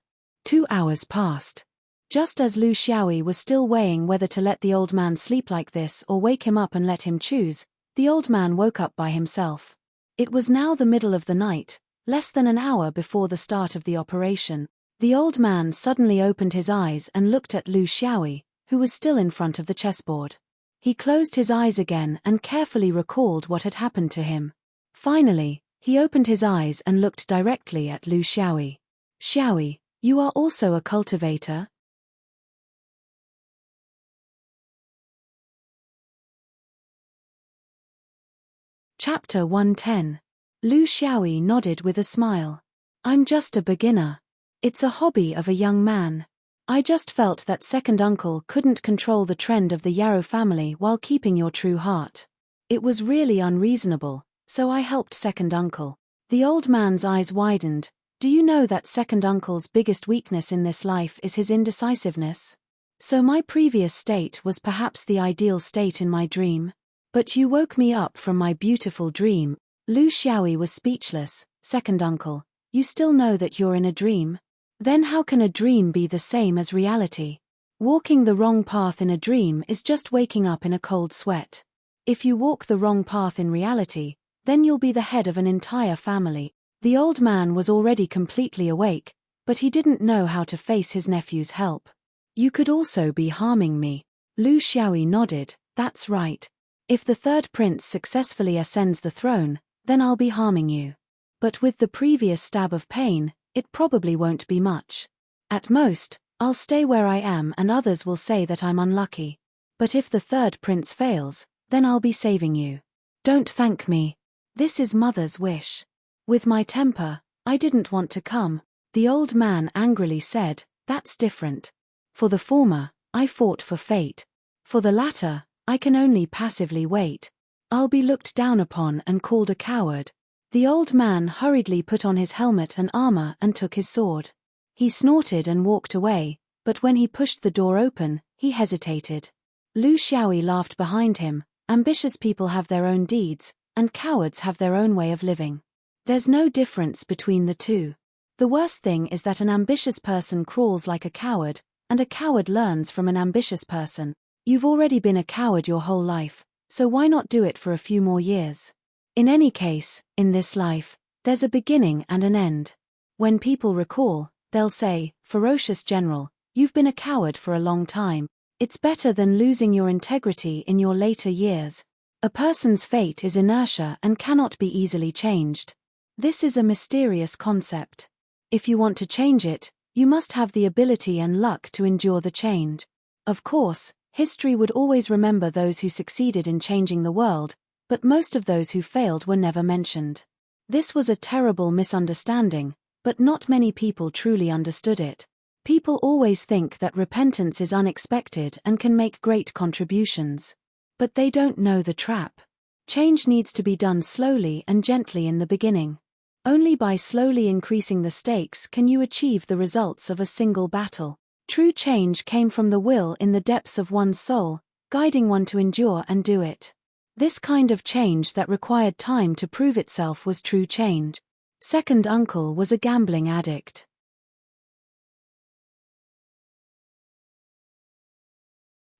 2 hours passed. Just as Lu Xiaoyi was still weighing whether to let the old man sleep like this or wake him up and let him choose, the old man woke up by himself. It was now the middle of the night, less than an hour before the start of the operation. The old man suddenly opened his eyes and looked at Lu Xiaoyi, who was still in front of the chessboard. He closed his eyes again and carefully recalled what had happened to him. Finally, he opened his eyes and looked directly at Lu Xiaoyi. "Xiaoyi, you are also a cultivator?" Chapter 110. Lu Xiaoyi nodded with a smile. "I'm just a beginner. It's a hobby of a young man. I just felt that second uncle couldn't control the trend of the Yarrow family while keeping your true heart. It was really unreasonable, so I helped second uncle." The old man's eyes widened. "Do you know that second uncle's biggest weakness in this life is his indecisiveness? So my previous state was perhaps the ideal state in my dream. But you woke me up from my beautiful dream." Lu Xiaoyi was speechless. "Second uncle, you still know that you're in a dream? Then how can a dream be the same as reality? Walking the wrong path in a dream is just waking up in a cold sweat. If you walk the wrong path in reality, then you'll be the head of an entire family." The old man was already completely awake, but he didn't know how to face his nephew's help. "You could also be harming me." Lu Xiaoyi nodded. "That's right. If the third prince successfully ascends the throne, then I'll be harming you. But with the previous stab of pain, it probably won't be much. At most, I'll stay where I am and others will say that I'm unlucky. But if the third prince fails, then I'll be saving you. Don't thank me. This is mother's wish. With my temper, I didn't want to come." The old man angrily said. "That's different. For the former, I fought for fate. For the latter, I can only passively wait. I'll be looked down upon and called a coward." The old man hurriedly put on his helmet and armor and took his sword. He snorted and walked away, but when he pushed the door open, he hesitated. Lu Xiaoyi laughed behind him. "Ambitious people have their own deeds, and cowards have their own way of living. There's no difference between the two. The worst thing is that an ambitious person crawls like a coward, and a coward learns from an ambitious person. You've already been a coward your whole life, so why not do it for a few more years? In any case, in this life, there's a beginning and an end. When people recall, they'll say, 'Ferocious general, you've been a coward for a long time. It's better than losing your integrity in your later years.' A person's fate is inertia and cannot be easily changed. This is a mysterious concept. If you want to change it, you must have the ability and luck to endure the change. Of course, history would always remember those who succeeded in changing the world, but most of those who failed were never mentioned." This was a terrible misunderstanding, but not many people truly understood it. People always think that repentance is unexpected and can make great contributions. But they don't know the trap. Change needs to be done slowly and gently in the beginning. Only by slowly increasing the stakes can you achieve the results of a single battle. True change came from the will in the depths of one's soul, guiding one to endure and do it. This kind of change that required time to prove itself was true change. Second uncle was a gambling addict.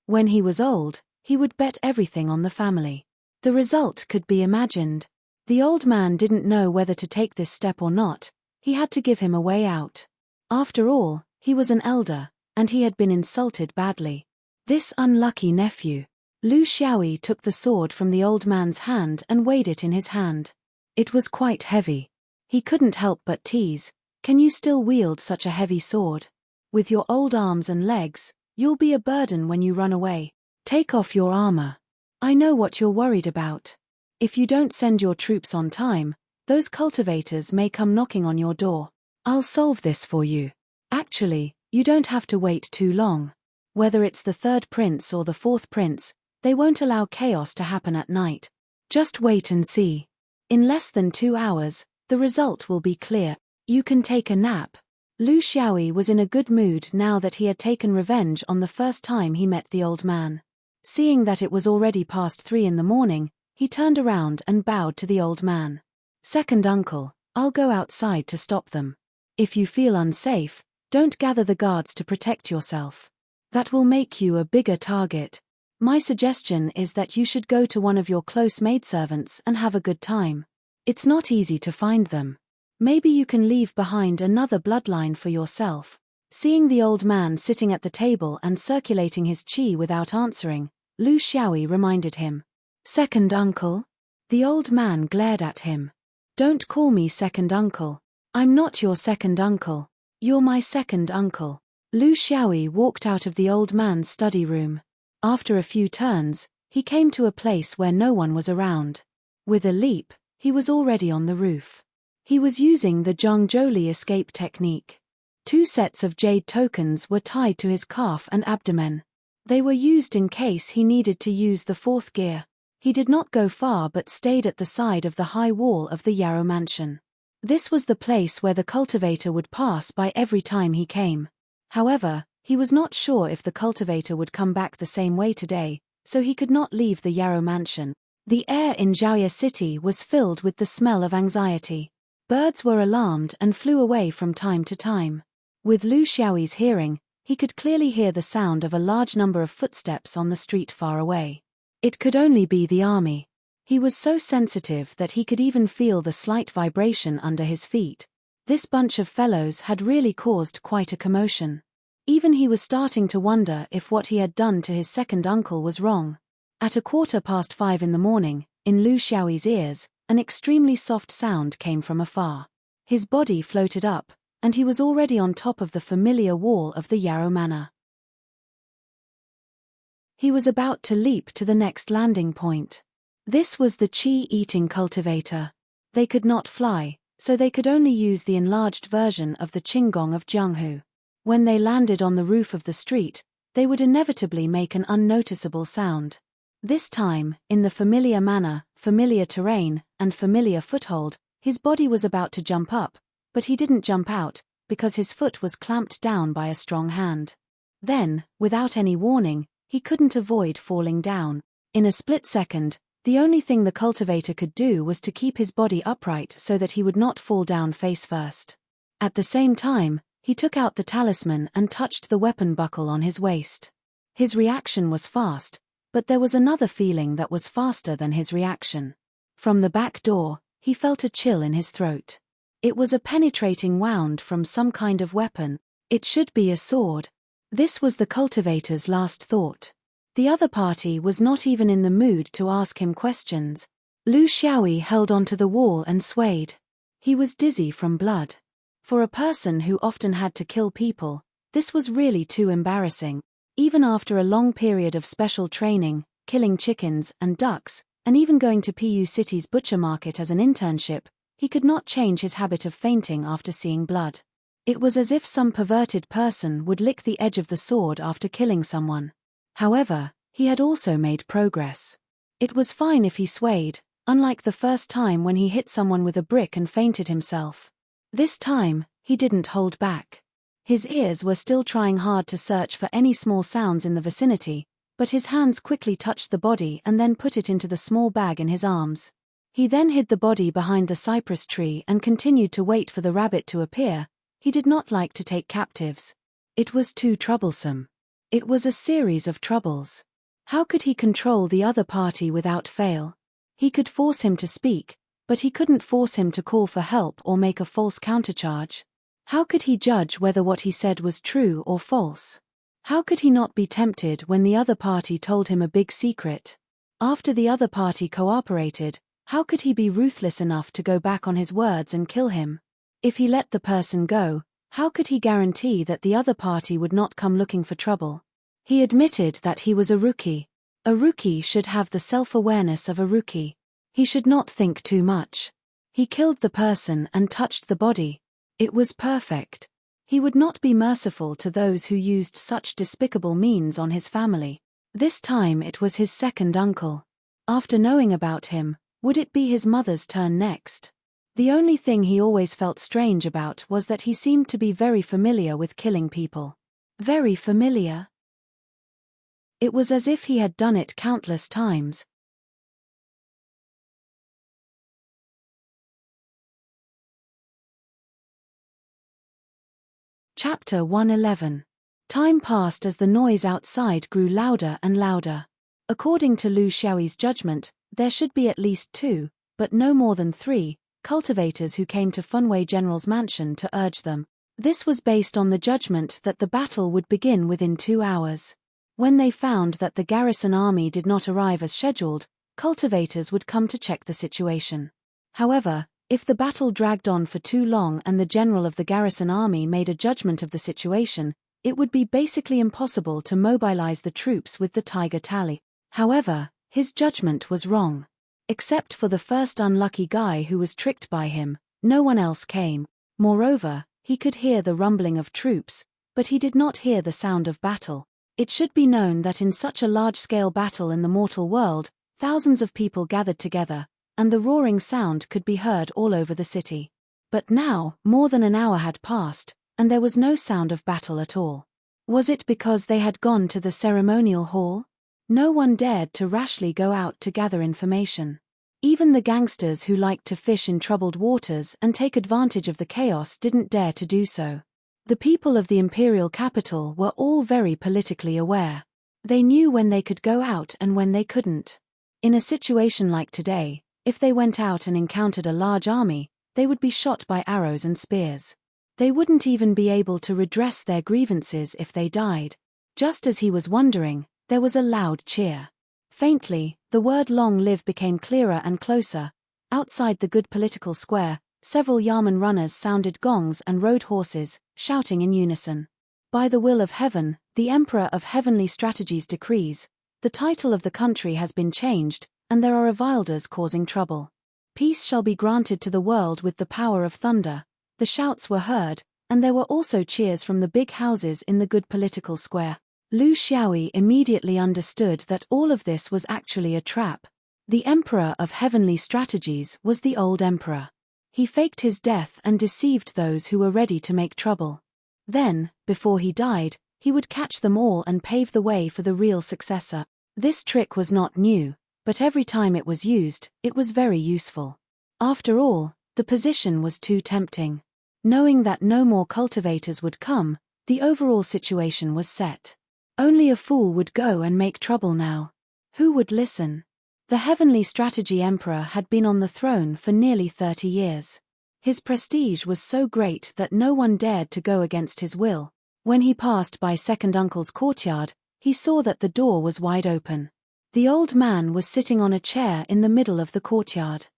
When he was old, he would bet everything on the family. The result could be imagined. The old man didn't know whether to take this step or not. He had to give him a way out. After all, he was an elder, and he had been insulted badly. This unlucky nephew. Lu Xiaoyi took the sword from the old man's hand and weighed it in his hand. It was quite heavy. He couldn't help but tease. "Can you still wield such a heavy sword? With your old arms and legs, you'll be a burden when you run away. Take off your armor. I know what you're worried about. If you don't send your troops on time, those cultivators may come knocking on your door. I'll solve this for you. Actually, you don't have to wait too long. Whether it's the third prince or the fourth prince, they won't allow chaos to happen at night. Just wait and see. In less than 2 hours, the result will be clear. You can take a nap. Lu Xiaoyi was in a good mood now that he had taken revenge on the first time he met the old man. Seeing that it was already past 3 in the morning, he turned around and bowed to the old man. Second uncle, I'll go outside to stop them. If you feel unsafe, don't gather the guards to protect yourself. That will make you a bigger target. My suggestion is that you should go to one of your close maidservants and have a good time. It's not easy to find them. Maybe you can leave behind another bloodline for yourself. Seeing the old man sitting at the table and circulating his qi without answering, Lu Xiaoyi reminded him. Second uncle? The old man glared at him. Don't call me second uncle. I'm not your second uncle. You're my second uncle. Lu Xiaoyi walked out of the old man's study room. After a few turns, he came to a place where no one was around. With a leap, he was already on the roof. He was using the Zhongzhouli escape technique. 2 sets of jade tokens were tied to his calf and abdomen. They were used in case he needed to use the 4th gear. He did not go far but stayed at the side of the high wall of the Yarrow mansion. This was the place where the cultivator would pass by every time he came. However, he was not sure if the cultivator would come back the same way today, so he could not leave the Yarrow mansion. The air in Zhaoye City was filled with the smell of anxiety. Birds were alarmed and flew away from time to time. With Lu Xiaoyi's hearing, he could clearly hear the sound of a large number of footsteps on the street far away. It could only be the army. He was so sensitive that he could even feel the slight vibration under his feet. This bunch of fellows had really caused quite a commotion. Even he was starting to wonder if what he had done to his second uncle was wrong. At 5:15 in the morning, in Lu Xiaoyi's ears, an extremely soft sound came from afar. His body floated up, and he was already on top of the familiar wall of the Yarrow Manor. He was about to leap to the next landing point. This was the Qi-eating cultivator. They could not fly, so they could only use the enlarged version of the Qinggong of Jianghu. When they landed on the roof of the street, they would inevitably make an unnoticeable sound. This time, in the familiar manner, familiar terrain, and familiar foothold, his body was about to jump up, but he didn't jump out, because his foot was clamped down by a strong hand. Then, without any warning, he couldn't avoid falling down. In a split second, the only thing the cultivator could do was to keep his body upright so that he would not fall down face first. At the same time, he took out the talisman and touched the weapon buckle on his waist. His reaction was fast, but there was another feeling that was faster than his reaction. From the back door, he felt a chill in his throat. It was a penetrating wound from some kind of weapon. It should be a sword. This was the cultivator's last thought. The other party was not even in the mood to ask him questions. Lu Xiaoyi held onto the wall and swayed. He was dizzy from blood. For a person who often had to kill people, this was really too embarrassing. Even after a long period of special training, killing chickens and ducks, and even going to Pu City's butcher market as an internship, he could not change his habit of fainting after seeing blood. It was as if some perverted person would lick the edge of the sword after killing someone. However, he had also made progress. It was fine if he swayed, unlike the first time when he hit someone with a brick and fainted himself. This time, he didn't hold back. His ears were still trying hard to search for any small sounds in the vicinity, but his hands quickly touched the body and then put it into the small bag in his arms. He then hid the body behind the cypress tree and continued to wait for the rabbit to appear. He did not like to take captives. It was too troublesome. It was a series of troubles. How could he control the other party without fail? He could force him to speak, but he couldn't force him to call for help or make a false countercharge. How could he judge whether what he said was true or false? How could he not be tempted when the other party told him a big secret? After the other party cooperated, how could he be ruthless enough to go back on his words and kill him? If he let the person go, how could he guarantee that the other party would not come looking for trouble? He admitted that he was a rookie. A rookie should have the self-awareness of a rookie. He should not think too much. He killed the person and touched the body. It was perfect. He would not be merciful to those who used such despicable means on his family. This time it was his second uncle. After knowing about him, would it be his mother's turn next? The only thing he always felt strange about was that he seemed to be very familiar with killing people. Very familiar. It was as if he had done it countless times. Chapter 111. Time passed as the noise outside grew louder and louder. According to Lu Xiaoyi's judgment, there should be at least 2, but no more than 3, cultivators who came to Funwei General's mansion to urge them. This was based on the judgment that the battle would begin within 2 hours. When they found that the garrison army did not arrive as scheduled, cultivators would come to check the situation. However, if the battle dragged on for too long and the general of the garrison army made a judgment of the situation, it would be basically impossible to mobilize the troops with the tiger tally. However, his judgment was wrong. Except for the first unlucky guy who was tricked by him, no one else came. Moreover, he could hear the rumbling of troops, but he did not hear the sound of battle. It should be known that in such a large-scale battle in the mortal world, thousands of people gathered together, and the roaring sound could be heard all over the city. But now, more than an hour had passed, and there was no sound of battle at all. Was it because they had gone to the ceremonial hall? No one dared to rashly go out to gather information. Even the gangsters who liked to fish in troubled waters and take advantage of the chaos didn't dare to do so. The people of the imperial capital were all very politically aware. They knew when they could go out and when they couldn't. In a situation like today, if they went out and encountered a large army, they would be shot by arrows and spears. They wouldn't even be able to redress their grievances if they died. Just as he was wondering, there was a loud cheer. Faintly, the word "long live" became clearer and closer. Outside the good political square, several Yamen runners sounded gongs and rode horses, shouting in unison. By the will of heaven, the Emperor of Heavenly Strategies decrees, the title of the country has been changed, and there are revilders causing trouble. Peace shall be granted to the world with the power of thunder. The shouts were heard, and there were also cheers from the big houses in the good political square. Lu Xiaoyi immediately understood that all of this was actually a trap. The Emperor of Heavenly Strategies was the old emperor. He faked his death and deceived those who were ready to make trouble. Then, before he died, he would catch them all and pave the way for the real successor. This trick was not new, but every time it was used, it was very useful. After all, the position was too tempting. Knowing that no more cultivators would come, the overall situation was set. Only a fool would go and make trouble now. Who would listen? The Heavenly Strategy Emperor had been on the throne for nearly 30 years. His prestige was so great that no one dared to go against his will. When he passed by Second Uncle's courtyard, he saw that the door was wide open. The old man was sitting on a chair in the middle of the courtyard.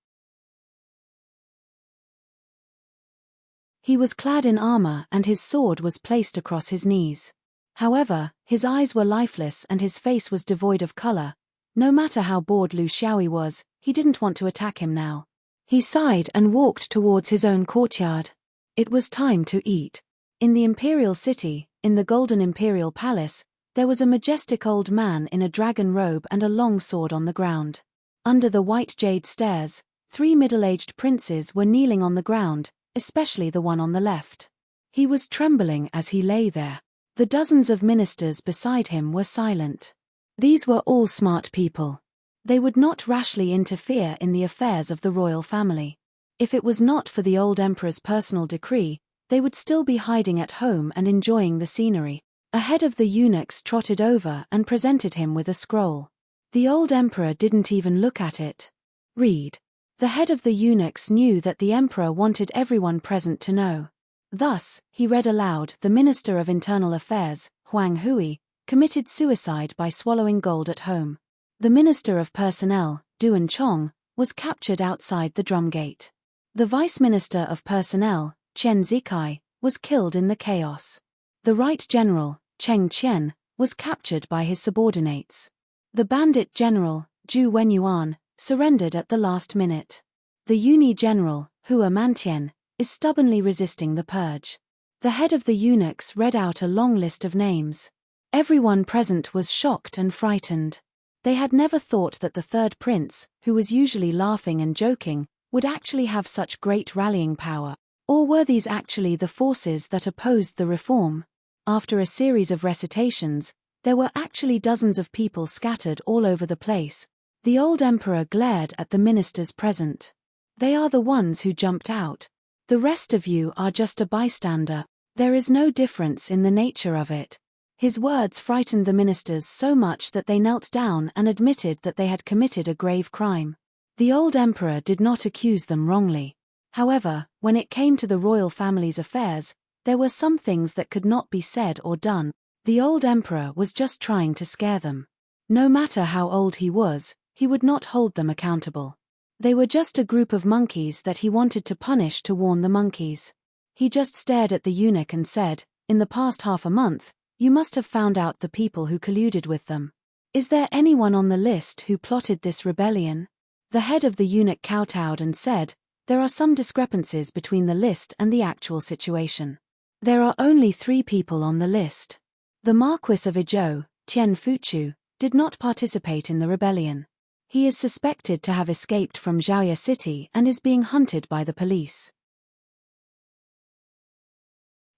He was clad in armor and his sword was placed across his knees. However, his eyes were lifeless and his face was devoid of color. No matter how bored Lu Xiaoyi was, he didn't want to attack him now. He sighed and walked towards his own courtyard. It was time to eat. In the imperial city, in the golden imperial palace, there was a majestic old man in a dragon robe and a long sword on the ground. Under the white jade stairs, 3 middle-aged princes were kneeling on the ground, especially the one on the left. He was trembling as he lay there. The dozens of ministers beside him were silent. These were all smart people. They would not rashly interfere in the affairs of the royal family. If it was not for the old emperor's personal decree, they would still be hiding at home and enjoying the scenery. A head of the eunuchs trotted over and presented him with a scroll. The old emperor didn't even look at it. Read. The head of the eunuchs knew that the emperor wanted everyone present to know. Thus, he read aloud, the Minister of Internal Affairs, Huang Hui, committed suicide by swallowing gold at home. The Minister of Personnel, Duan Chong, was captured outside the drum gate. The Vice Minister of Personnel, Chen Zikai, was killed in the chaos. The Right General, Cheng Qian, was captured by his subordinates. The Bandit General, Zhu Wenyuan, surrendered at the last minute. The Uni General, Hua Mantian, is stubbornly resisting the purge. The head of the eunuchs read out a long list of names. Everyone present was shocked and frightened. They had never thought that the third prince, who was usually laughing and joking, would actually have such great rallying power? Or were these actually the forces that opposed the reform? After a series of recitations, there were actually dozens of people scattered all over the place. The old emperor glared at the ministers present. They are the ones who jumped out. The rest of you are just a bystander. There is no difference in the nature of it. His words frightened the ministers so much that they knelt down and admitted that they had committed a grave crime. The old emperor did not accuse them wrongly. However, when it came to the royal family's affairs, there were some things that could not be said or done. The old emperor was just trying to scare them. No matter how old he was, he would not hold them accountable. They were just a group of monkeys that he wanted to punish to warn the monkeys. He just stared at the eunuch and said, "In the past half a month, you must have found out the people who colluded with them. Is there anyone on the list who plotted this rebellion?" The head of the eunuch kowtowed and said, "There are some discrepancies between the list and the actual situation. There are only 3 people on the list. The Marquis of Izhou, Tian Fuchu, did not participate in the rebellion. He is suspected to have escaped from Zhaoye City and is being hunted by the police.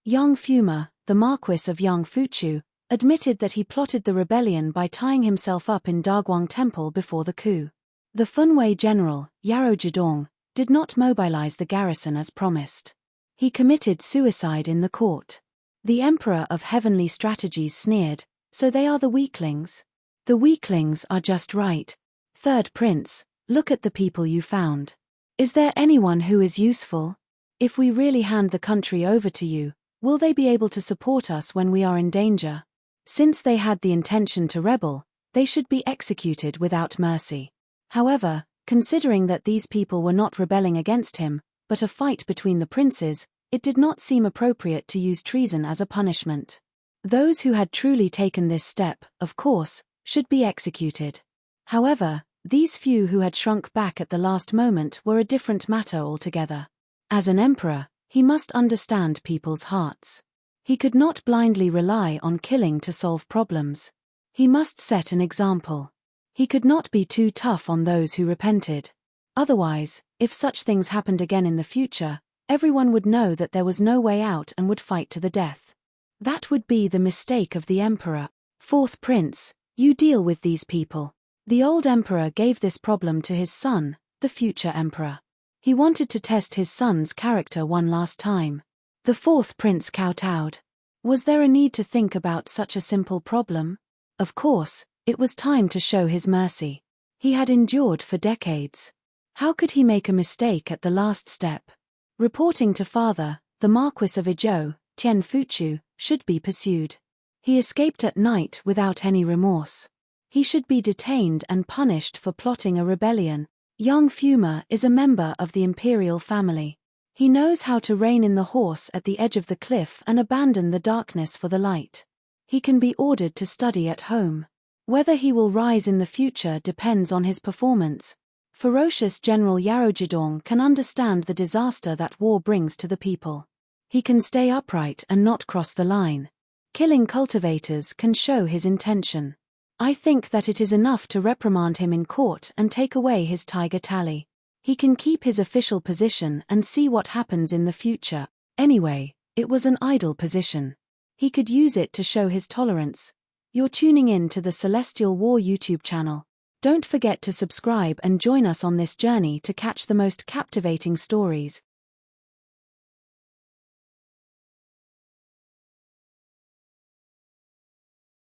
Yang Fuma, the Marquis of Yang Fuchu, admitted that he plotted the rebellion by tying himself up in Daguang Temple before the coup. The Funwei general, Yarou Jidong, did not mobilize the garrison as promised. He committed suicide in the court. The Emperor of Heavenly Strategies sneered, "So they are the weaklings? The weaklings are just right. Third Prince, look at the people you found. Is there anyone who is useful? If we really hand the country over to you, will they be able to support us when we are in danger? Since they had the intention to rebel, they should be executed without mercy." However, considering that these people were not rebelling against him, but a fight between the princes, it did not seem appropriate to use treason as a punishment. Those who had truly taken this step, of course, should be executed. However, these few who had shrunk back at the last moment were a different matter altogether. As an emperor, he must understand people's hearts. He could not blindly rely on killing to solve problems. He must set an example. He could not be too tough on those who repented. Otherwise, if such things happened again in the future, everyone would know that there was no way out and would fight to the death. That would be the mistake of the emperor. Fourth Prince, you deal with these people. The old emperor gave this problem to his son, the future emperor. He wanted to test his son's character one last time. The fourth prince kowtowed. Was there a need to think about such a simple problem? Of course, it was time to show his mercy. He had endured for decades. How could he make a mistake at the last step? Reporting to father, the Marquis of Izhou, Tian Fuchu, should be pursued. He escaped at night without any remorse. He should be detained and punished for plotting a rebellion. Yang Fuma is a member of the imperial family. He knows how to rein in the horse at the edge of the cliff and abandon the darkness for the light. He can be ordered to study at home. Whether he will rise in the future depends on his performance. Ferocious General Yarou Jidong can understand the disaster that war brings to the people. He can stay upright and not cross the line. Killing cultivators can show his intention. I think that it is enough to reprimand him in court and take away his tiger tally. He can keep his official position and see what happens in the future. Anyway, it was an idle position. He could use it to show his tolerance. You're tuning in to the Celestial War YouTube channel. Don't forget to subscribe and join us on this journey to catch the most captivating stories.